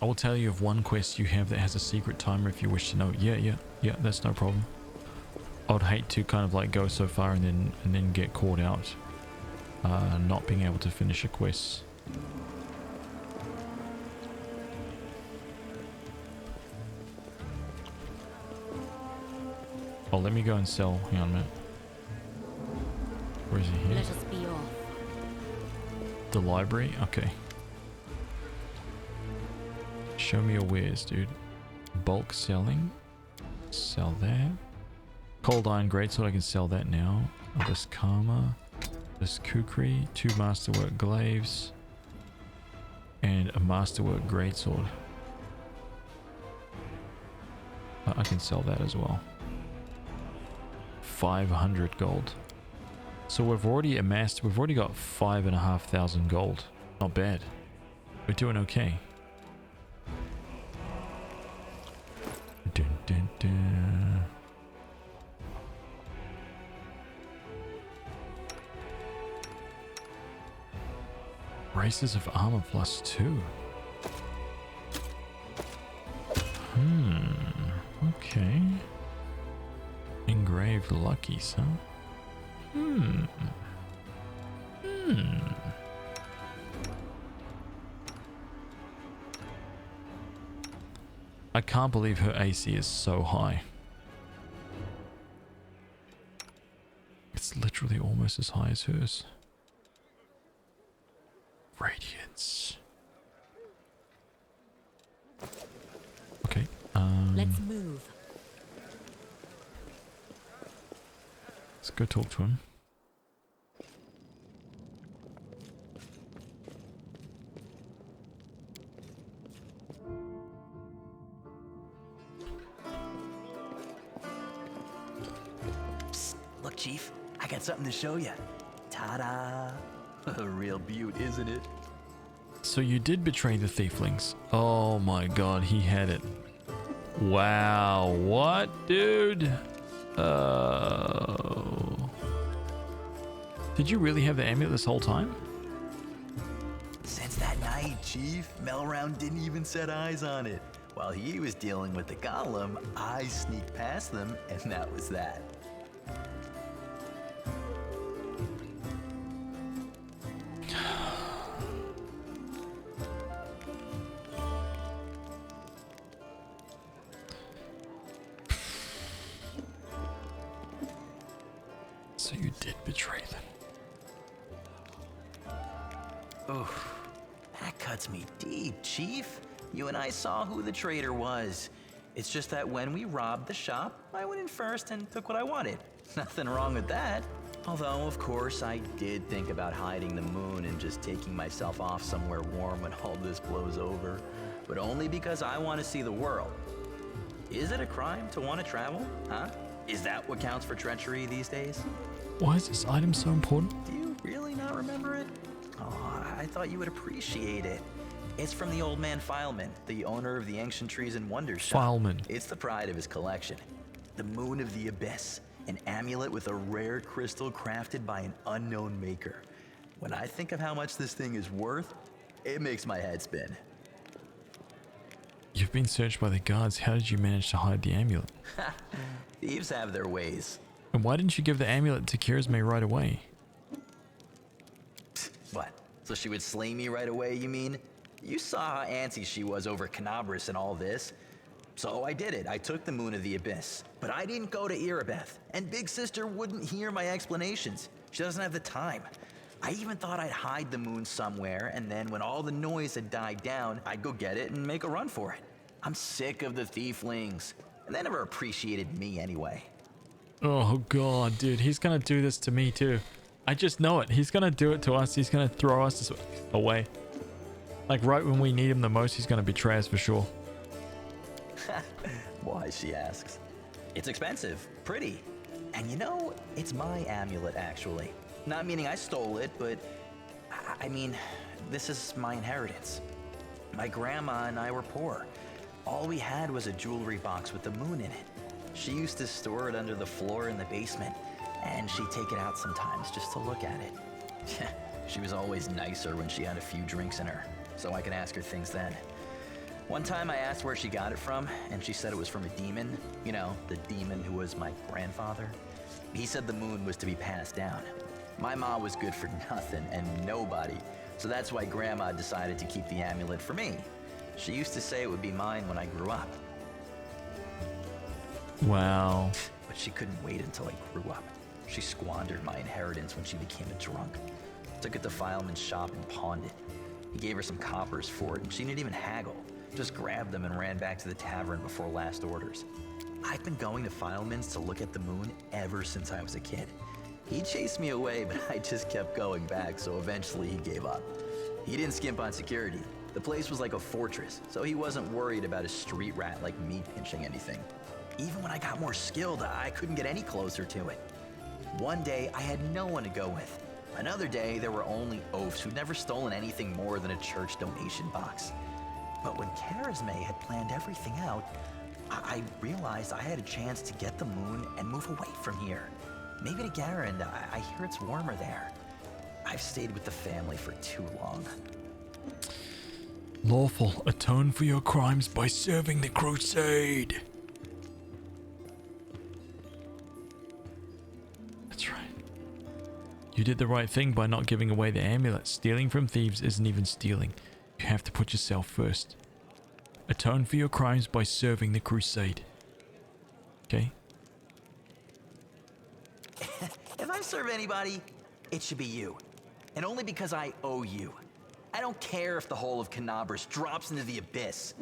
I will tell you of one quest you have that has a secret timer if you wish to know. Yeah, that's no problem. I would hate to kind of like go so far and then get caught out not being able to finish a quest. Oh, let me go and sell. Hang on a minute. Where is he here? Let us be off. The library? Okay. Show me your wares, dude. Bulk selling. Sell that. Cold Iron Greatsword, I can sell that now. Oh, this Karma. This Kukri. 2 Masterwork Glaives. And a Masterwork Greatsword. I can sell that as well. 500 gold. So we've already amassed, we've already got 5,500 gold. Not bad. We're doing okay. Dun, dun, dun. Races of Armor +2. Okay. Engraved Luckies, huh? I can't believe her AC is so high. It's literally almost as high as hers. Radiance. Okay. Let's move. Let's go talk to him. Psst, look, Chief. I got something to show you. Ta-da! A real beaut, isn't it? So you did betray the Thieflings. Oh my god, he had it. Wow, what, dude? Oh. Did you really have the amulet this whole time? Since that night, Chief, Melround didn't even set eyes on it. While he was dealing with the golem, I sneaked past them, and that was that. So you did betray them. Oof, that cuts me deep, Chief. You and I saw who the traitor was. It's just that when we robbed the shop, I went in first and took what I wanted. Nothing wrong with that. Although, of course, I did think about hiding the moon and just taking myself off somewhere warm when all this blows over. But only because I want to see the world. Is it a crime to want to travel? Huh? Is that what counts for treachery these days? Why is this item so important? Do you really not remember it? Oh, I thought you would appreciate it. It's from the old man Fileman, the owner of the Ancient Trees and Wonders shop. Fileman. It's the pride of his collection. The Moon of the Abyss, an amulet with a rare crystal crafted by an unknown maker. When I think of how much this thing is worth, it makes my head spin. You've been searched by the guards. How did you manage to hide the amulet? Thieves have their ways. And why didn't you give the amulet to Kirisme right away? What? So she would slay me right away, you mean? You saw how antsy she was over Canabras and all this. So I did it. I took the Moon of the Abyss. But I didn't go to Erebeth. And Big Sister wouldn't hear my explanations. She doesn't have the time. I even thought I'd hide the moon somewhere, and then when all the noise had died down, I'd go get it and make a run for it. I'm sick of the thieflings. And they never appreciated me anyway. Oh god, dude, he's gonna do this to me too. I just know it. He's gonna do it to us. He's gonna throw us away. Like right when we need him the most, he's gonna betray us for sure. Why, she asks. It's expensive, pretty. And you know, it's my amulet actually. Not meaning I stole it, but I mean, this is my inheritance. My grandma and I were poor. All we had was a jewelry box with the moon in it. She used to store it under the floor in the basement, and she'd take it out sometimes just to look at it. She was always nicer when she had a few drinks in her, so I could ask her things then. One time I asked where she got it from, and she said it was from a demon. You know, the demon who was my grandfather. He said the moon was to be passed down. My ma was good for nothing and nobody, so that's why Grandma decided to keep the amulet for me. She used to say it would be mine when I grew up. Wow. But she couldn't wait until I grew up. She squandered my inheritance when she became a drunk. Took it to Fileman's shop and pawned it. He gave her some coppers for it, and she didn't even haggle. Just grabbed them and ran back to the tavern before last orders. I've been going to Fileman's to look at the moon ever since I was a kid. He chased me away, but I just kept going back, so eventually he gave up. He didn't skimp on security. The place was like a fortress, so he wasn't worried about a street rat like me pinching anything. Even when I got more skilled, I couldn't get any closer to it. One day, I had no one to go with. Another day, there were only oafs who'd never stolen anything more than a church donation box. But when Charisme had planned everything out, I realized I had a chance to get the moon and move away from here. Maybe to Garand. I hear it's warmer there. I've stayed with the family for too long. Lawful, atone for your crimes by serving the crusade. That's right. You did the right thing by not giving away the amulet. Stealing from thieves isn't even stealing. You have to put yourself first. Atone for your crimes by serving the crusade. Okay? If I serve anybody, it should be you. And only because I owe you. I don't care if the whole of Canabras drops into the abyss.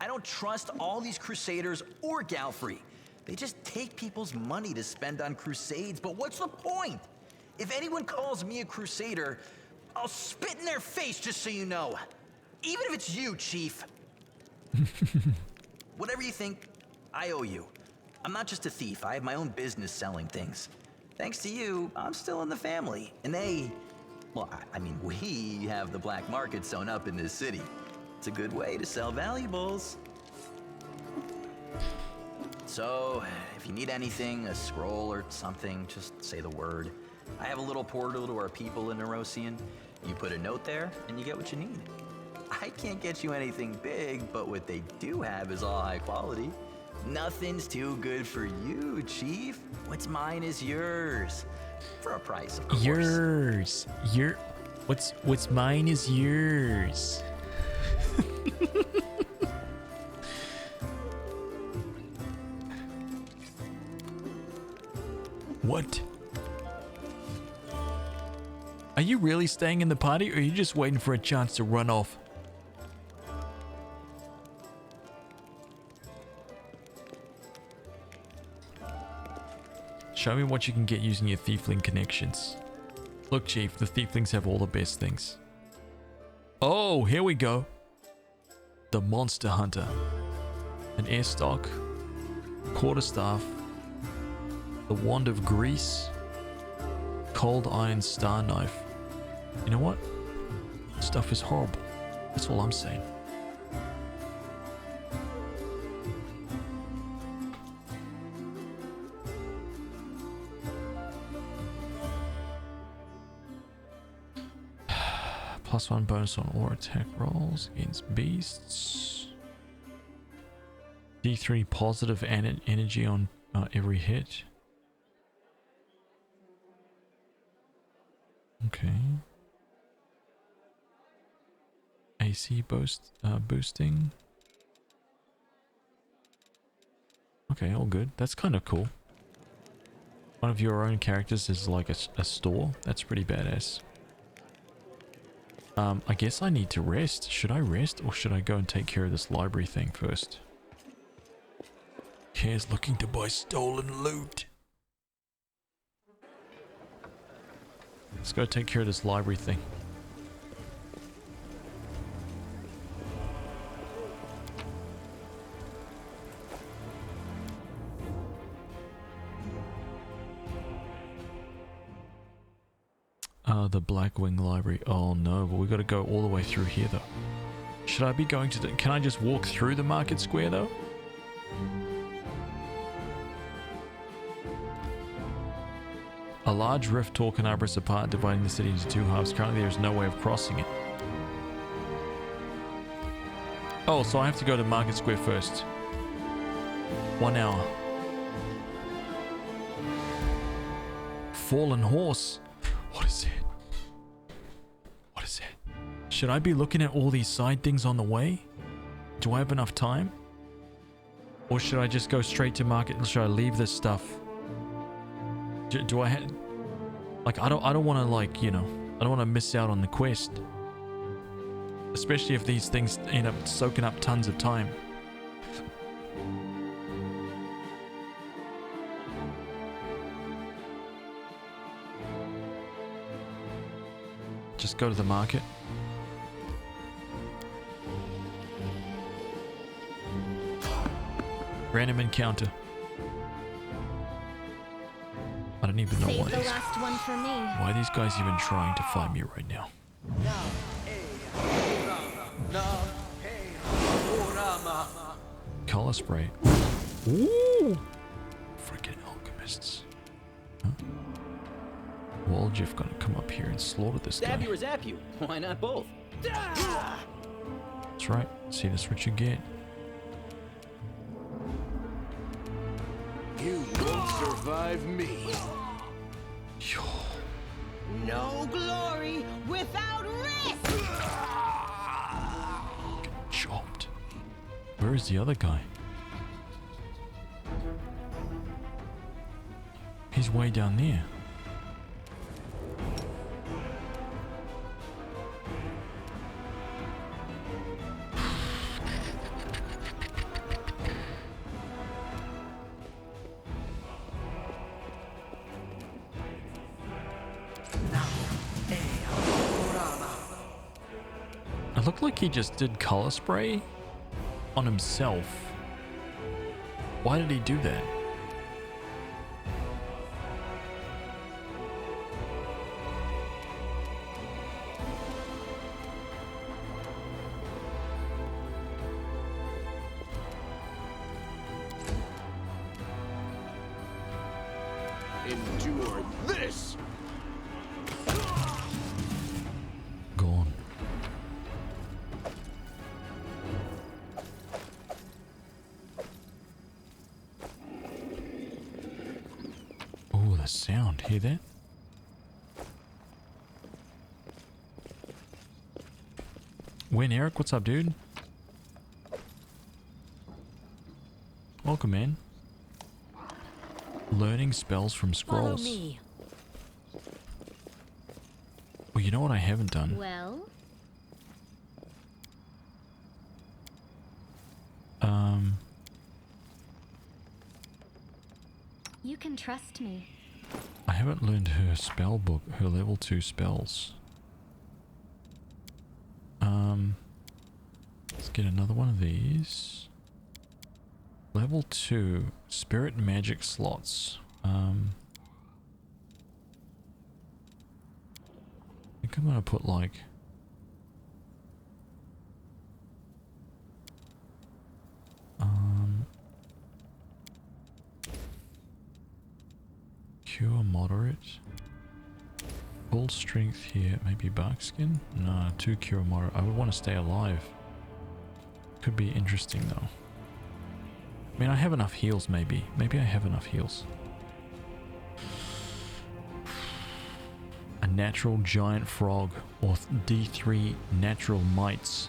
I don't trust all these crusaders or Galfrey. They just take people's money to spend on crusades, but what's the point? If anyone calls me a crusader, I'll spit in their face just so you know. Even if it's you, Chief. Whatever you think, I owe you. I'm not just a thief. I have my own business selling things. Thanks to you, I'm still in the family. And we have the black market sewn up in this city. It's a good way to sell valuables. So, if you need anything, a scroll or something, just say the word. I have a little portal to our people in Nerosian. You put a note there, and you get what you need. I can't get you anything big, but what they do have is all high quality. Nothing's too good for you, Chief. What's mine is yours. For a price, of course. Yours. What's mine is yours. What? Are you really staying in the party, or are you just waiting for a chance to run off? Show me what you can get using your thiefling connections. Look, Chief, the thieflings have all the best things. Oh, here we go. The Monster Hunter. An airstock. Quarterstaff. The Wand of Grease. Cold Iron Star Knife. You know what? Stuff is horrible. That's all I'm saying. +1 bonus on all attack rolls against beasts. D3 positive energy on every hit. Okay. AC boosting. Okay, all good. That's kind of cool. One of your own characters is like a store. That's pretty badass. I guess I need to rest. Should I rest, or should I go and take care of this library thing first? Here's looking to buy stolen loot. Let's go take care of this library thing. The Blackwing Library. Oh no, but we got to go all the way through here though. Should I be going to the... Can I just walk through the market square though? A large rift tore Canabras apart, dividing the city into two halves. Currently there is no way of crossing it. Oh, so I have to go to Market Square first. 1 hour. Fallen horse. What is it? What is it? Should I be looking at all these side things on the way? Do I have enough time? Or should I just go straight to market, and should I leave this stuff? Do I have... Like, I don't want to, like, you know, I don't want to miss out on the quest. Especially if these things end up soaking up tons of time. Just go to the market. Random encounter. I don't even know Save what the is. last one for me. Why are these guys even trying to find me right now? Color spray. Ooh! Freaking alchemists. Huh? Waljeff gonna come up here and slaughter this guy. Stab you or zap you? Why not both? That's right. See, that's what you get. You won't survive me. Yo. No glory without risk! Chopped. Where is the other guy? He's way down there. It looked like he just did color spray on himself. Why did he do that? Endure this! Gone. the sound. Hear that? Win Eric, what's up, dude? Welcome, man. Learning spells from Follow scrolls. me. Well, you know what I haven't done? Well, you can trust me. I haven't learned her spell book, her level 2 spells. Let's get another one of these. Level 2 spirit magic slots. I think I'm gonna put like cure moderate. Full strength here, maybe barkskin? No, 2 cure moderate. I would want to stay alive. Could be interesting though. I mean, I have enough heals maybe. Maybe I have enough heals. A natural giant frog or D3 natural mites.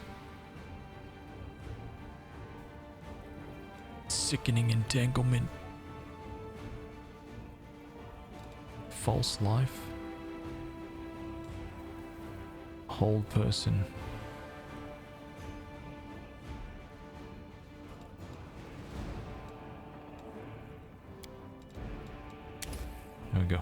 Sickening entanglement. False life. Whole person. There we go.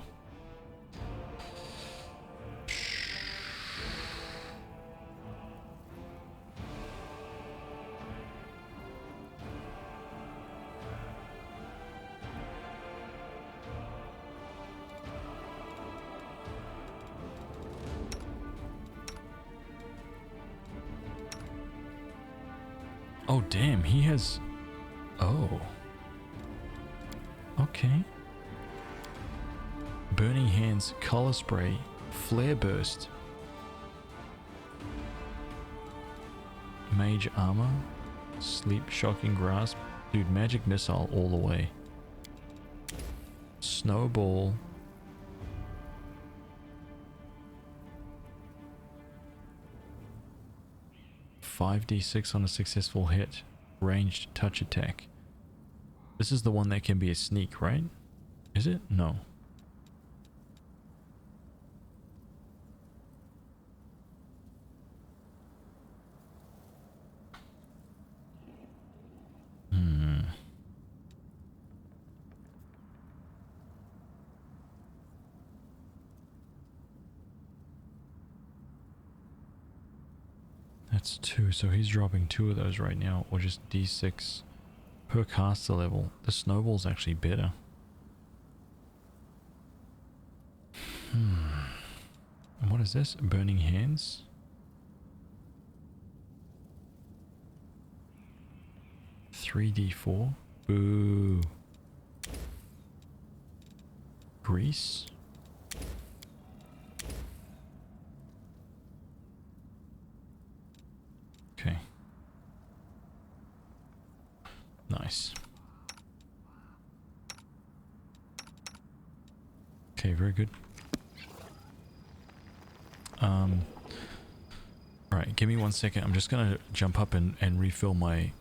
Oh, damn, he has... Oh. Okay. Burning Hands, Color Spray, Flare Burst. Mage Armor, Sleep, Shocking Grasp. Dude, Magic Missile all the way. Snowball. $5d6 on a successful hit. Ranged touch attack. This is the one that can be a sneak, right? Is it? No. That's 2, so he's dropping 2 of those right now, or just d6 per caster level. The snowball's actually better. And what is this? Burning Hands? $3d4? Boo. Grease? Okay. Nice. Okay, very good. Alright, give me 1 second. I'm just gonna jump up and refill my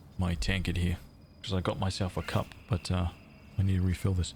tankard here. Because I got myself a cup, but I need to refill this.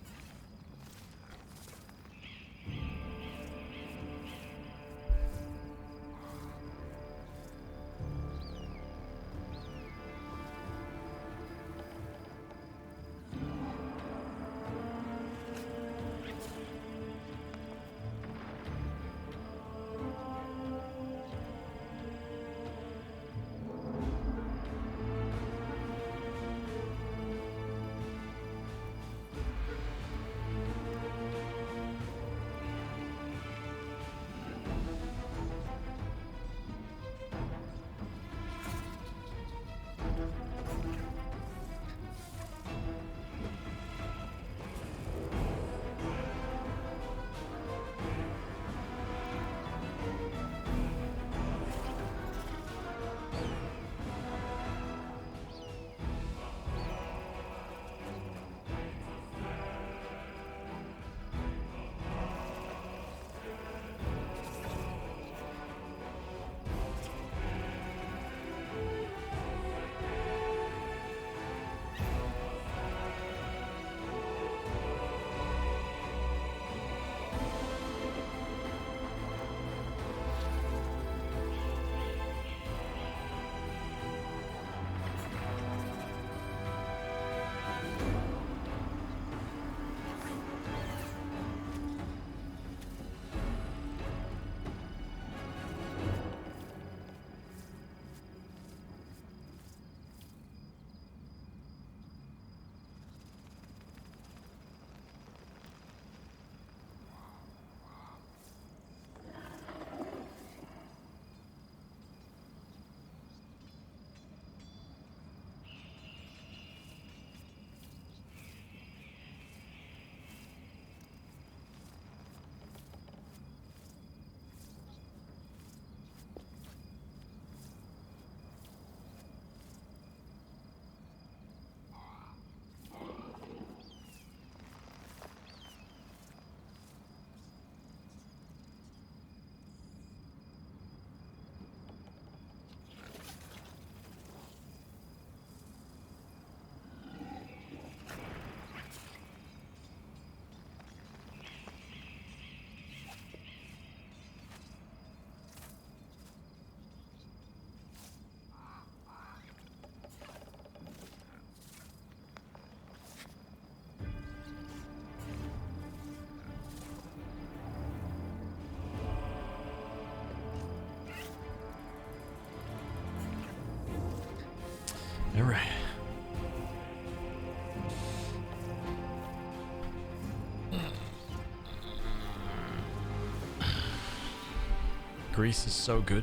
Grease is so good.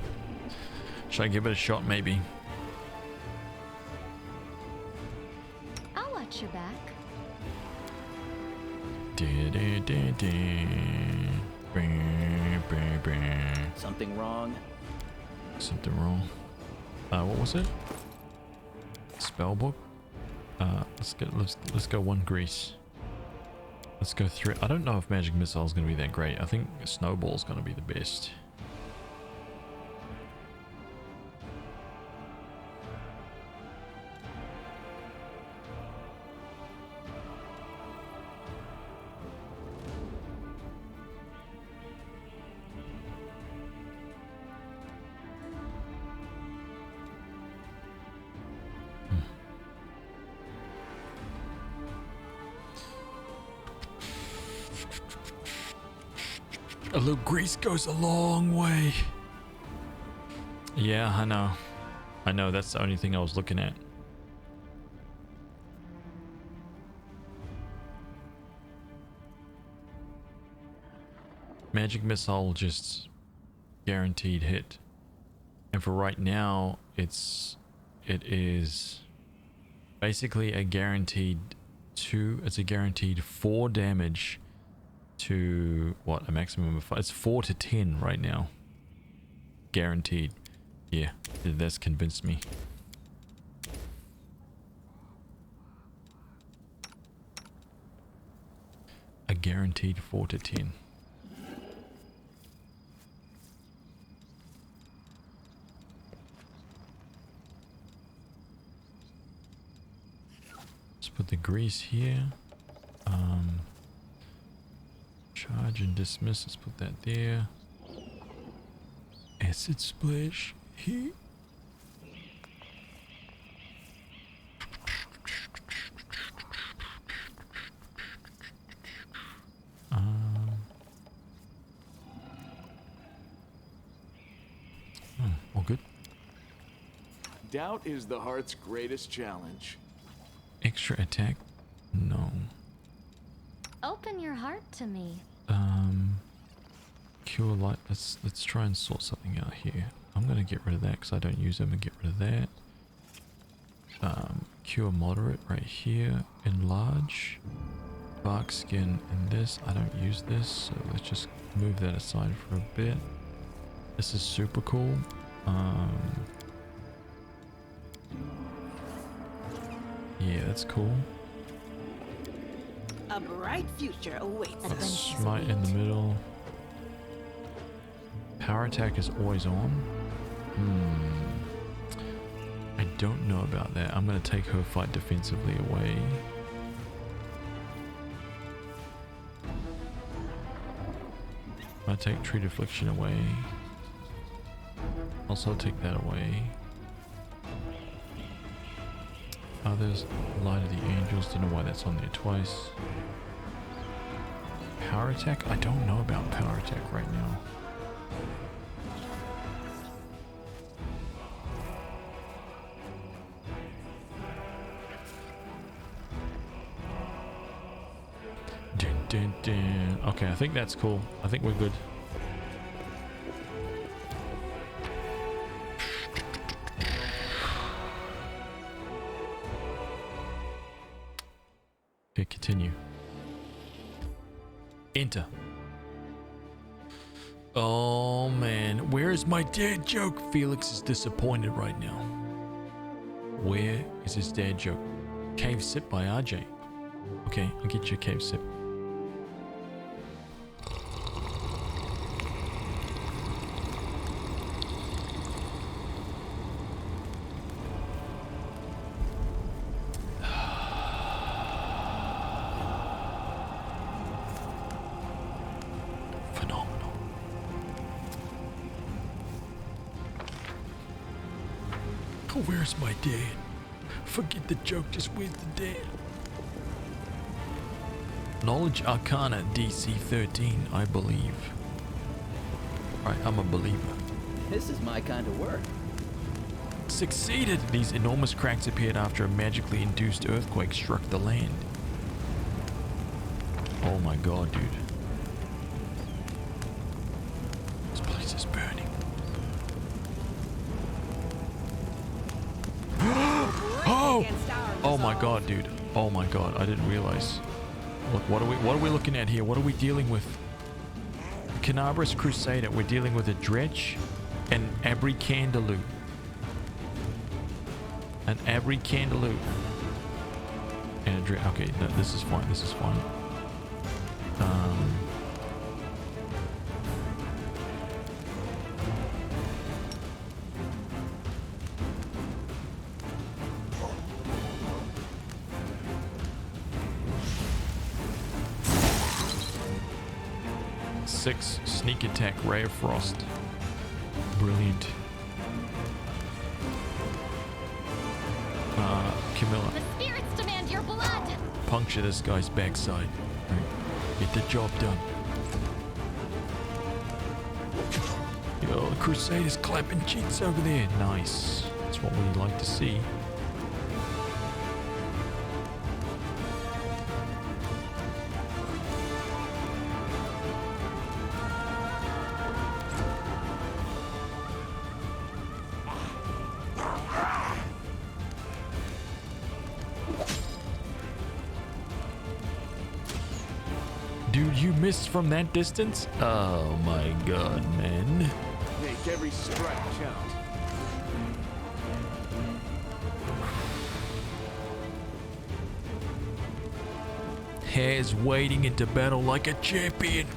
Should I give it a shot maybe? I'll watch your back. Something wrong? Something wrong. What was it? Spellbook. Let's go one grease. Let's go through. I don't know if magic missile is going to be that great. I think snowball is going to be the best. A little grease goes a long way. Yeah, I know. I know, that's the only thing I was looking at. Magic missile just guaranteed hit. And for right now, it is basically a guaranteed 4 damage to what, a maximum of 5. It's 4 to 10 right now, guaranteed. Yeah, that's convinced me. A guaranteed 4 to 10. Let's put the grease here. Charge and dismiss. Let's put that there. Acid splash here. All good. Doubt is the heart's greatest challenge. Extra attack? No. Open your heart to me. Cure light. Let's try and sort something out here. I'm gonna get rid of that because I don't use them, and get rid of that. Cure moderate right here. Enlarge. Bark skin and this. I don't use this, so let's just move that aside for a bit. This is super cool. Yeah, that's cool. A bright future awaits us. Smite in the middle. Power attack is always on. I don't know about that. I'm going to take her fight defensively away. I take tree deflection away. Also take that away. There's Light of the Angels. Don't know why that's on there twice. Power attack? I don't know about power attack right now. Dun, dun, dun. Okay, I think that's cool. I think we're good. Okay, continue. Enter. Oh man, where is my dad joke? Felix is disappointed right now. Where is his dad joke? Cave sip by RJ. Okay, I'll get you a cave sip. Where's my dad? Forget the joke, just where's the dad? Knowledge Arcana DC 13, I believe. Right, I'm a believer. This is my kind of work. Succeeded! These enormous cracks appeared after a magically induced earthquake struck the land. Oh my god, dude. This place is burning. No! Oh my god, dude. Oh my god, I didn't realize. Look, what are we looking at here? What are we dealing with? Canabras Crusader. We're dealing with a Dredge and Abri Candaloo. An Abri Candaloo. And a Dredge. Okay, no, this is fine. This is fine. Six sneak attack, Ray of Frost. Brilliant. Camilla. The spirits demand your blood. Puncture this guy's backside. Right. Get the job done. Yo, the Crusaders clapping cheeks over there. Nice. That's what we like to see. Dude, you missed from that distance? Oh my god, man. Make every strike count. Hair's wading into battle like a champion.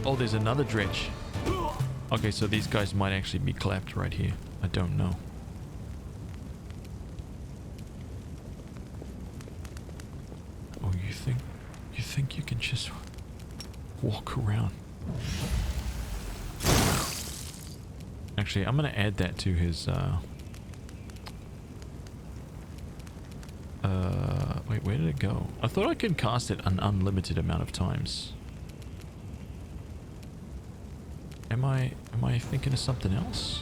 Oh, there's another Dredge. Okay, so these guys might actually be clapped right here. I don't know. Oh, you think you can just walk around? Actually, I'm gonna add that to his wait, where did it go? I thought I could cast it an unlimited amount of times. Am I thinking of something else?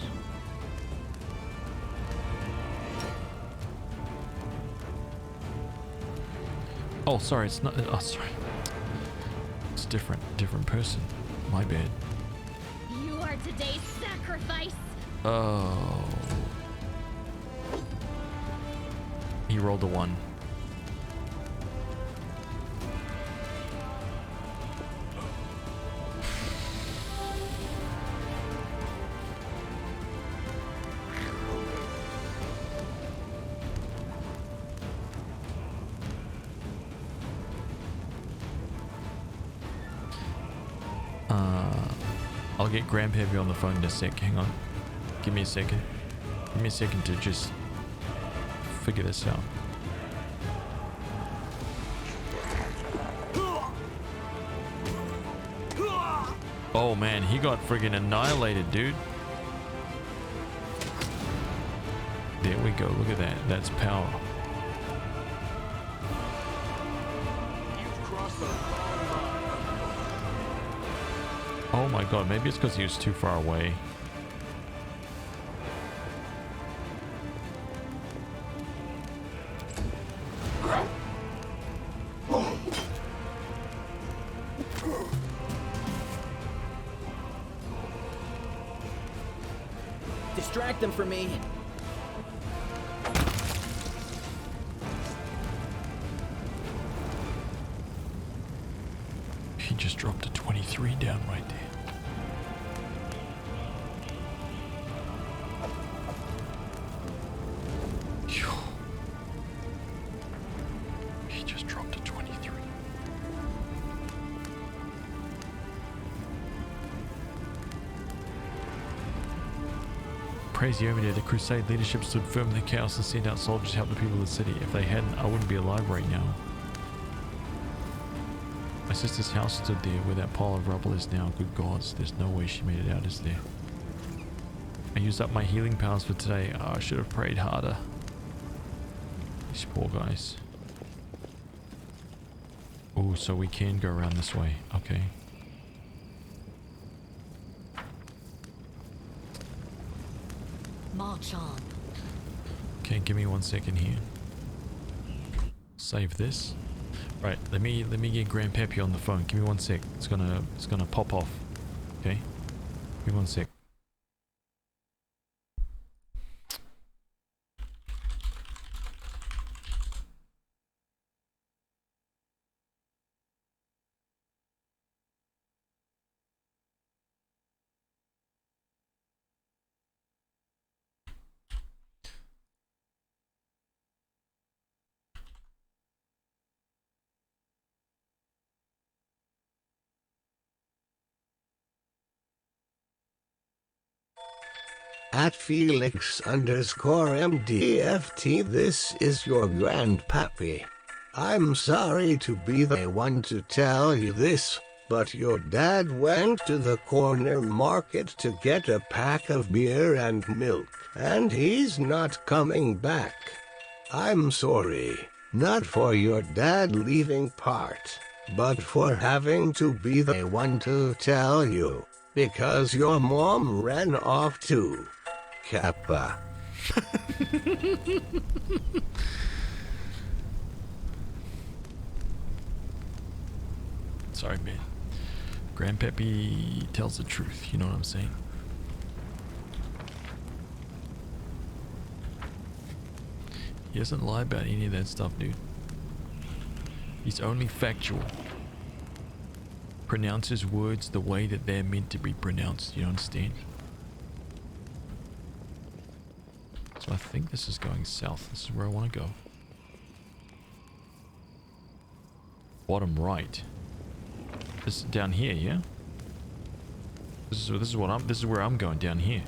Oh, sorry, it's not. Oh, sorry. It's different person. My bad. You are today's sacrifice. Oh. He rolled a 1. I'll get Grandpappy on the phone in a sec. Hang on. Give me a second. Give me a second to just figure this out. Oh man, he got friggin' annihilated, dude. There we go. Look at that. That's power. Oh my god, maybe it's because he was too far away. Distract them for me. He just dropped a 23 down right there. Phew. He just dropped a 23. Praise the Omni, the Crusade leadership stood firm in the chaos and sent out soldiers to help the people of the city. If they hadn't, I wouldn't be alive right now. My sister's house stood there where that pile of rubble is now. Good gods, there's no way she made it out, is there? I used up my healing powers for today. Oh, I should have prayed harder. These poor guys. Oh, so we can go around this way. Okay. March on. Okay, give me 1 second here. Save this. Right, let me get Grandpappy on the phone. Give me 1 sec. It's gonna pop off. Okay? Give me 1 sec. At Felix_MDFT, this is your grandpappy. I'm sorry to be the one to tell you this, but your dad went to the corner market to get a pack of beer and milk, and he's not coming back. I'm sorry, not for your dad leaving part, but for having to be the one to tell you, because your mom ran off too. Kappa. Sorry, man. Grandpappy tells the truth, you know what I'm saying? He doesn't lie about any of that stuff, dude. He's only factual. Pronounces words the way that they're meant to be pronounced, you understand? So I think this is going south. This is where I want to go. Bottom right. This is down here, yeah? This is where I'm going, down here.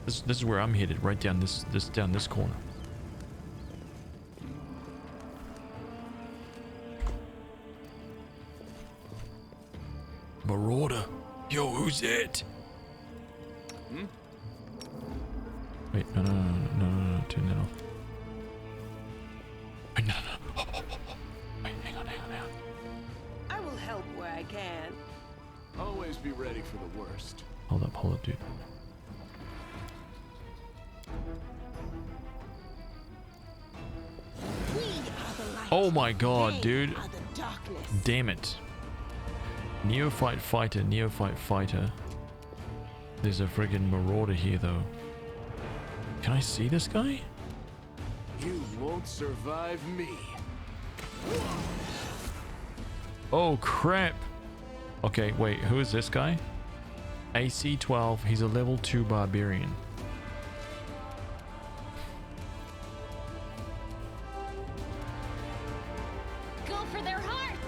This is where I'm headed, right down this corner. Marauder. Yo, who's it? Hmm? Wait, no, turn that off. Wait, no. Wait, hang on. I will help where I can. Always be ready for the worst. Hold up, dude. We are the light. Oh my god, They dude. are the darkness. Damn it. Neophyte fighter. There's a friggin' marauder here, though. Can I see this guy? You won't survive me. Oh, crap. Okay, wait. Who is this guy? AC 12. He's a level 2 barbarian. Go for their hearts!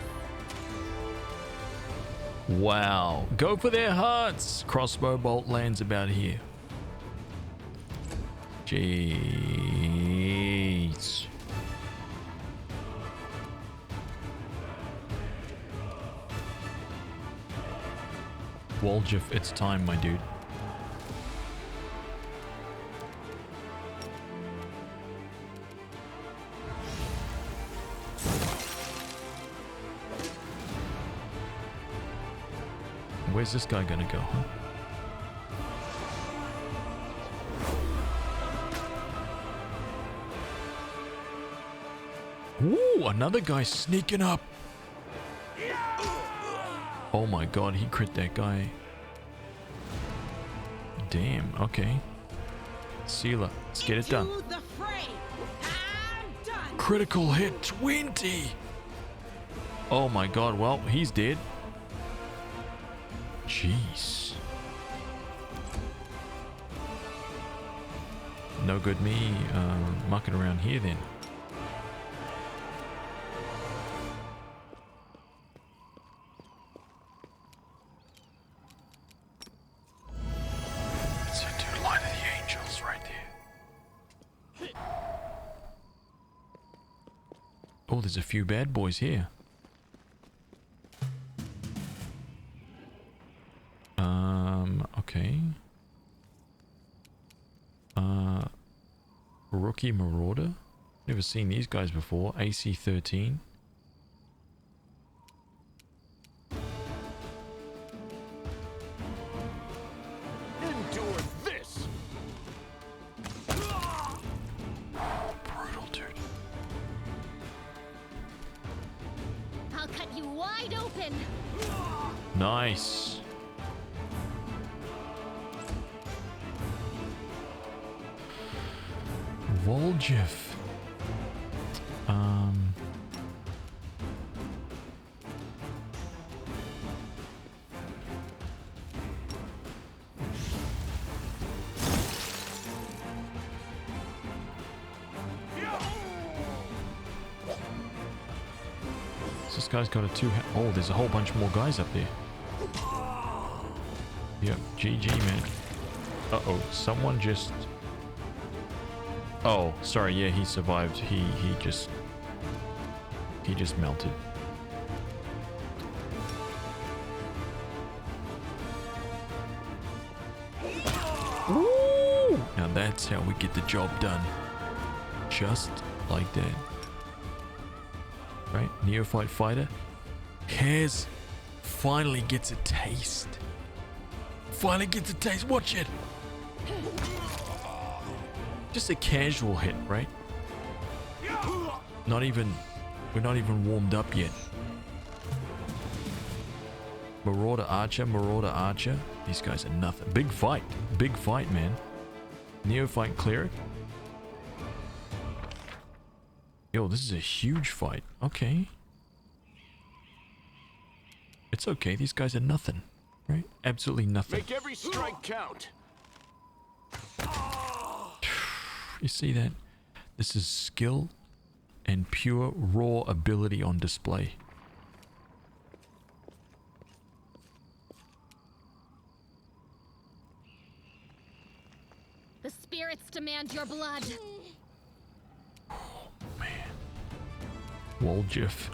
Wow. Go for their hearts. Crossbow bolt lands about here. Jeez. Woljif, it's time, my dude. Where's this guy gonna go, huh? Ooh, another guy sneaking up. Oh my god, he crit that guy. Damn, okay. Sealer, let's get it done. To the fray. I'm done. Critical hit 20. Oh my god, well, he's dead. Jeez. No good me mucking around here then. It's a dude, Light of the Angels right there. Oh, there's a few bad boys here. Okay. Rookie Marauder. Never seen these guys before. AC 13. Endure this. Brutal, dude. I'll cut you wide open! Nice. Woljif. This guy's got a oh, there's a whole bunch more guys up there. GG, man. Uh-oh, someone just... Oh, sorry, yeah, he survived. He just melted. Woo! Now that's how we get the job done. Just like that. Right? Neophyte fighter. Haz finally gets a taste. Finally gets a taste. Watch it. Just a casual hit, right? Not even... We're not even warmed up yet. Marauder Archer, Marauder Archer. These guys are nothing. Big fight, man. Neophyte Cleric. Yo, this is a huge fight. Okay. It's okay. These guys are nothing, right? Absolutely nothing. Make every strike count. You see that? This is skill and pure raw ability on display. The spirits demand your blood. Oh, man. Woljif.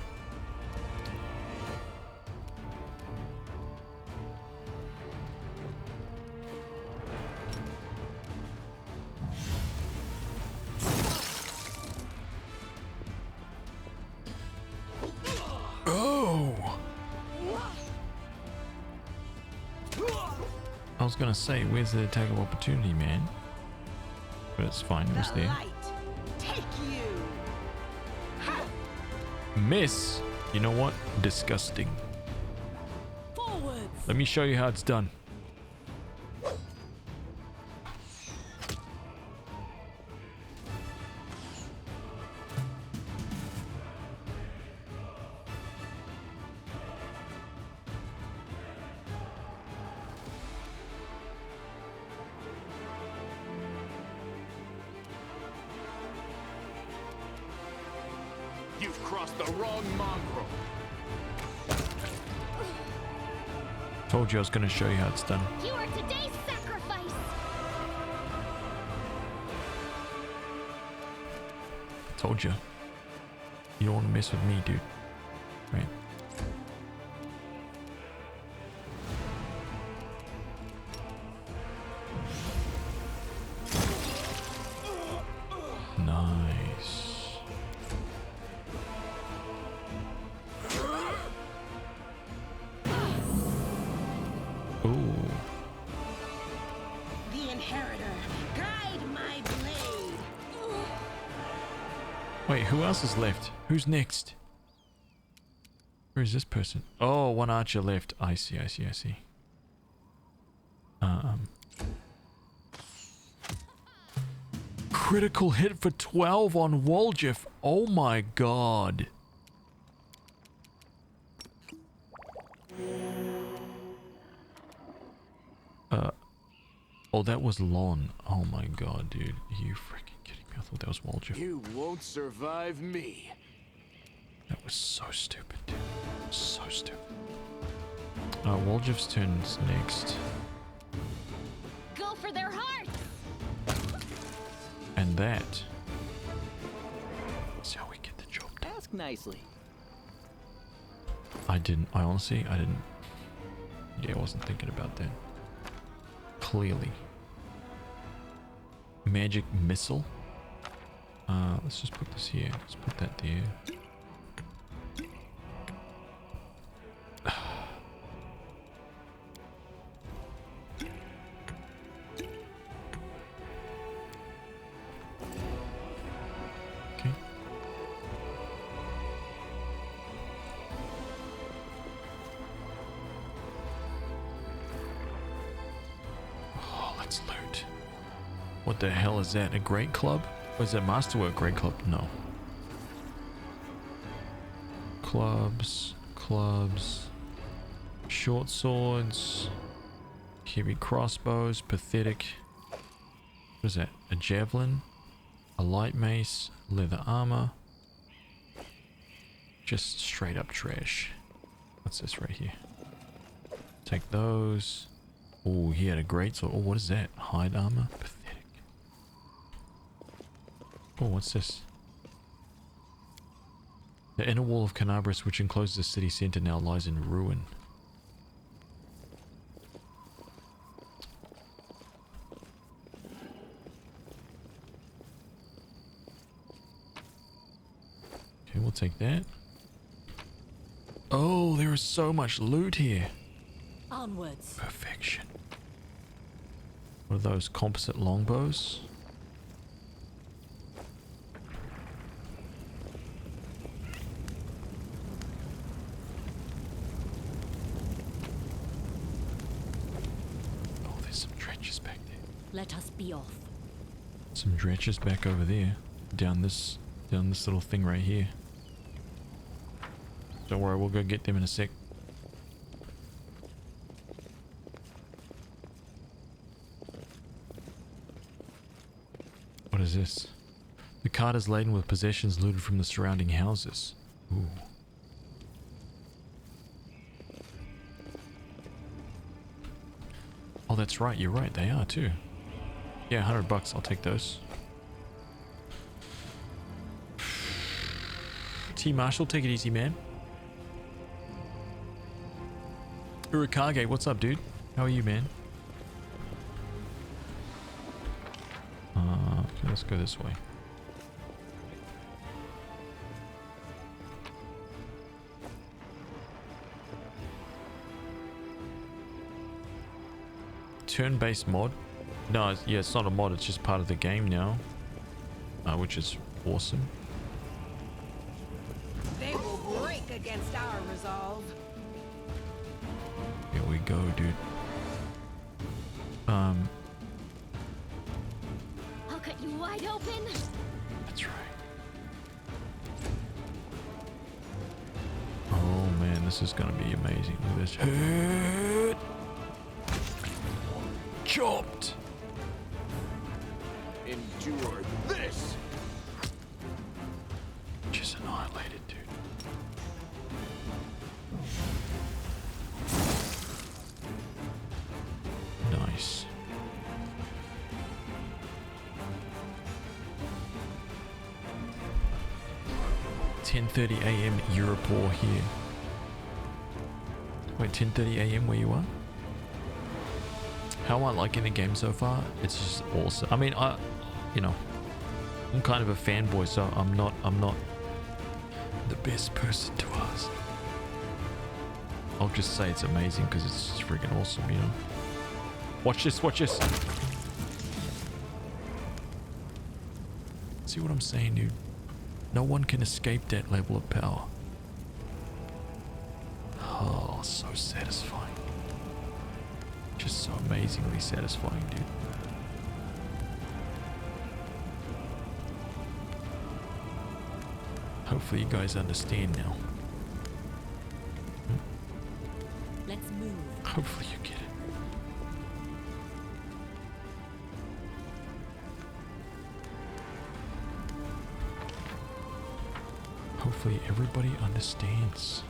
I was gonna say, where's the attack of opportunity, man? But it's fine, it was there. Take you. Miss! You know what? Disgusting. Forwards. Let me show you how it's done. You've crossed the wrong mongrel. Told you I was gonna show you how it's done. You are today's sacrifice. Told you. You don't want to mess with me, dude. Right? Nice. Ooh. The inheritor, guide my blade. Wait, who else is left? Who's next? Where is this person? Oh, one archer left. I see. Critical hit for 12 on Woljif. Oh my god. Oh, that was Lon. Oh my god, dude. Are you freaking kidding me? I thought that was Woljif. You won't survive me. That was so stupid, dude. So stupid. Woljif's turn's next. Go for their hearts. And that is how we get the job done. Ask nicely. I honestly didn't. Yeah, I wasn't thinking about that. Clearly. Magic missile. Let's just put this here. Let's put that there. Okay. Oh, let's loot. What the hell is that? A great club? Or is that Masterwork Great Club? No. Clubs. Short swords. Heavy crossbows. Pathetic. What is that? A javelin. A light mace. Leather armor. Just straight up trash. What's this right here? Take those. Oh, he had a great sword. Oh, what is that? Hide armor? Pathetic. Oh, what's this? The inner wall of Canabras, which encloses the city center, now lies in ruin. Okay, we'll take that. Oh, there is so much loot here. Onwards. Perfection. What are those composite longbows? Oh, there's some trenches back there. Let us be off. Some trenches back over there. Down this little thing right here. Don't worry, we'll go get them in a sec. What is this? The cart is laden with possessions looted from the surrounding houses. Ooh. Oh, that's right. You're right. They are too. Yeah, $100. I'll take those. T. Marshall, take it easy, man. Urikage, what's up, dude? How are you, man? Okay, let's go this way. Turn-based mod? No, yeah, it's not a mod. It's just part of the game now, which is awesome. They will break against our resolve. Here we go, dude. I'll cut you wide open. That's right. Oh man, this is gonna be amazing. Look at this. Hit! Chopped! Endure this! Just annihilated, dude. Nice. $10:30 a.m. Europort here. Wait, 10:30 a.m. where you are? How am I liking the game so far? It's just awesome. I mean, you know, I'm kind of a fanboy, so I'm not the best person to ask. I'll just say it's amazing because it's just freaking awesome, you know. Watch this, watch this. See what I'm saying, dude? No one can escape that level of power. Oh, so satisfying. Just so amazingly satisfying, dude. Hopefully you guys understand now. Let's move. Hopefully you get it. Hopefully everybody understands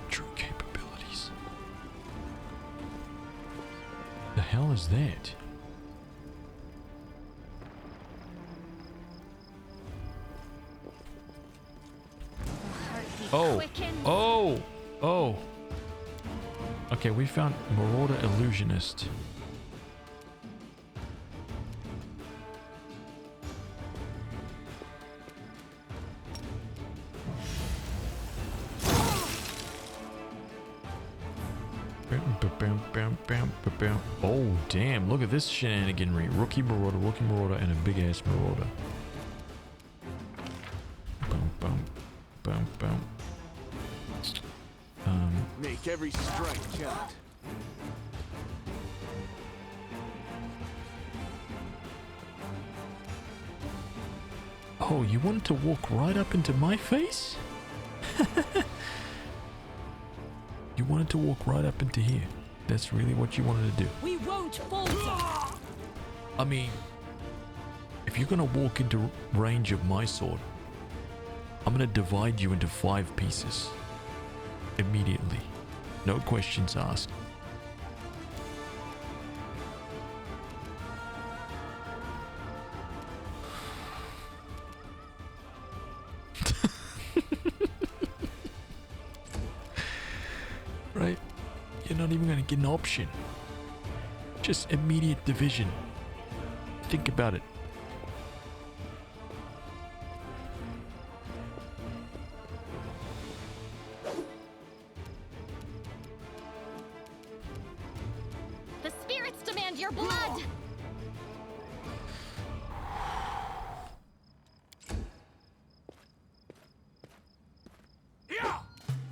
true capabilities. The hell is that? Oh, oh, oh. Okay, we found Marauder Illusionist. Oh, damn. Look at this shenaniganry. Rookie Marauder, and a big-ass Marauder. Boom, boom, boom, boom. Make every strike count. Oh, you wanted to walk right up into my face? You wanted to walk right up into here. That's really what you wanted to do. We won't falter. I mean, if you're gonna walk into range of my sword, I'm gonna divide you into 5 pieces. Immediately. No questions asked. They're not even going to get an option. Just immediate division. Think about it. The spirits demand your blood!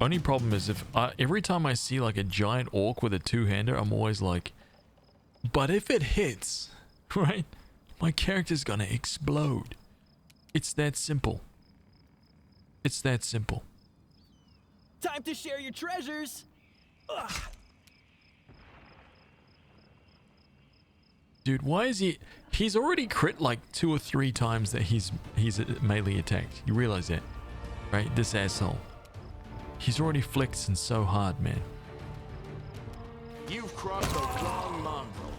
Only problem is if every time I see like a giant orc with a two-hander, I'm always like, but if it hits, right? My character's gonna explode. It's that simple. It's that simple. Time to share your treasures. Ugh. Dude, why is he... He's already crit like 2 or 3 times that he's melee attacked. You realize that, right? This asshole. He's already flexing so hard, man. You've crossed the wrong mongrel.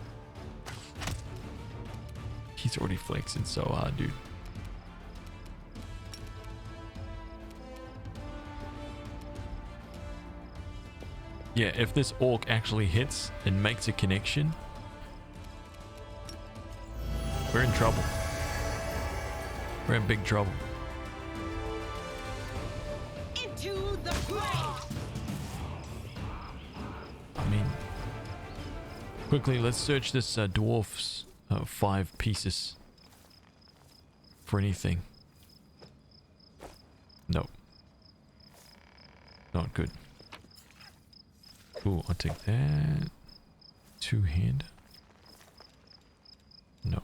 He's already flexing so hard, dude. Yeah, if this orc actually hits and makes a connection, we're in trouble. We're in big trouble. Into the fray! I mean, quickly, let's search this dwarf's 5 pieces for anything. Nope. Not good. Ooh, I'll take that. 2-hander. No.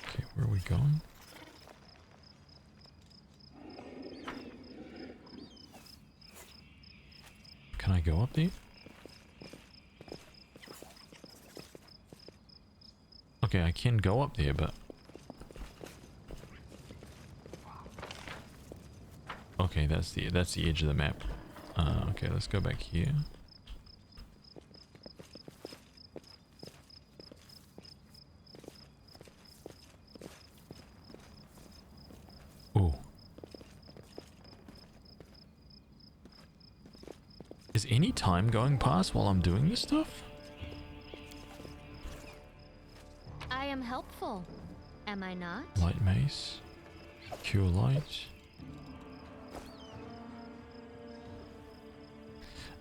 Okay, where are we going? Can I go up there? Okay, I can go up there, but... Okay, that's the edge of the map. Okay, let's go back here. Oh. Is any time going past while I'm doing this stuff? I am helpful, am I not? Light mace. Cure light.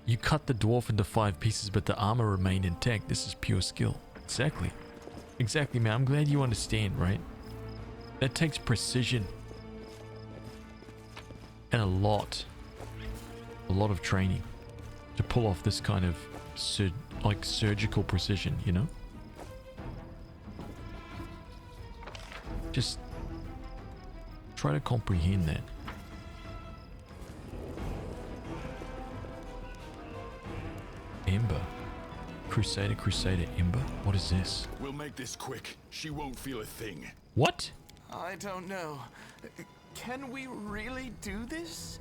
You cut the dwarf into 5 pieces, but the armor remained intact. This is pure skill. Exactly. Exactly, man. I'm glad you understand, right? That takes precision. And a lot of training to pull off this kind of surgical precision, you know? Just try to comprehend that. Ember. Crusader, Ember. What is this? We'll make this quick. She won't feel a thing. What? I don't know. Can we really do this?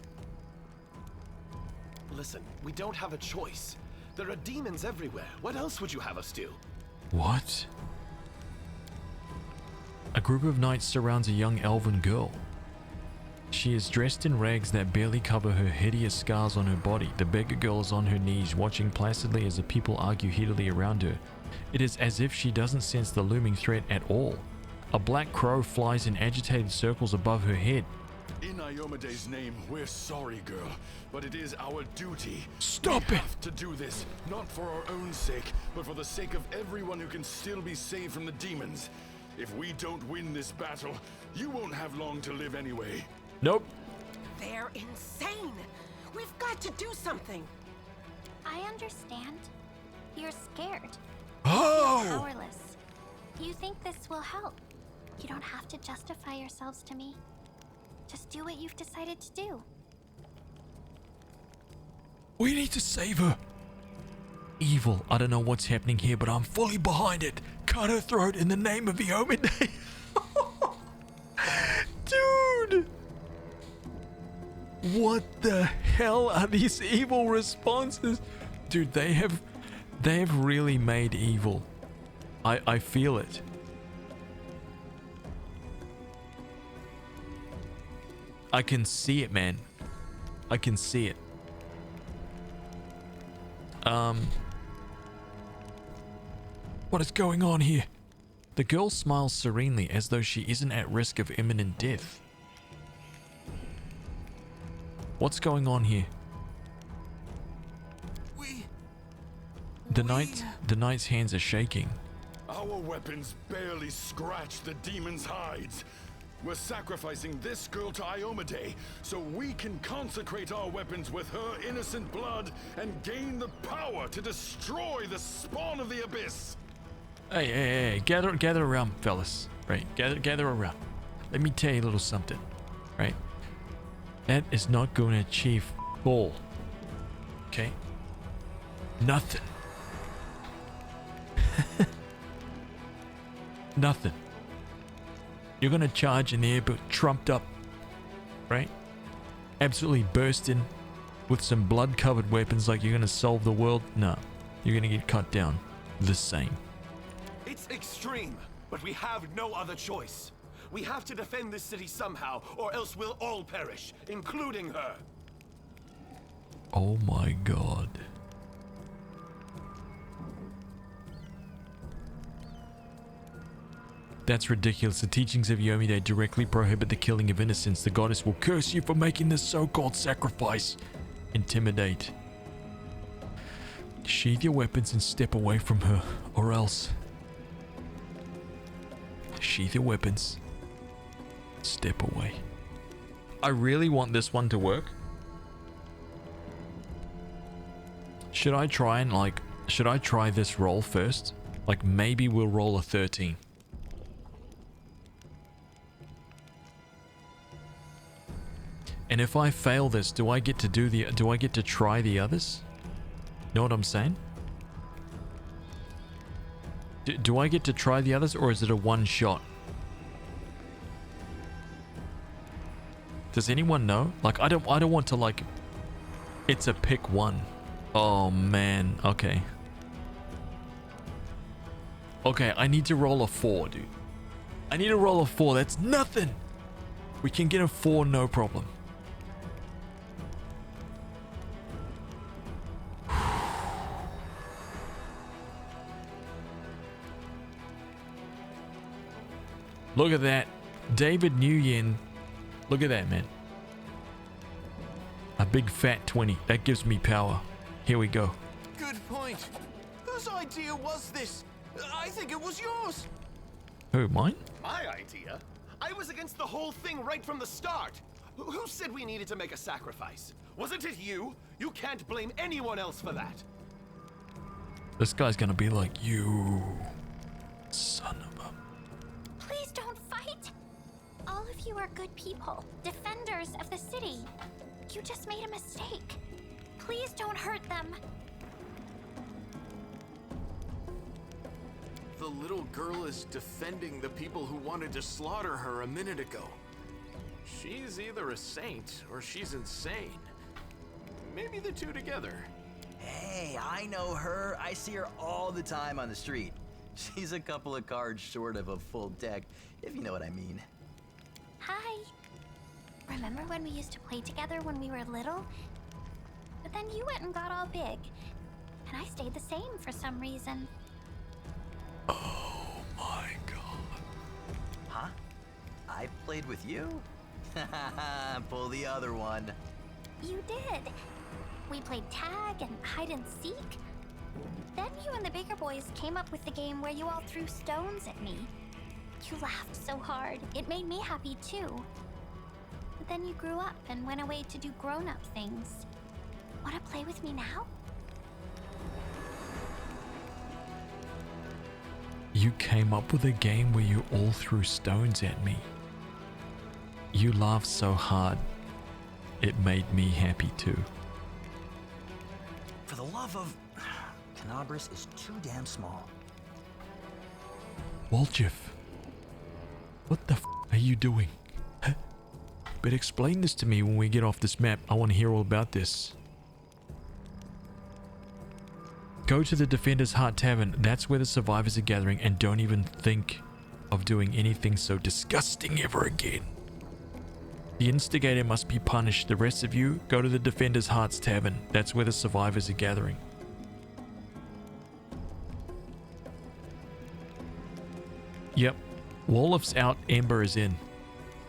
Listen, we don't have a choice. There are demons everywhere. What else would you have us do? What? A group of knights surrounds a young elven girl. She is dressed in rags that barely cover her hideous scars on her body. The beggar girl is on her knees, watching placidly as the people argue heatedly around her. It is as if she doesn't sense the looming threat at all. A black crow flies in agitated circles above her head. In Iomede's name, we're sorry, girl, but it is our duty. Stop we it! have to do this, not for our own sake, but for the sake of everyone who can still be saved from the demons. If we don't win this battle, you won't have long to live anyway. Nope. They're insane! We've got to do something! I understand. You're scared. Oh! You're powerless. You think this will help. You don't have to justify yourselves to me. Just do what you've decided to do. We need to save her. Evil. I don't know what's happening here, but I'm fully behind it. Cut her throat in the name of Iomade. Dude! What the hell are these evil responses? Dude, they have really made evil. I feel it. I can see it, man. I can see it. What is going on here? The girl smiles serenely as though she isn't at risk of imminent death. What's going on here? The knight's hands are shaking. Our weapons barely scratch the demon's hides. We're sacrificing this girl to Iomade so we can consecrate our weapons with her innocent blood and gain the power to destroy the spawn of the abyss. Hey, gather around, fellas. Right, gather around. Let me tell you a little something. Right, that is not going to achieve all. Okay, nothing. Nothing. You're gonna charge in there, but trumped up, right? Absolutely bursting with some blood-covered weapons like you're gonna solve the world. No, you're gonna get cut down the same. It's extreme, but we have no other choice. We have to defend this city somehow, or else we'll all perish, including her. Oh my god. That's ridiculous. The teachings of Yomide directly prohibit the killing of innocents. The goddess will curse you for making this so-called sacrifice. Intimidate. Sheathe your weapons and step away from her, or else. Sheathe your weapons. Step away. I really want this one to work. Should I try this roll first? Like maybe we'll roll a 13. And if I fail this, do I get to try the others? Know what I'm saying? Do I get to try the others, or is it a one shot? Does anyone know? Like, I don't want to, like, it's a pick one. Oh man, okay. Okay, I need to roll a 4, dude. I need to roll a 4. That's nothing. We can get a 4, no problem. Look at that. David Nguyen. Look at that, man. A big fat 20. That gives me power. Here we go. Good point. Whose idea was this? I think it was yours. Who, mine? My idea? I was against the whole thing right from the start. Who said we needed to make a sacrifice? Wasn't it you? You can't blame anyone else for that. This guy's gonna be like, you son of a... Please don't fight. All of you are good people, defenders of the city. You just made a mistake. Please don't hurt them. The little girl is defending the people who wanted to slaughter her a minute ago. She's either a saint or she's insane. Maybe the two together. Hey, I know her. I see her all the time on the street. She's a couple of cards short of a full deck, if you know what I mean. Hi. Remember when we used to play together when we were little? But then you went and got all big. And I stayed the same for some reason. Oh my god. Huh? I played with you? Pull the other one. You did. We played tag and hide and seek. Then you and the bigger boys came up with the game where you all threw stones at me. You laughed so hard, it made me happy too. But then you grew up and went away to do grown-up things. Wanna play with me now? You came up with a game where you all threw stones at me. You laughed so hard, it made me happy too. For the love of... Canabras is too damn small. Woljif, what the f are you doing? Huh? But explain this to me when we get off this map. I want to hear all about this. Go to the Defender's Heart Tavern. That's where the survivors are gathering, and don't even think of doing anything so disgusting ever again. The instigator must be punished. The rest of you, go to the Defender's Hearts Tavern. That's where the survivors are gathering. Yep. Wolof's out, Ember is in.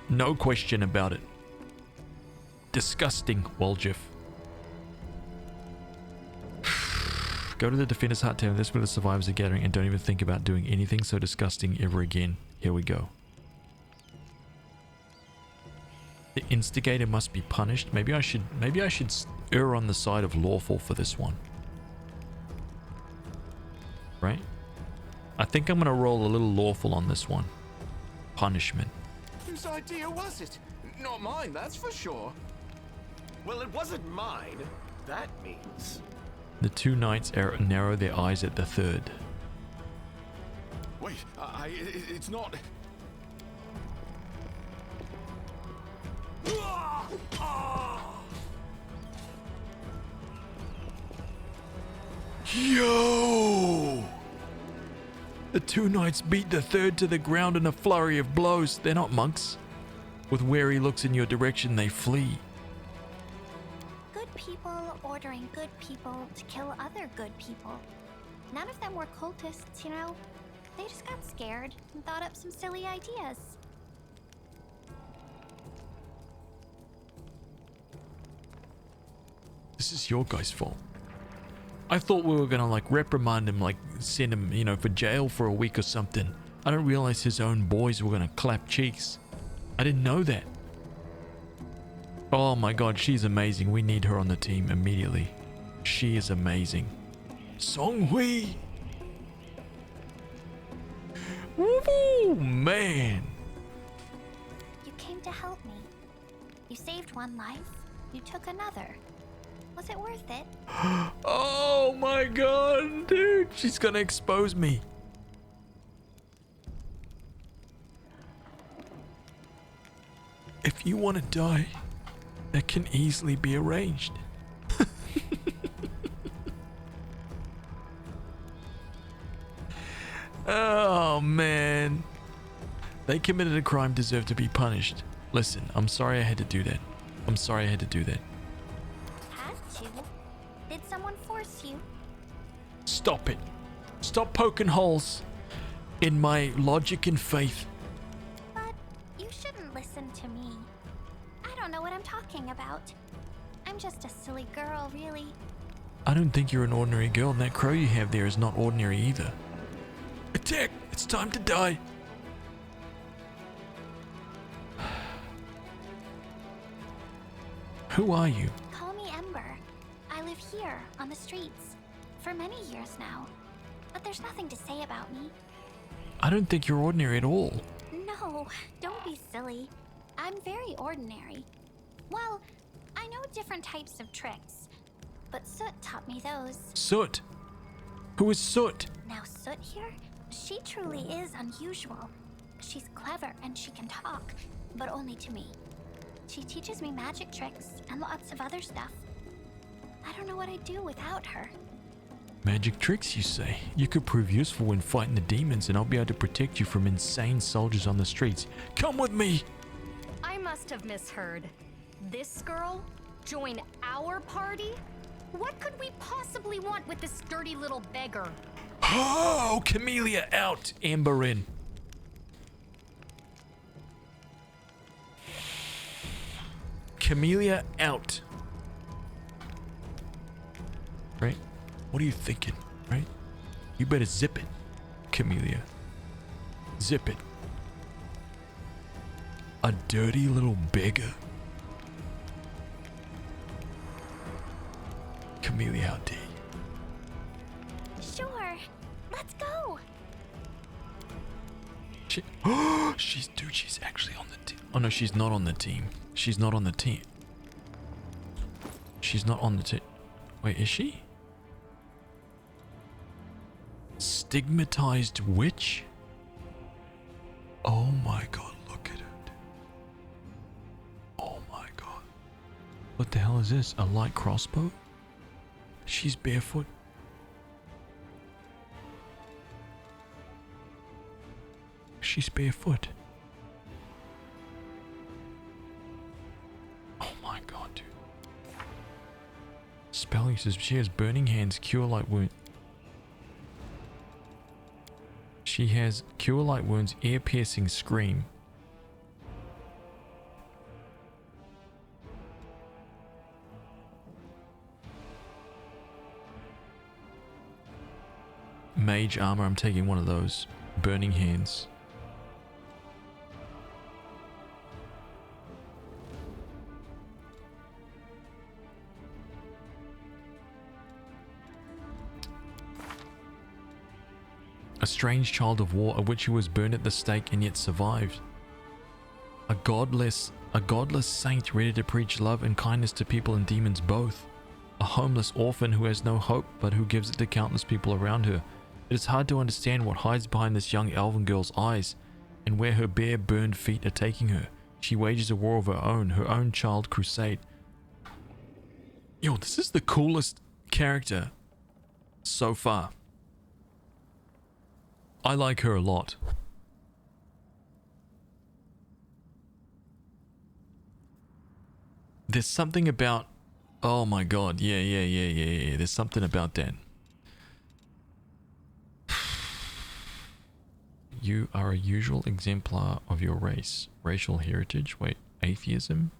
No question about it. Disgusting, Woljif. Go to the Defender's Heart Tavern. That's where the survivors are gathering, and don't even think about doing anything so disgusting ever again. Here we go. The instigator must be punished. Maybe I should err on the side of lawful for this one. Right? I think I'm gonna roll a little lawful on this one. Punishment. Whose idea was it? Not mine, that's for sure. Well, it wasn't mine. That means... The two knights narrow their eyes at the third. Wait, it's not... Yo! The two knights beat the third to the ground in a flurry of blows. They're not monks. With wary looks in your direction, they flee. Good people ordering good people to kill other good people. None of them were cultists, you know. They just got scared and thought up some silly ideas. This is your guy's fault. I thought we were gonna like reprimand him, like send him, you know, for jail for a week or something. I didn't realize his own boys were gonna clap cheeks. I didn't know that. Oh my god, she's amazing. We need her on the team immediately. She is amazing. Song Hui! Woo, man! You came to help me. You saved one life, you took another. Was it worth it? Oh my god, dude, she's gonna expose me. If you want to die, that can easily be arranged. Oh man. They committed a crime, deserve to be punished. Listen, I'm sorry I had to do that. I'm sorry I had to do that. Had to? Did someone force you? Stop it. Stop poking holes in my logic and faith. But you shouldn't listen to me. I don't know what I'm talking about. I'm just a silly girl, really. I don't think you're an ordinary girl, and that crow you have there is not ordinary either. Attack! It's time to die! Who are you? Call me Ember. I live here, on the streets, for many years now. But there's nothing to say about me. I don't think you're ordinary at all. No, don't be silly. I'm very ordinary. Well, I know different types of tricks, but Soot taught me those. Soot? Who is Soot? Now Soot here, she truly is unusual. She's clever and she can talk, but only to me. She teaches me magic tricks and lots of other stuff. I don't know what I'd do without her. Magic tricks, you say? You could prove useful when fighting the demons, and I'll be able to protect you from insane soldiers on the streets. Come with me! I must have misheard. This girl? Join our party? What could we possibly want with this dirty little beggar? Oh, Camellia out, Amber in. Camellia out. Right? What are you thinking, right? You better zip it, Camellia. Zip it. A dirty little beggar. Camellia, how dare you? Sure, let's go. She's actually on the team. Oh no, she's not on the team. She's not on the team. She's not on the team. Wait, is she? Stigmatized witch? Oh my god, look at it. Oh my god. What the hell is this? A light crossbow? She's barefoot. She's barefoot. Spell uses. She has burning hands, cure light wound. She has cure light wounds, ear piercing scream. Mage armor, I'm taking one of those. Burning hands. A strange child of war, a witch who was burned at the stake and yet survived. A godless saint ready to preach love and kindness to people and demons both. A homeless orphan who has no hope but who gives it to countless people around her. It is hard to understand what hides behind this young elven girl's eyes and where her bare burned feet are taking her. She wages a war of her own child crusade. Yo, this is the coolest character so far. I like her a lot. There's something about... Oh my god, yeah. There's something about that. You are a usual exemplar of your race. Racial heritage? Wait, atheism?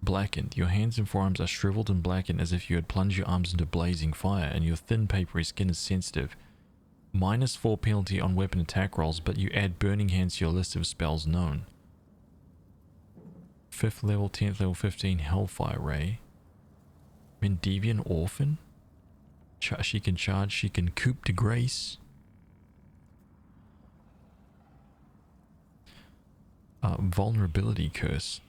Blackened. Your hands and forearms are shriveled and blackened as if you had plunged your arms into blazing fire, and your thin papery skin is sensitive. -4 penalty on weapon attack rolls, but you add burning hands to your list of spells known. 5th level, 10th level, 15 Hellfire Ray. Mendevian Orphan? She can charge, she can coup de grace. Vulnerability curse.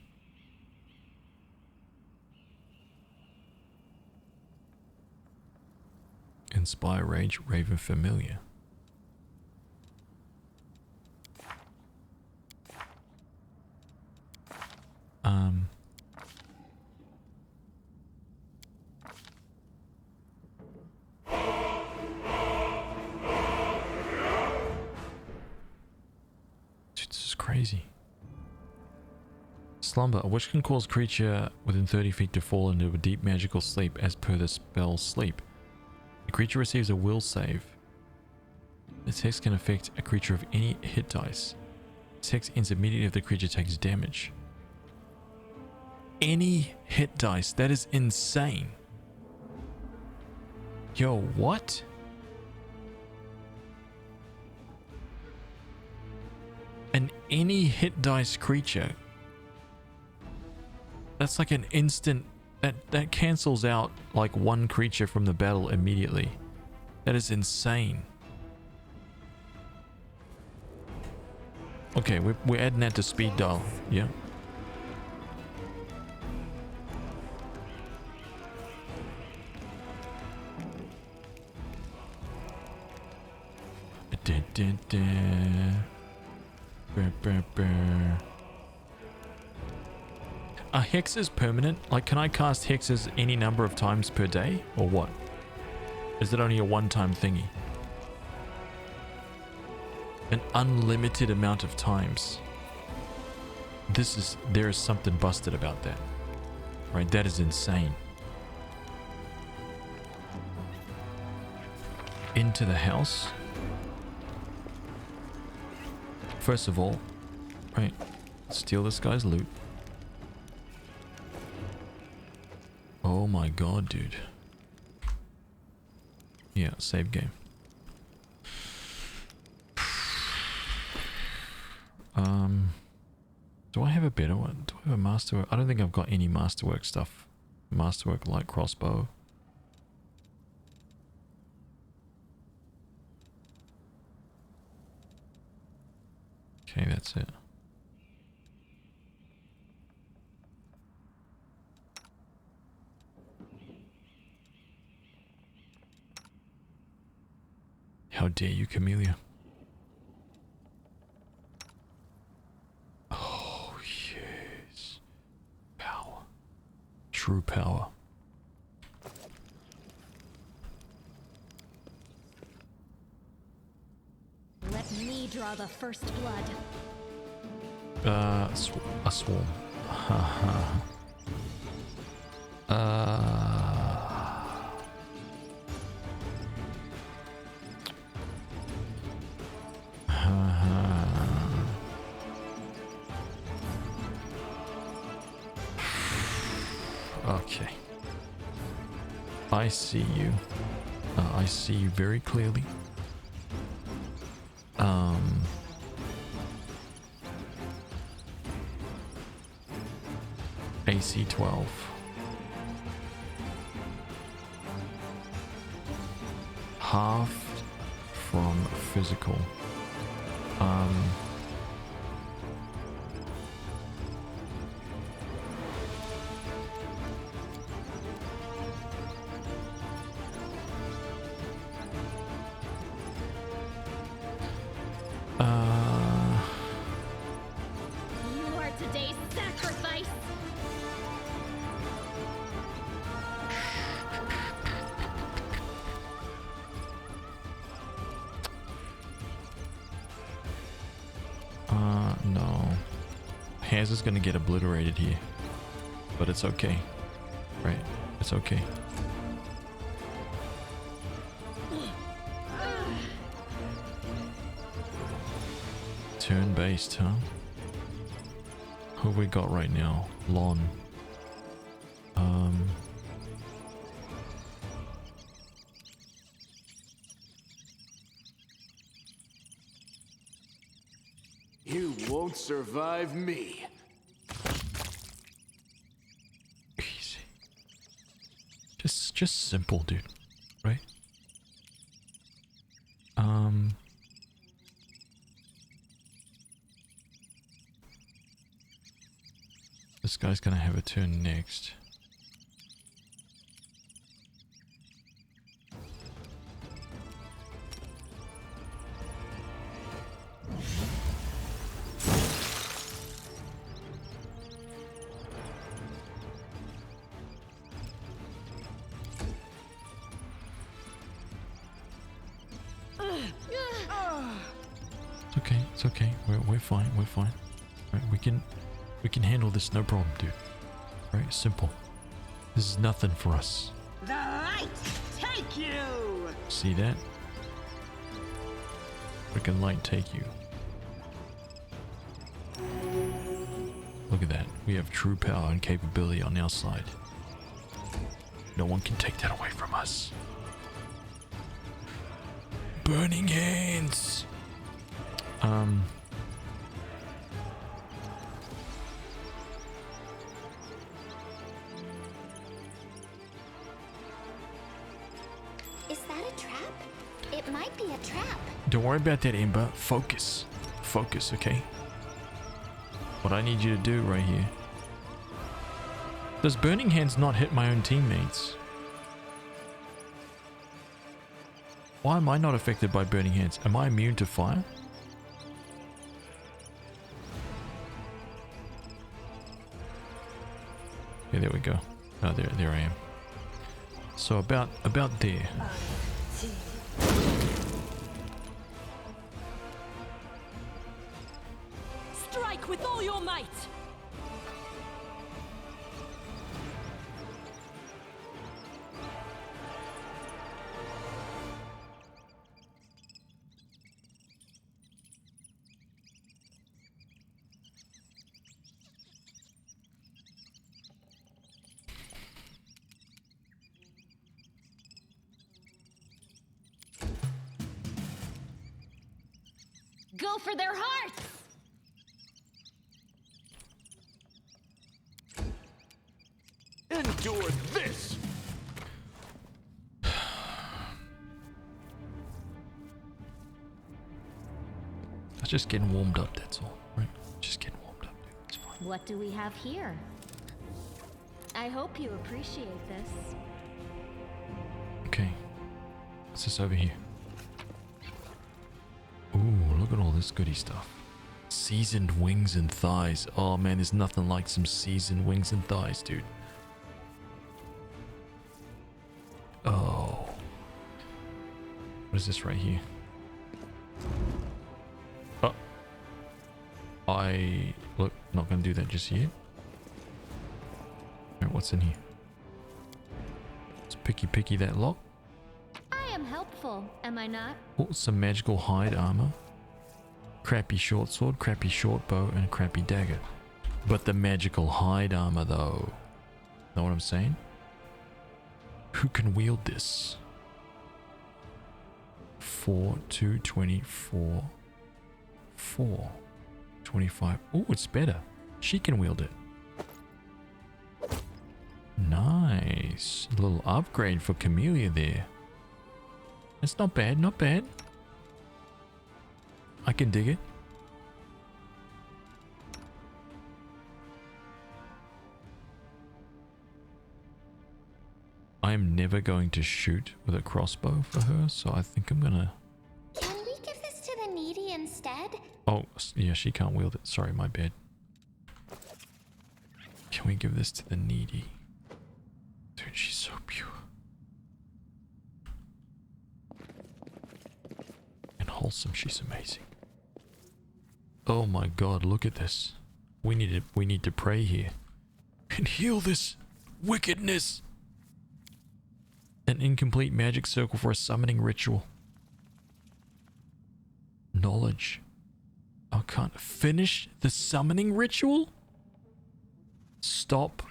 Inspire Rage, Raven Familiar. Dude, this is crazy. Slumber. A witch can cause creature within 30 feet to fall into a deep magical sleep as per the spell Sleep. The creature receives a will save. This hex can affect a creature of any hit dice. This hex ends immediately if the creature takes damage. Any hit dice? That is insane. Yo, what? An any hit dice creature. That's like an instant... That cancels out like one creature from the battle immediately. That is insane. Okay, we're adding that to speed dial. Yeah. Are hexes permanent? Like, can I cast hexes any number of times per day, or what? Is it only a one-time thingy? An unlimited amount of times. There is something busted about that. Right, that is insane. Into the house. First of all, right, steal this guy's loot. Oh my god, dude. Yeah, save game. Do I have a better one? Do I have a masterwork? I don't think I've got any masterwork stuff. Masterwork light crossbow. Okay, that's it. How dare you, Camellia? Oh, yes. Power. True power. Let me draw the first blood. A swarm. Okay. I see you. I see you very clearly. AC 12. Half from physical. You are today's sacrifice. No. Haz is gonna get obliterated here. But it's okay. Right? It's okay. Turn-based, huh? Who we got right now? Lon. You won't survive me. Easy. Just simple, dude. Right? This guy's gonna have a turn next. It's okay. It's okay. We're fine. We're fine. Right? We can handle this. No problem, dude. Right? Simple. This is nothing for us. The light take you! See that? Freaking light take you. Look at that. We have true power and capability on our side. No one can take that away from us. Burning hands! Is that a trap? It might be a trap. Don't worry about that, Ember. Focus. Focus, okay? What I need you to do right here. Does Burning Hands not hit my own teammates? Why am I not affected by Burning Hands? Am I immune to fire? Yeah, there we go. Oh, there I am. So about there. Strike with all your might. Go for their hearts! Endure this! I was just getting warmed up, that's all. Right? Just getting warmed up, dude. It's fine. What do we have here? I hope you appreciate this. Okay. What's this over here? Ooh, look at all this goody stuff. Seasoned wings and thighs. Oh man, there's nothing like some seasoned wings and thighs, dude. Oh. What is this right here? Oh. Look, not gonna do that just yet. Alright, what's in here? Let's picky that lock. I am helpful, am I not? Oh, some magical hide armor. Crappy short sword, crappy short bow, and a crappy dagger. But the magical hide armor though. Know what I'm saying? Who can wield this? 4, 2, 24, 4, 25. Oh, it's better. She can wield it. Nice. A little upgrade for Camellia there. It's not bad, not bad. I can dig it. I'm never going to shoot with a crossbow for her, so I think I'm gonna... Can we give this to the needy instead? Oh, yeah, she can't wield it. Sorry, my bad. Can we give this to the needy? Dude, she's so pure. And wholesome, she's amazing. Oh my god, look at this. We need to pray here. And heal this wickedness. An incomplete magic circle for a summoning ritual. Knowledge. I can't finish the summoning ritual? Stop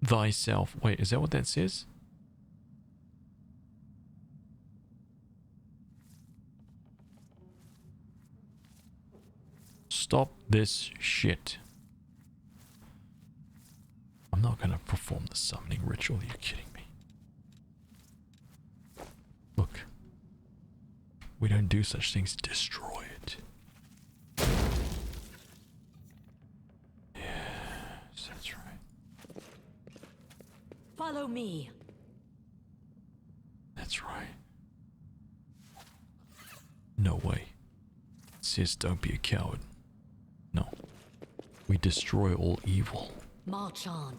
thyself. Wait, is that what that says? Stop this shit. I'm not gonna perform the summoning ritual. Are you kidding me? Look. We don't do such things. Destroy it. Yes, that's right. Follow me. That's right. No way. It says don't be a coward. No. We destroy all evil. March on.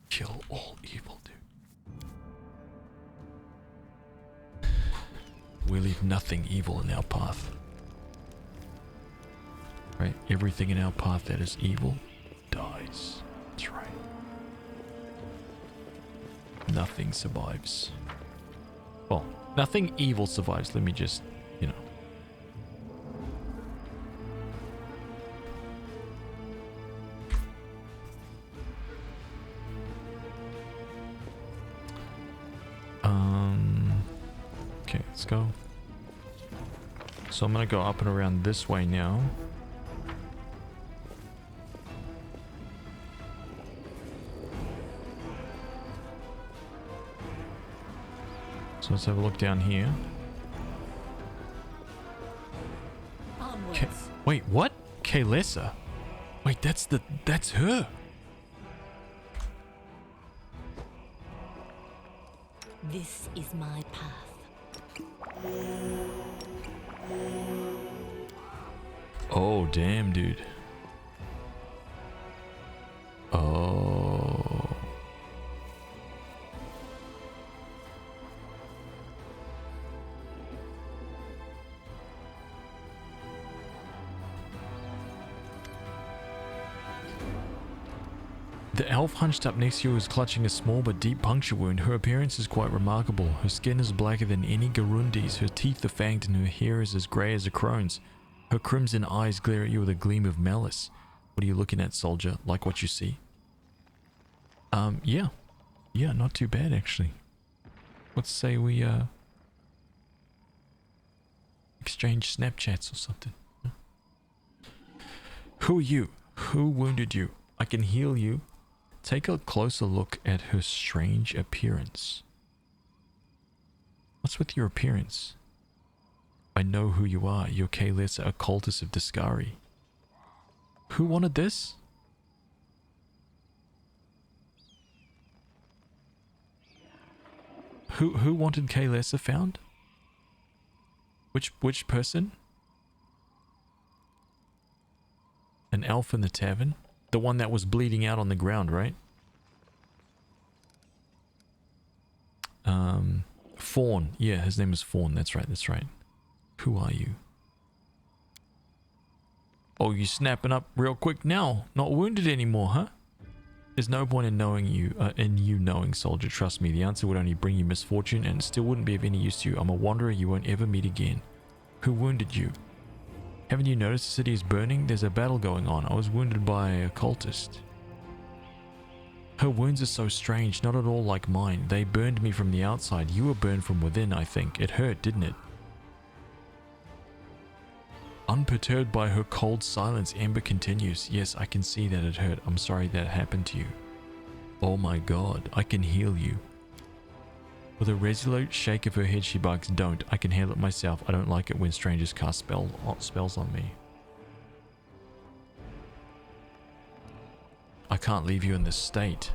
Kill all evil, dude. We leave nothing evil in our path. Right? Everything in our path that is evil dies. That's right. Nothing survives. Well, nothing evil survives. Let me just, you know. Okay, let's go. So I'm gonna go up and around this way now. So let's have a look down here. Wait, what? Kaylessa? Wait, that's her. This is my path. Oh, damn, dude. Oh. The elf hunched up next to you is clutching a small but deep puncture wound. Her appearance is quite remarkable. Her skin is blacker than any Garundi's, her teeth are fanged, and her hair is as grey as a crone's. Her crimson eyes glare at you with a gleam of malice. What are you looking at, soldier? Like what you see? Yeah. Yeah, not too bad, actually. Let's say we, exchange Snapchats or something. Who are you? Who wounded you? I can heal you. Take a closer look at her strange appearance. What's with your appearance? I know who you are. You're Kaylessa, a cultist of Discari. Who wanted this? Who wanted Kaylessa found? Which person? An elf in the tavern? The one that was bleeding out on the ground, right? Fawn. Yeah, his name is Fawn. That's right, that's right. Who are you? Oh, you snapping up real quick now. Not wounded anymore, huh? There's no point in knowing you, knowing, soldier. Trust me, the answer would only bring you misfortune and it still wouldn't be of any use to you. I'm a wanderer you won't ever meet again. Who wounded you? Haven't you noticed the city is burning? There's a battle going on. I was wounded by a cultist. Her wounds are so strange, not at all like mine. They burned me from the outside. You were burned from within, I think. It hurt, didn't it? Unperturbed by her cold silence, Amber continues. Yes, I can see that it hurt. I'm sorry that happened to you. Oh my god, I can heal you. With a resolute shake of her head, she barks, don't. I can handle it myself. I don't like it when strangers cast spells on me. I can't leave you in this state.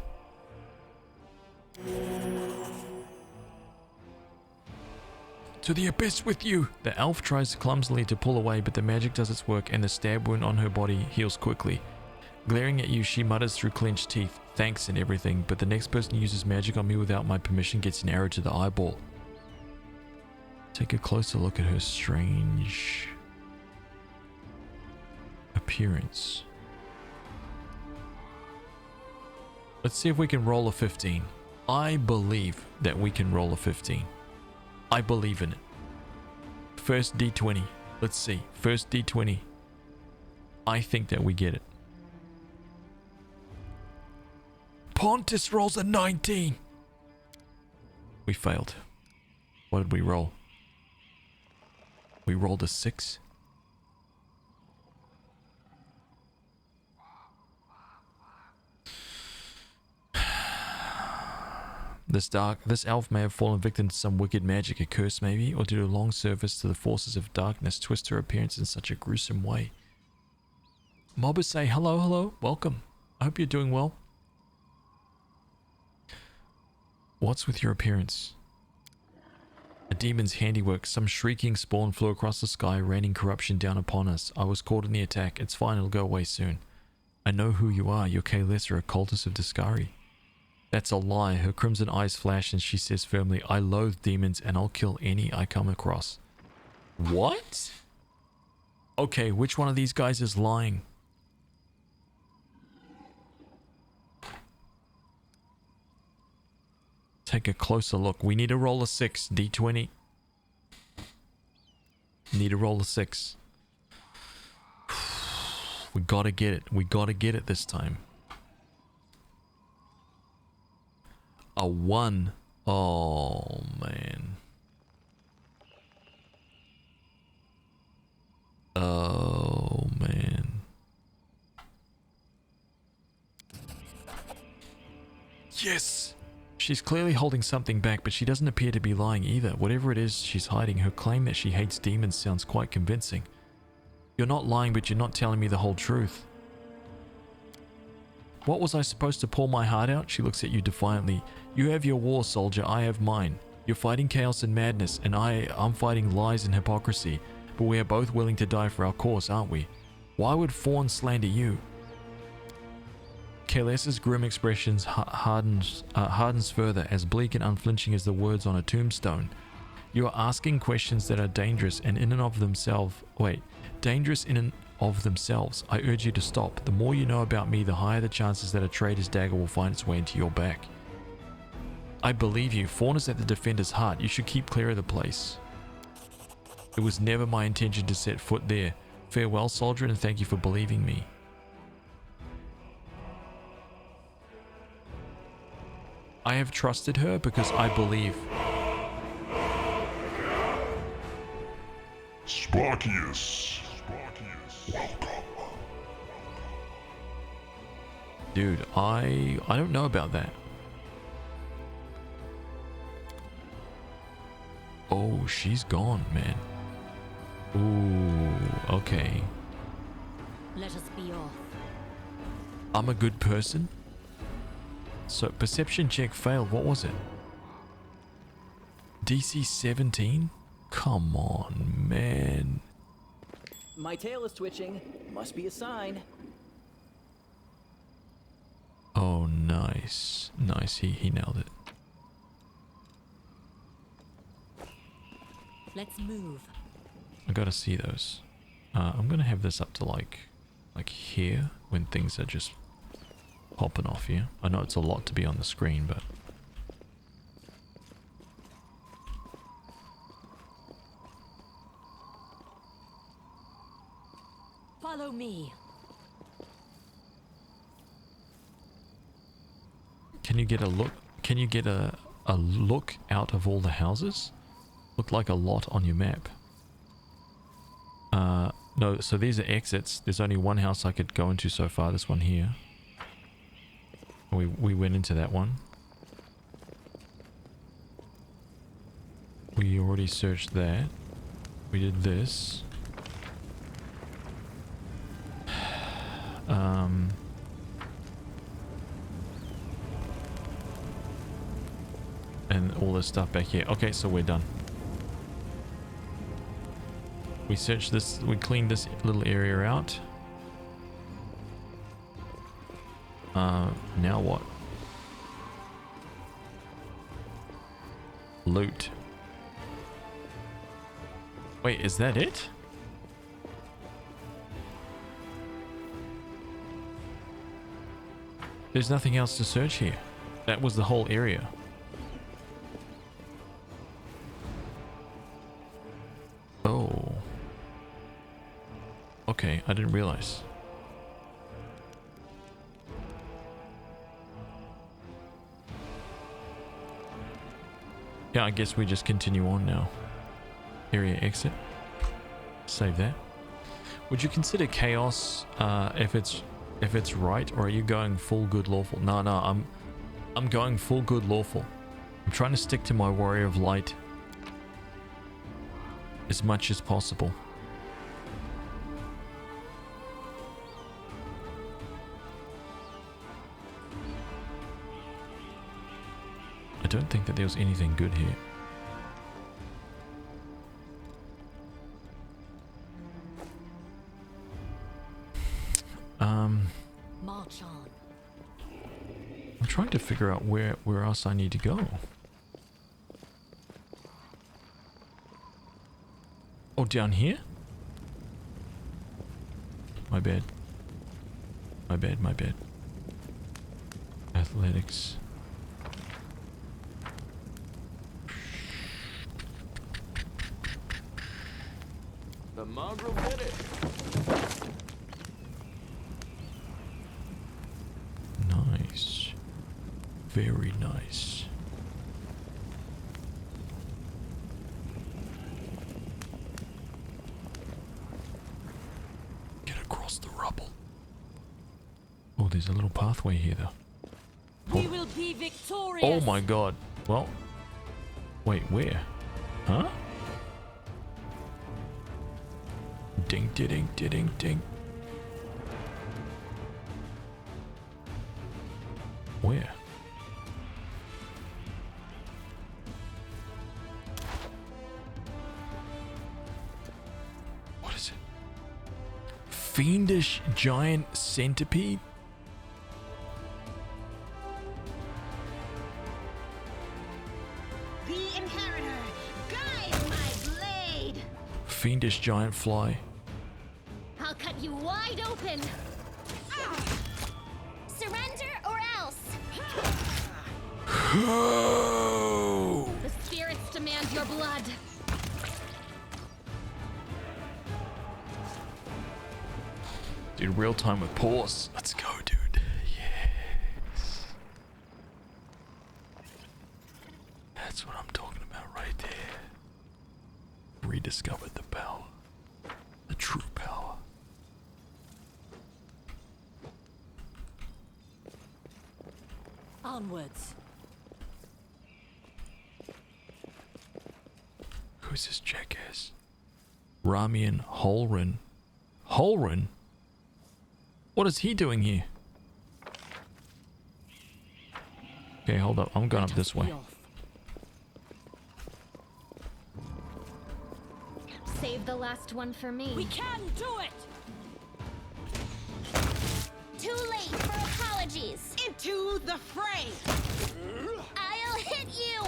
To the abyss with you! The elf tries clumsily to pull away, but the magic does its work and the stab wound on her body heals quickly. Glaring at you, she mutters through clenched teeth, thanks and everything, but the next person who uses magic on me without my permission gets an arrow to the eyeball. Take a closer look at her strange appearance. Let's see if we can roll a 15. I believe that we can roll a 15. I believe in it. First D20. Let's see. First D20. I think that we get it. Pontus rolls a 19. We failed. What did we roll? We rolled a 6. This elf may have fallen victim to some wicked magic, a curse maybe, or due to long service to the forces of darkness, twist her appearance in such a gruesome way. Mobbers say, hello, hello, welcome. I hope you're doing well. What's with your appearance? A demon's handiwork. Some shrieking spawn flew across the sky, raining corruption down upon us. I was caught in the attack. It's fine, it'll go away soon. I know who you are. You're Kaelissa, a cultist of Discari. That's a lie. Her crimson eyes flash and she says firmly, I loathe demons and I'll kill any I come across. What? Okay, which one of these guys is lying? Take a closer look. We need to roll a 6. D20. Need to roll a 6. We gotta get it. We gotta get it this time. A 1. Oh, man. Oh, man. Yes! She's clearly holding something back, but she doesn't appear to be lying either. Whatever it is she's hiding, her claim that she hates demons sounds quite convincing. You're not lying, but you're not telling me the whole truth. What was I supposed to pour my heart out? She looks at you defiantly. You have your war, soldier. I have mine. You're fighting chaos and madness, and I'm fighting lies and hypocrisy. But we are both willing to die for our cause, aren't we? Why would Fawn slander you? Kaelissa's grim expressions hardens further, as bleak and unflinching as the words on a tombstone. You are asking questions that are dangerous and in and of themselves. Dangerous in and of themselves. I urge you to stop. The more you know about me, the higher the chances that a traitor's dagger will find its way into your back. I believe you. Fawn is at the defender's heart. You should keep clear of the place. It was never my intention to set foot there. Farewell, soldier, and thank you for believing me. I have trusted her because I believe. Sparkius, welcome. Dude, I don't know about that. Oh, she's gone, man. Ooh, okay. Let us be off. I'm a good person. So, perception check failed. What was it? DC 17? Come on, man. My tail is twitching. Must be a sign. Oh, nice. Nice. He nailed it. Let's move. I gotta see those. I'm gonna have this up to like here when things are just popping off here. I know it's a lot to be on the screen, but follow me. Can you get a look? Can you get a look out of all the houses? Looked like a lot on your map. No, so these are exits. There's only one house I could go into so far, this one here. We went into that one. We already searched that. We did this. And all this stuff back here. Okay, so we're done. We searched this, we cleaned this little area out. Now what? Loot. Wait, is that it? There's nothing else to search here. That was the whole area. Oh. Okay, I didn't realize. Yeah, I guess we just continue on now. Area exit. Save that. Would you consider chaos if it's right, or are you going full good lawful? No, I'm going full good lawful. I'm trying to stick to my warrior of light as much as possible. I don't think that there was anything good here. March on. I'm trying to figure out where else I need to go. Oh, down here? My bad. My bad. Athletics. The mongrel did it. Nice. Very nice. Get across the rubble. Oh, there's a little pathway here though. We will be victorious. Oh my god. Well, wait, where? Huh? Ding, ding, ding, ding. Where? What is it? Fiendish giant centipede? The inheritor, guide my blade. Fiendish giant fly. I'll cut you wide open. Surrender or else. The spirits demand your blood. Dude, real time with pause. Let's go, dude. Yes. That's what I'm talking about right there. Rediscovered the power. The true power. Onwards. Who's this jackass? Ramian Holren. Holren? What is he doing here? Okay, hold up. I'm going up this way. Save the last one for me. We can do it. Too late for apologies. Into the fray. I'll hit you.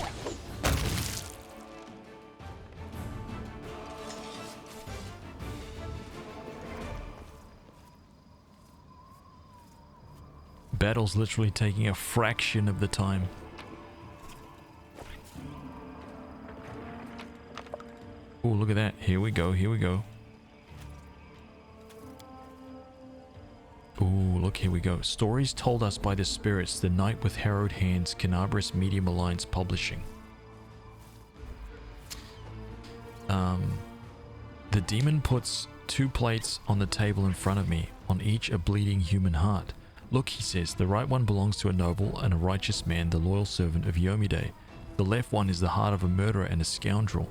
Battle's literally taking a fraction of the time. Oh, look at that. Here we go. Here we go. Ooh, look, here we go. Stories told us by the spirits, the night with harrowed hands, Canabris Medium Alliance Publishing. The demon puts 2 plates on the table in front of me, on each a bleeding human heart. Look, he says, the right one belongs to a noble and a righteous man, the loyal servant of Yomide. The left one is the heart of a murderer and a scoundrel.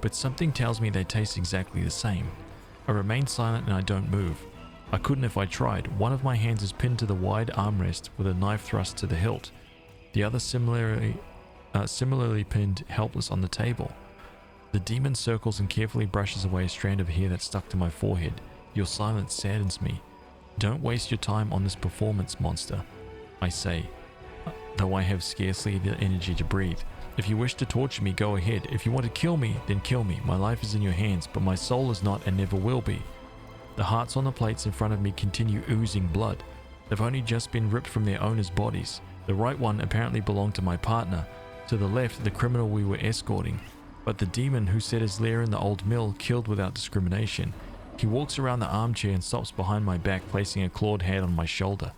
But something tells me they taste exactly the same. I remain silent and I don't move. I couldn't if I tried. One of my hands is pinned to the wide armrest with a knife thrust to the hilt. The other similarly pinned helpless on the table. The demon circles and carefully brushes away a strand of hair that stuck to my forehead. Your silence saddens me. Don't waste your time on this performance, monster, I say, though I have scarcely the energy to breathe. If you wish to torture me, go ahead. If you want to kill me, then kill me. My life is in your hands, but my soul is not and never will be. The hearts on the plates in front of me continue oozing blood. They've only just been ripped from their owners' bodies. The right one apparently belonged to my partner. To the left, the criminal we were escorting. But the demon who set his lair in the old mill killed without discrimination. He walks around the armchair and stops behind my back, placing a clawed hand on my shoulder.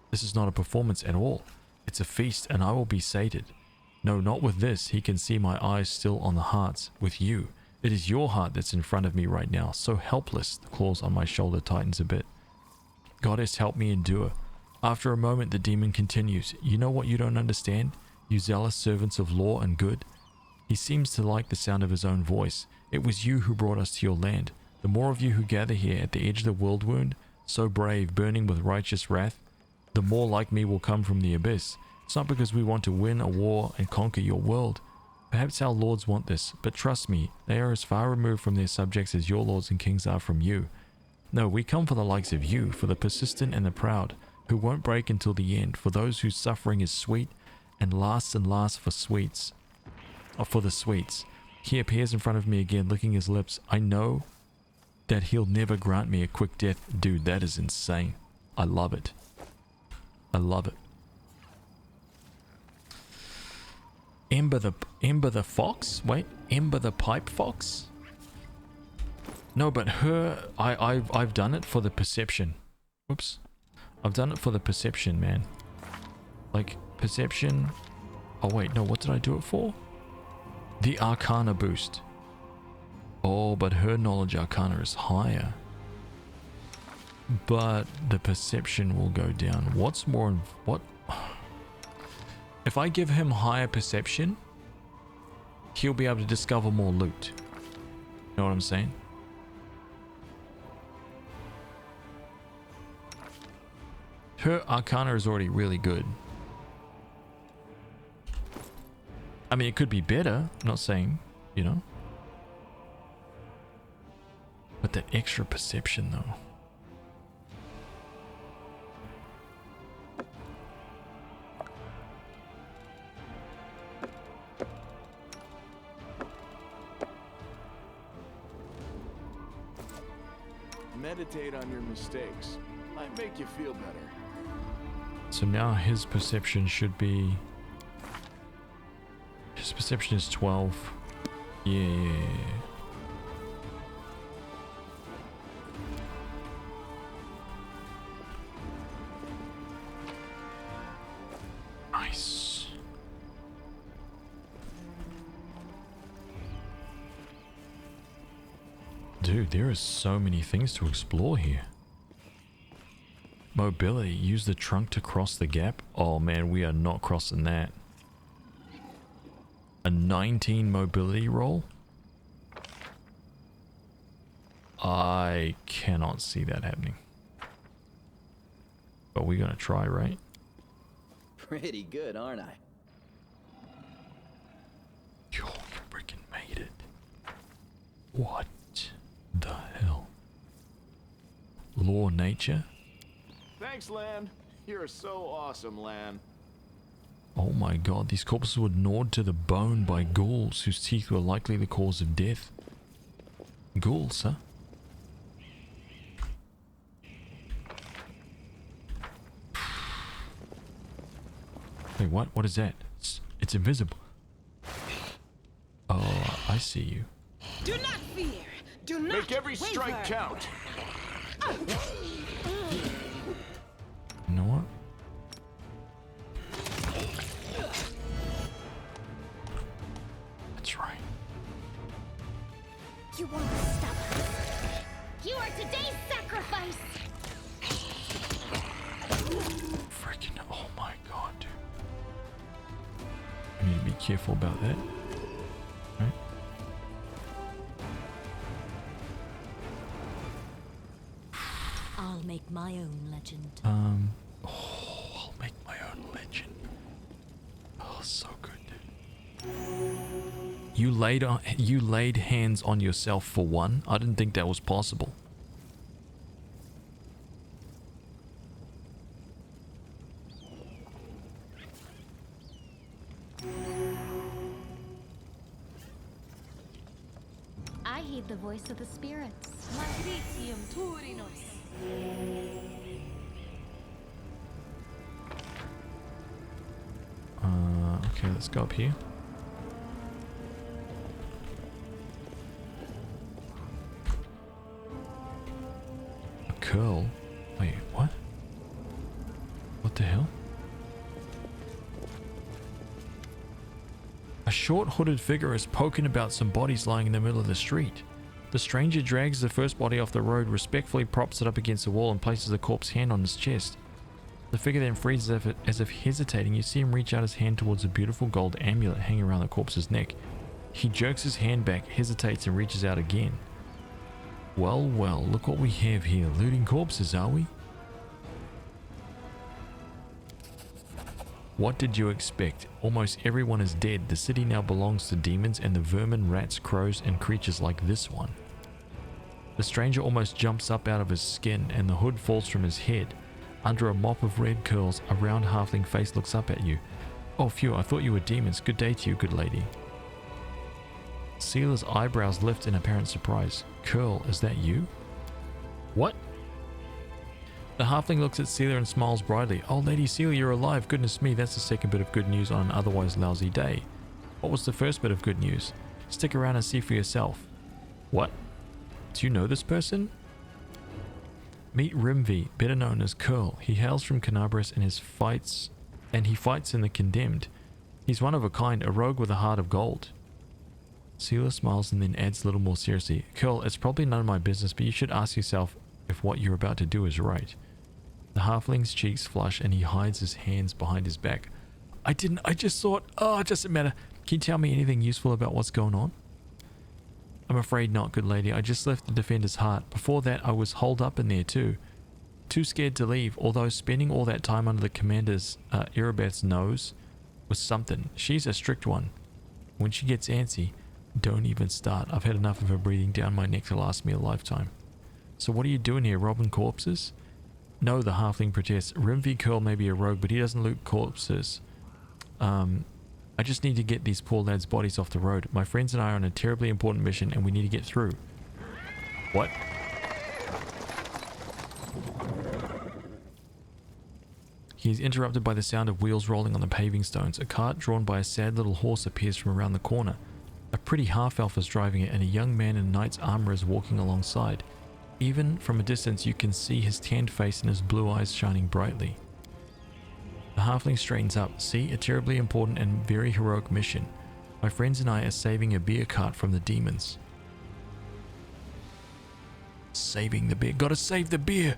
This is not a performance at all. It's a feast, and I will be sated. No, not with this. He can see my eyes still on the hearts. With you. It is your heart that's in front of me right now. So helpless. The claws on my shoulder tightens a bit. Goddess, help me endure. After a moment, the demon continues. You know what you don't understand? You zealous servants of law and good? He seems to like the sound of his own voice. It was you who brought us to your land. The more of you who gather here at the edge of the world wound, so brave, burning with righteous wrath, the more like me will come from the abyss. It's not because we want to win a war and conquer your world. Perhaps our lords want this, but trust me, they are as far removed from their subjects as your lords and kings are from you. No, we come for the likes of you, for the persistent and the proud, who won't break until the end, for those whose suffering is sweet and lasts for sweets. Or for the sweets. He appears in front of me again, licking his lips. I know that he'll never grant me a quick death. Dude, that is insane. I love it. I love it. Ember the fox? Wait, Ember the pipe fox? No, but her, I've done it for the perception. Oops. I've done it for the perception, man. Like, perception. Oh wait, no, what did I do it for? The Arcana boost. Oh, but her knowledge Arcana is higher. But the perception will go down. What's more, what? If I give him higher perception, he'll be able to discover more loot. You know what I'm saying? Her Arcana is already really good. I mean, it could be better. I'm not saying, you know. But that extra perception, though. Meditate on your mistakes. Might make you feel better. So now his perception should be... His perception is 12. Yeah. Nice. Dude, there are so many things to explore here. Mobility. Use the trunk to cross the gap. Oh man, we are not crossing that. A 19 mobility roll? I cannot see that happening. But we're gonna try, right? Pretty good, aren't I? You freaking made it. What the hell? Law nature? Thanks, Lan. You're so awesome, Lan. Oh my god, these corpses were gnawed to the bone by ghouls whose teeth were likely the cause of death. Ghouls, huh? Wait, what? What is that? It's invisible. Oh, I see you. Do not fear. Do not Make every strike waver. count. You won't stop us. You are today's sacrifice! Freaking, oh my god, dude. I need to be careful about that. Right? I'll make my own legend. I'll make my own legend. Oh, so good. You laid hands on yourself for one? I didn't think that was possible. I heed the voice of the spirits. Matricium Turinos. Okay, let's go up here. A curl? Wait, what? What the hell? A short hooded figure is poking about some bodies lying in the middle of the street. The stranger drags the first body off the road, respectfully props it up against the wall and places the corpse's hand on his chest. The figure then freezes as if hesitating. You see him reach out his hand towards a beautiful gold amulet hanging around the corpse's neck. He jerks his hand back, hesitates, and reaches out again. Well, well, look what we have here. Looting corpses, are we? What did you expect? Almost everyone is dead. The city now belongs to demons and the vermin, rats, crows, and creatures like this one. The stranger almost jumps up out of his skin and the hood falls from his head. Under a mop of red curls, a round halfling face looks up at you. Oh phew, I thought you were demons. Good day to you, good lady. Sela's eyebrows lift in apparent surprise. Curl, is that you? What? The halfling looks at Sela and smiles brightly. Oh, Lady Sela, you're alive. Goodness me, that's the second bit of good news on an otherwise lousy day. What was the first bit of good news? Stick around and see for yourself. What? Do you know this person? Meet Rimvi, better known as Curl. He hails from Canabras and he fights in the Condemned. He's one of a kind, a rogue with a heart of gold. Sela smiles and then adds a little more seriously. Curl, it's probably none of my business, but you should ask yourself if what you're about to do is right. The halfling's cheeks flush and he hides his hands behind his back. I just thought, oh, it doesn't matter. Can you tell me anything useful about what's going on? I'm afraid not, good lady. I just left the Defender's Heart. Before that, I was holed up in there too. Too scared to leave, although spending all that time under the Commander's, Irabeth's nose was something. She's a strict one. When she gets antsy, don't even start. I've had enough of her breathing down my neck to last me a lifetime. So what are you doing here, robbing corpses? No, the halfling protests. Rimvi Curl may be a rogue, but he doesn't loot corpses. I just need to get these poor lads' bodies off the road. My friends and I are on a terribly important mission and we need to get through. What? He is interrupted by the sound of wheels rolling on the paving stones. A cart drawn by a sad little horse appears from around the corner. A pretty half-elf is driving it and a young man in knight's armor is walking alongside. Even from a distance you can see his tanned face and his blue eyes shining brightly. The halfling straightens up. See, a terribly important and very heroic mission. My friends and I are saving a beer cart from the demons. Saving the beer. Gotta save the beer!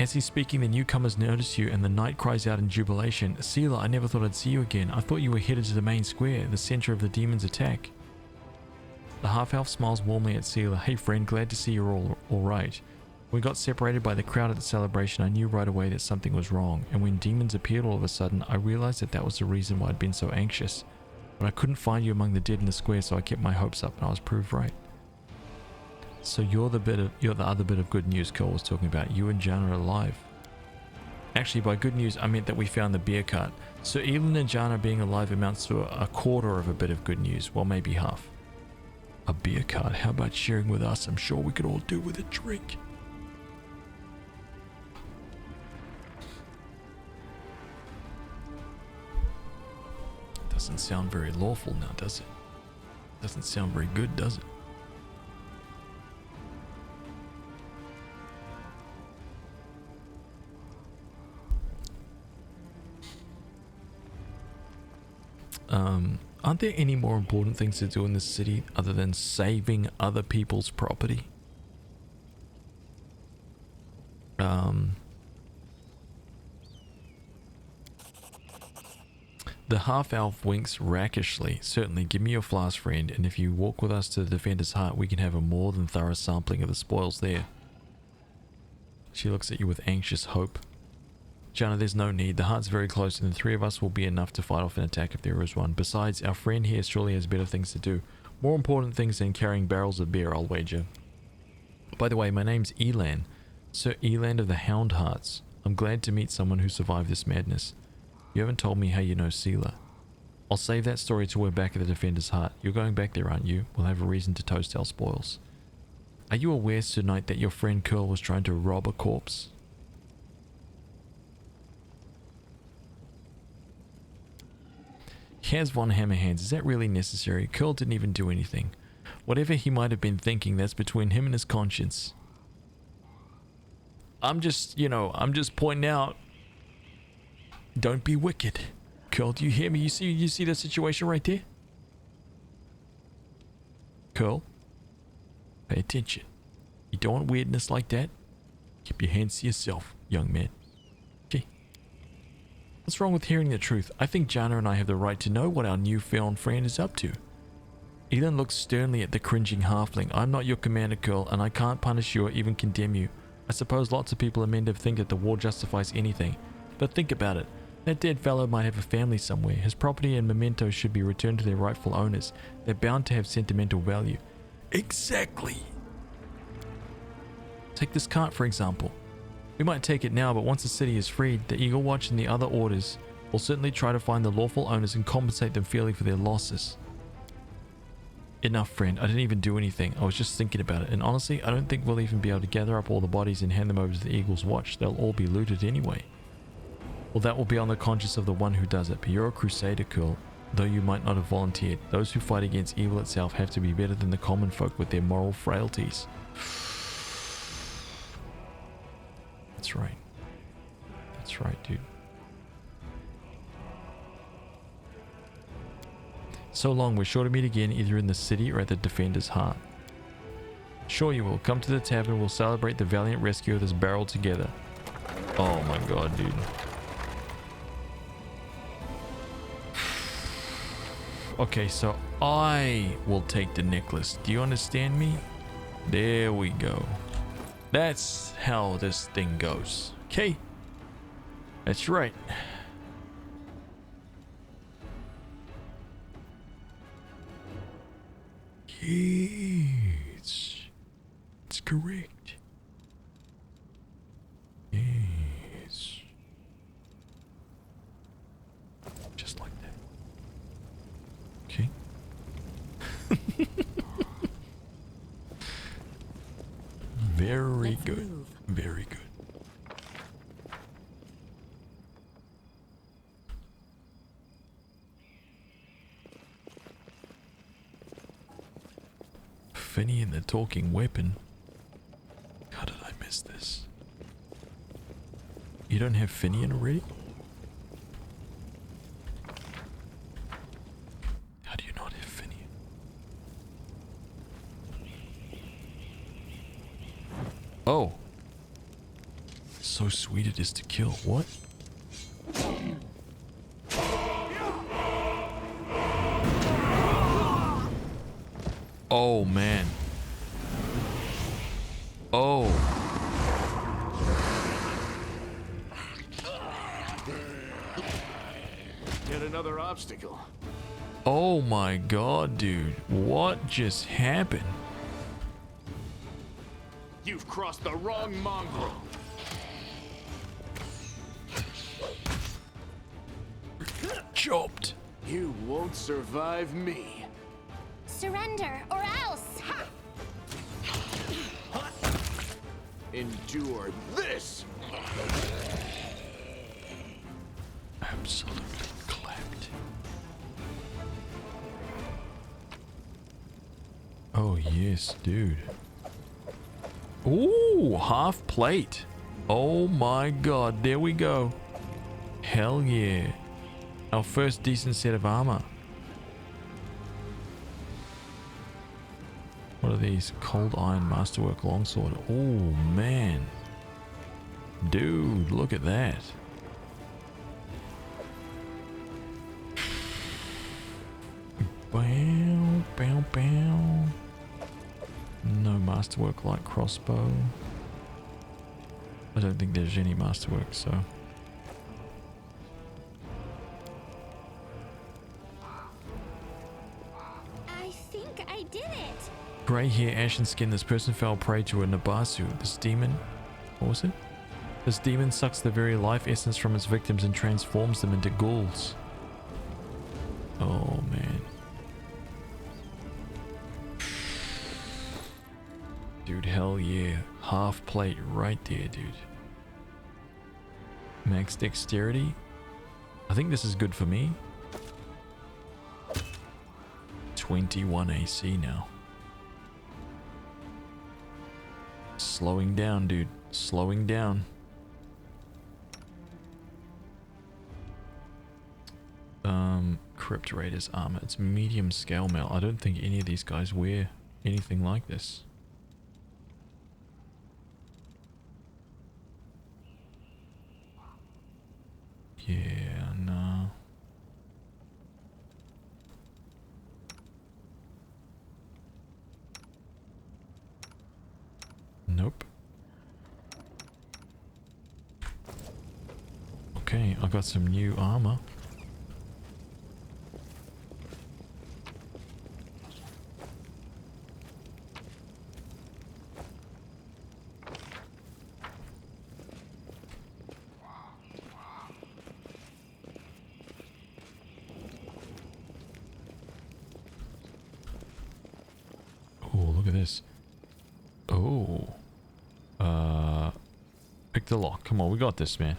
As he's speaking, the newcomers notice you and the knight cries out in jubilation. Sela, I never thought I'd see you again. I thought you were headed to the main square, the center of the demons' attack. The half-elf smiles warmly at Sela. Hey friend, glad to see you're all right. When we got separated by the crowd at the celebration, I knew right away that something was wrong, and when demons appeared all of a sudden, I realized that that was the reason why I'd been so anxious. But I couldn't find you among the dead in the square, so I kept my hopes up, and I was proved right. So you're the other bit of good news Cole was talking about. You and Jana are alive. Actually, by good news, I meant that we found the beer cart. So Elin and Jana being alive amounts to a quarter of a bit of good news. Well, maybe half. A beer cart? How about sharing with us? I'm sure we could all do with a drink. Doesn't sound very lawful now, does it? Doesn't sound very good, does it? Aren't there any more important things to do in this city other than saving other people's property? The half-elf winks rakishly. Certainly, give me your flask, friend, and if you walk with us to the Defender's Heart, we can have a more than thorough sampling of the spoils there. She looks at you with anxious hope. Jana, there's no need. The heart's very close, and the three of us will be enough to fight off an attack if there is one. Besides, our friend here surely has better things to do. More important things than carrying barrels of beer, I'll wager. By the way, my name's Elan. Sir Elan of the Hound Hearts. I'm glad to meet someone who survived this madness. You haven't told me how you know Seela. I'll save that story till we're back at the Defender's Heart. You're going back there, aren't you? We'll have a reason to toast our spoils. Are you aware, Sir Knight, that your friend Curl was trying to rob a corpse? Has von Hammerhands, is that really necessary? Curl didn't even do anything. Whatever he might have been thinking, that's between him and his conscience. I'm just pointing out. Don't be wicked. Curl, do you hear me? You see the situation right there? Curl, pay attention. You don't want weirdness like that? Keep your hands to yourself, young man. Okay. What's wrong with hearing the truth? I think Jana and I have the right to know what our newfound friend is up to. Elon looks sternly at the cringing halfling. I'm not your commander, Curl, and I can't punish you or even condemn you. I suppose lots of people are meant to think that the war justifies anything. But think about it. That dead fellow might have a family somewhere. His property and mementos should be returned to their rightful owners. They're bound to have sentimental value. Exactly. Take this cart, for example. We might take it now, but once the city is freed, the Eagle Watch and the other orders will certainly try to find the lawful owners and compensate them fairly for their losses. Enough, friend. I didn't even do anything. I was just thinking about it. And honestly, I don't think we'll even be able to gather up all the bodies and hand them over to the Eagle's Watch. They'll all be looted anyway. Well, that will be on the conscience of the one who does it. But you're a crusader, Curl. Though you might not have volunteered, those who fight against evil itself have to be better than the common folk with their moral frailties. That's right. That's right, dude. So long, we're sure to meet again either in the city or at the Defender's Heart. Sure you will. Come to the tavern, we'll celebrate the valiant rescue of this barrel together. Oh my god, dude. Okay, so I will take the necklace. Do you understand me? There we go. That's how this thing goes. Okay. That's right. Yes. It's correct. Yes. Just like that. Okay. Very good. Very good. Finny and the talking weapon. How did I miss this? You don't have Finian already? How do you not have Finian? Oh. So sweet it is to kill. What? Oh man. Oh. Yet another obstacle. Oh my god, dude. What just happened? You've crossed the wrong mongrel. Chopped. You won't survive me. Surrender, or else! Endure this! Absolutely clapped. Oh yes, dude. Ooh, half plate. Oh my god, there we go. Hell yeah. Our first decent set of armor. What are these? Cold Iron Masterwork Longsword. Oh, man. Dude, look at that. Bow, bow, bow. No Masterwork Light Crossbow. I don't think there's any Masterwork, so... I think I did it. Grey hair, ashen skin. This person fell prey to a Nabasu. This demon... What was it? This demon sucks the very life essence from its victims and transforms them into ghouls. Oh, man. Dude, hell yeah. Half plate right there, dude. Max dexterity. I think this is good for me. 21 AC now. Slowing down, dude. Slowing down. Crypt Raiders armor. It's medium scale mail. I don't think any of these guys wear anything like this. Yeah, no. Nope. Okay, I got some new armor. Oh, look at this. Oh. Pick the lock. Come on, we got this, man.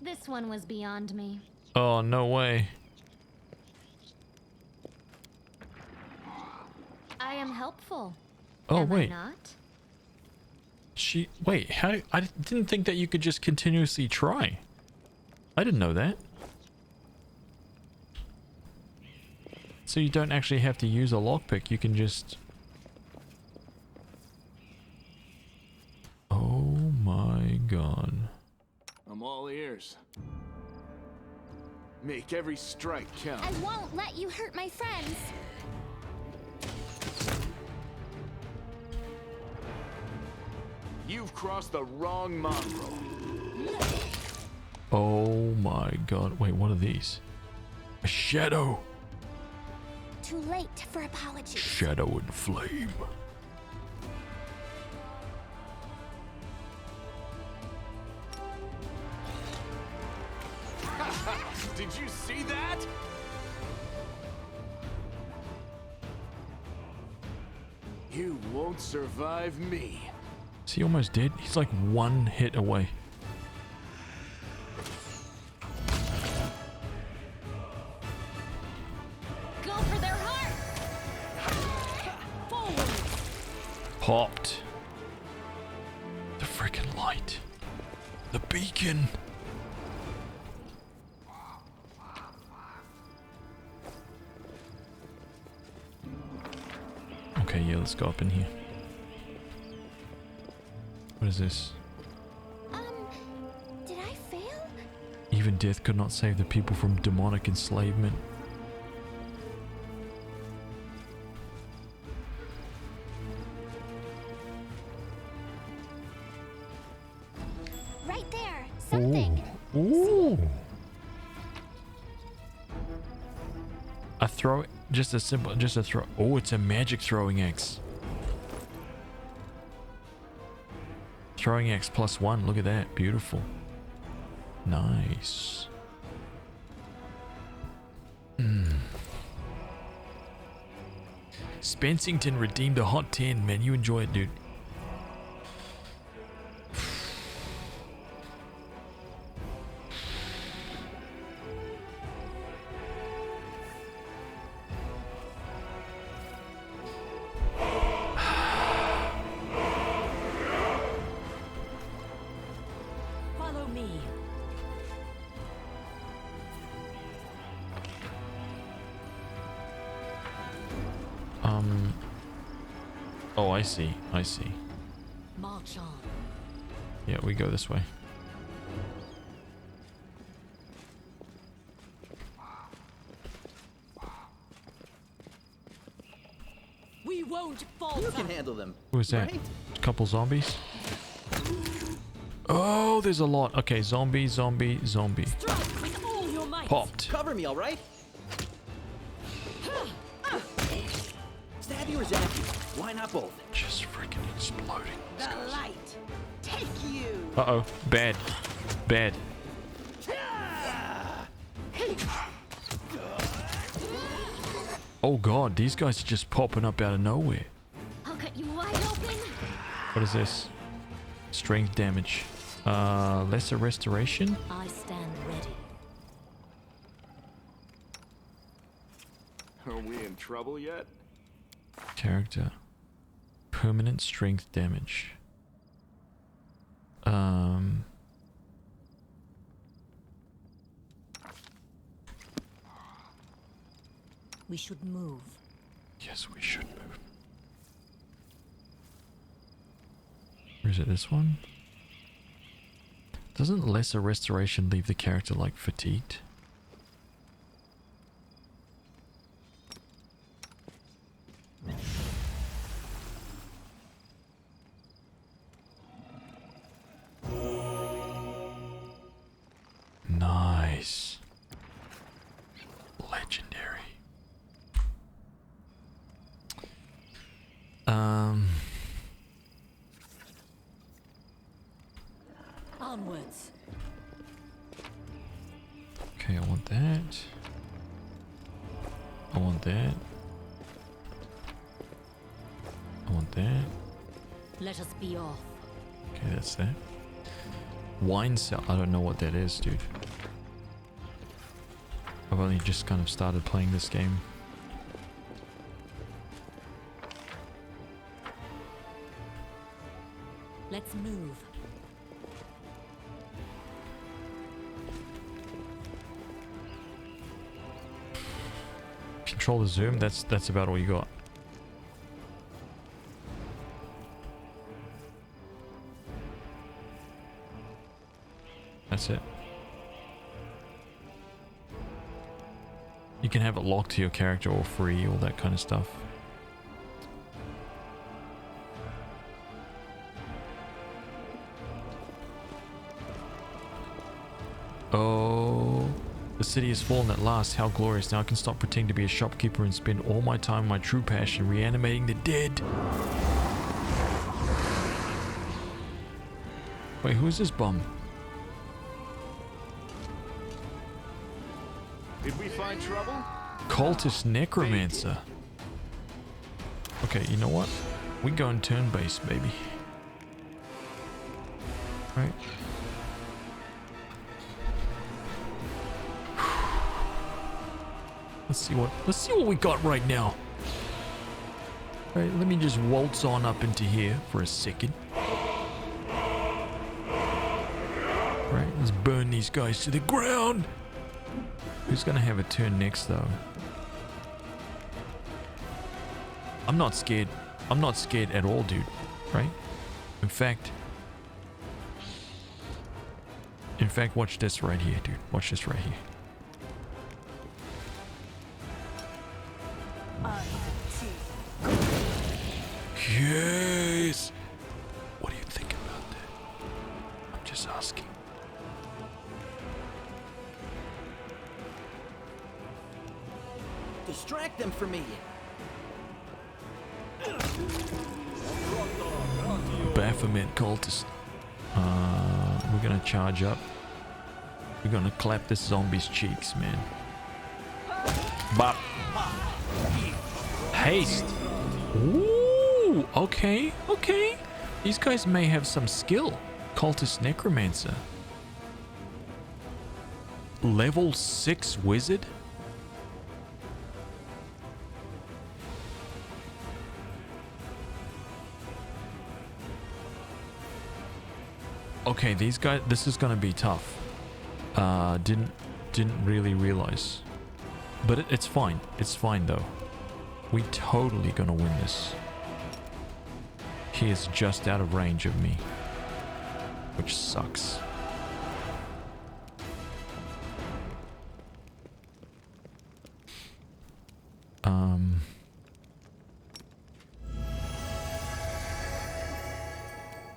This one was beyond me. Oh, no way. I am helpful. Oh, Am wait. I not? Wait, how... I didn't think that you could just continuously try. I didn't know that. So you don't actually have to use a lockpick, you can just... Oh my god. I'm all ears. Make every strike count. I won't let you hurt my friends. You've crossed the wrong mongrel. Oh my god. Wait, what are these? A shadow. Too late for apologies. Shadow and flame. Did you see that? You won't survive me. Is he almost dead? He's like one hit away. Go for their heart. Forward. Popped. The freaking light. The beacon. Okay, yeah, let's go up in here. What is this? Did I fail? Even death could not save the people from demonic enslavement. Right there. Something. Ooh. A throw, just a throw. Oh, it's a magic throwing axe. Throwing axe +1. Look at that. Beautiful. Nice. Spensington redeemed a hot 10. Man, you enjoy it, dude. Follow me. Oh, I see. I see. March on. Yeah, we go this way. We won't falter. You can handle them. Who is that? Right? A couple zombies. Oh, there's a lot. Okay, zombie, zombie, zombie. Strike with all your might. Popped. Cover me, all right? Stab you or zap you? Why not both? Just freaking exploding. The light. Take you. Uh-oh. Bad. Bad. Oh god, these guys are just popping up out of nowhere. I'll cut you wide open. What is this? Strength damage. Lesser restoration? I stand ready. Are we in trouble yet? Character. Permanent strength damage. We should move. Yes, we should move. Or is it this one? Doesn't lesser restoration leave the character like fatigued? Nice. Legendary. Onwards. Okay, I want that. I want that. I want that. Let us be off. Okay, that's that. Wine cell. I don't know what that is, dude. I've only just kind of started playing this game. Let's move. Control the zoom. That's about all you got. That's it. You can have it locked to your character or free, all that kind of stuff. Oh, the city has fallen at last. How glorious. Now I can stop pretending to be a shopkeeper and spend all my time on my true passion, reanimating the dead. Wait, who is this bum? Did we find trouble? Cultist Necromancer. Okay, you know what? We going turn-based, baby. Right. Let's see what we got right now. Alright, let me just waltz on up into here for a second. Right, let's burn these guys to the ground. Who's gonna have a turn next though? I'm not scared. I'm not scared at all, dude. Right? In fact, watch this right here, dude. Watch this right here. Yes! What do you think about that? I'm just asking. Distract them for me. Baphomet cultist. We're gonna charge up. We're gonna clap this zombie's cheeks, man. Bop. Haste. Ooh, okay, okay. These guys may have some skill. Cultist Necromancer. Level 6 wizard? Okay, these guys, this is gonna be tough. Didn't really realize. But it's fine. It's fine though. We totally gonna win this. He is just out of range of me, which sucks.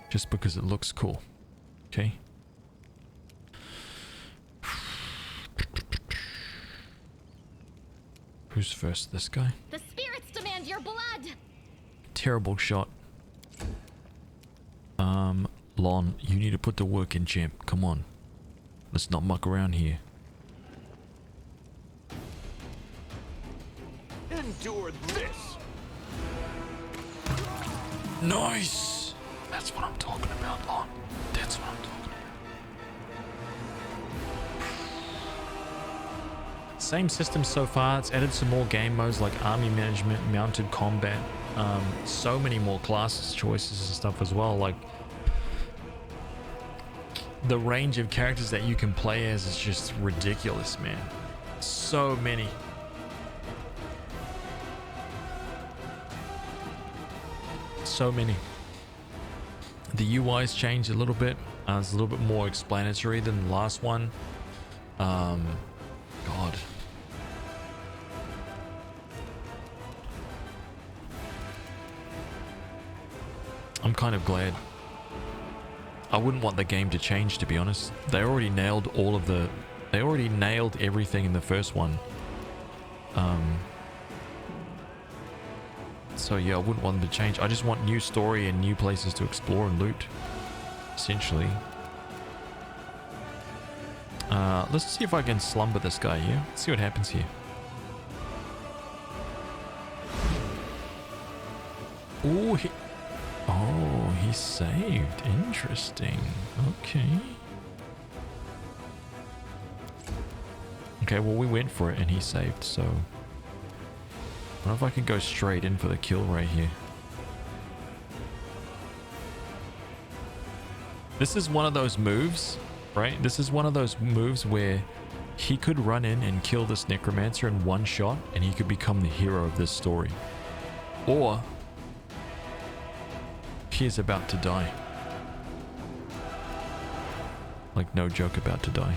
Just because it looks cool. Okay. Who's first? This guy? The spirits demand your blood. Terrible shot. Lon, you need to put the work in, champ. Come on. Let's not muck around here. Endure this. Nice! That's what I'm talking about, Lon. That's what I'm talking about. Same system so far. It's added some more game modes like army management, mounted combat, so many more classes choices and stuff as well. Like, the range of characters that you can play as is just ridiculous, man. So many. So many. The UI's changed a little bit. It's a little bit more explanatory than the last one. God. I'm kind of glad. I wouldn't want the game to change, to be honest. They already nailed all of the... They already nailed everything in the first one. So yeah, I wouldn't want them to change. I just want new story and new places to explore and loot, essentially. Let's see if I can slumber this guy here. Let's see what happens here. Ooh, oh, he saved. Interesting. Okay. Okay, well, we went for it and he saved, so... I wonder if I can go straight in for the kill right here. This is one of those moves, right? This is one of those moves where he could run in and kill this necromancer in one shot and he could become the hero of this story. Or he is about to die. Like, no joke, about to die.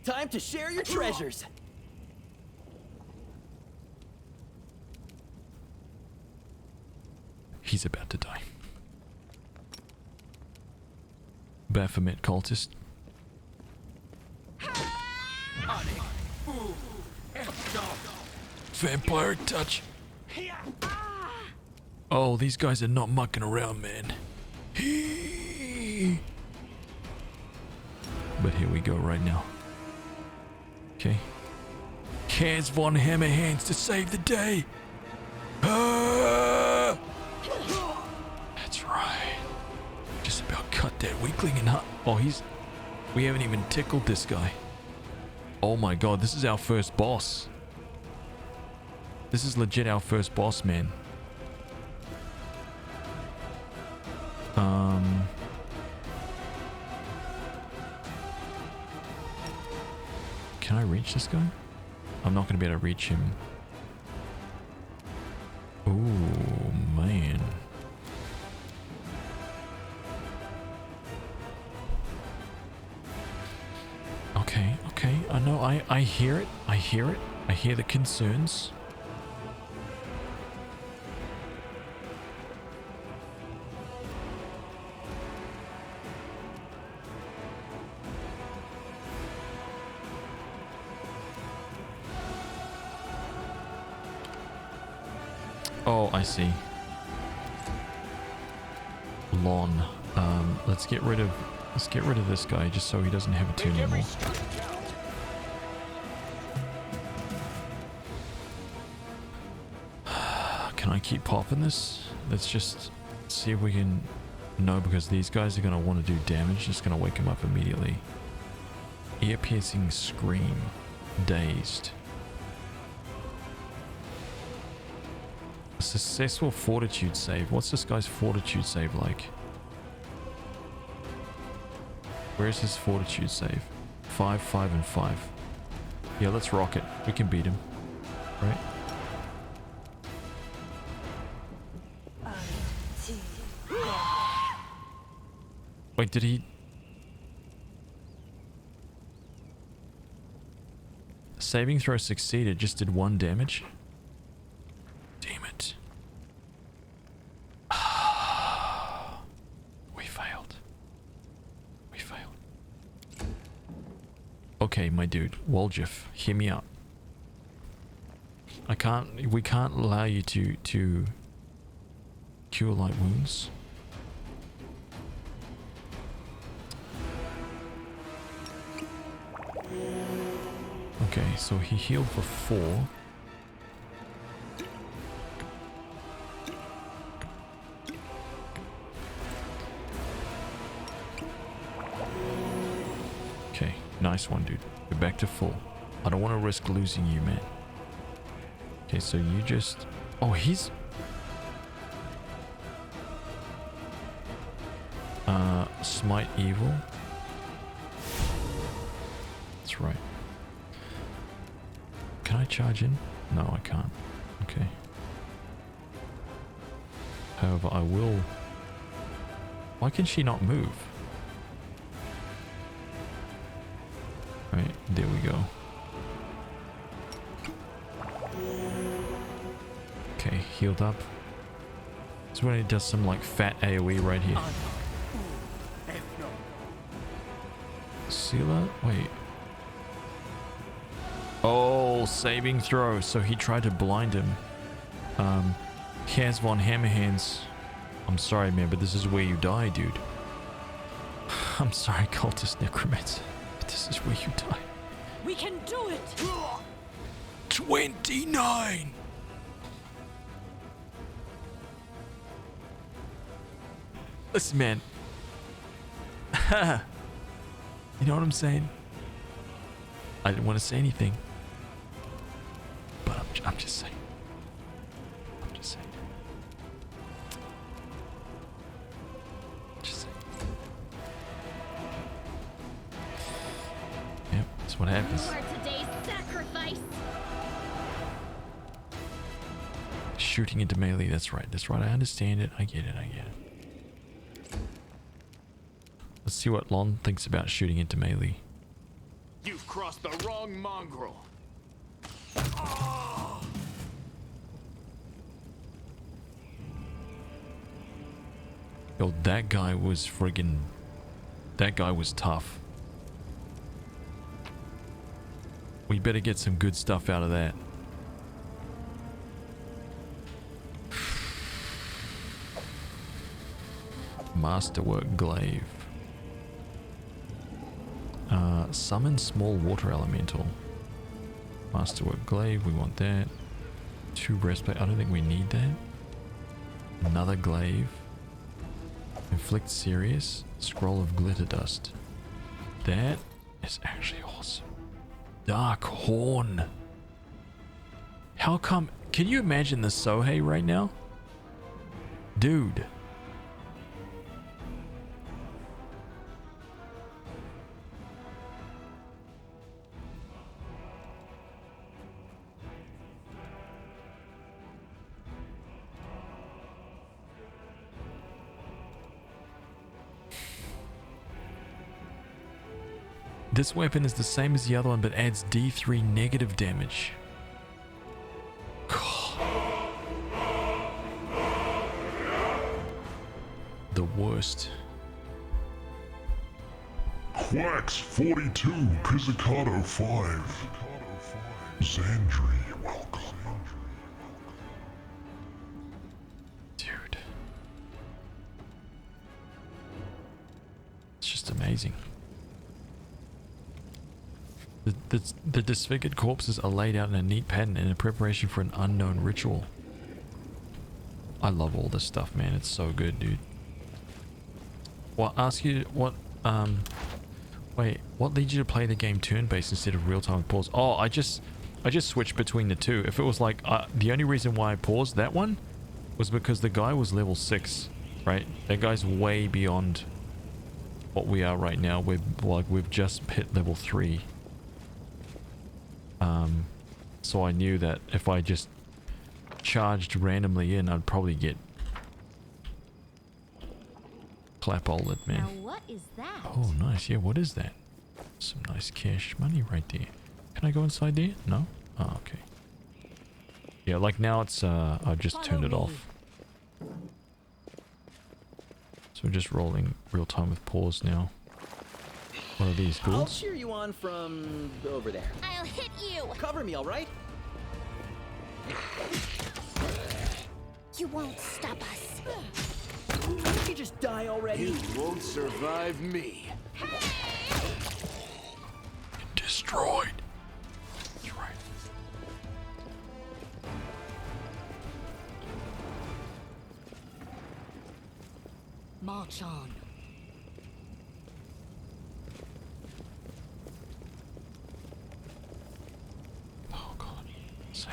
Time to share your treasures. He's about to die. Baphomet cultist. Vampiric touch. Oh, these guys are not mucking around, man. But here we go right now. Okay. Hans von Hammerhands to save the day. Ah! That's right. Just about cut that weakling in half. Oh, we haven't even tickled this guy. Oh my god, this is our first boss. This is legit our first boss, man. Can I reach this guy? I'm not going to be able to reach him. Ooh, man. Okay, okay. I know, I hear it. I hear it. I hear the concerns. Oh, I see. Lon. Let's get rid of this guy just so he doesn't have a tune anymore. Can I keep popping this? Let's just see if we can... No, because these guys are going to want to do damage. Just going to wake him up immediately. Ear-piercing scream. Dazed. A successful fortitude save. What's this guy's fortitude save like? Where's his fortitude save? 5, 5, and 5. Yeah, let's rock it. We can beat him. Right? Wait, did he... Saving throw succeeded, just did 1 damage. Damn it. We failed. We failed. Okay, my dude, Woljif, hear me out. We can't allow you to cure light wounds. Okay, so he healed for 4. Okay, nice one, dude. You're back to full. I don't want to risk losing you, man. Okay, so you just... Oh, he's... Smite evil. That's right. Can I charge in? No, I can't. Okay. However, I will... Why can she not move? Right, there we go. Okay, healed up. This is when it does some like fat AoE right here. Sealer? Wait. Oh, saving throw. So he tried to blind him. Hans von Hammerhands. I'm sorry, man, but this is where you die, dude. I'm sorry, cultist necromancer, but this is where you die. We can do it! 29! Listen, man. You know what I'm saying? I didn't want to say anything. But I'm just saying. I'm just saying. Just saying. Yep, that's what happens. You are today's sacrifice. Shooting into melee, that's right. That's right. I understand it. I get it. I get it. Let's see what Lon thinks about shooting into melee. You've crossed the wrong mongrel. Yo, that guy was friggin'... That guy was tough. We better get some good stuff out of that. Masterwork glaive. Summon small water elemental. Masterwork glaive, we want that. 2 breastplate, I don't think we need that. Another glaive. Inflict serious. Scroll of glitter dust. That is actually awesome. Dark horn. How come? Can you imagine the Sohei right now? Dude. This weapon is the same as the other one, but adds D3 negative damage. The worst. Quacks 42, Pizzicato 5. Xandri, welcome. Dude. It's just amazing. The disfigured corpses are laid out in a neat pattern in a preparation for an unknown ritual. I love all this stuff, man. It's so good, dude. Well, ask you what wait, what leads you to play the game turn-based instead of real-time with pause? Oh, I just switched between the two. If it was like the only reason why I paused that one was because the guy was level 6, right? That guy's way beyond what we are right now. We've just hit level 3. So I knew that if I just charged randomly in, I'd probably get clapoled, man. Now what is that? Oh, nice. Yeah, what is that? Some nice cash money right there. Can I go inside there? No? Oh, okay. Yeah, like now it's, I just turned it off. So we're just rolling real time with pause now. What are these I'll ghouls? cheer you on from over there. I'll hit you. Cover me, all right? You won't stop us. Can't you just die already? You won't survive me. Destroyed. That's right. March on. Oh god. Safe.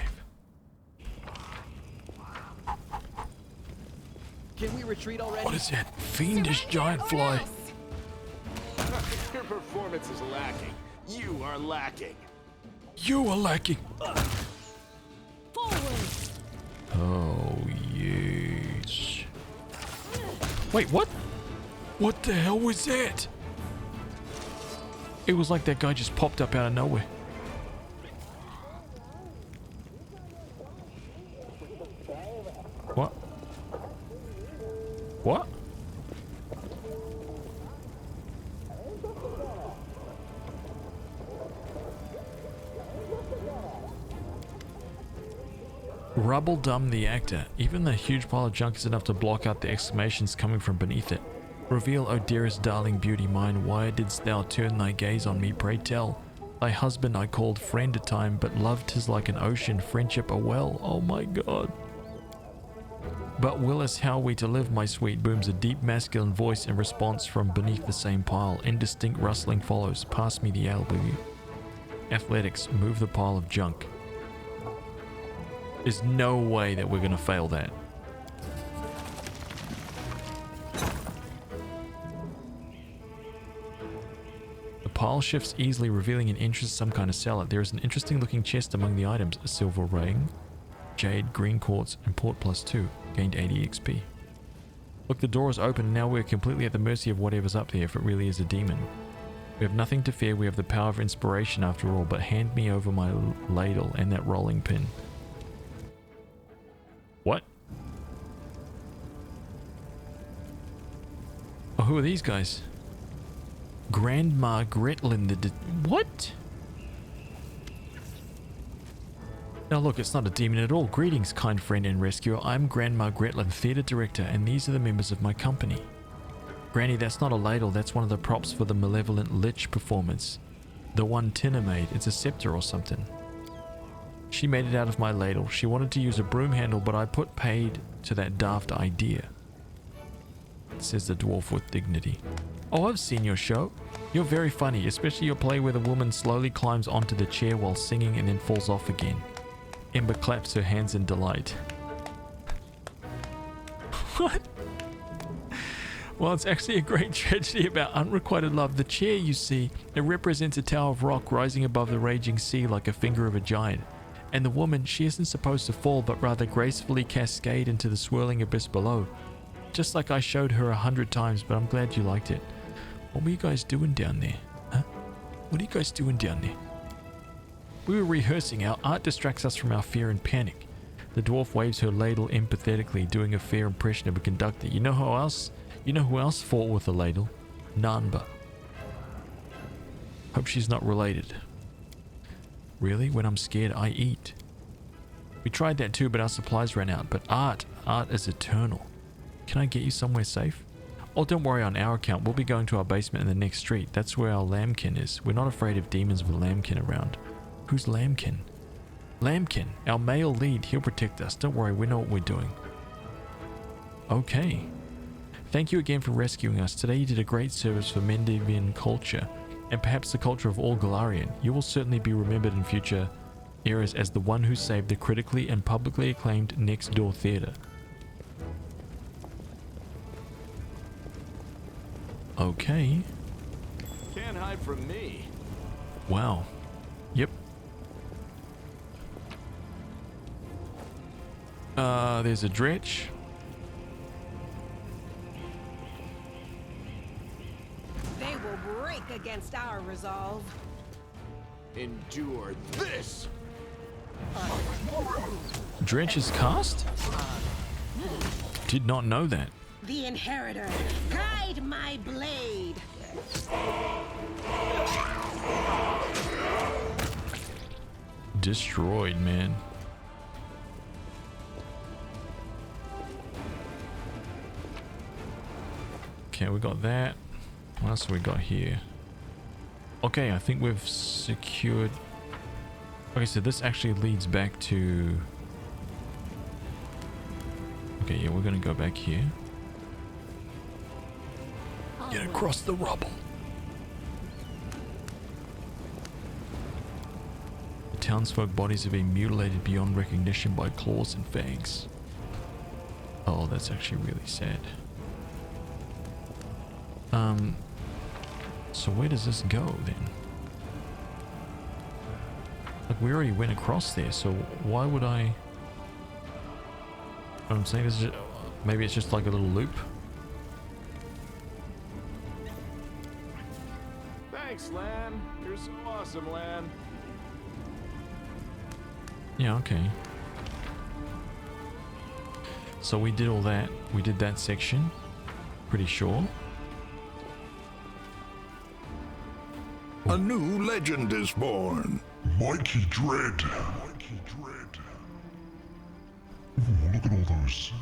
Can we retreat already? What is that? Fiendish giant fly. Your performance is lacking. You are lacking. You are lacking. Forward. Oh, yes. Wait, what? What the hell was that? It was like that guy just popped up out of nowhere. What? What? Rubble Dumb the actor. Even the huge pile of junk is enough to block out the exclamations coming from beneath it. Reveal, O dearest darling beauty mine, why didst thou turn thy gaze on me, pray tell? Thy husband I called friend a time, but love 'tis like an ocean, friendship a well. Oh my god. But willest how we to live, my sweet, booms a deep masculine voice in response from beneath the same pile. Indistinct rustling follows. Pass me the ale, will you? Athletics, move the pile of junk. There's no way that we're gonna fail that. The pile shifts easily, revealing an entrance to some kind of cellar. There is an interesting looking chest among the items. A silver ring, jade, green quartz, and port +2. Gained 80 XP. Look, the door is open and now we're completely at the mercy of whatever's up there if it really is a demon. We have nothing to fear, we have the power of inspiration after all, but hand me over my ladle and that rolling pin. What? Oh, who are these guys? Grandma Gretlin the what? Now look, it's not a demon at all. Greetings, kind friend and rescuer. I'm Grandma Gretlin, theatre director, and these are the members of my company. Granny, that's not a ladle, that's one of the props for the malevolent lich performance. The one Tina made, it's a scepter or something. She made it out of my ladle. She wanted to use a broom handle, but I put paid to that daft idea. Says the dwarf with dignity. Oh, I've seen your show. You're very funny, especially your play where the woman slowly climbs onto the chair while singing and then falls off again. Ember claps her hands in delight. What? Well, it's actually a great tragedy about unrequited love. The chair, you see, it represents a tower of rock rising above the raging sea like a finger of a giant. And the woman, she isn't supposed to fall, but rather gracefully cascade into the swirling abyss below. Just like I showed her 100 times, but I'm glad you liked it. What were you guys doing down there? Huh? What are you guys doing down there? We were rehearsing. Our art distracts us from our fear and panic. The dwarf waves her ladle empathetically, doing a fair impression of a conductor. You know who else? You know who else fought with a ladle? Nanba. Hope she's not related. Really? When I'm scared, I eat. We tried that too, but our supplies ran out. But art is eternal. Can I get you somewhere safe? Oh, don't worry on our account. We'll be going to our basement in the next street. That's where our lambkin is. We're not afraid of demons with lambkin around. Who's Lambkin? Lambkin, our male lead. He'll protect us. Don't worry, we know what we're doing. Okay. Thank you again for rescuing us. Today you did a great service for Mendivian culture, and perhaps the culture of all Galarian. You will certainly be remembered in future eras as the one who saved the critically and publicly acclaimed Next Door Theatre. Okay. Can't hide from me. Wow. Yep. There's a dredge. They will break against our resolve. Endure this! Dredge is cast? Did not know that. The Inheritor, guide my blade. Destroyed, man. Okay, we got that. What else have we got here? Okay, I think we've secured... Okay, so this actually leads back to... Okay, yeah, we're gonna go back here. Get across the rubble. The townsfolk bodies have been mutilated beyond recognition by claws and fangs. Oh, that's actually really sad. So where does this go then? Like, we already went across there, so why would I... What I'm saying is just, maybe it's just like a little loop. Thanks, Lan. You're so awesome, Lan. Yeah, okay. So we did all that. We did that section. Pretty sure. A new legend is born. Mikey Dread. Mikey Dread. Ooh, look at all those.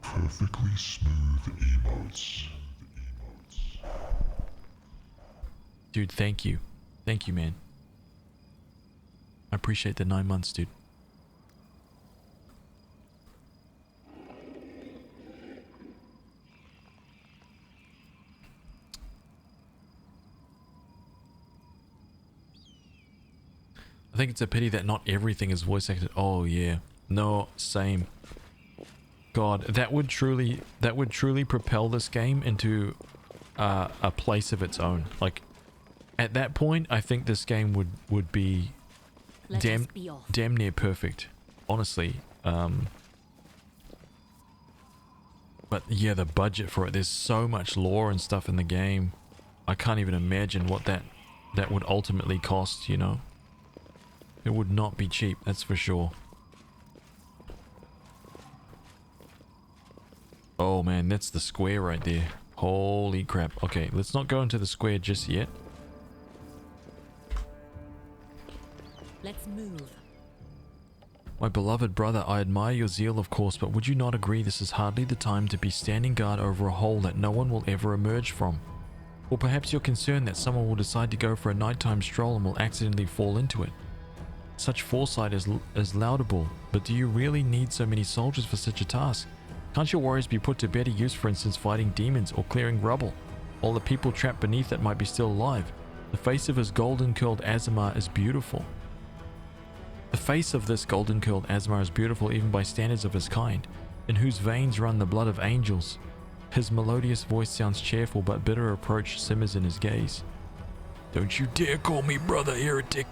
Perfectly smooth emotes. Dude, thank you. Thank you, man. I appreciate the 9 months, dude. I think it's a pity that not everything is voice acted. Oh yeah. No, same. God, that would truly propel this game into a place of its own. Like, at that point, I think this game would be damn near perfect, honestly. But yeah, the budget for it, there's so much lore and stuff in the game. I can't even imagine what that would ultimately cost, you know. It would not be cheap, that's for sure. Oh man, that's the square right there. Holy crap. Okay, let's not go into the square just yet. Let's move. My beloved brother, I admire your zeal, of course, but would you not agree this is hardly the time to be standing guard over a hole that no one will ever emerge from? Or perhaps you're concerned that someone will decide to go for a nighttime stroll and will accidentally fall into it. Such foresight is laudable, but do you really need so many soldiers for such a task? Can't your warriors be put to better use, for instance, fighting demons or clearing rubble, while the people trapped beneath it might be still alive? The face of his golden-curled Aasimar is beautiful. The face of this golden-curled Aasimar is beautiful even by standards of his kind, in whose veins run the blood of angels. His melodious voice sounds cheerful, but bitter reproach simmers in his gaze. Don't you dare call me brother, heretic!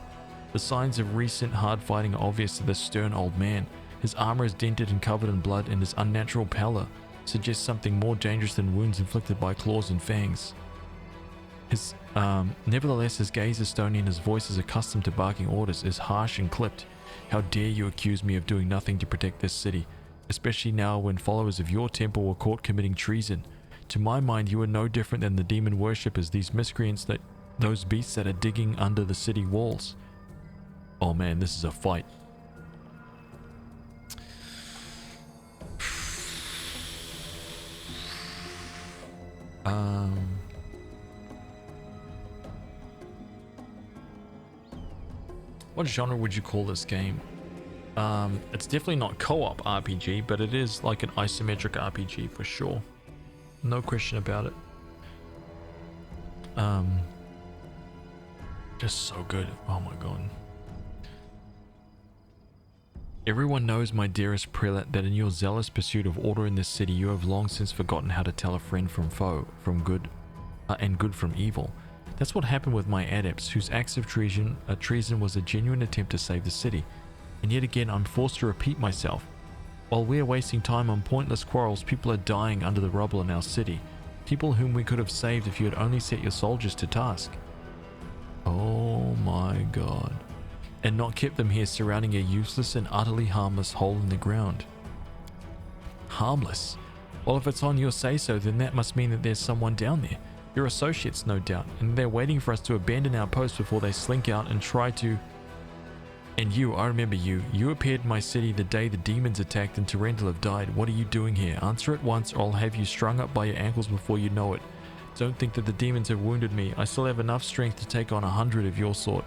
The signs of recent hard fighting are obvious to this stern old man. His armor is dented and covered in blood, and his unnatural pallor suggests something more dangerous than wounds inflicted by claws and fangs. Nevertheless, his gaze is stony and his voice is accustomed to barking orders, is harsh and clipped. How dare you accuse me of doing nothing to protect this city, especially now when followers of your temple were caught committing treason. To my mind, you are no different than the demon worshippers, these miscreants, those beasts that are digging under the city walls. Oh man, this is a fight. What genre would you call this game? It's definitely not co-op RPG, but it is like an isometric RPG for sure. No question about it. Just so good. Oh my god. Everyone knows, my dearest prelate, that in your zealous pursuit of order in this city, you have long since forgotten how to tell a friend from foe, from good, and good from evil. That's what happened with my adepts, whose acts of treason was a genuine attempt to save the city. And yet again, I'm forced to repeat myself. While we're wasting time on pointless quarrels, people are dying under the rubble in our city. People whom we could have saved if you had only set your soldiers to task. Oh my god. And not kept them here surrounding a useless and utterly harmless hole in the ground. Harmless? Well, if it's on your say-so, then that must mean that there's someone down there. Your associates, no doubt, and they're waiting for us to abandon our post before they slink out and try to... And you, I remember you. You appeared in my city the day the demons attacked and Tarental died. What are you doing here? Answer at once, or I'll have you strung up by your ankles before you know it. Don't think that the demons have wounded me. I still have enough strength to take on 100 of your sort.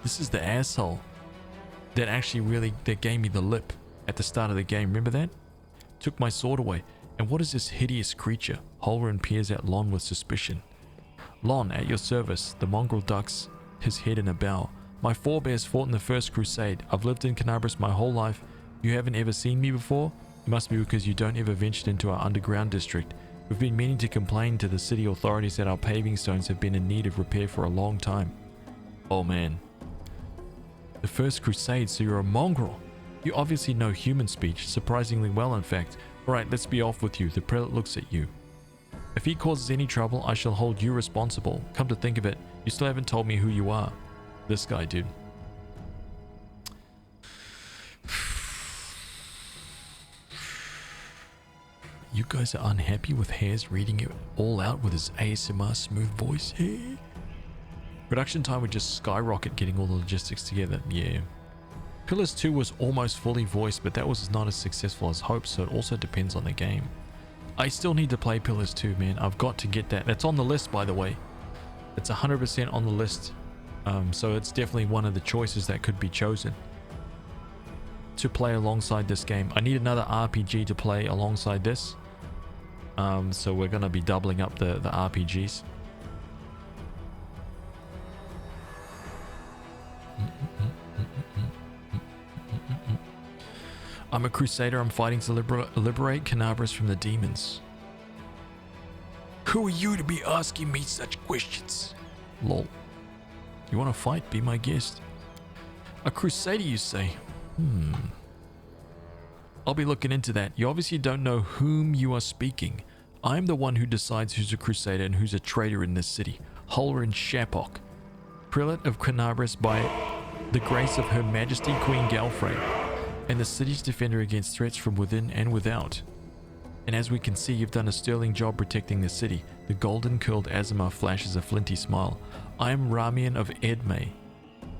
This is the asshole that that gave me the lip at the start of the game. Remember that? Took my sword away. And what is this hideous creature? Holren peers at Lon with suspicion. Lon, at your service. The mongrel ducks his head in a bow. My forebears fought in the First Crusade. I've lived in Canabras my whole life. You haven't ever seen me before? It must be because you don't ever ventured into our underground district. We've been meaning to complain to the city authorities that our paving stones have been in need of repair for a long time. Oh man. The First Crusade, so you're a mongrel. You obviously know human speech, surprisingly well in fact. Alright, let's be off with you. The prelate looks at you. If he causes any trouble, I shall hold you responsible. Come to think of it, you still haven't told me who you are. This guy, dude. You guys are unhappy with Haz reading it all out with his ASMR smooth voice? Hey. Production time would just skyrocket getting all the logistics together. Yeah. Pillars 2 was almost fully voiced, but that was not as successful as hoped, so it also depends on the game. I still need to play Pillars 2, man. I've got to get that. That's on the list, by the way. It's 100% on the list. So it's definitely one of the choices that could be chosen to play alongside this game. I need another RPG to play alongside this. So we're going to be doubling up the RPGs. I'm a crusader. I'm fighting to liberate Canabras from the demons. Who are you to be asking me such questions? Lol. You want to fight? Be my guest. A crusader, you say? I'll be looking into that. You obviously don't know whom you are speaking. I'm the one who decides who's a crusader and who's a traitor in this city. Holren Shapok, prelate of Canabras by the grace of Her Majesty Queen Galfrey, and the city's defender against threats from within and without. And as we can see, you've done a sterling job protecting the city. The golden-curled Azimar flashes a flinty smile. I am Ramian of Edmay,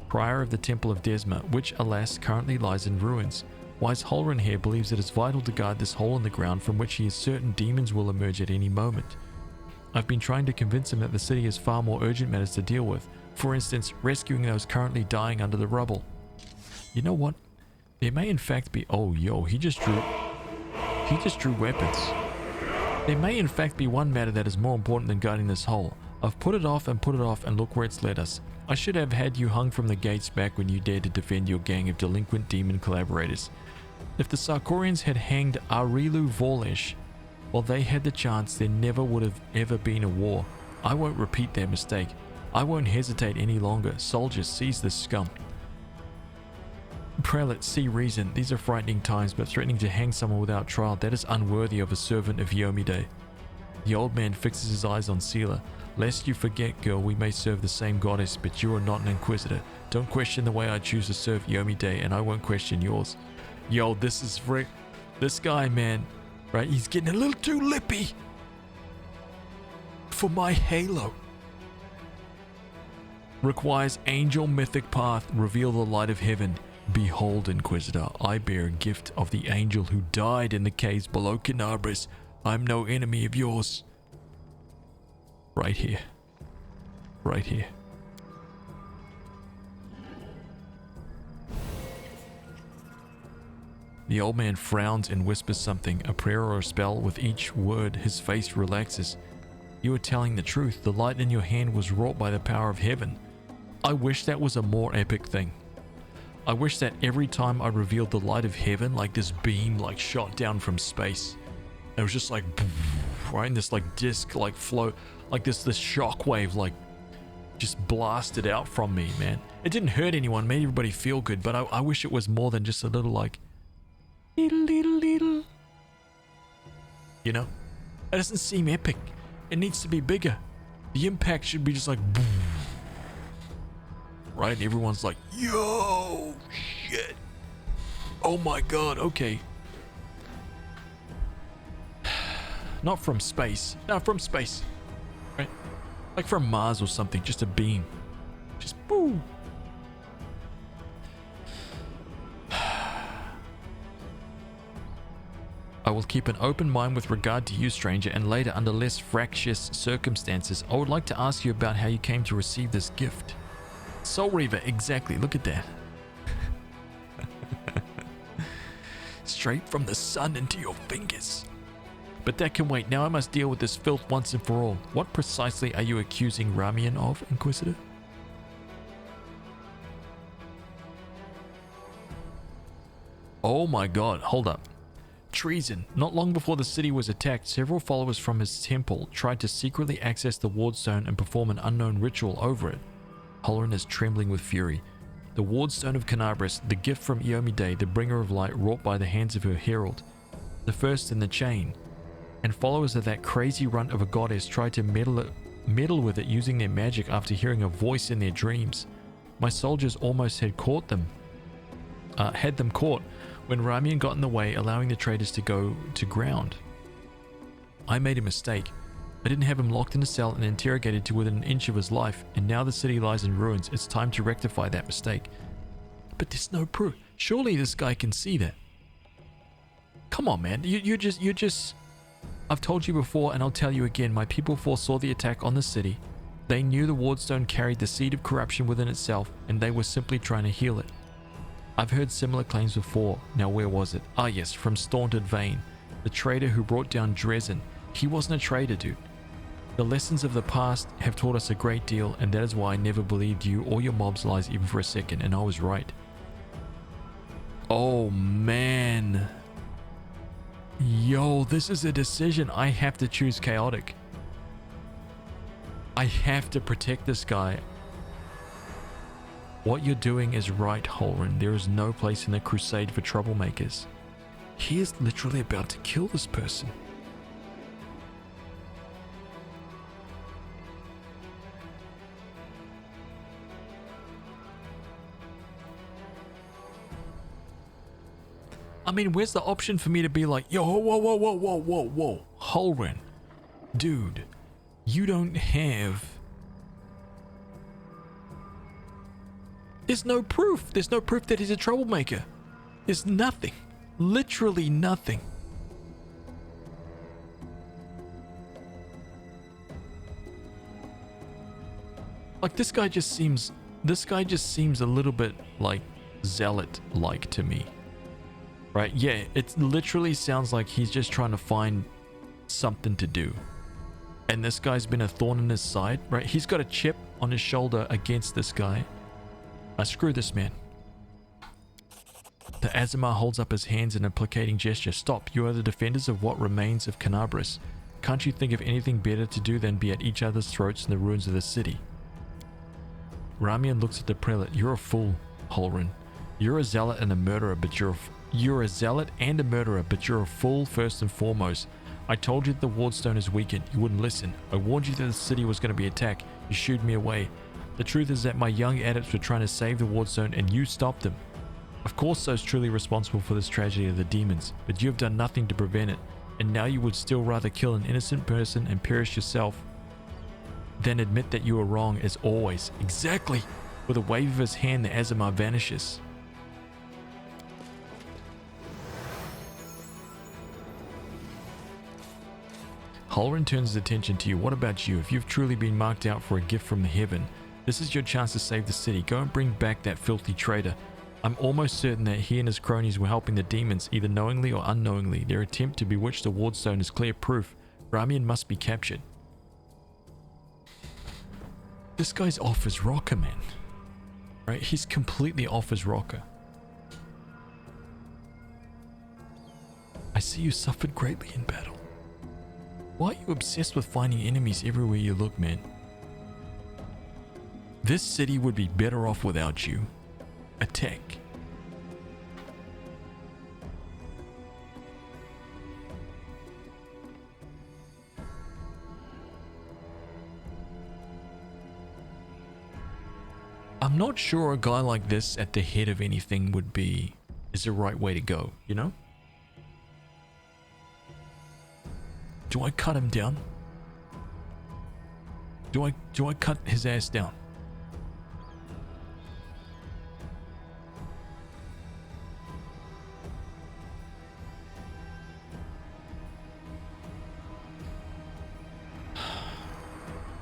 prior of the Temple of Desma, which, alas, currently lies in ruins. Wise Holren here believes it is vital to guard this hole in the ground from which he is certain demons will emerge at any moment. I've been trying to convince him that the city has far more urgent matters to deal with. For instance, rescuing those currently dying under the rubble. You know what? There may in fact be... Oh, yo, he just drew weapons. There may in fact be one matter that is more important than guarding this hole. I've put it off and look where it's led us. I should have had you hung from the gates back when you dared to defend your gang of delinquent demon collaborators. If the Sarkorians had hanged Arilu Vorlesh while they had the chance, there never would have ever been a war. I won't repeat their mistake. I won't hesitate any longer. Soldiers, seize this scum. Prelate, see reason. These are frightening times, but threatening to hang someone without trial, that is unworthy of a servant of Yomide. The old man fixes his eyes on Seela. Lest you forget, girl, we may serve the same goddess, but you are not an inquisitor. Don't question the way I choose to serve Yomide, and I won't question yours. Yo, this is frick. This guy, man, right? He's getting a little too lippy for my halo. Requires angel mythic path, reveal the light of heaven. Behold, Inquisitor, I bear a gift of the angel who died in the caves below Canabras. I'm no enemy of yours. Right here. Right here. The old man frowns and whispers something, a prayer or a spell. With each word, his face relaxes. You are telling the truth. The light in your hand was wrought by the power of heaven. I wish that was a more epic thing. I wish that every time I revealed the light of heaven, like this beam like shot down from space. It was just like, right, and this like disc like float, like this shock wave like just blasted out from me, man. It didn't hurt anyone, made everybody feel good, but I wish it was more than just a little like, little. You know? It doesn't seem epic. It needs to be bigger. The impact should be just like, boom. Right? Everyone's like, yo, shit. Oh my god, okay. Not from space. No, from space. Right? Like from Mars or something, just a beam. Just boom. I will keep an open mind with regard to you, stranger, and later, under less fractious circumstances, I would like to ask you about how you came to receive this gift. Soul Reaver, exactly, look at that. Straight from the sun into your fingers. But that can wait. Now I must deal with this filth once and for all. What precisely are you accusing Ramian of, Inquisitor? Oh my god, hold up. Treason. Not long before the city was attacked, several followers from his temple tried to secretly access the Wardstone and perform an unknown ritual over it. Holleran is trembling with fury. The Wardstone of Canabris, the gift from Iomide, the bringer of light wrought by the hands of her herald, the first in the chain, and followers of that crazy runt of a goddess tried to meddle with it using their magic after hearing a voice in their dreams. My soldiers almost had them caught when Ramian got in the way, allowing the traitors to go to ground. I made a mistake. I didn't have him locked in a cell and interrogated to within an inch of his life, and now the city lies in ruins. It's time to rectify that mistake. But there's no proof. Surely this guy can see that. Come on, man. You just... I've told you before, and I'll tell you again, my people foresaw the attack on the city. They knew the Wardstone carried the seed of corruption within itself, and they were simply trying to heal it. I've heard similar claims before. Now where was it? Ah yes, from Staunted Vane, the traitor who brought down Dresden. He wasn't a traitor, dude. The lessons of the past have taught us a great deal, and that is why I never believed you or your mob's lies even for a second, and I was right. Oh man. Yo, this is a decision. I have to choose chaotic. I have to protect this guy. What you're doing is right, Holran. There is no place in the crusade for troublemakers. He is literally about to kill this person. I mean, where's the option for me to be like, yo, whoa, Holran, dude, you don't have... There's no proof. There's no proof that he's a troublemaker. There's nothing. Literally nothing. Like, this guy just seems a little bit like zealot-like to me. Right? Yeah, it literally sounds like he's just trying to find something to do. And this guy's been a thorn in his side, right? He's got a chip on his shoulder against this guy. Screw this man. The Azamar holds up his hands in a placating gesture. Stop, you are the defenders of what remains of Canabris. Can't you think of anything better to do than be at each other's throats in the ruins of the city? Ramian looks at the prelate. You're a fool, Holran. You're a zealot and a murderer, but you're a zealot and a murderer, but you're a fool first and foremost. I told you that the Wardstone is weakened. You wouldn't listen. I warned you that the city was going to be attacked. You shooed me away. The truth is that my young adepts were trying to save the Wardstone and you stopped them. Of course those truly responsible for this tragedy are the demons, but you have done nothing to prevent it, and now you would still rather kill an innocent person and perish yourself than admit that you were wrong as always. Exactly! With a wave of his hand, the Azamar vanishes. Holran turns his attention to you. What about you? If you've truly been marked out for a gift from heaven, this is your chance to save the city. Go and bring back that filthy traitor. I'm almost certain that he and his cronies were helping the demons, either knowingly or unknowingly. Their attempt to bewitch the Wardstone is clear proof. Ramian must be captured. This guy's off his rocker, man. Right? He's completely off his rocker. I see you suffered greatly in battle. Why are you obsessed with finding enemies everywhere you look, man? This city would be better off without you. Attack. I'm not sure a guy like this at the head of anything is the right way to go, you know? Do I cut him down? Do I cut his ass down?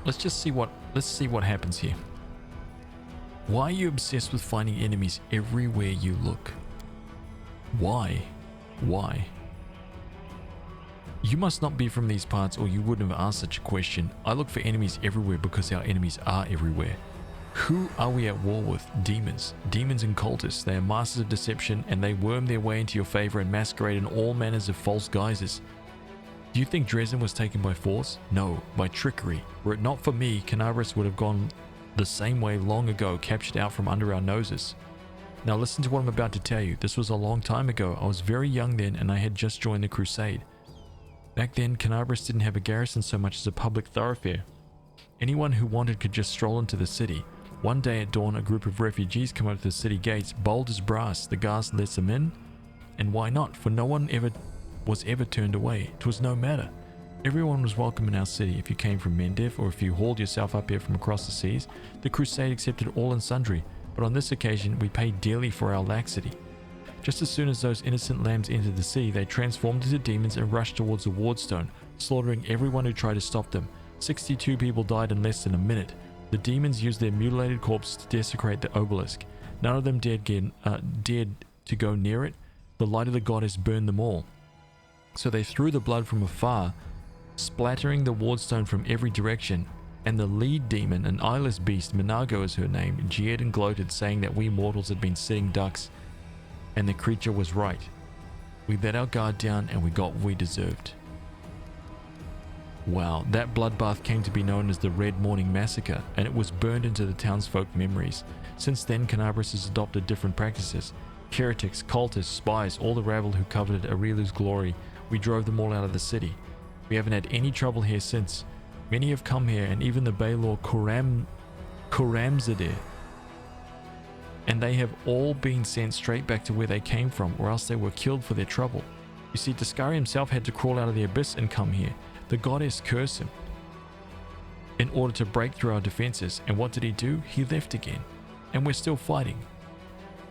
Let's see what happens here. Why are you obsessed with finding enemies everywhere you look? Why? Why? You must not be from these parts or you wouldn't have asked such a question. I look for enemies everywhere because our enemies are everywhere. Who are we at war with? Demons. Demons and cultists. They are masters of deception and they worm their way into your favor and masquerade in all manners of false guises. Do you think Dresden was taken by force? No, by trickery. Were it not for me, Canabras would have gone the same way long ago, captured out from under our noses. Now listen to what I'm about to tell you. This was a long time ago. I was very young then and I had just joined the crusade. Back then, Canabras didn't have a garrison so much as a public thoroughfare. Anyone who wanted could just stroll into the city. One day at dawn, a group of refugees come up to the city gates, bold as brass. The guards let them in, and why not? For no one was ever turned away. 'Twas no matter. Everyone was welcome in our city. If you came from Mendev or if you hauled yourself up here from across the seas, the crusade accepted all and sundry. But on this occasion, we paid dearly for our laxity. Just as soon as those innocent lambs entered the sea, they transformed into demons and rushed towards the wardstone, slaughtering everyone who tried to stop them. 62 people died in less than a minute. The demons used their mutilated corpses to desecrate the obelisk. None of them dared to go near it. The light of the goddess burned them all. So they threw the blood from afar, splattering the wardstone from every direction. And the lead demon, an eyeless beast, Minago is her name, jeered and gloated, saying that we mortals had been sitting ducks. And the creature was right. We let our guard down and we got what we deserved. Wow, that bloodbath came to be known as the Red Morning Massacre, and it was burned into the townsfolk memories. Since then, Canabras has adopted different practices. Heretics, cultists, spies, all the rabble who coveted Arilu's glory, we drove them all out of the city. We haven't had any trouble here since. Many have come here, and even the Baylor Koramzadeh. And they have all been sent straight back to where they came from, or else they were killed for their trouble. You see, Daskari himself had to crawl out of the abyss and come here. The goddess cursed him in order to break through our defenses. And what did he do? He left again. And we're still fighting.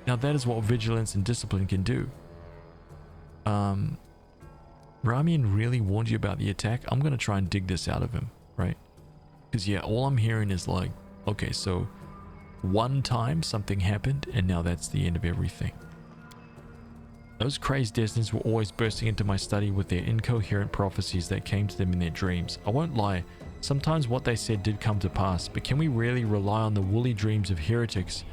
Now that is what vigilance and discipline can do. Ramian really warned you about the attack. I'm going to try and dig this out of him, right? Because yeah, all I'm hearing is like, okay, so one time something happened and now that's the end of everything. Those crazed destinies were always bursting into my study with their incoherent prophecies that came to them in their dreams. I won't lie, sometimes what they said did come to pass, but can we really rely on the woolly dreams of heretics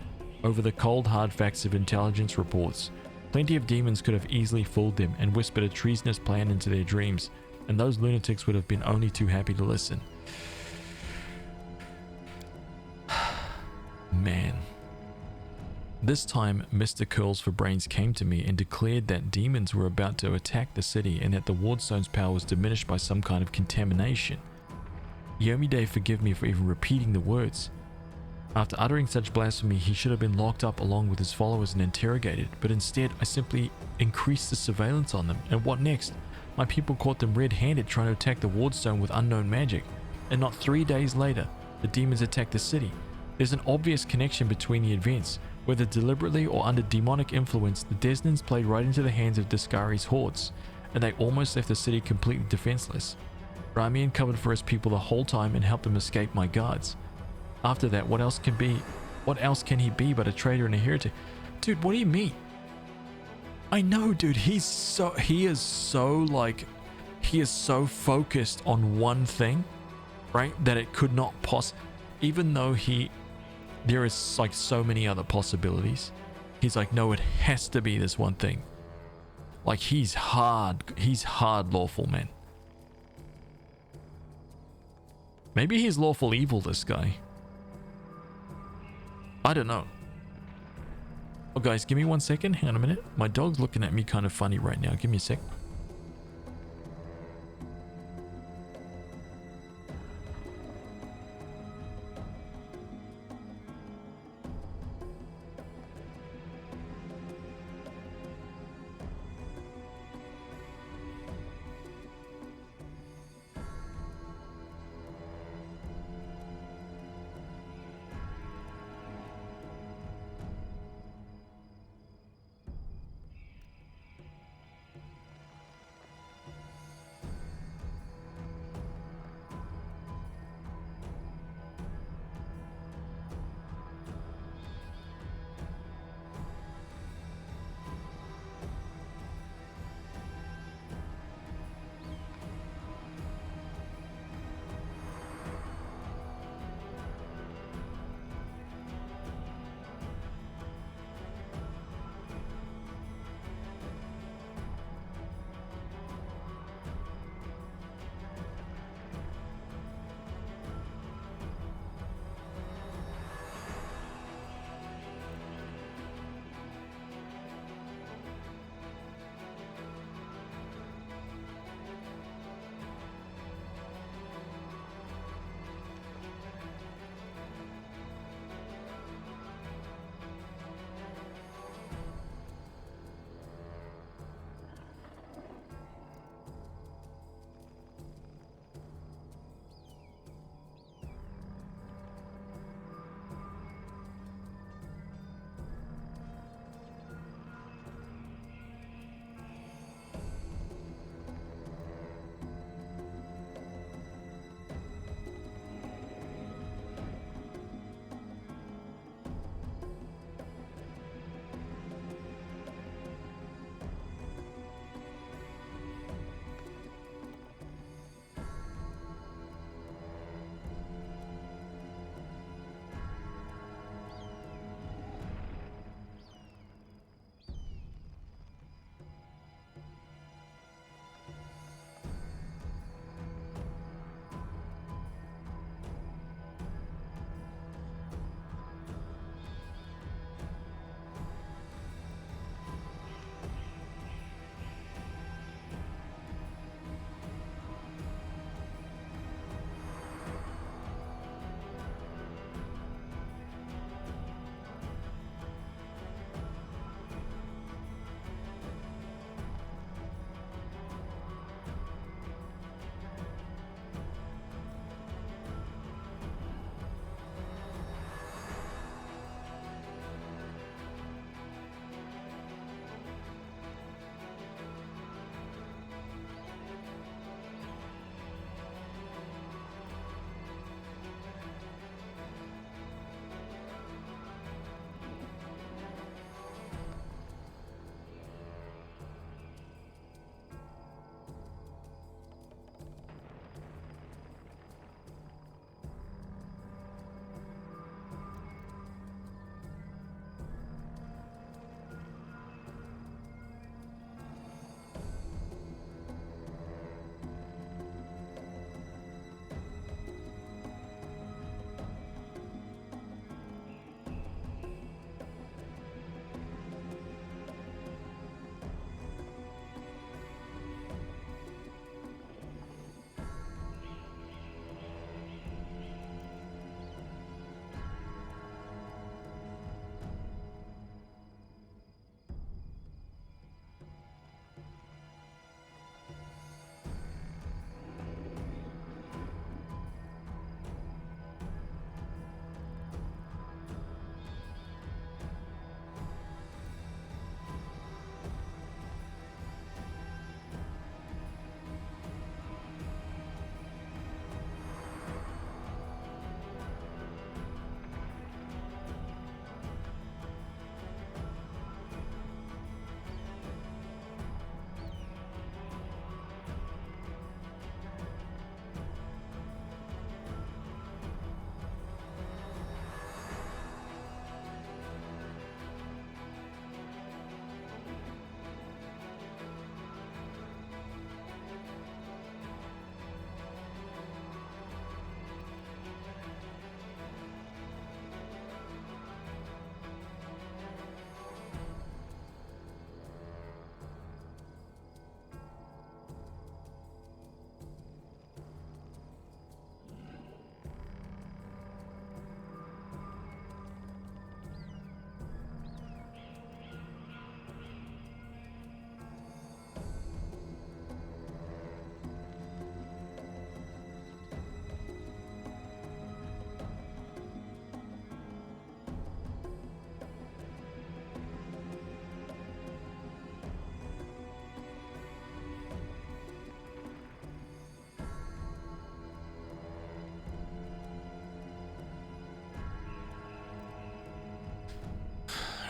over the cold hard facts of intelligence reports? Plenty of demons could have easily fooled them and whispered a treasonous plan into their dreams, and those lunatics would have been only too happy to listen. Man. This time, Mr. Curls for Brains came to me and declared that demons were about to attack the city and that the wardstone's power was diminished by some kind of contamination. Yomide forgive me for even repeating the words. After uttering such blasphemy, he should have been locked up along with his followers and interrogated, but instead I simply increased the surveillance on them. And what next? My people caught them red-handed trying to attack the wardstone with unknown magic, and not 3 days later, the demons attacked the city. There's an obvious connection between the events. Whether deliberately or under demonic influence, the Desnans played right into the hands of Daskari's hordes, and they almost left the city completely defenseless. Ramian covered for his people the whole time and helped them escape my guards. After that, what else can he be but a traitor and a heretic? Dude, what do you mean? I know, dude, he is so focused on one thing, right? That it could not even though there is like so many other possibilities. He's like, no, it has to be this one thing. Like he's hard lawful, man. Maybe he's lawful evil, this guy. I don't know. Oh, guys, give me 1 second. Hang on a minute. My dog's looking at me kind of funny right now. Give me a sec.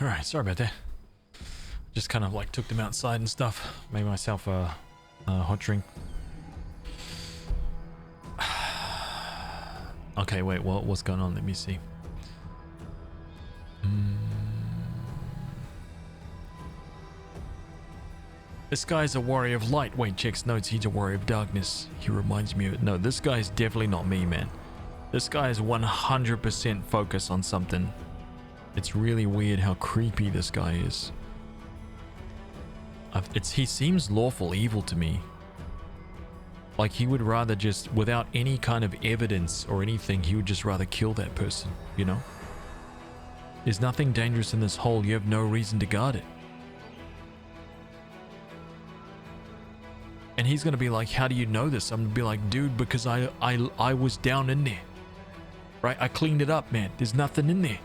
Alright, sorry about that. Just kind of like took them outside and stuff. Made myself a hot drink. Okay, wait, what's going on? Let me see. This guy's a warrior of light. Wait, checks notes. He's a warrior of darkness. He reminds me of... No, this guy's definitely not me, man. This guy is 100% focused on something. It's really weird how creepy this guy is. He seems lawful evil to me. Like he would rather just, without any kind of evidence or anything, he would just rather kill that person, you know? There's nothing dangerous in this hole. You have no reason to guard it. And he's gonna be like, how do you know this? I'm gonna be like, dude, because I was down in there. Right? I cleaned it up, man. There's nothing in there.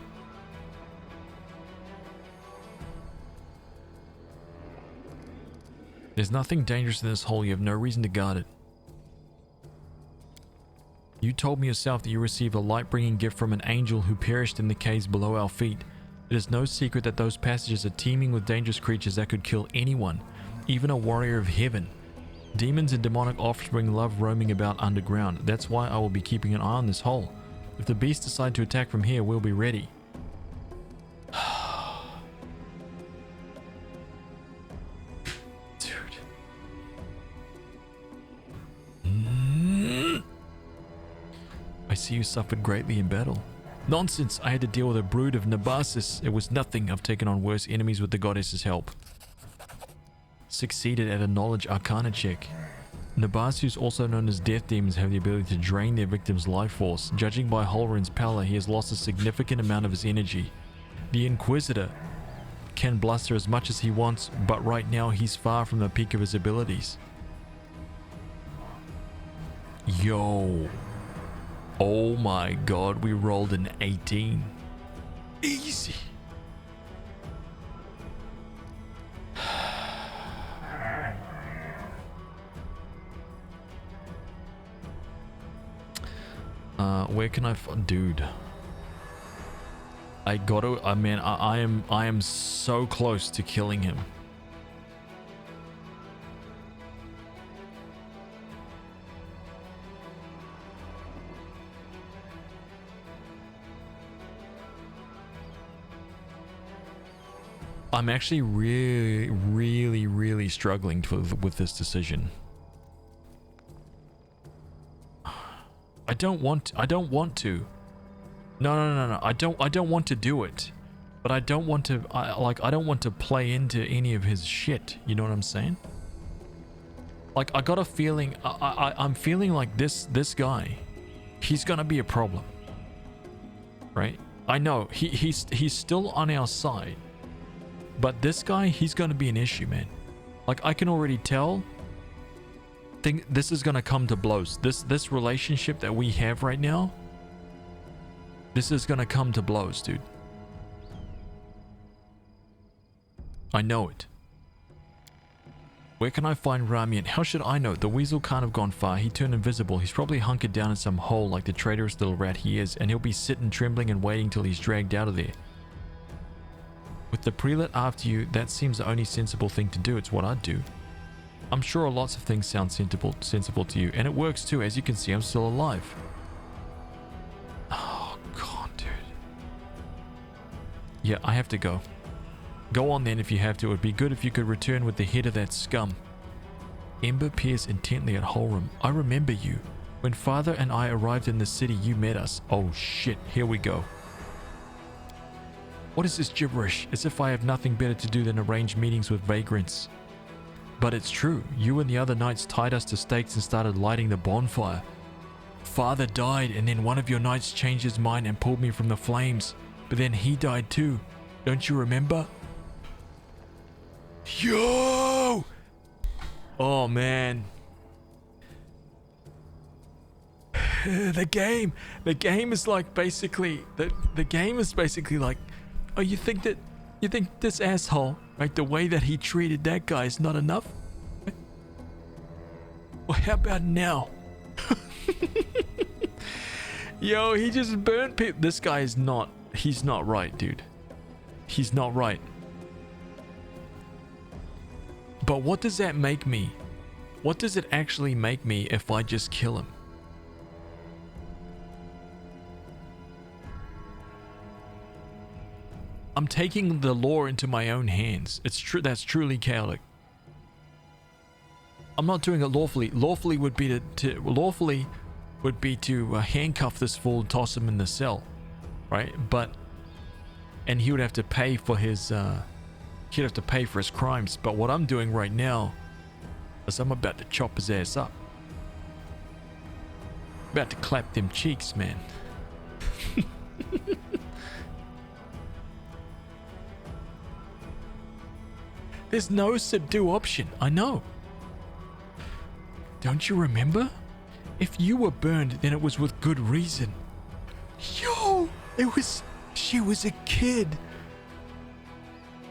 There's nothing dangerous in this hole. You have no reason to guard it. You told me yourself that you received a light-bringing gift from an angel who perished in the caves below our feet. It is no secret that those passages are teeming with dangerous creatures that could kill anyone, even a warrior of heaven. Demons and demonic offspring love roaming about underground. That's why I will be keeping an eye on this hole. If the beasts decide to attack from here, we'll be ready. I see you suffered greatly in battle. Nonsense! I had to deal with a brood of Nabasis. It was nothing. I've taken on worse enemies with the goddess's help. Succeeded at a knowledge arcana check. Nabasus, also known as death demons, have the ability to drain their victim's life force. Judging by Holren's pallor, he has lost a significant amount of his energy. The Inquisitor can bluster as much as he wants, but right now he's far from the peak of his abilities. Yo. Oh my god, we rolled an 18. Easy. Where can I dude? I gotta, man, I am so close to killing him. I'm actually really struggling with this decision. I don't want to. No. I don't want to do it. But I don't want to, I don't want to play into any of his shit. You know what I'm saying? Like, I got a feeling, I'm feeling like this guy, he's gonna be a problem. Right? I know, he's still on our side. But this guy, he's gonna be an issue, man. Like, I can already tell. Think this is gonna come to blows. This relationship that we have right now, this is gonna come to blows, dude. I know it. Where can I find Ramian? How should I know? The weasel can't have gone far. He turned invisible. He's probably hunkered down in some hole like the traitorous little rat he is, and he'll be sitting trembling and waiting till he's dragged out of there. With the prelate after you, that seems the only sensible thing to do. It's what I'd do. I'm sure lots of things sound sensible to you, and it works too. As you can see, I'm still alive. Oh, God, dude. Yeah, I have to go. Go on then if you have to. It would be good if you could return with the head of that scum. Ember peers intently at Holram. I remember you. When Father and I arrived in the city, you met us. Oh shit, here we go. What is this gibberish? As if I have nothing better to do than arrange meetings with vagrants. But it's true. You and the other knights tied us to stakes and started lighting the bonfire. Father died, and then one of your knights changed his mind and pulled me from the flames. But then he died too. Don't you remember? Yo! Oh man. The game is like basically the game is basically like, oh, you think this asshole, right, the way that he treated that guy is not enough? Well, how about now? Yo, he just burned people. This guy is not, he's not right, dude. he's not right. But what does that make me? What does it actually make me if I just kill him? I'm taking the law into my own hands. It's true. That's truly chaotic. I'm not doing it lawfully. Lawfully would be to handcuff this fool and toss him in the cell, right? And he would have to pay for his crimes. But what I'm doing right now is I'm about to chop his ass up. About to clap them cheeks, man. There's no subdue option. I know. Don't you remember? If you were burned, then it was with good reason. Yo, she was a kid.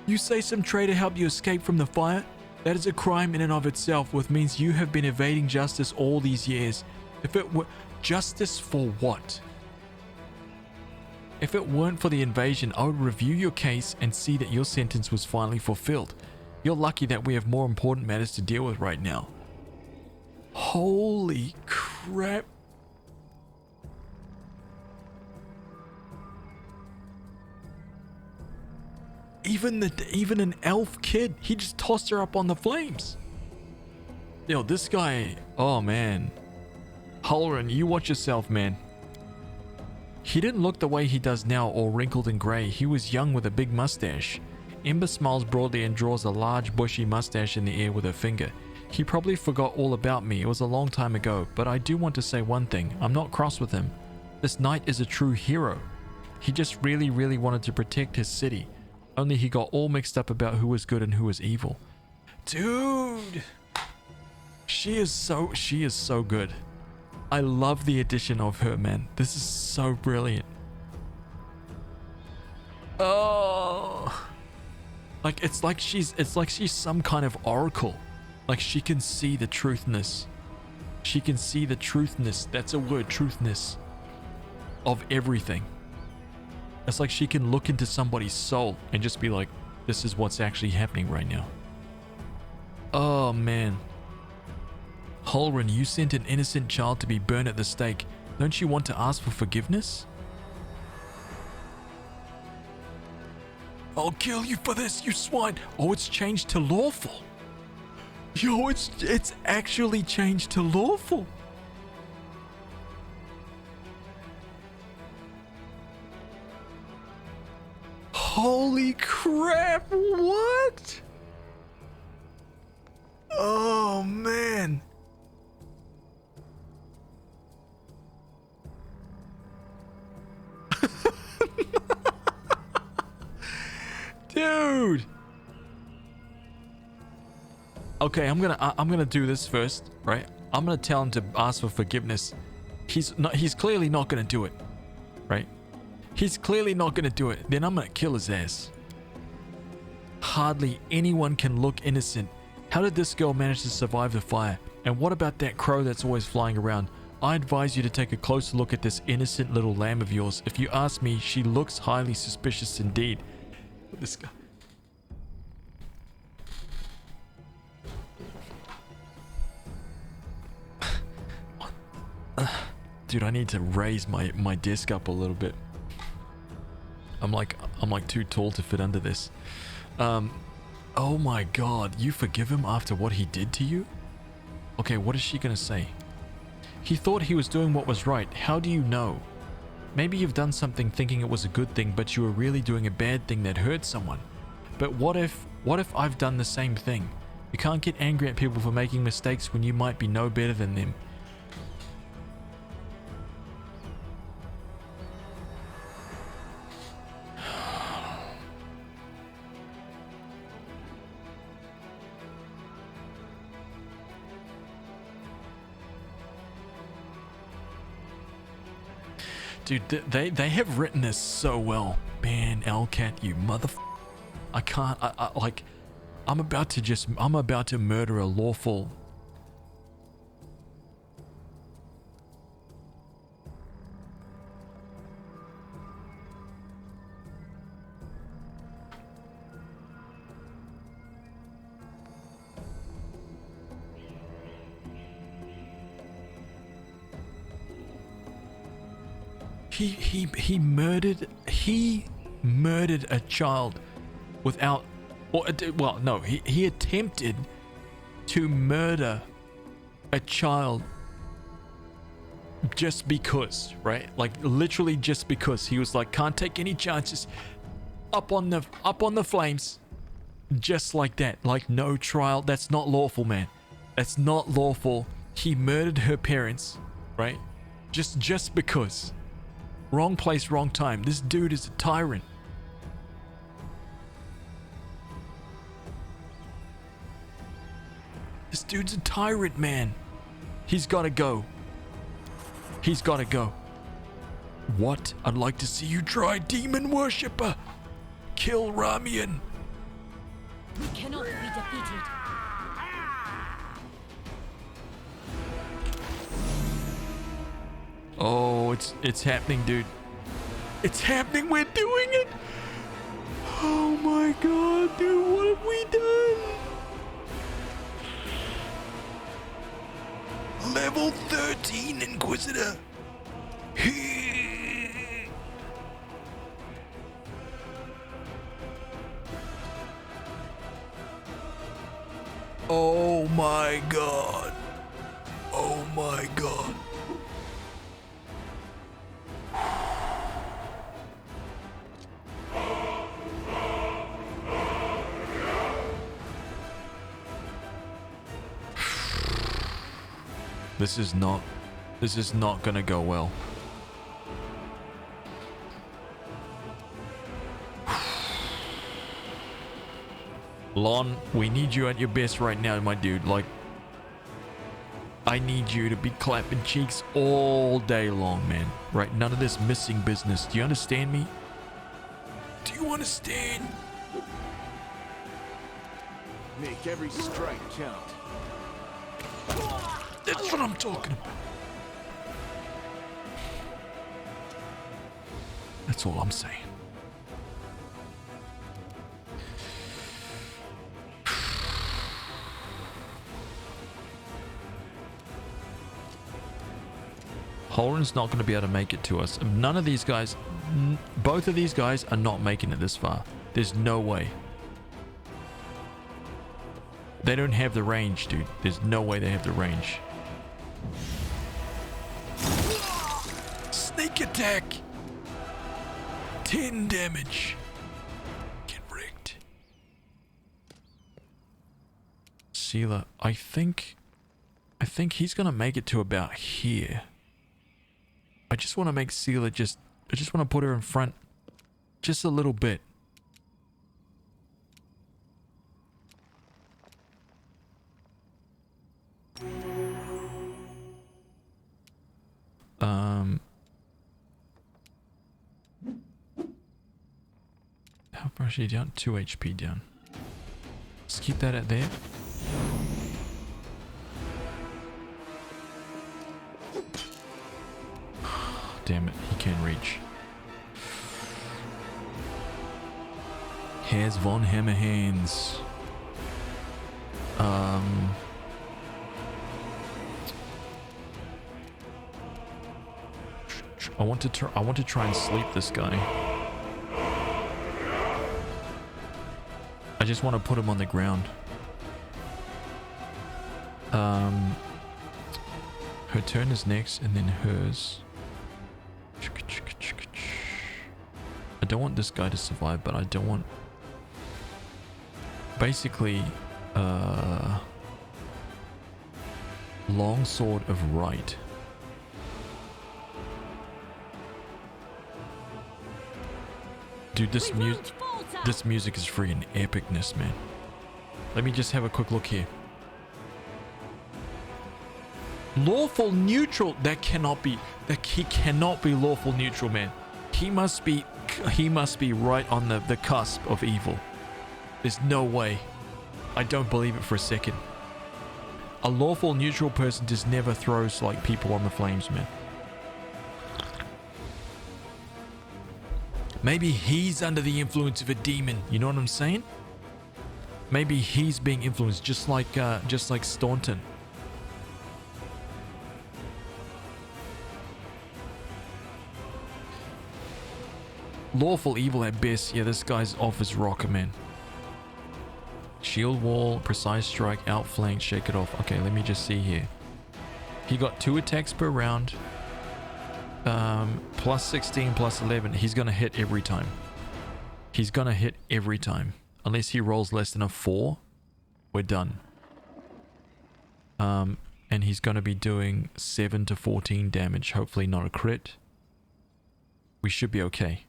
You say some traitor helped you escape from the fire? That is a crime in and of itself, which means you have been evading justice all these years. If it were justice for what? If it weren't for the invasion, I would review your case and see that your sentence was finally fulfilled. You're lucky that we have more important matters to deal with right now. Holy crap. Even an elf kid, he just tossed her up on the flames. Yo, this guy, oh man. Halloran, you watch yourself, man. He didn't look the way he does now, all wrinkled and grey. He was young with a big mustache. Ember smiles broadly and draws a large bushy mustache in the air with her finger. He probably forgot all about me. It was a long time ago, but I do want to say one thing. I'm not cross with him. This knight is a true hero. He just really, really wanted to protect his city. Only he got all mixed up about who was good and who was evil. Dude! She is so good. I love the addition of her, man. This is so brilliant. Oh! Like it's like she's some kind of oracle. Like she can see the truthness. She can see the truthness. That's a word, truthness. Of everything. It's like she can look into somebody's soul and just be like, this is what's actually happening right now. Oh man. Halloran, you sent an innocent child to be burned at the stake. Don't you want to ask for forgiveness? I'll kill you for this, you swine. Oh, it's changed to lawful. Yo, it's actually changed to lawful. Holy crap, what? Oh man. Dude. Okay, I'm gonna do this first, right? I'm gonna tell him to ask for forgiveness. He's clearly not gonna do it, right? He's clearly not gonna do it. Then I'm gonna kill his ass. Hardly anyone can look innocent. How did this girl manage to survive the fire? And what about that crow that's always flying around? I advise you to take a closer look at this innocent little lamb of yours. If you ask me, she looks highly suspicious indeed. This guy. Dude, I need to raise my desk up a little bit. I'm like too tall to fit under this. Oh my god, you forgive him after what he did to you? Okay, what is she gonna say? He thought he was doing what was right. How do you know? Maybe you've done something thinking it was a good thing, but you were really doing a bad thing that hurt someone. But what if I've done the same thing? You can't get angry at people for making mistakes when you might be no better than them. Dude, they have written this so well. Man, Elcat, you I can't, I'm about to murder a lawful. He murdered a child without, well, no, he attempted to murder a child just because, right? Like literally just because. He was like, can't take any chances. Up on the flames. Just like that. Like no trial. That's not lawful, man. That's not lawful. He murdered her parents, right? Just because. Wrong place, wrong time. This dude is a tyrant. This dude's a tyrant, man. He's gotta go. He's gotta go. What? I'd like to see you try, demon worshipper. Kill Ramian. We cannot be defeated. Oh, it's happening, dude. It's happening. We're doing it. Oh my god, dude. What have we done? Level 13 Inquisitor. Oh my god. Oh my god. This is not gonna go well. Lon, we need you at your best right now, my dude. Like, I need you to be clapping cheeks all day long, man. Right? None of this missing business. Do you understand me? Do you understand? Make every strike count. That's what I'm talking about. That's all I'm saying. Holren's not going to be able to make it to us. None of these guys, both of these guys are not making it this far. There's no way. They don't have the range, dude. There's no way they have the range. Sneak attack. 10 damage. Get rigged. Sealer, I think he's gonna make it to about here. I just want to make Sealer I just want to put her in front just a little bit. How far is she down? 2 HP down. Let's keep that at there. Damn it, he can't reach. Here's Von Hammerhands. I want to try and sleep this guy. I just want to put him on the ground. Her turn is next, and then hers. I don't want this guy to survive, but I don't want... Basically, Longsword of Right. Dude, this music is freaking epicness, man. Let me just have a quick look here. Lawful neutral. That cannot be. He cannot be lawful neutral, man. He must be right on the cusp of evil. There's no way. I don't believe it for a second. A lawful neutral person just never throws like people on the flames, man. Maybe he's under the influence of a demon. You know what I'm saying? Maybe he's being influenced, just like Staunton. Lawful evil at best. Yeah, this guy's off his rocker, man. Shield wall, precise strike, outflank, shake it off. Okay, let me just see here. He got 2 attacks per round. Plus 16, plus 11. He's going to hit every time. He's going to hit every time. Unless he rolls less than a 4, we're done. And he's going to be doing 7 to 14 damage. Hopefully not a crit. We should be okay.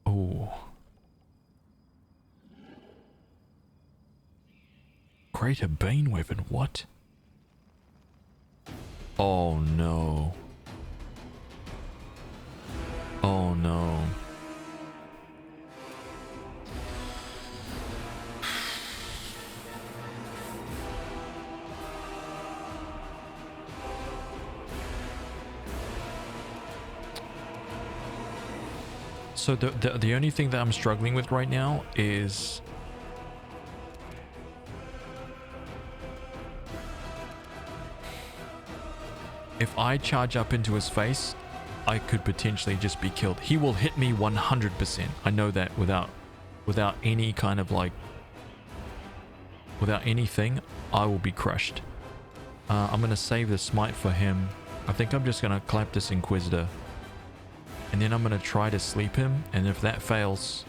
Oh. Greater Bane weapon, what? Oh no. Oh no. So the only thing that I'm struggling with right now is if I charge up into his face, I could potentially just be killed. He will hit me 100%. I know that without any kind of like, without anything, I will be crushed. I'm going to save the smite for him. I think I'm just going to clap this Inquisitor. And then I'm going to try to sleep him. And if that fails...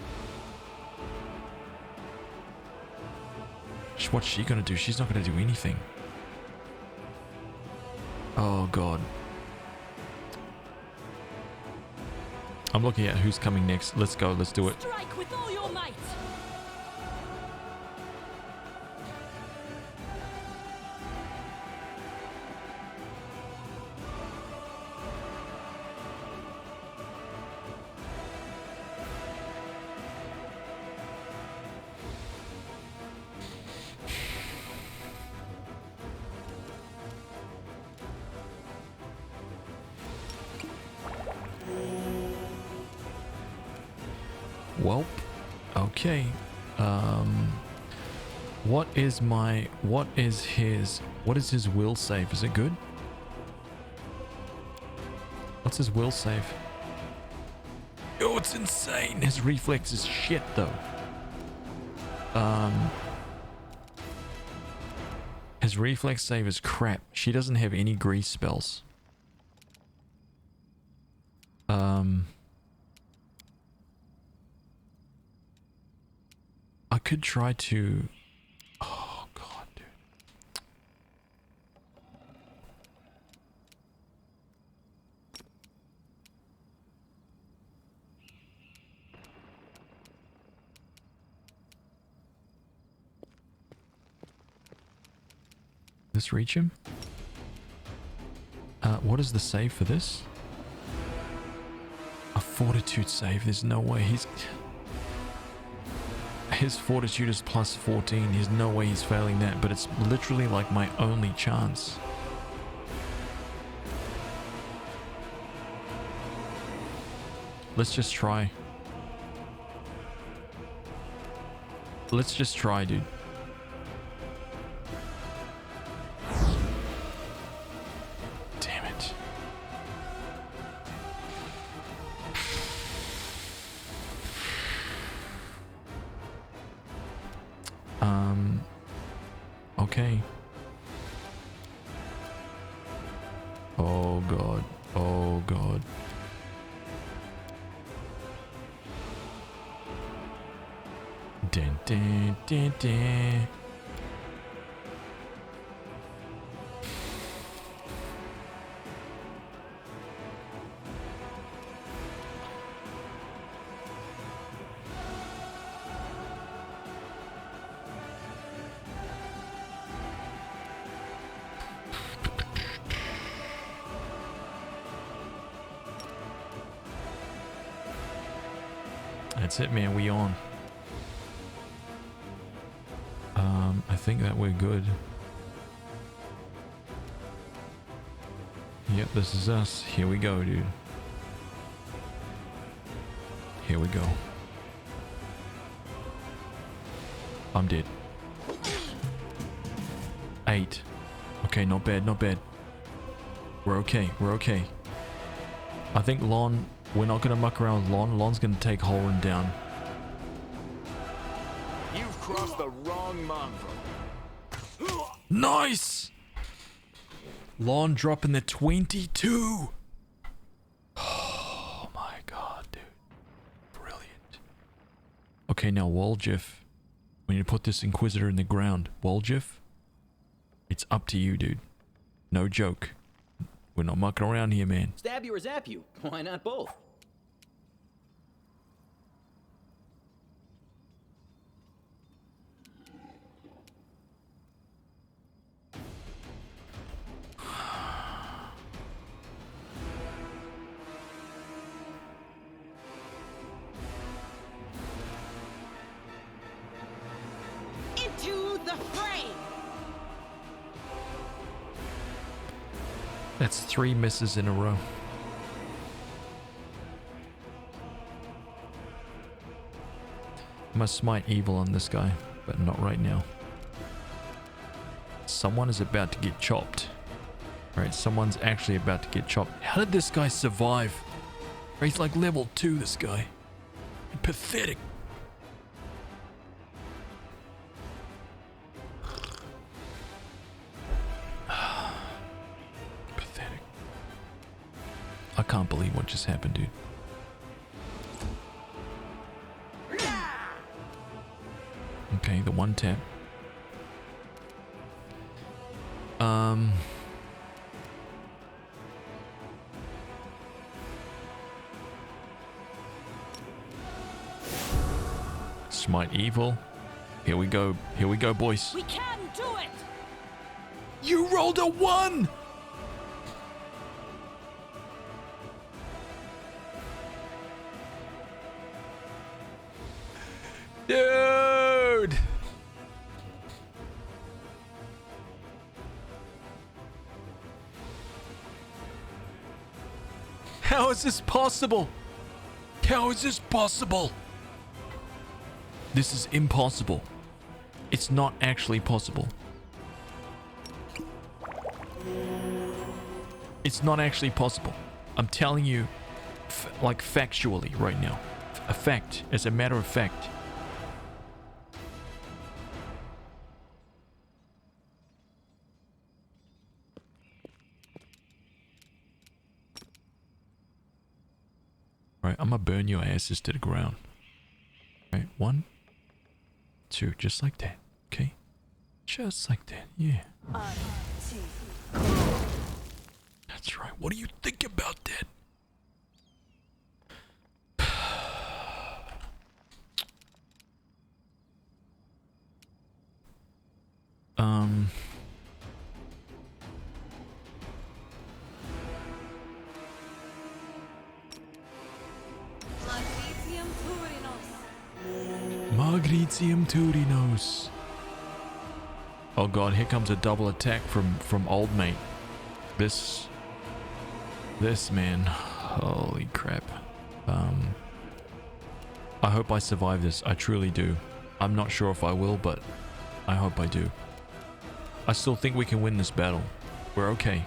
What's she going to do? She's not going to do anything. Oh, God. I'm looking at who's coming next. Let's go. Let's do it. Strike with all your might. Welp. Okay. What is his will save? Is it good? What's his will save? Oh, it's insane. His reflex is shit though. His reflex save is crap. She doesn't have any grease spells. I could try to... Oh, God, dude. This reach him? What is the save for this? A fortitude save. There's no way he's... His fortitude is plus 14. There's no way he's failing that, but it's literally like my only chance. Let's just try. Let's just try, dude. Damn it. Okay. Oh God. Oh God. Dun, dun, dun, dun. That's it, man. We on. I think that we're good. Yep, this is us. Here we go, dude. Here we go. I'm dead. 8. Okay, not bad, not bad. We're okay, we're okay. I think Lon, we're not going to muck around with Lon. Lon's going to take Holren down. You've crossed the wrong mongrel. Nice! Lon dropping the 22. Oh my god, dude. Brilliant. Okay, now Woljif. We need to put this Inquisitor in the ground. Woljif, it's up to you, dude. No joke. We're not mucking around here, man. Stab you or zap you? Why not both? Into the fray! That's 3 misses in a row. I must smite evil on this guy, but not right now. Someone is about to get chopped. Alright, someone's actually about to get chopped. How did this guy survive? He's like level 2, this guy. Pathetic. Pathetic. I can't believe what just happened, dude. Okay, the 1 tap. Smite evil. Here we go, boys. We can do it! You rolled a 1! Dude! How is this possible? How is this possible? This is impossible. It's not actually possible. It's not actually possible. I'm telling you, like factually right now. A fact, as a matter of fact. Right, I'm gonna burn your asses to the ground. Right, 1, 2, just like that. Okay? Just like that, yeah. That's right. What do you think about that? Magnesium Turinos. Oh god, here comes a double attack from old mate. This man, holy crap. I hope I survive this. I truly do. I'm not sure if I will, but I hope I do. I still think we can win this battle. We're okay.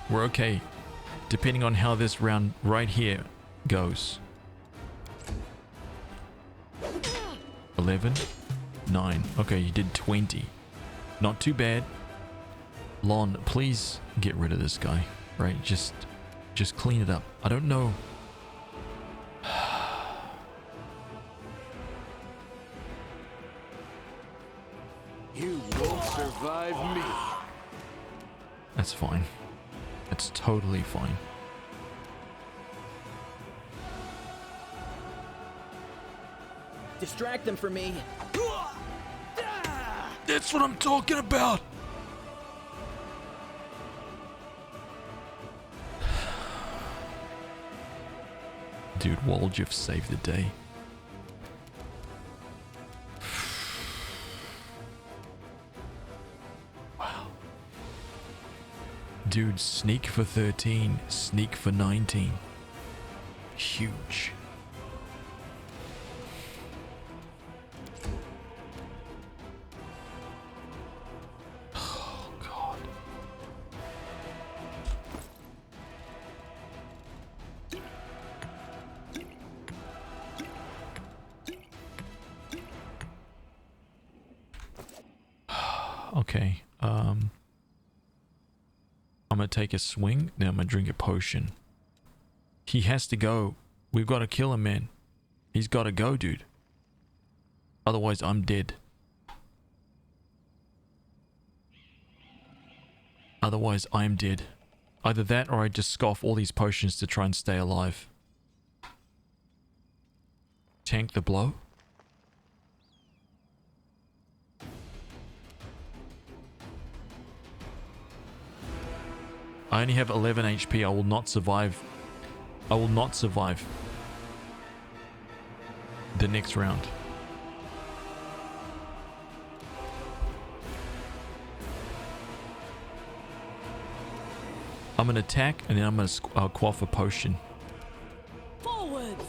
We're okay. Depending on how this round right here goes. 11, 9. Okay, you did 20. Not too bad. Lon, please get rid of this guy. Right? Just clean it up. I don't know. You won't survive me. That's fine. That's totally fine. Distract them from me. That's what I'm talking about. Dude, Woljif saved the day. Wow. Dude, sneak for 13, sneak for 19. Huge. Okay. I'm gonna take a swing. Then I'm gonna drink a potion. He has to go. We've got to kill him, man. He's got to go, dude. Otherwise, I'm dead. Otherwise, I am dead. Either that or I just scoff all these potions to try and stay alive. Tank the blow? I only have 11 HP. I will not survive. I will not survive the next round. I'm going to attack and then I'm going to quaff a potion. Forwards!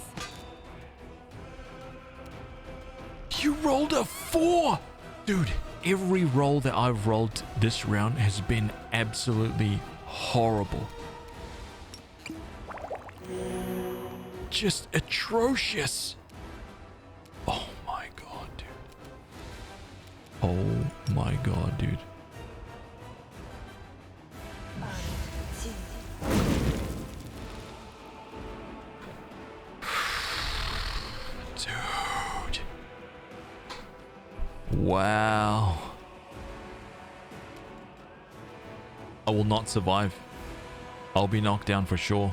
You rolled a 4! Dude, every roll that I've rolled this round has been absolutely horrible. Just atrocious. Oh my god, dude. Oh my god, dude. Dude. Wow. I will not survive. I'll be knocked down for sure.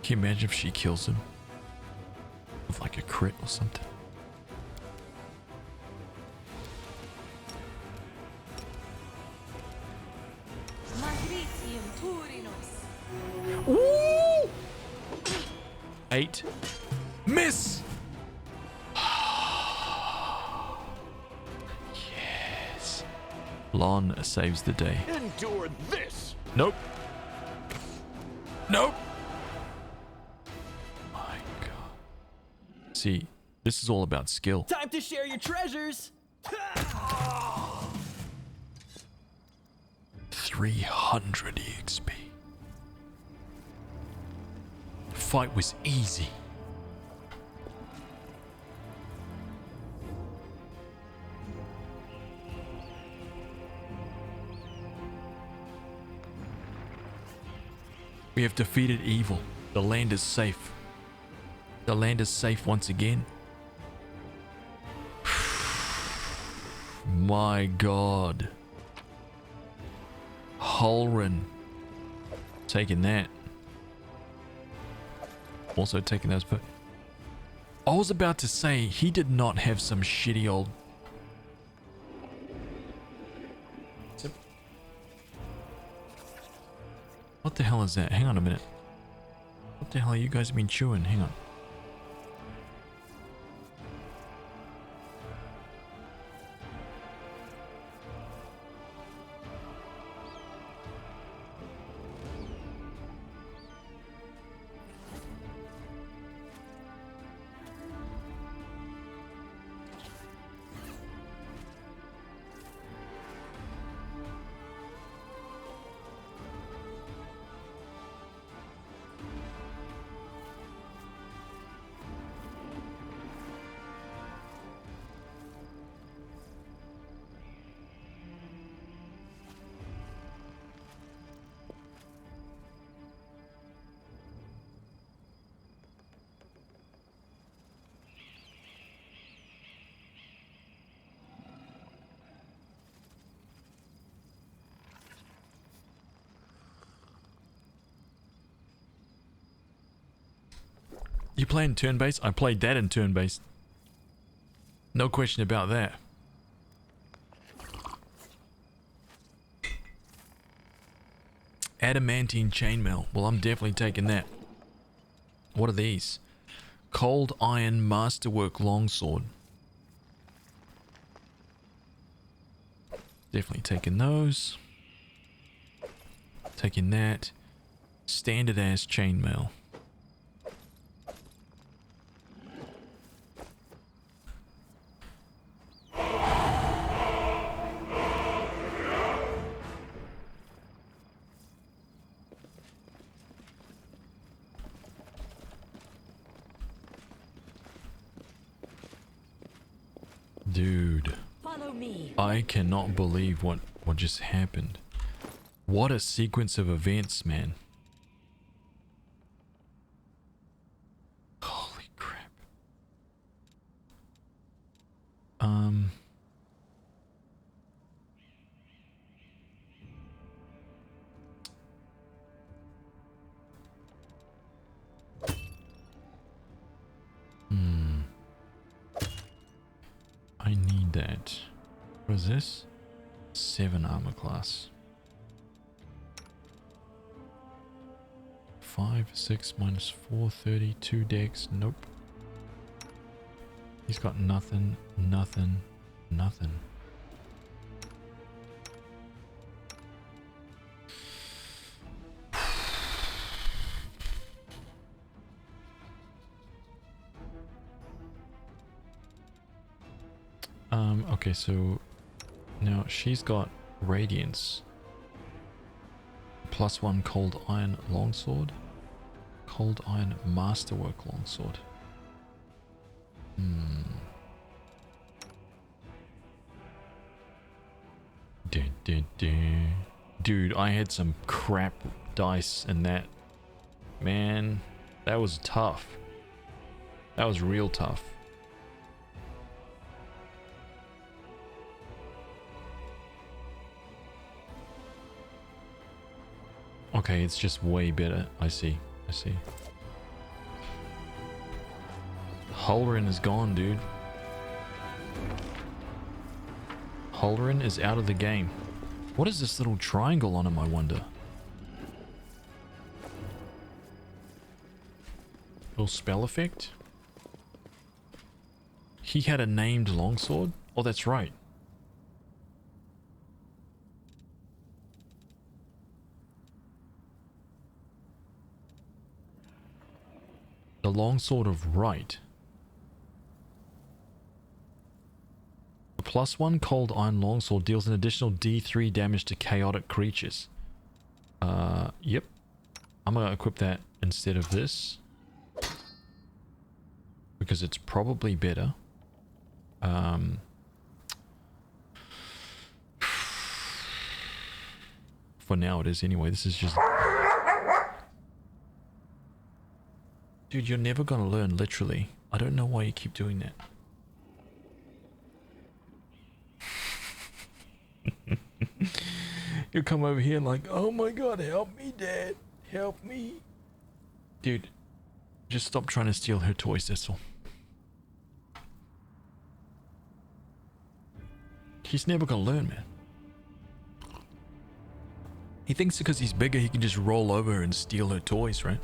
Can you imagine if she kills him with like a crit or something? Ooh! 8. Miss! Yes. Lon saves the day. Endure this! Nope. Nope. See, this is all about skill. Time to share your treasures. 300 EXP. Fight was easy. We have defeated evil. The land is safe. The land is safe once again. My god. Holren. Taking that. Also taking those, but I was about to say he did not have some shitty old. What the hell is that? Hang on a minute. What the hell are you guys been chewing? Hang on. You playing turn-based? I played that in turn-based. No question about that. Adamantine chainmail. Well, I'm definitely taking that. What are these? Cold iron masterwork longsword. Definitely taking those. Taking that. Standard ass chainmail. Dude. Follow me. I cannot believe what just happened. What a sequence of events, man. Holy crap. I need that. What is this? 7 armor class. 5, 6, minus 4, 32 dex. Nope. He's got nothing, nothing, nothing. Okay, so now she's got Radiance. +1 Cold Iron Longsword. Cold Iron Masterwork Longsword. Dude, I had some crap dice in that. Man, that was tough. That was real tough. Okay, it's just way better. I see. Holrin is gone, dude. Holrin is out of the game. What is this little triangle on him, I wonder? Little spell effect? He had a named longsword? Oh, that's right. The longsword of right. A +1 cold iron longsword deals an additional D3 damage to chaotic creatures. Yep. I'm gonna equip that instead of this. Because it's probably better. For now it is anyway. This is just... Dude, you're never gonna learn, literally. I don't know why you keep doing that. You come over here like, oh my god, help me, Dad. Help me. Dude, just stop trying to steal her toys, that's all. He's never gonna learn, man. He thinks because he's bigger, he can just roll over and steal her toys, right?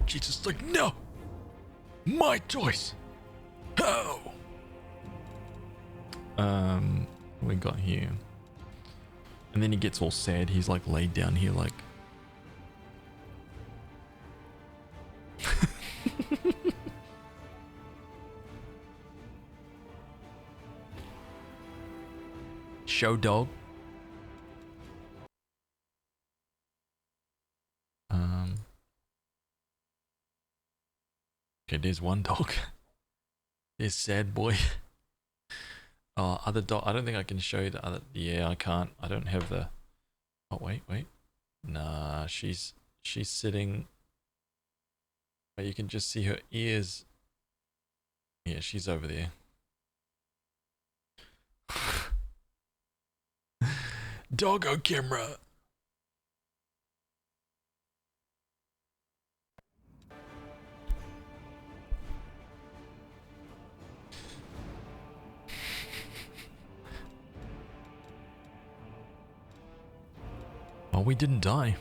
She's just like, no! My toys! How? What we got here? And then he gets all sad. He's like laid down here like... Show dog. Okay, there's one dog. There's sad boy. Other dog. I don't think I can show you the other. Yeah, I can't. I don't have the... Oh, wait. Nah, she's sitting... But you can just see her ears. Yeah, she's over there. Doggo camera. Oh, we didn't die.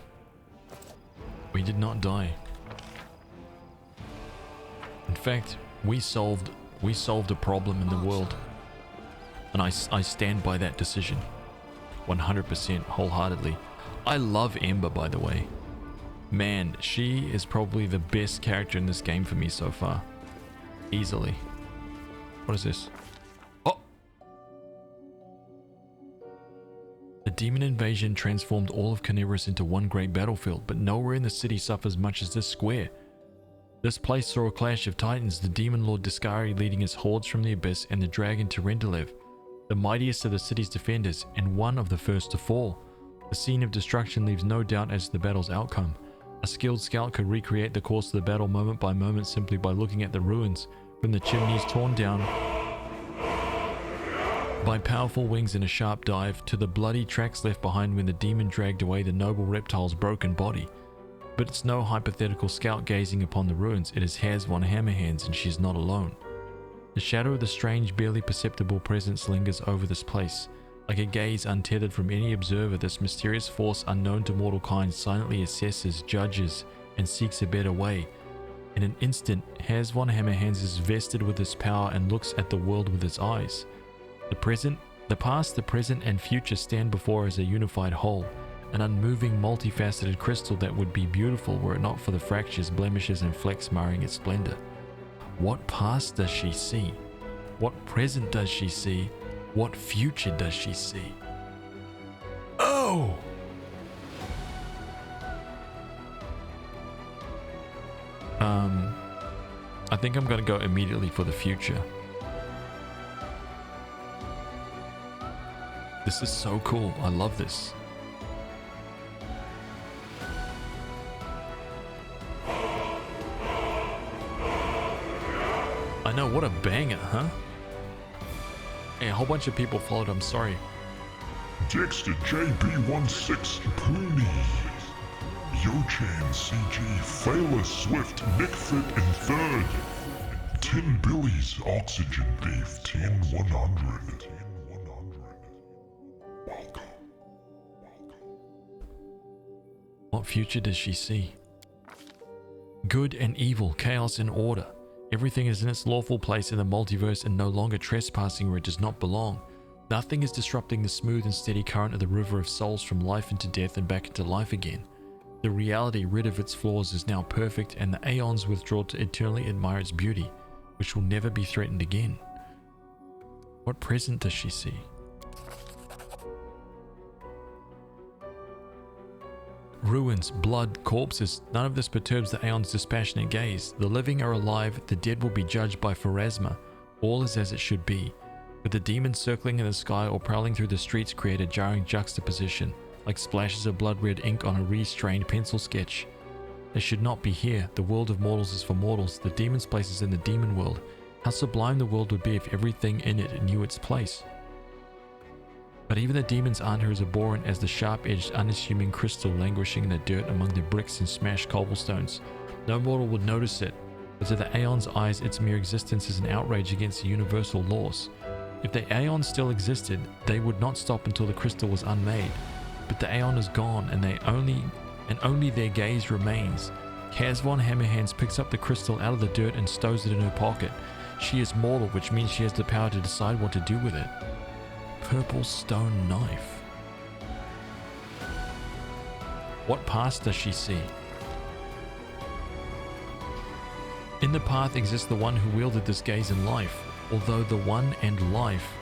We did not die. In fact, we solved a problem in the world. And I stand by that decision. 100% wholeheartedly. I love Ember, by the way. Man, she is probably the best character in this game for me so far. Easily. What is this? Oh! The demon invasion transformed all of Carnivorous into one great battlefield, but nowhere in the city suffers much as this square. This place saw a clash of titans, the demon lord Discari leading his hordes from the abyss, and the dragon Terendelev, the mightiest of the city's defenders, and one of the first to fall. The scene of destruction leaves no doubt as to the battle's outcome. A skilled scout could recreate the course of the battle moment by moment simply by looking at the ruins, from the chimneys torn down by powerful wings in a sharp dive, to the bloody tracks left behind when the demon dragged away the noble reptile's broken body. But it's no hypothetical scout gazing upon the ruins, it is Haz von Hammerhands, and she is not alone. The shadow of the strange, barely perceptible presence lingers over this place. Like a gaze untethered from any observer, this mysterious force unknown to mortal kind silently assesses, judges, and seeks a better way. In an instant, Haz von Hammerhands is vested with this power and looks at the world with its eyes. The past, the present, and future stand before her as a unified whole, an unmoving, multifaceted crystal that would be beautiful were it not for the fractures, blemishes, and flecks marring its splendor. What past does she see? What present does she see? What future does she see? Oh! I think I'm gonna go immediately for the future. This is so cool. I love this. I know, what a banger, huh? Hey, a whole bunch of people followed, I'm sorry. Dexter JB16 Pooney, Yochan CG, Failer Swift, Nick Fit in third, Tin Billy's Oxygen Thief, 10100. Welcome. What future does she see? Good and evil, chaos and order. Everything is in its lawful place in the multiverse and no longer trespassing where it does not belong. Nothing is disrupting the smooth and steady current of the river of souls from life into death and back into life again. The reality rid of its flaws is now perfect, and the aeons withdraw to eternally admire its beauty, which will never be threatened again. What present does she see? Ruins, blood, corpses, none of this perturbs the aeon's dispassionate gaze. The living are alive, the dead will be judged by Pharasma. All is as it should be. But the demons circling in the sky or prowling through the streets create a jarring juxtaposition, like splashes of blood-red ink on a restrained pencil sketch. They should not be here. The world of mortals is for mortals. The demon's place is in the demon world. How sublime the world would be if everything in it knew its place. But even the demons aren't as abhorrent as the sharp-edged, unassuming crystal languishing in the dirt among the bricks and smashed cobblestones. No mortal would notice it, but to the Aeon's eyes its mere existence is an outrage against the universal laws. If the Aeon still existed, they would not stop until the crystal was unmade. But the Aeon is gone, and only their gaze remains. Haz von Hammerhands picks up the crystal out of the dirt and stows it in her pocket. She is mortal, which means she has the power to decide what to do with it. Purple stone knife. What past does she see? In the path exists the one who wielded this gaze in life, although the one and life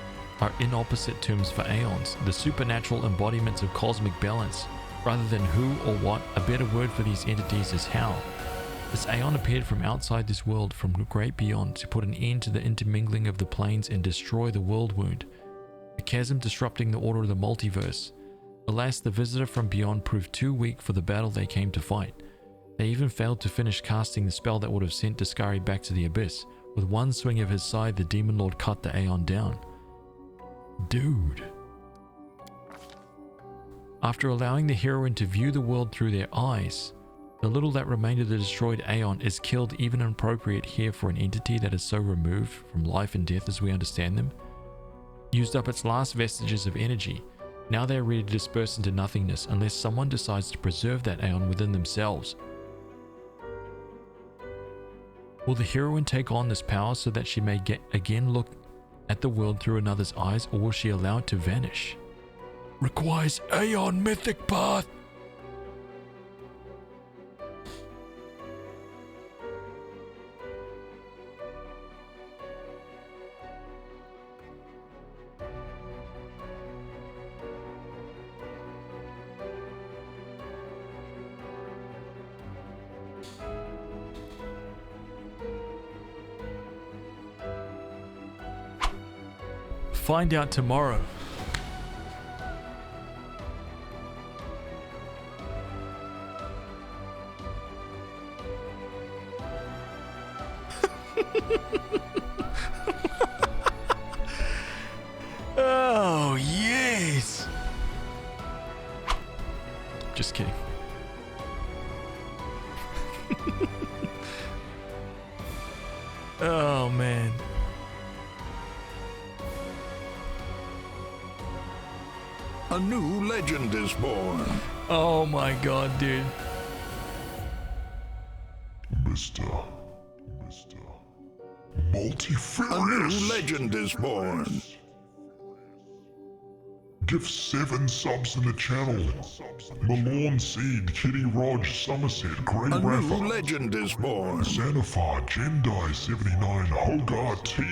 are in opposite terms for aeons, the supernatural embodiments of cosmic balance. Rather than who or what, a better word for these entities is how. This aeon appeared from outside this world, from great beyond, to put an end to the intermingling of the planes and destroy the world wound. A chasm disrupting the order of the multiverse. Alas, the visitor from beyond proved too weak for the battle they came to fight. They even failed to finish casting the spell that would have sent Discari back to the abyss. With one swing of his scythe, the demon lord cut the Aeon down. Dude. After allowing the heroine to view the world through their eyes, the little that remained of the destroyed Aeon is killed, even inappropriate here for an entity that is so removed from life and death as we understand them. Used up its last vestiges of energy. Now they are ready to disperse into nothingness unless someone decides to preserve that Aeon within themselves. Will the heroine take on this power so that she may again look at the world through another's eyes, or will she allow it to vanish? Requires Aeon Mythic Path! find out tomorrow. Oh, yes. Just kidding. Oh, man. A new legend is born. Oh my god, dude. Mr. Multifarious. A new legend is born. Give 7 subs in the channel. Malorn Seed, Kitty Rog, Somerset, Grey A Rafa, new legend is born. Xanafar, Jendai 79, Hogar T.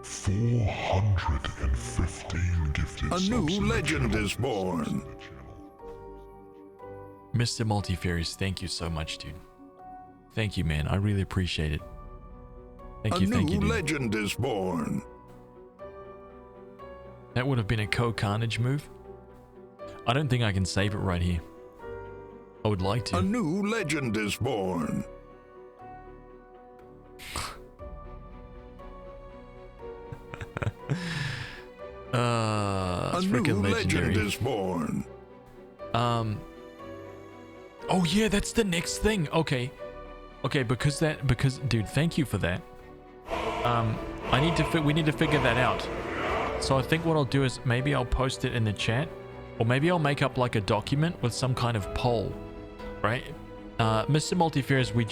415 gifted A subs new in the legend channel. is born. Mr. Multifarious, thank you so much, dude. Thank you, man. I really appreciate it. Thank you, A thank you, new dude. legend is born. That would have been a co-carnage move. I don't think I can save it right here. I would like to. A new legend is born. It's A new freaking legendary. legend is born. Oh yeah, that's the next thing. Okay, because dude, thank you for that. We need to figure that out. So I think what I'll do is maybe I'll post it in the chat, or maybe I'll make up like a document with some kind of poll, right? Mr. Multifarious, we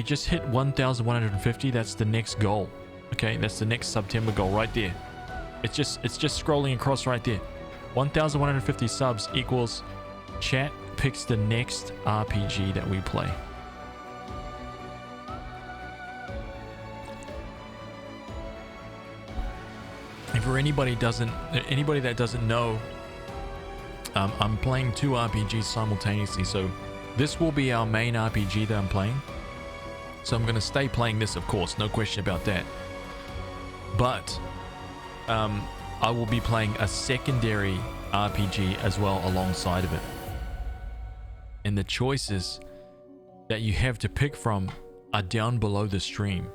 just hit 1,150. That's the next goal. Okay, that's the next September goal right there. It's just scrolling across right there. 1,150 subs equals chat picks the next RPG that we play. And for anybody that doesn't know, I'm playing 2 RPGs simultaneously, so this will be our main RPG that I'm playing. So I'm going to stay playing this, of course, no question about that. But I will be playing a secondary RPG as well alongside of it. And the choices that you have to pick from are down below the stream.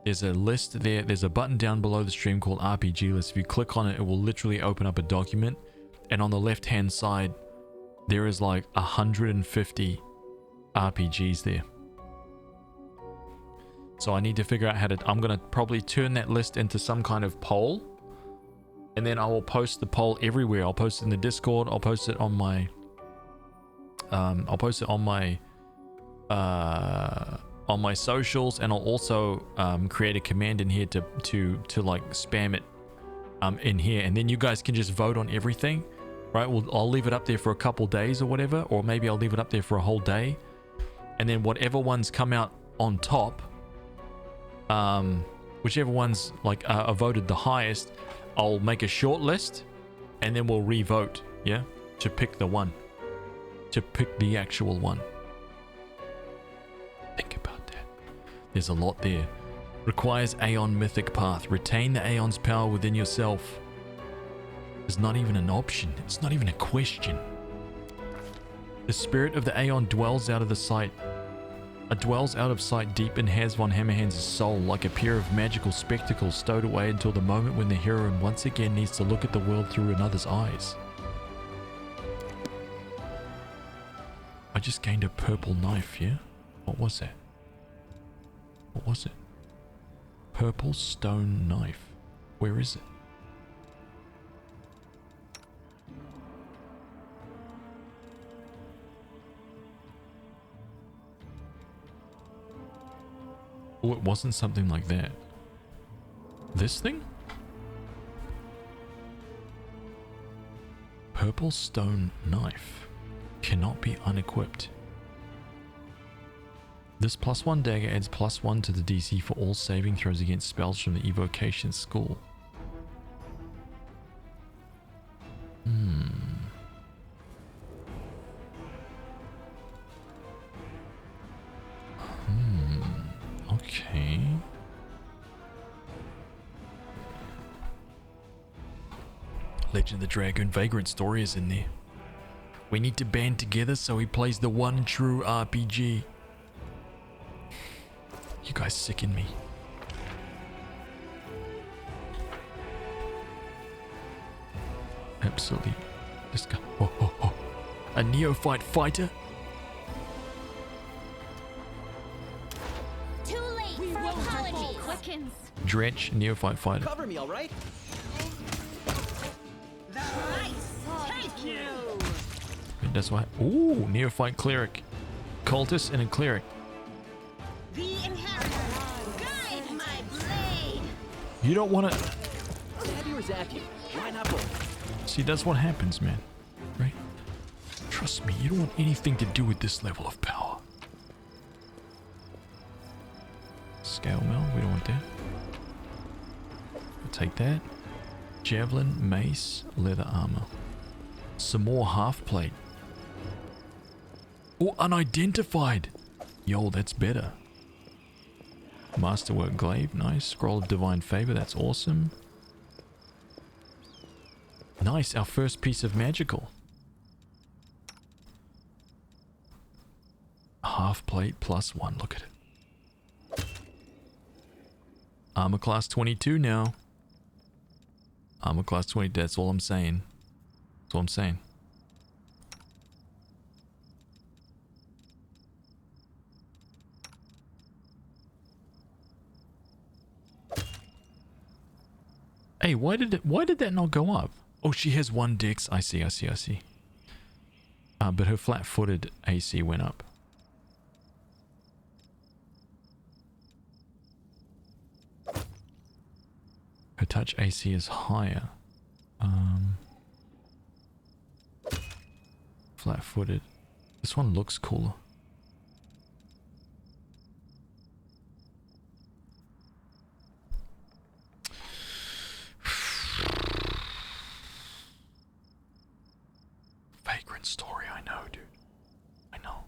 There's a list there. There's a button down below the stream called RPG list. If you click on it, it will literally open up a document. And on the left-hand side, there is like 150 RPGs there. So I need to figure out how to... I'm going to probably turn that list into some kind of poll. And then I will post the poll everywhere. I'll post it in the Discord. I'll post it on my... I'll post it on my socials, and I'll also create a command in here to like spam it in here, and then you guys can just vote on everything, right? I'll leave it up there for a couple days or whatever, or maybe I'll leave it up there for a whole day, and then whatever ones come out on top, whichever ones like are voted the highest, I'll make a short list, and then we'll re-vote, yeah, to pick the one. To pick the actual one. Think about that. There's a lot there. Requires Aeon Mythic Path. Retain the Aeon's power within yourself. It's not even an option. It's not even a question. The spirit of the Aeon dwells out of the sight. Dwells out of sight deep in Haz von Hammerhand's soul, like a pair of magical spectacles stowed away until the moment when the heroine once again needs to look at the world through another's eyes. I just gained a purple knife, yeah? What was that? What was it? Purple stone knife. Where is it? Oh, it wasn't something like that. This thing? Purple stone knife. Cannot be unequipped. This +1 dagger adds +1 to the DC for all saving throws against spells from the evocation school. Okay. Legend of the Dragoon Vagrant story is in there. We need to band together so he plays the one true RPG. You guys sicken me. Absolutely. This guy. Oh, oh, oh. A neophyte fighter? Too late for apologies. Quickens. Drench, neophyte fighter. Cover me, all right? Nice. Thank you. That's why. Ooh, neophyte cleric. Cultist and a cleric. The inheritor. Guide my blade. You don't want to. Stab you or zap you? Why not both? See, that's what happens, man. Right? Trust me, you don't want anything to do with this level of power. Scale mill, we don't want that. We'll take that. Javelin, mace, leather armor. Some more half plate. Oh, unidentified. Yo, that's better. Masterwork glaive, nice. Scroll of divine favor, that's awesome. Nice, our first piece of magical. Half plate +1, look at it. Armor class 22 now. Armor class 20, that's all I'm saying. That's all I'm saying. Hey, why did that not go up? Oh, she has 1 dex. I see. But her flat-footed AC went up. Her touch AC is higher. Flat-footed. This one looks cooler. Vagrant story, I know, dude. I know.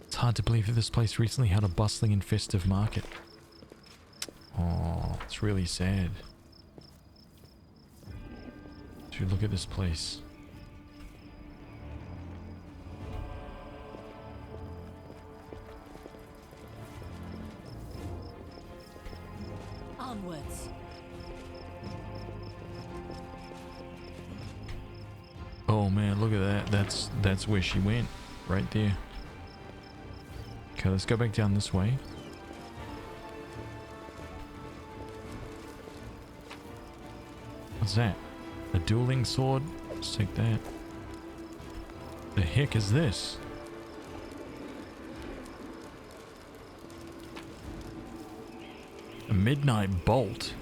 It's hard to believe that this place recently had a bustling and festive market. Oh, it's really sad. Dude, look at this place. Onwards. Oh man, look at that. That's where she went. Right there. Okay, let's go back down this way. What's that? A dueling sword? Let's take that. The heck is this? A midnight bolt.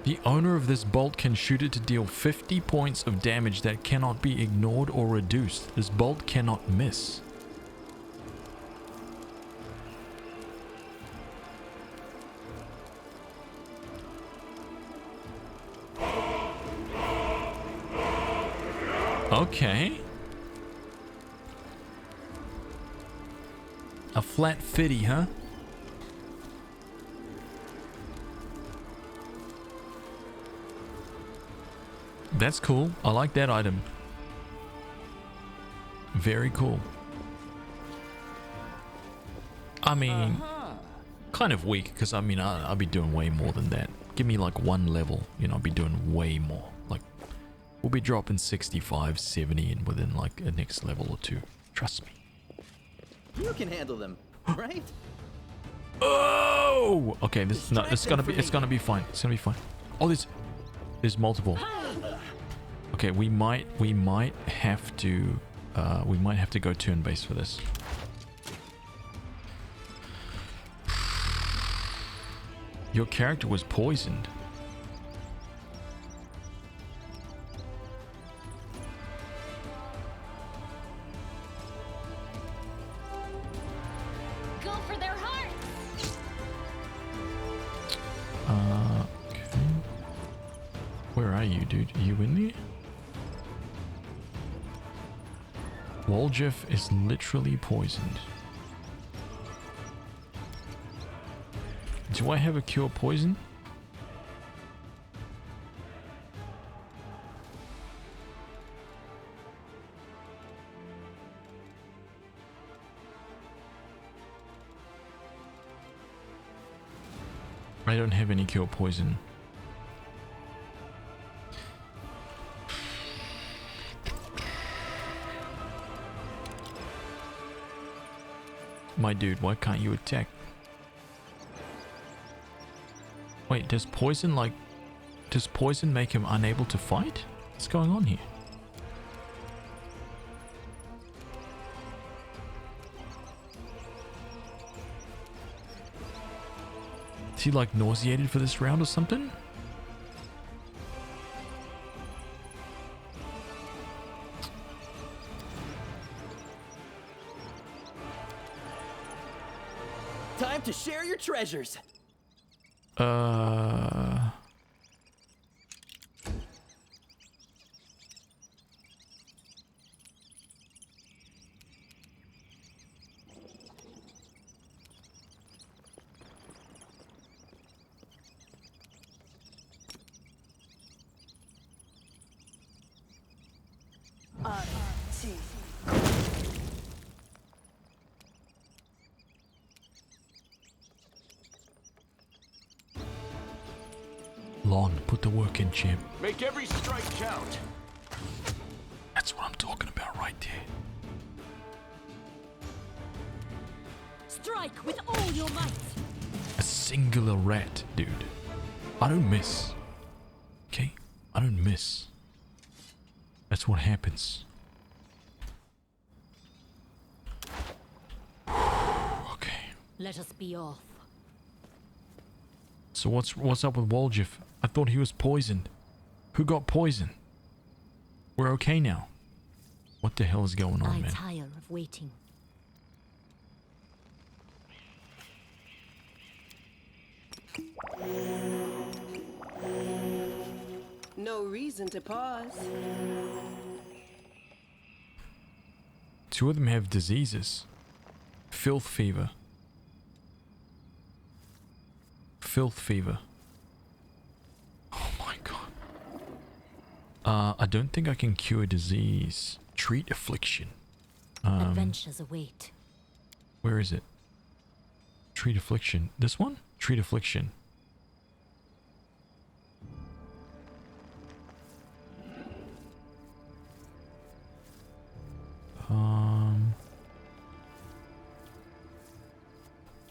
The owner of this bolt can shoot it to deal 50 points of damage that cannot be ignored or reduced. This bolt cannot miss. Okay. A flat 50, huh? That's cool. I like that item. Very cool. I mean, kind of weak, because I mean, I'll be doing way more than that. Give me like 1 level, you know, I'll be doing way more. Like, we'll be dropping 65, 70 and within like a next level or 2. Trust me. You can handle them, right? Oh! Okay, this no, it's gonna be fine. It's gonna be fine. Oh, there's multiple. Okay, we might have to go turn-based for this. Your character was poisoned. Go for their hearts. Okay. Where are you, dude? Are you in there? Waljeff is literally poisoned. Do I have a cure poison? I don't have any cure poison. My dude, why can't you attack? Wait, does poison make him unable to fight? What's going on here? Is he like nauseated for this round or something? Time to share your treasures. Lon, put the work in, champ. Make every strike count. That's what I'm talking about right there. Strike with all your might. A singular rat, dude. I don't miss. Okay? I don't miss. That's what happens. Okay. Let us be off. So what's up with Woljif? I thought he was poisoned. Who got poisoned? We're okay now. What the hell is going on, I man? tire of waiting. No reason to pause. Two of them have diseases. Filth fever. Filth fever. Oh my god. I don't think I can cure disease. Treat affliction. Adventures await. Where is it? Treat affliction. This one? Treat affliction.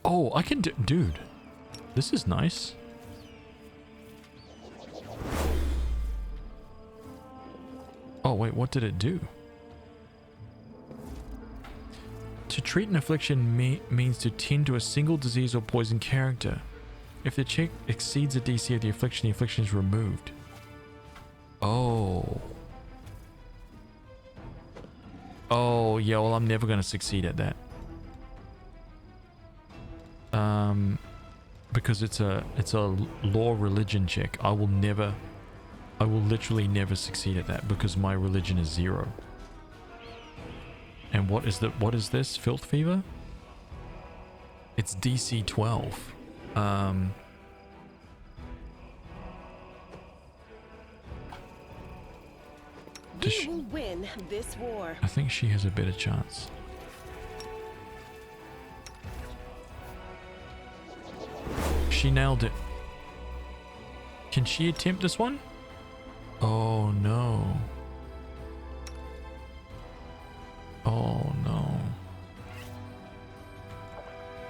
Oh, I can do... Dude. This is nice. Oh, wait, what did it do? To treat an affliction means to tend to a single disease or poison character. If the check exceeds the DC of the affliction is removed. Oh. Oh, yeah, well, I'm never going to succeed at that. Because it's a law religion check. I will literally never succeed at that because my religion is 0. And what is this? Filth fever? It's DC 12. We will win this war. I think she has a better chance. She nailed it. Can she attempt this one? Oh no. Oh no.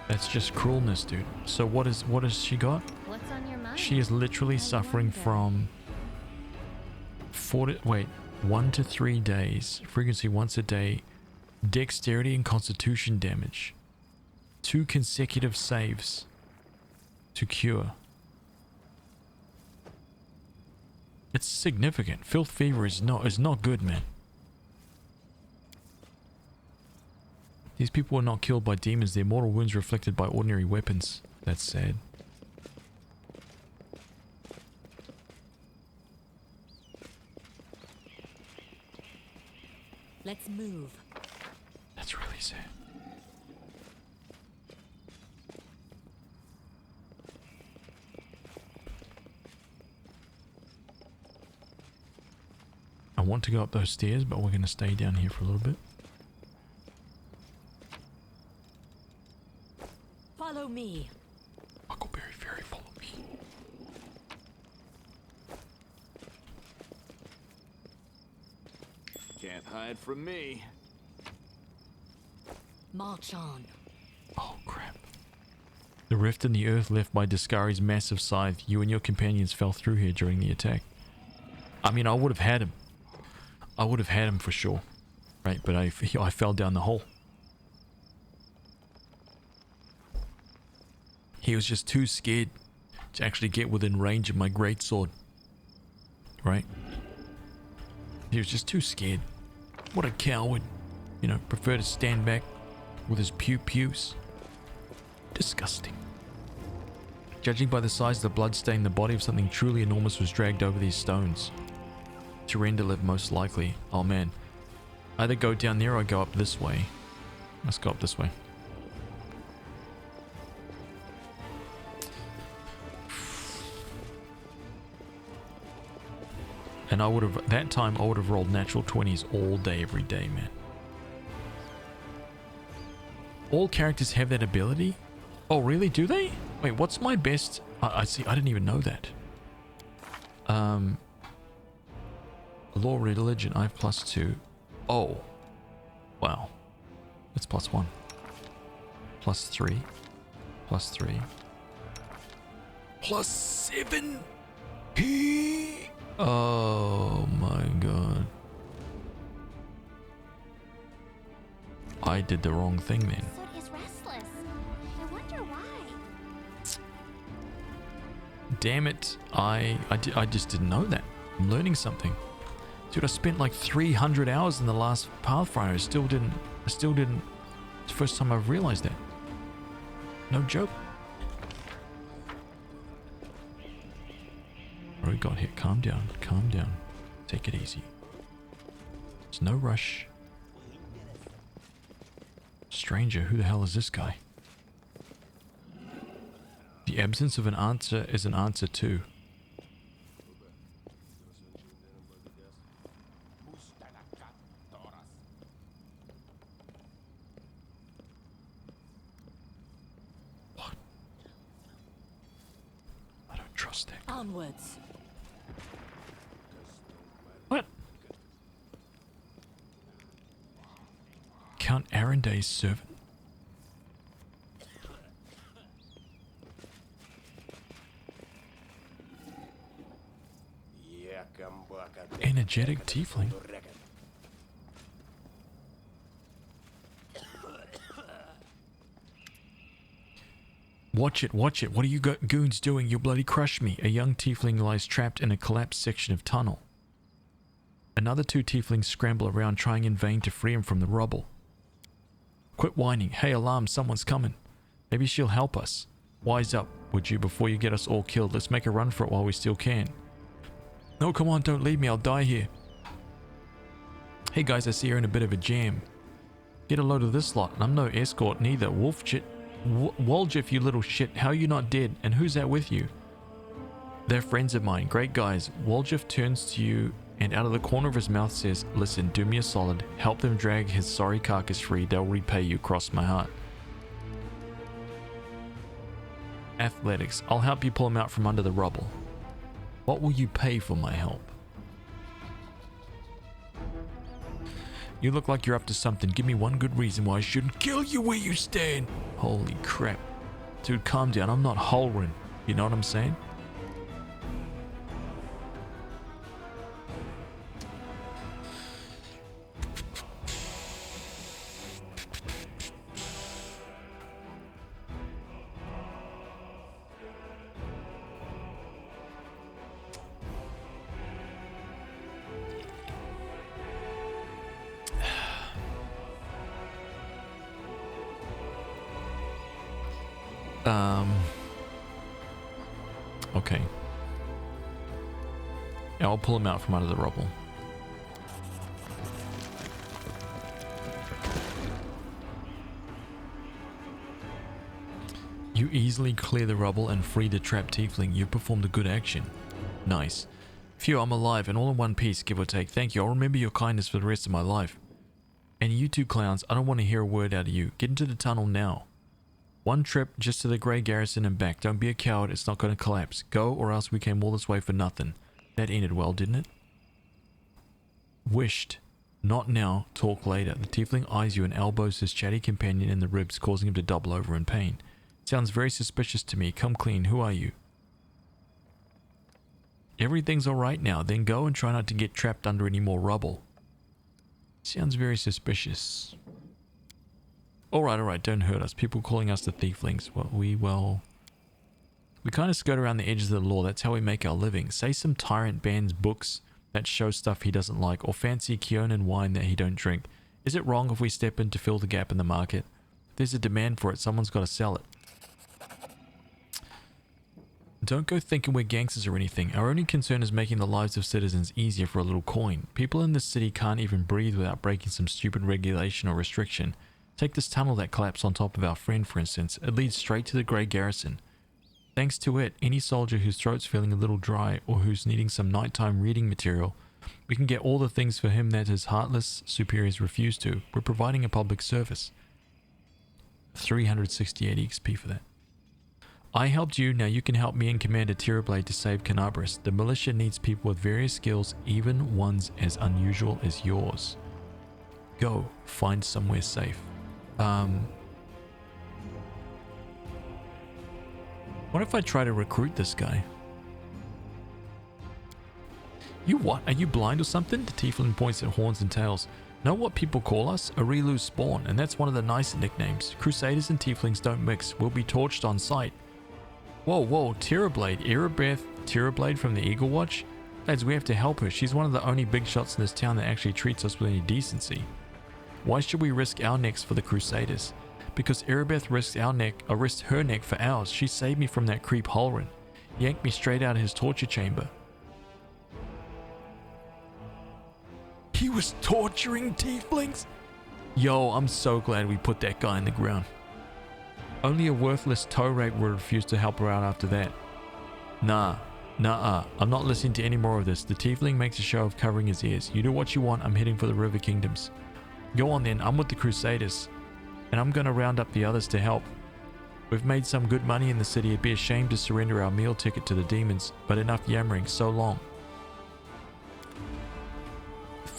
That's just cruelness, dude. So what has she got? What's on your mind? She is literally suffering from 1 to 3 days, frequency once a day, dexterity and constitution damage, 2 consecutive saves to cure. It's significant. Filth fever is not good, man. These people were not killed by demons. Their mortal wounds were inflicted by ordinary weapons. That's sad. Let's move. That's really sad. want to go up those stairs, but we're going to stay down here for a little bit. Follow me. Huckleberry Fairy, follow me. Can't hide from me. March on. Oh, crap. The rift in the earth left by Discari's massive scythe. You and your companions fell through here during the attack. I mean, I would have had him. I would have had him for sure. Right, but I fell down the hole. He was just too scared to actually get within range of my greatsword. Right? He was just too scared. What a coward. You know, prefer to stand back with his pew-pews. Disgusting. Judging by the size of the blood stain, the body of something truly enormous was dragged over these stones. To render live most likely. Oh man. Either go down there or go up this way. Let's go up this way. And I would have, that time I would have rolled natural 20s all day, every day, man. All characters have that ability? Oh, really? Do they? Wait, what's my best? I see. I didn't even know that. Law, religion. I have +2. Oh. Wow. It's +1. +3. +3. +7. Oh my god. I did the wrong thing then. So is restless. I wonder why. Damn it. I just didn't know that. I'm learning something. Dude, I spent like 300 hours in the last Pathfinder. I still didn't. It's the first time I've realized that. No joke. What do we got here? Calm down. Calm down. Take it easy. There's no rush. Stranger, who the hell is this guy? The absence of an answer is an answer too. What? I don't trust that. Onwards. What? Count Arenday's servant? Energetic tiefling. Watch it, watch it. What are you goons doing? You'll bloody crush me. A young tiefling lies trapped in a collapsed section of tunnel. Another 2 tieflings scramble around, trying in vain to free him from the rubble. Quit whining. Hey, alarm, someone's coming. Maybe she'll help us. Wise up, would you, before you get us all killed. Let's make a run for it while we still can. No, come on, don't leave me. I'll die here. Hey guys, I see you're in a bit of a jam. Get a load of this lot. I'm no escort neither. Wolf shit. Woljif, you little shit. How are you not dead? And who's that with you? They're friends of mine. Great guys. Woljif turns to you and out of the corner of his mouth says, listen, do me a solid. Help them drag his sorry carcass free. They'll repay you. Cross my heart. Athletics. I'll help you pull him out from under the rubble. What will you pay for my help? You look like you're up to something. Give me one good reason why I shouldn't kill you where you stand. Holy crap. Dude, calm down. I'm not Holrin. You know what I'm saying? Okay. Yeah, I'll pull him out from under the rubble. You easily clear the rubble and free the trapped tiefling. You performed a good action. Nice. Phew, I'm alive and all in one piece, give or take. Thank you. I'll remember your kindness for the rest of my life. And you two clowns, I don't want to hear a word out of you. Get into the tunnel now. One trip just to the Grey Garrison and back. Don't be a coward. It's not going to collapse. Go, or else we came all this way for nothing. That ended well, didn't it? Wished. Not now. Talk later. The tiefling eyes you and elbows his chatty companion in the ribs, causing him to double over in pain. Sounds very suspicious to me. Come clean. Who are you? Everything's alright now. Then go and try not to get trapped under any more rubble. Sounds very suspicious. Alright, don't hurt us. People calling us the thieflings. We kind of skirt around the edges of the law. That's how we make our living. Say some tyrant bans books that show stuff he doesn't like, or fancy Kionan wine that he don't drink. Is it wrong if we step in to fill the gap in the market? If there's a demand for it, someone's got to sell it. Don't go thinking we're gangsters or anything. Our only concern is making the lives of citizens easier for a little coin. People in this city can't even breathe without breaking some stupid regulation or restriction. Take this tunnel that collapsed on top of our friend, for instance. It leads straight to the Grey Garrison. Thanks to it, any soldier whose throat's feeling a little dry or who's needing some nighttime reading material, we can get all the things for him that his heartless superiors refuse to. We're providing a public service. 368 XP for that. I helped you, now you can help me and Commander Tirablade to save Canabras. The militia needs people with various skills, even ones as unusual as yours. Go, find somewhere safe. What if I try to recruit this guy? You what? Are you blind or something? The tiefling points at horns and tails. Know what people call us? Arilu's spawn, and that's one of the nicer nicknames. Crusaders and tieflings don't mix. We'll be torched on sight. Whoa, Tirablade. Erebeth Tirablade from the Eagle Watch? Lads, we have to help her. She's one of the only big shots in this town that actually treats us with any decency. Why should we risk our necks for the Crusaders? Because Erebeth risked her neck for ours. She saved me from that creep Holrin. Yanked me straight out of his torture chamber. He was torturing tieflings? Yo, I'm so glad we put that guy in the ground. Only a worthless toe rake would refuse to help her out after that. Nah, I'm not listening to any more of this. The tiefling makes a show of covering his ears. You do what you want, I'm heading for the River Kingdoms. Go on then, I'm with the Crusaders. And I'm gonna round up the others to help. We've made some good money in the city. It'd be a shame to surrender our meal ticket to the demons, but enough yammering, so long.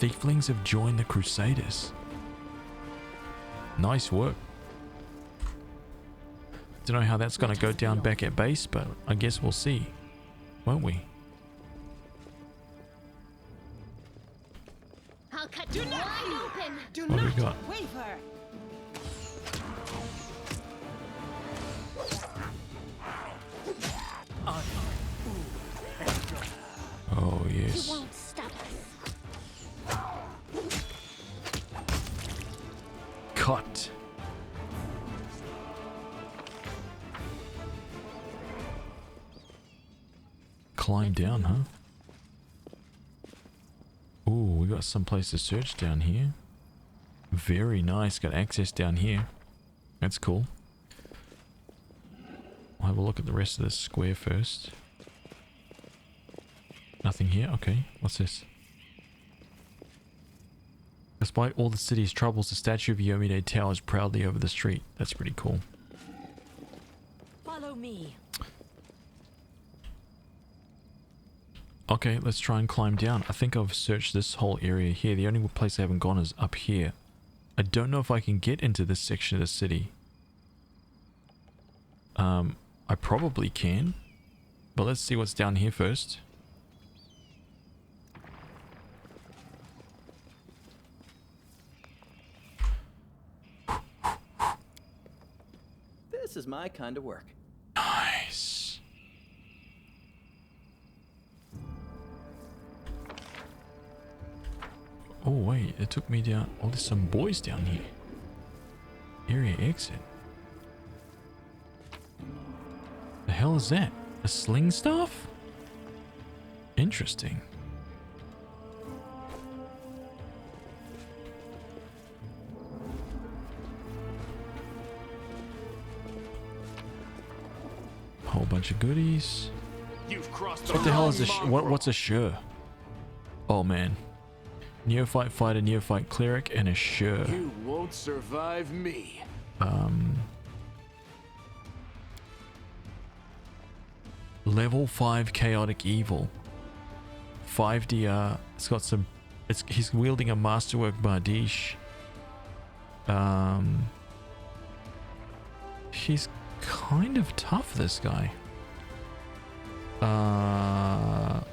Thieflings have joined the Crusaders. Nice work. Don't know how that's gonna go down back at base, but I guess we'll see, won't we? I'll cut you wide open. Do What not have we got? waver. Oh You yes. won't stop us. Cut. Climb down, huh? Ooh, we got some place to search down here. Very nice. Got access down here. That's cool. I'll have a look at the rest of this square first. Nothing here? Okay. What's this? Despite all the city's troubles, the statue of Yomide towers proudly over the street. That's pretty cool. Follow me. Okay, let's try and climb down. I think I've searched this whole area here. The only place I haven't gone is up here. I don't know if I can get into this section of the city. I probably can. But let's see what's down here first. This is my kind of work. Nice. Oh wait, it took me down. Oh, there's some boys down here. Area exit. The hell is that? A sling staff? Interesting. Whole bunch of goodies. You've crossed What the hell is a what's a shur? Oh man. Neophyte fighter, neophyte cleric, and a sure. You won't survive me. Level 5 chaotic evil. 5 DR. It's got some. He's wielding a masterwork bardiche. He's kind of tough, this guy. I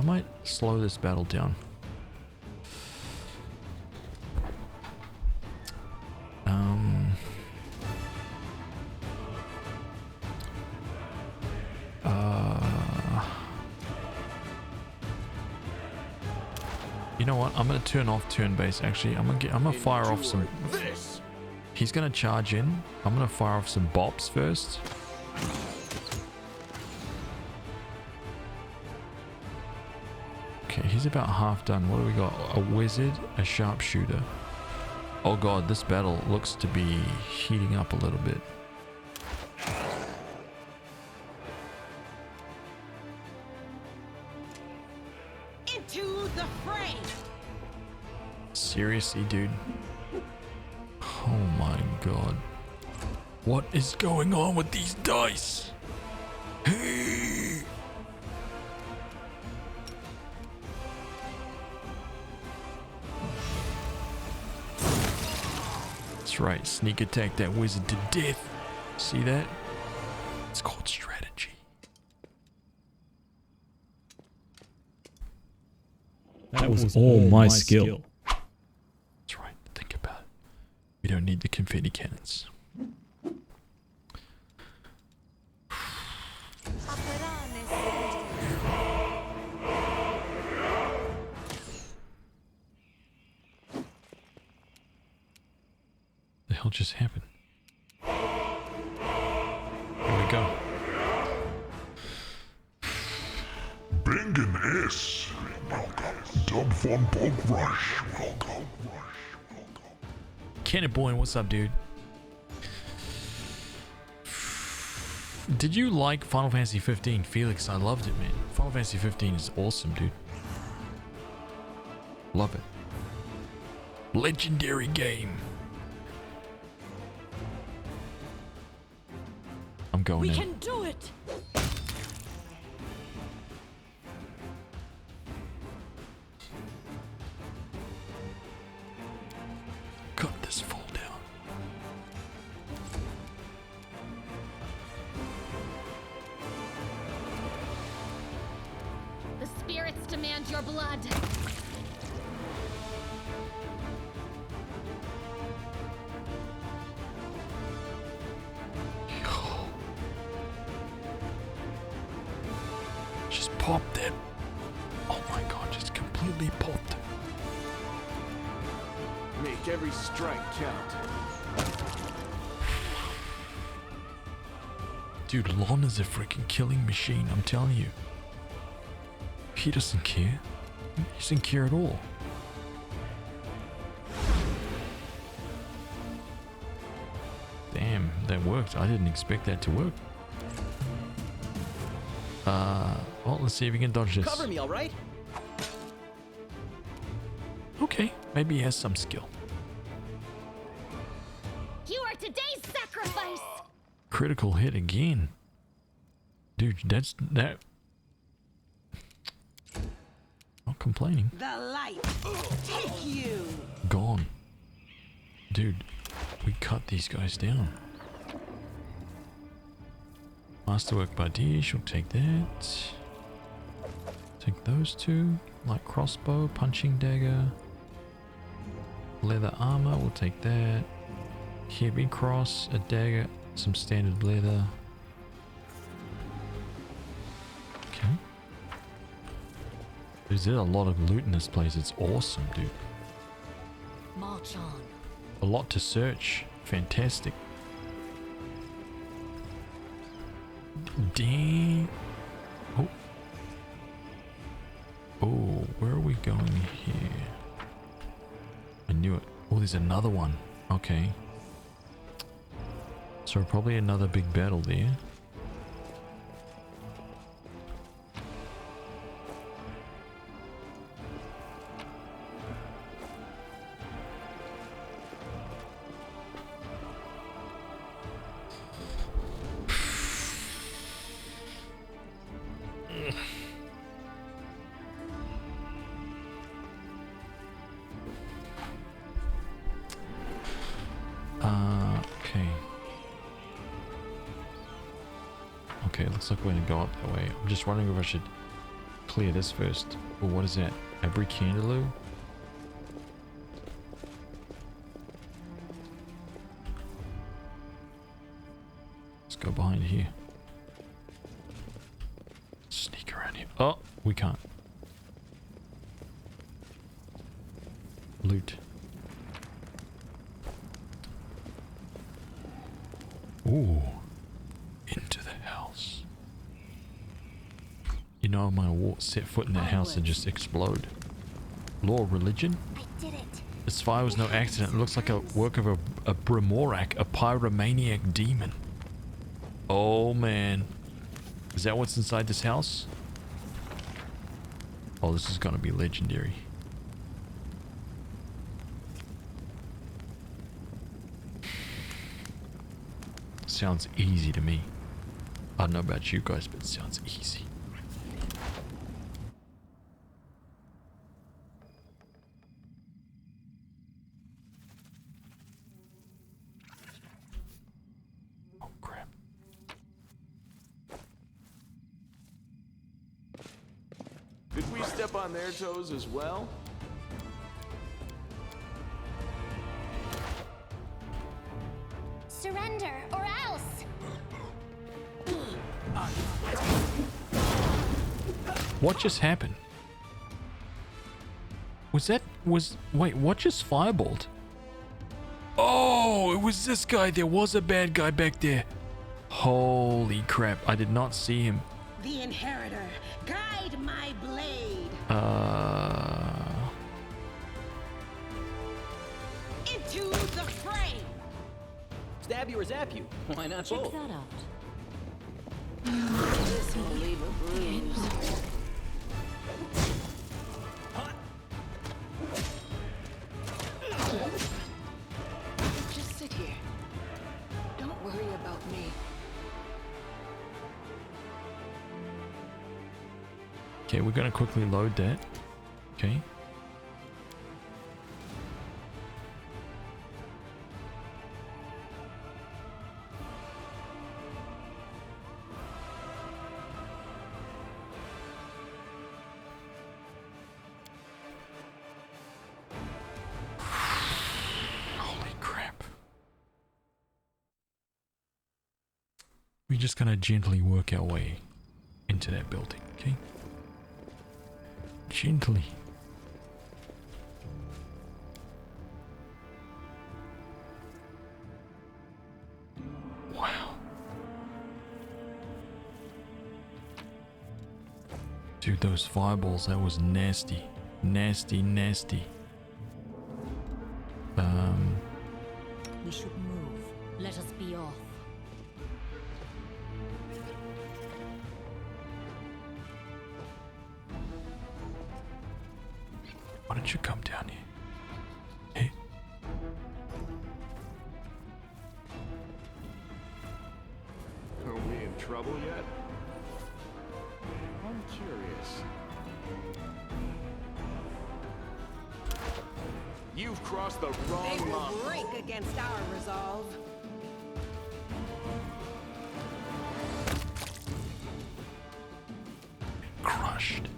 might slow this battle down. You know what? I'm gonna turn off turn base. Actually, I'm gonna fire off some. He's gonna charge in. I'm gonna fire off some bops first. Okay, he's about half done. What do we got? A wizard, a sharpshooter. Oh god, this battle looks to be heating up a little bit. Into the fray. Seriously, dude. Oh my god. What is going on with these dice? Hey! That's right, sneak attack that wizard to death. See that? It's called strategy. That was all my skill. That's right, think about it. We don't need the confetti cannons. The hell just happened? Here we go. Bengen S. Welcome. Dub von Bog Rush. Welcome. Cannonboy, what's up, dude? Did you like Final Fantasy 15? Felix, I loved it, man. Final Fantasy 15 is awesome, dude. Love it. Legendary game. I'm going We in. can do it. Cut this fool down. The spirits demand your blood. Just popped it. Oh my god, just completely popped it. Make every strike count. Dude, Lon is a freaking killing machine, I'm telling you. He doesn't care. He doesn't care at all. Damn, that worked. I didn't expect that to work. Well, let's see if we can dodge this. Cover me, all right? Okay, maybe he has some skill. You are today's sacrifice. Critical hit again. Dude, that's that. Not complaining. The light. Take you. Gone. Dude, we cut these guys down. Masterwork by D, she'll take that. Take those two. Light crossbow, punching dagger. Leather armor, we'll take that. Heavy cross, a dagger, some standard leather. Okay. There's a lot of loot in this place. It's awesome, dude. March on. A lot to search. Fantastic. Dang. Oh. Oh, where are we going here? I knew it. Oh, there's another one. Okay. So probably another big battle there. Okay, looks like we're gonna go up that way. I'm just wondering if I should clear this first. Or what is that? Abracandaloo? Let's go behind here. Sneak around here. Oh, we can't. Loot. Ooh. Into the house. You know, I'm gonna set foot in that house and just explode. Law of religion? I did it. This fire was no accident. It looks like a work of a Brimorak, a pyromaniac demon. Oh man. Is that what's inside this house? Oh, this is gonna be legendary. Sounds easy to me. I don't know about you guys, but it sounds easy. Oh crap. Did we step on their toes as well? Surrender or else. What just happened? Wait, what just fireballed? Oh, it was this guy. There was a bad guy back there. Holy crap, I did not see him. The Inheritor, guide my blade. Into the fray. Stab you or zap you? Why not Check both? that out. This will leave a bruise. Just sit here. Don't worry about me. Okay, we're gonna quickly load that. Okay. Holy crap. We're just gonna gently work our way into that building, okay? Gently. Wow. Dude, those fireballs, that was nasty. Nasty, nasty. We should move. Let us be off. Why don't you come down here? Hey. Are we in trouble yet? I'm curious. You've crossed the They wrong will line. break against our resolve. Crushed.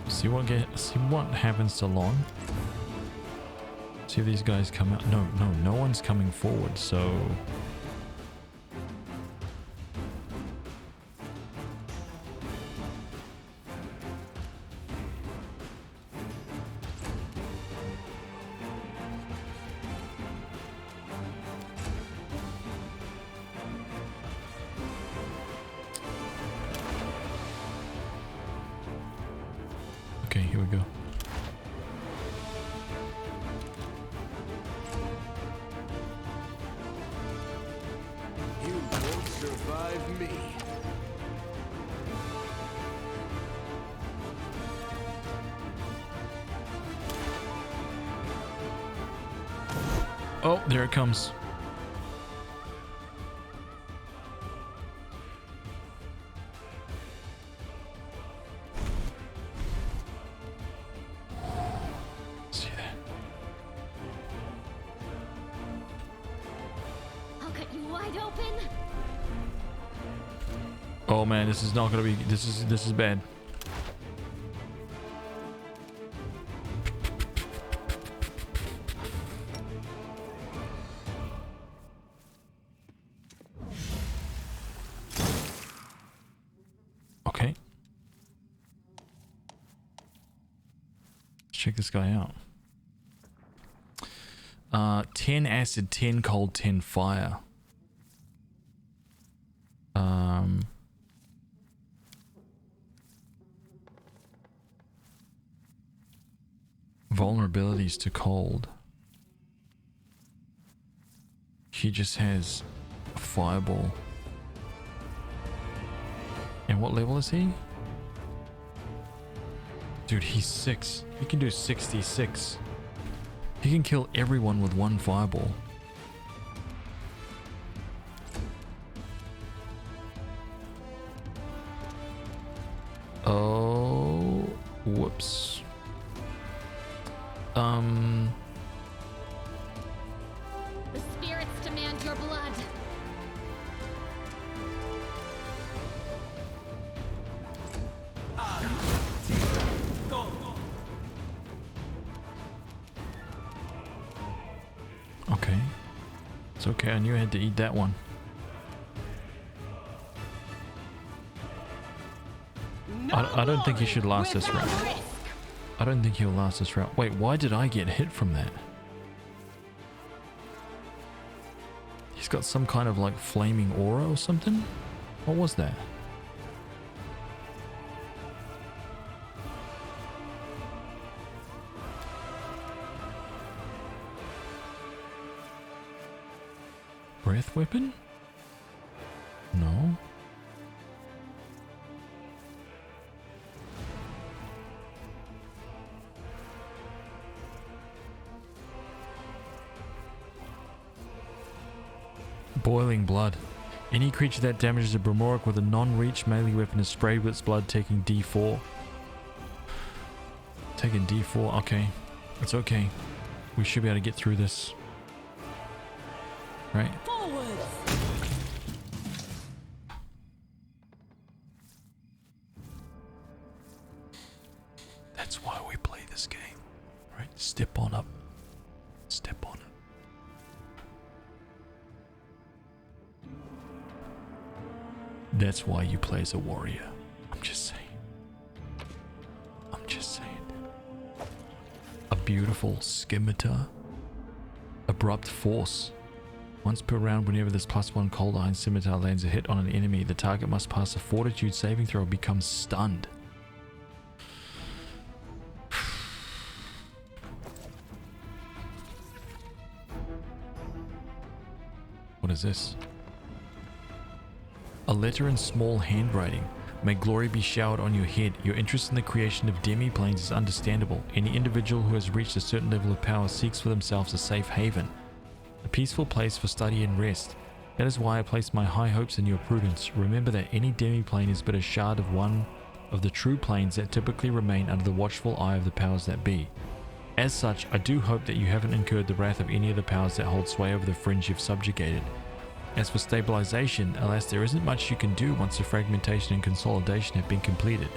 See what happens to Lon? See if these guys come out. No one's coming forward, so okay, here we go. You won't survive me. Oh, there it comes. See wide open. Oh man, this is not gonna be. This is bad. Okay. Let's check this guy out. 10 acid, 10 cold, 10 fire. Vulnerabilities to cold. He just has a fireball. And what level is he? Dude, he's 6. He can do 66. He can kill everyone with one fireball. Oh, whoops. The spirits demand your blood. Okay. It's okay, I knew I had to eat that one. I don't think he should last this round. I don't think he'll last this round. Wait, why did I get hit from that? He's got some kind of like flaming aura or something? What was that? Breath weapon? No. Boiling blood. Any creature that damages a Brimoric with a non-reach melee weapon is sprayed with its blood, taking D4. Taking D4, okay. It's okay. We should be able to get through this. Right? That's why we play this game. Right? Step on up. Step on up. That's why you play as a warrior. I'm just saying. I'm just saying. A beautiful scimitar. Abrupt force. Once per round, whenever this +1 cold iron scimitar lands a hit on an enemy, the target must pass a fortitude saving throw or becomes stunned. What is this? A letter in small handwriting. May glory be showered on your head. Your interest in the creation of demi-planes is understandable. Any individual who has reached a certain level of power seeks for themselves a safe haven, a peaceful place for study and rest. That is why I place my high hopes in your prudence. Remember that any demi-plane is but a shard of one of the true planes that typically remain under the watchful eye of the powers that be. As such, I do hope that you haven't incurred the wrath of any of the powers that hold sway over the fringe you've subjugated. As for stabilization, alas, there isn't much you can do once the fragmentation and consolidation have been completed.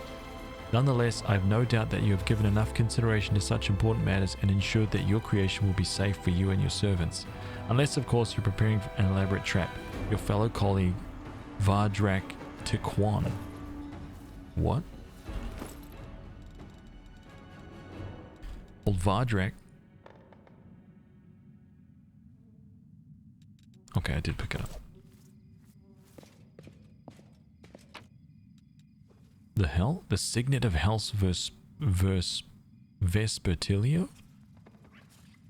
Nonetheless, I have no doubt that you have given enough consideration to such important matters and ensured that your creation will be safe for you and your servants. Unless, of course, you're preparing an elaborate trap. Your fellow colleague, Vardrak Tiquan. What? Old Vardrak. Okay, I did pick it up. The hell? The signet of HazVsRPG?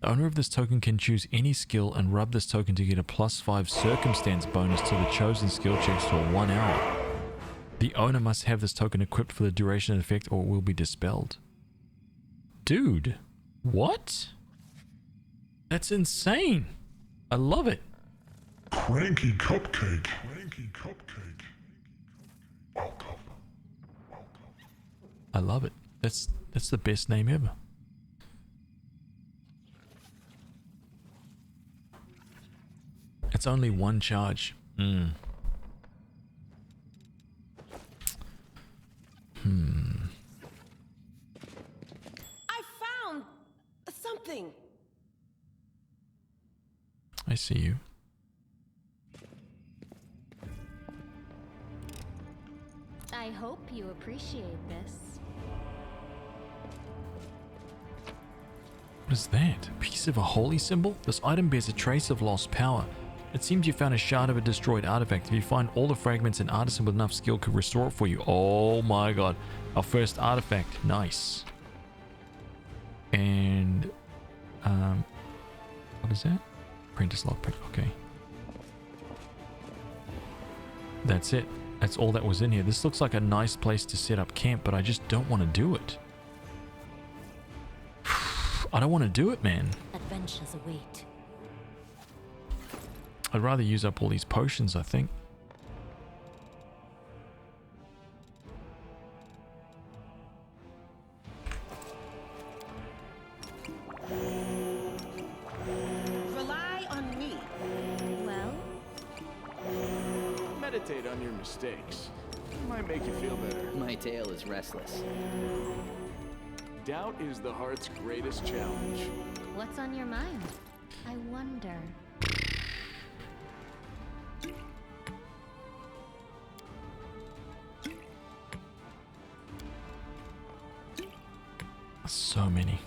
The owner of this token can choose any skill and rub this token to get a +5 circumstance bonus to the chosen skill checks for 1 hour. The owner must have this token equipped for the duration of the effect or it will be dispelled. Dude, what? That's insane. I love it. Cranky Cupcake. Cranky Cupcake. Welcome. I love it. That's the best name ever. it's only one charge. I found something. I see you. I hope you appreciate this. What is that? A piece of a holy symbol? This item bears a trace of lost power. It seems you found a shard of a destroyed artifact. If you find all the fragments, an artisan with enough skill could restore it for you. Oh my god. Our first artifact. Nice. And, what is that? Apprentice lockpick. Okay. That's it. That's all that was in here. This looks like a nice place to set up camp, but I just don't want to do it. I don't want to do it, man. Adventures await. I'd rather use up all these potions, I think. Rely on me. Well? Meditate on your mistakes. It might make you feel better. My tail is restless. Doubt is the heart's greatest challenge. What's on your mind? I wonder. So many.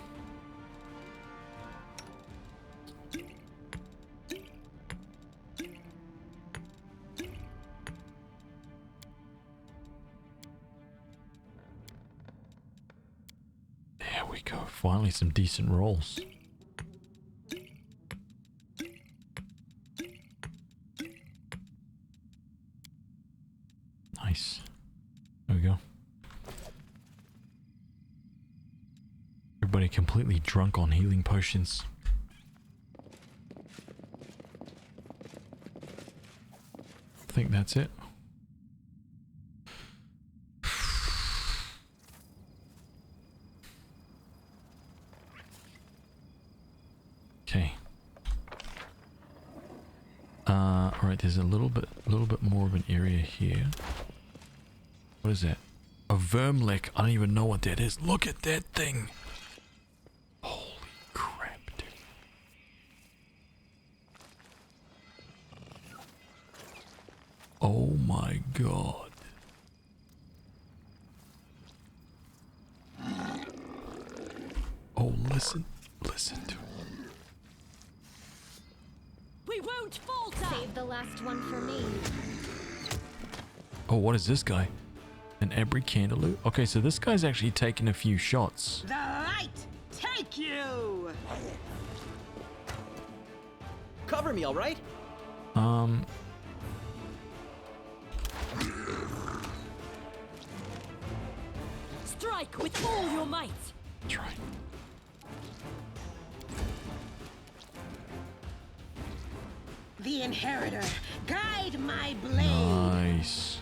There we go. Finally some decent rolls. Nice. There we go. Everybody completely drunk on healing potions. I think that's it. Okay. Alright, there's a little bit more of an area here. What is that? A vermlick. I don't even know what that is. Look at that thing. Holy crap, dude. Oh my god. Oh, listen to it. We won't falter! Save the last one for me. Oh, what is this guy? An Ebry Candaloo? Okay, so this guy's actually taken a few shots. The light take you. Cover me, all right? Strike with all your might. That's right. The inheritor, guide my blade. Nice.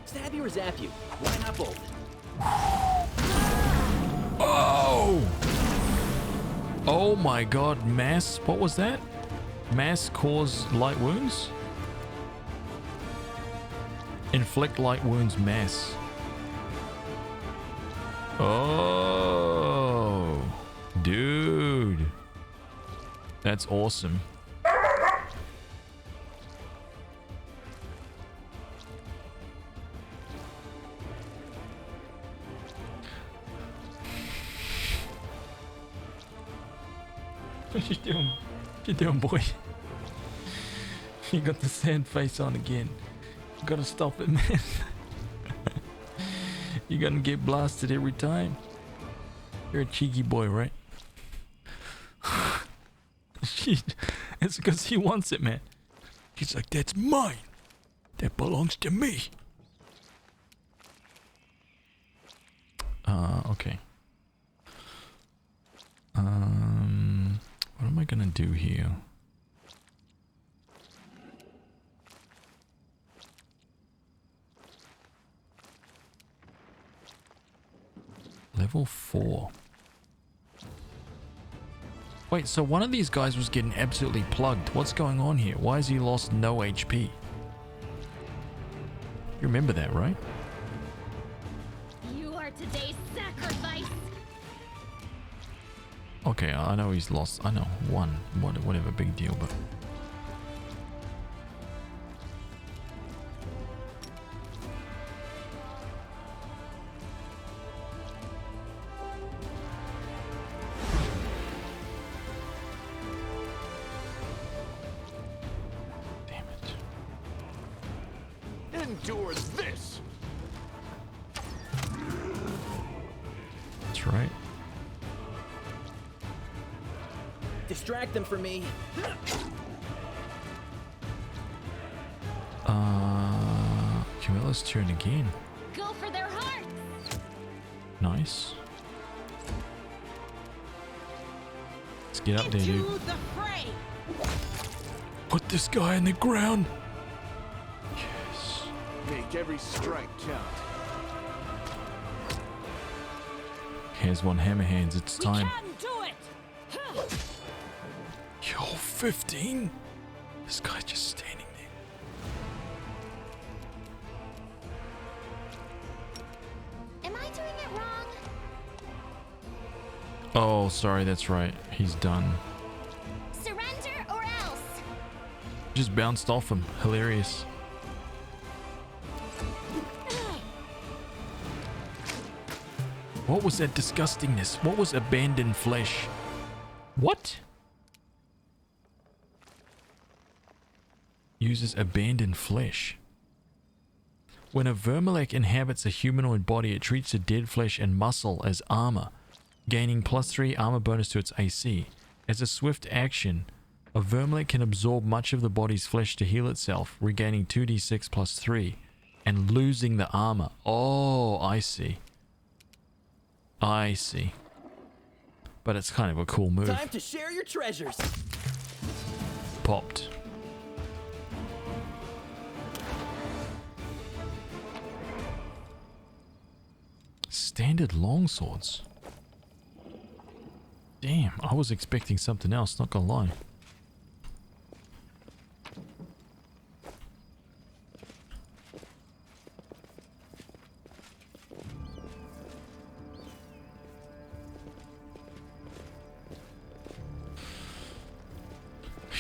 Stab you or zap you? Why not both? Oh! Oh my god, mass. What was that? Mass cause light wounds? Inflict light wounds, mass. Oh, dude. That's awesome. What you doing? What you doing, boy? You got the sad face on again. You gotta stop it, man. You're gonna get blasted every time. You're a cheeky boy, right? It's because he wants it, man. He's like, that's mine. That belongs to me. Okay. What am I gonna do here? Level 4. Wait, so one of these guys was getting absolutely plugged. What's going on here? Why has he lost no HP? You remember that, right? You are today's sacrifice. Okay, I know he's lost. I know, one. Whatever, big deal, but... Endure this! That's right. Distract them for me. Camilla's turn again. Go for their hearts. Nice. Let's get up there, dude. To the fray. Put this guy in the ground. Make every strike count. Here's one Hammerhands. It's time. We can do it. Yo, 15. This guy just standing Am I doing it wrong? there. Oh, sorry. That's right. He's done. Surrender or else. Just bounced off him. Hilarious. What was that disgustingness? What was abandoned flesh? What? Uses abandoned flesh. When a Vermilek inhabits a humanoid body, it treats the dead flesh and muscle as armor, gaining +3 armor bonus to its AC. As a swift action, a Vermilek can absorb much of the body's flesh to heal itself, regaining 2d6 +3, and losing the armor. Oh, I see. I see. But it's kind of a cool move. Time to share your treasures. Popped. Standard longswords. Damn, I was expecting something else, not gonna lie.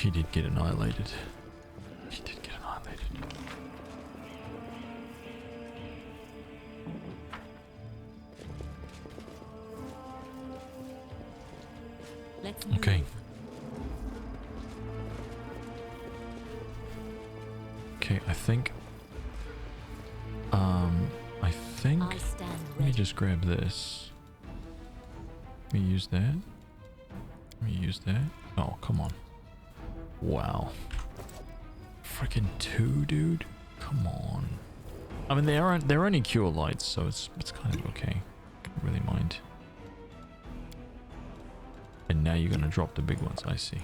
He did get annihilated. He did get annihilated. Let's move. Okay. Okay, I think... I stand Let me ready. just grab this. Let me use that. Let me use that. Oh, come on. Wow. Freaking 2, dude. Come on. I mean, they're only cure lights, so it's kind of okay. Don't really mind. And now you're gonna drop the big ones. I see.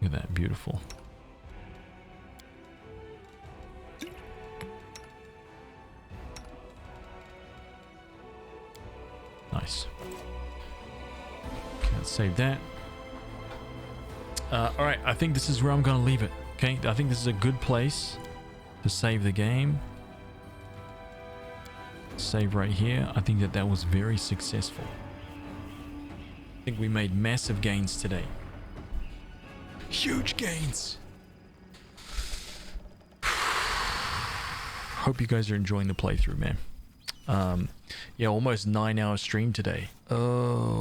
Look at that, beautiful. Nice. Okay, let's save that. Alright, I think this is where I'm going to leave it. Okay, I think this is a good place to save the game. Save right here. I think that was very successful. I think we made massive gains today. Huge gains! Hope you guys are enjoying the playthrough, man. Yeah, almost 9-hour stream today. Oh.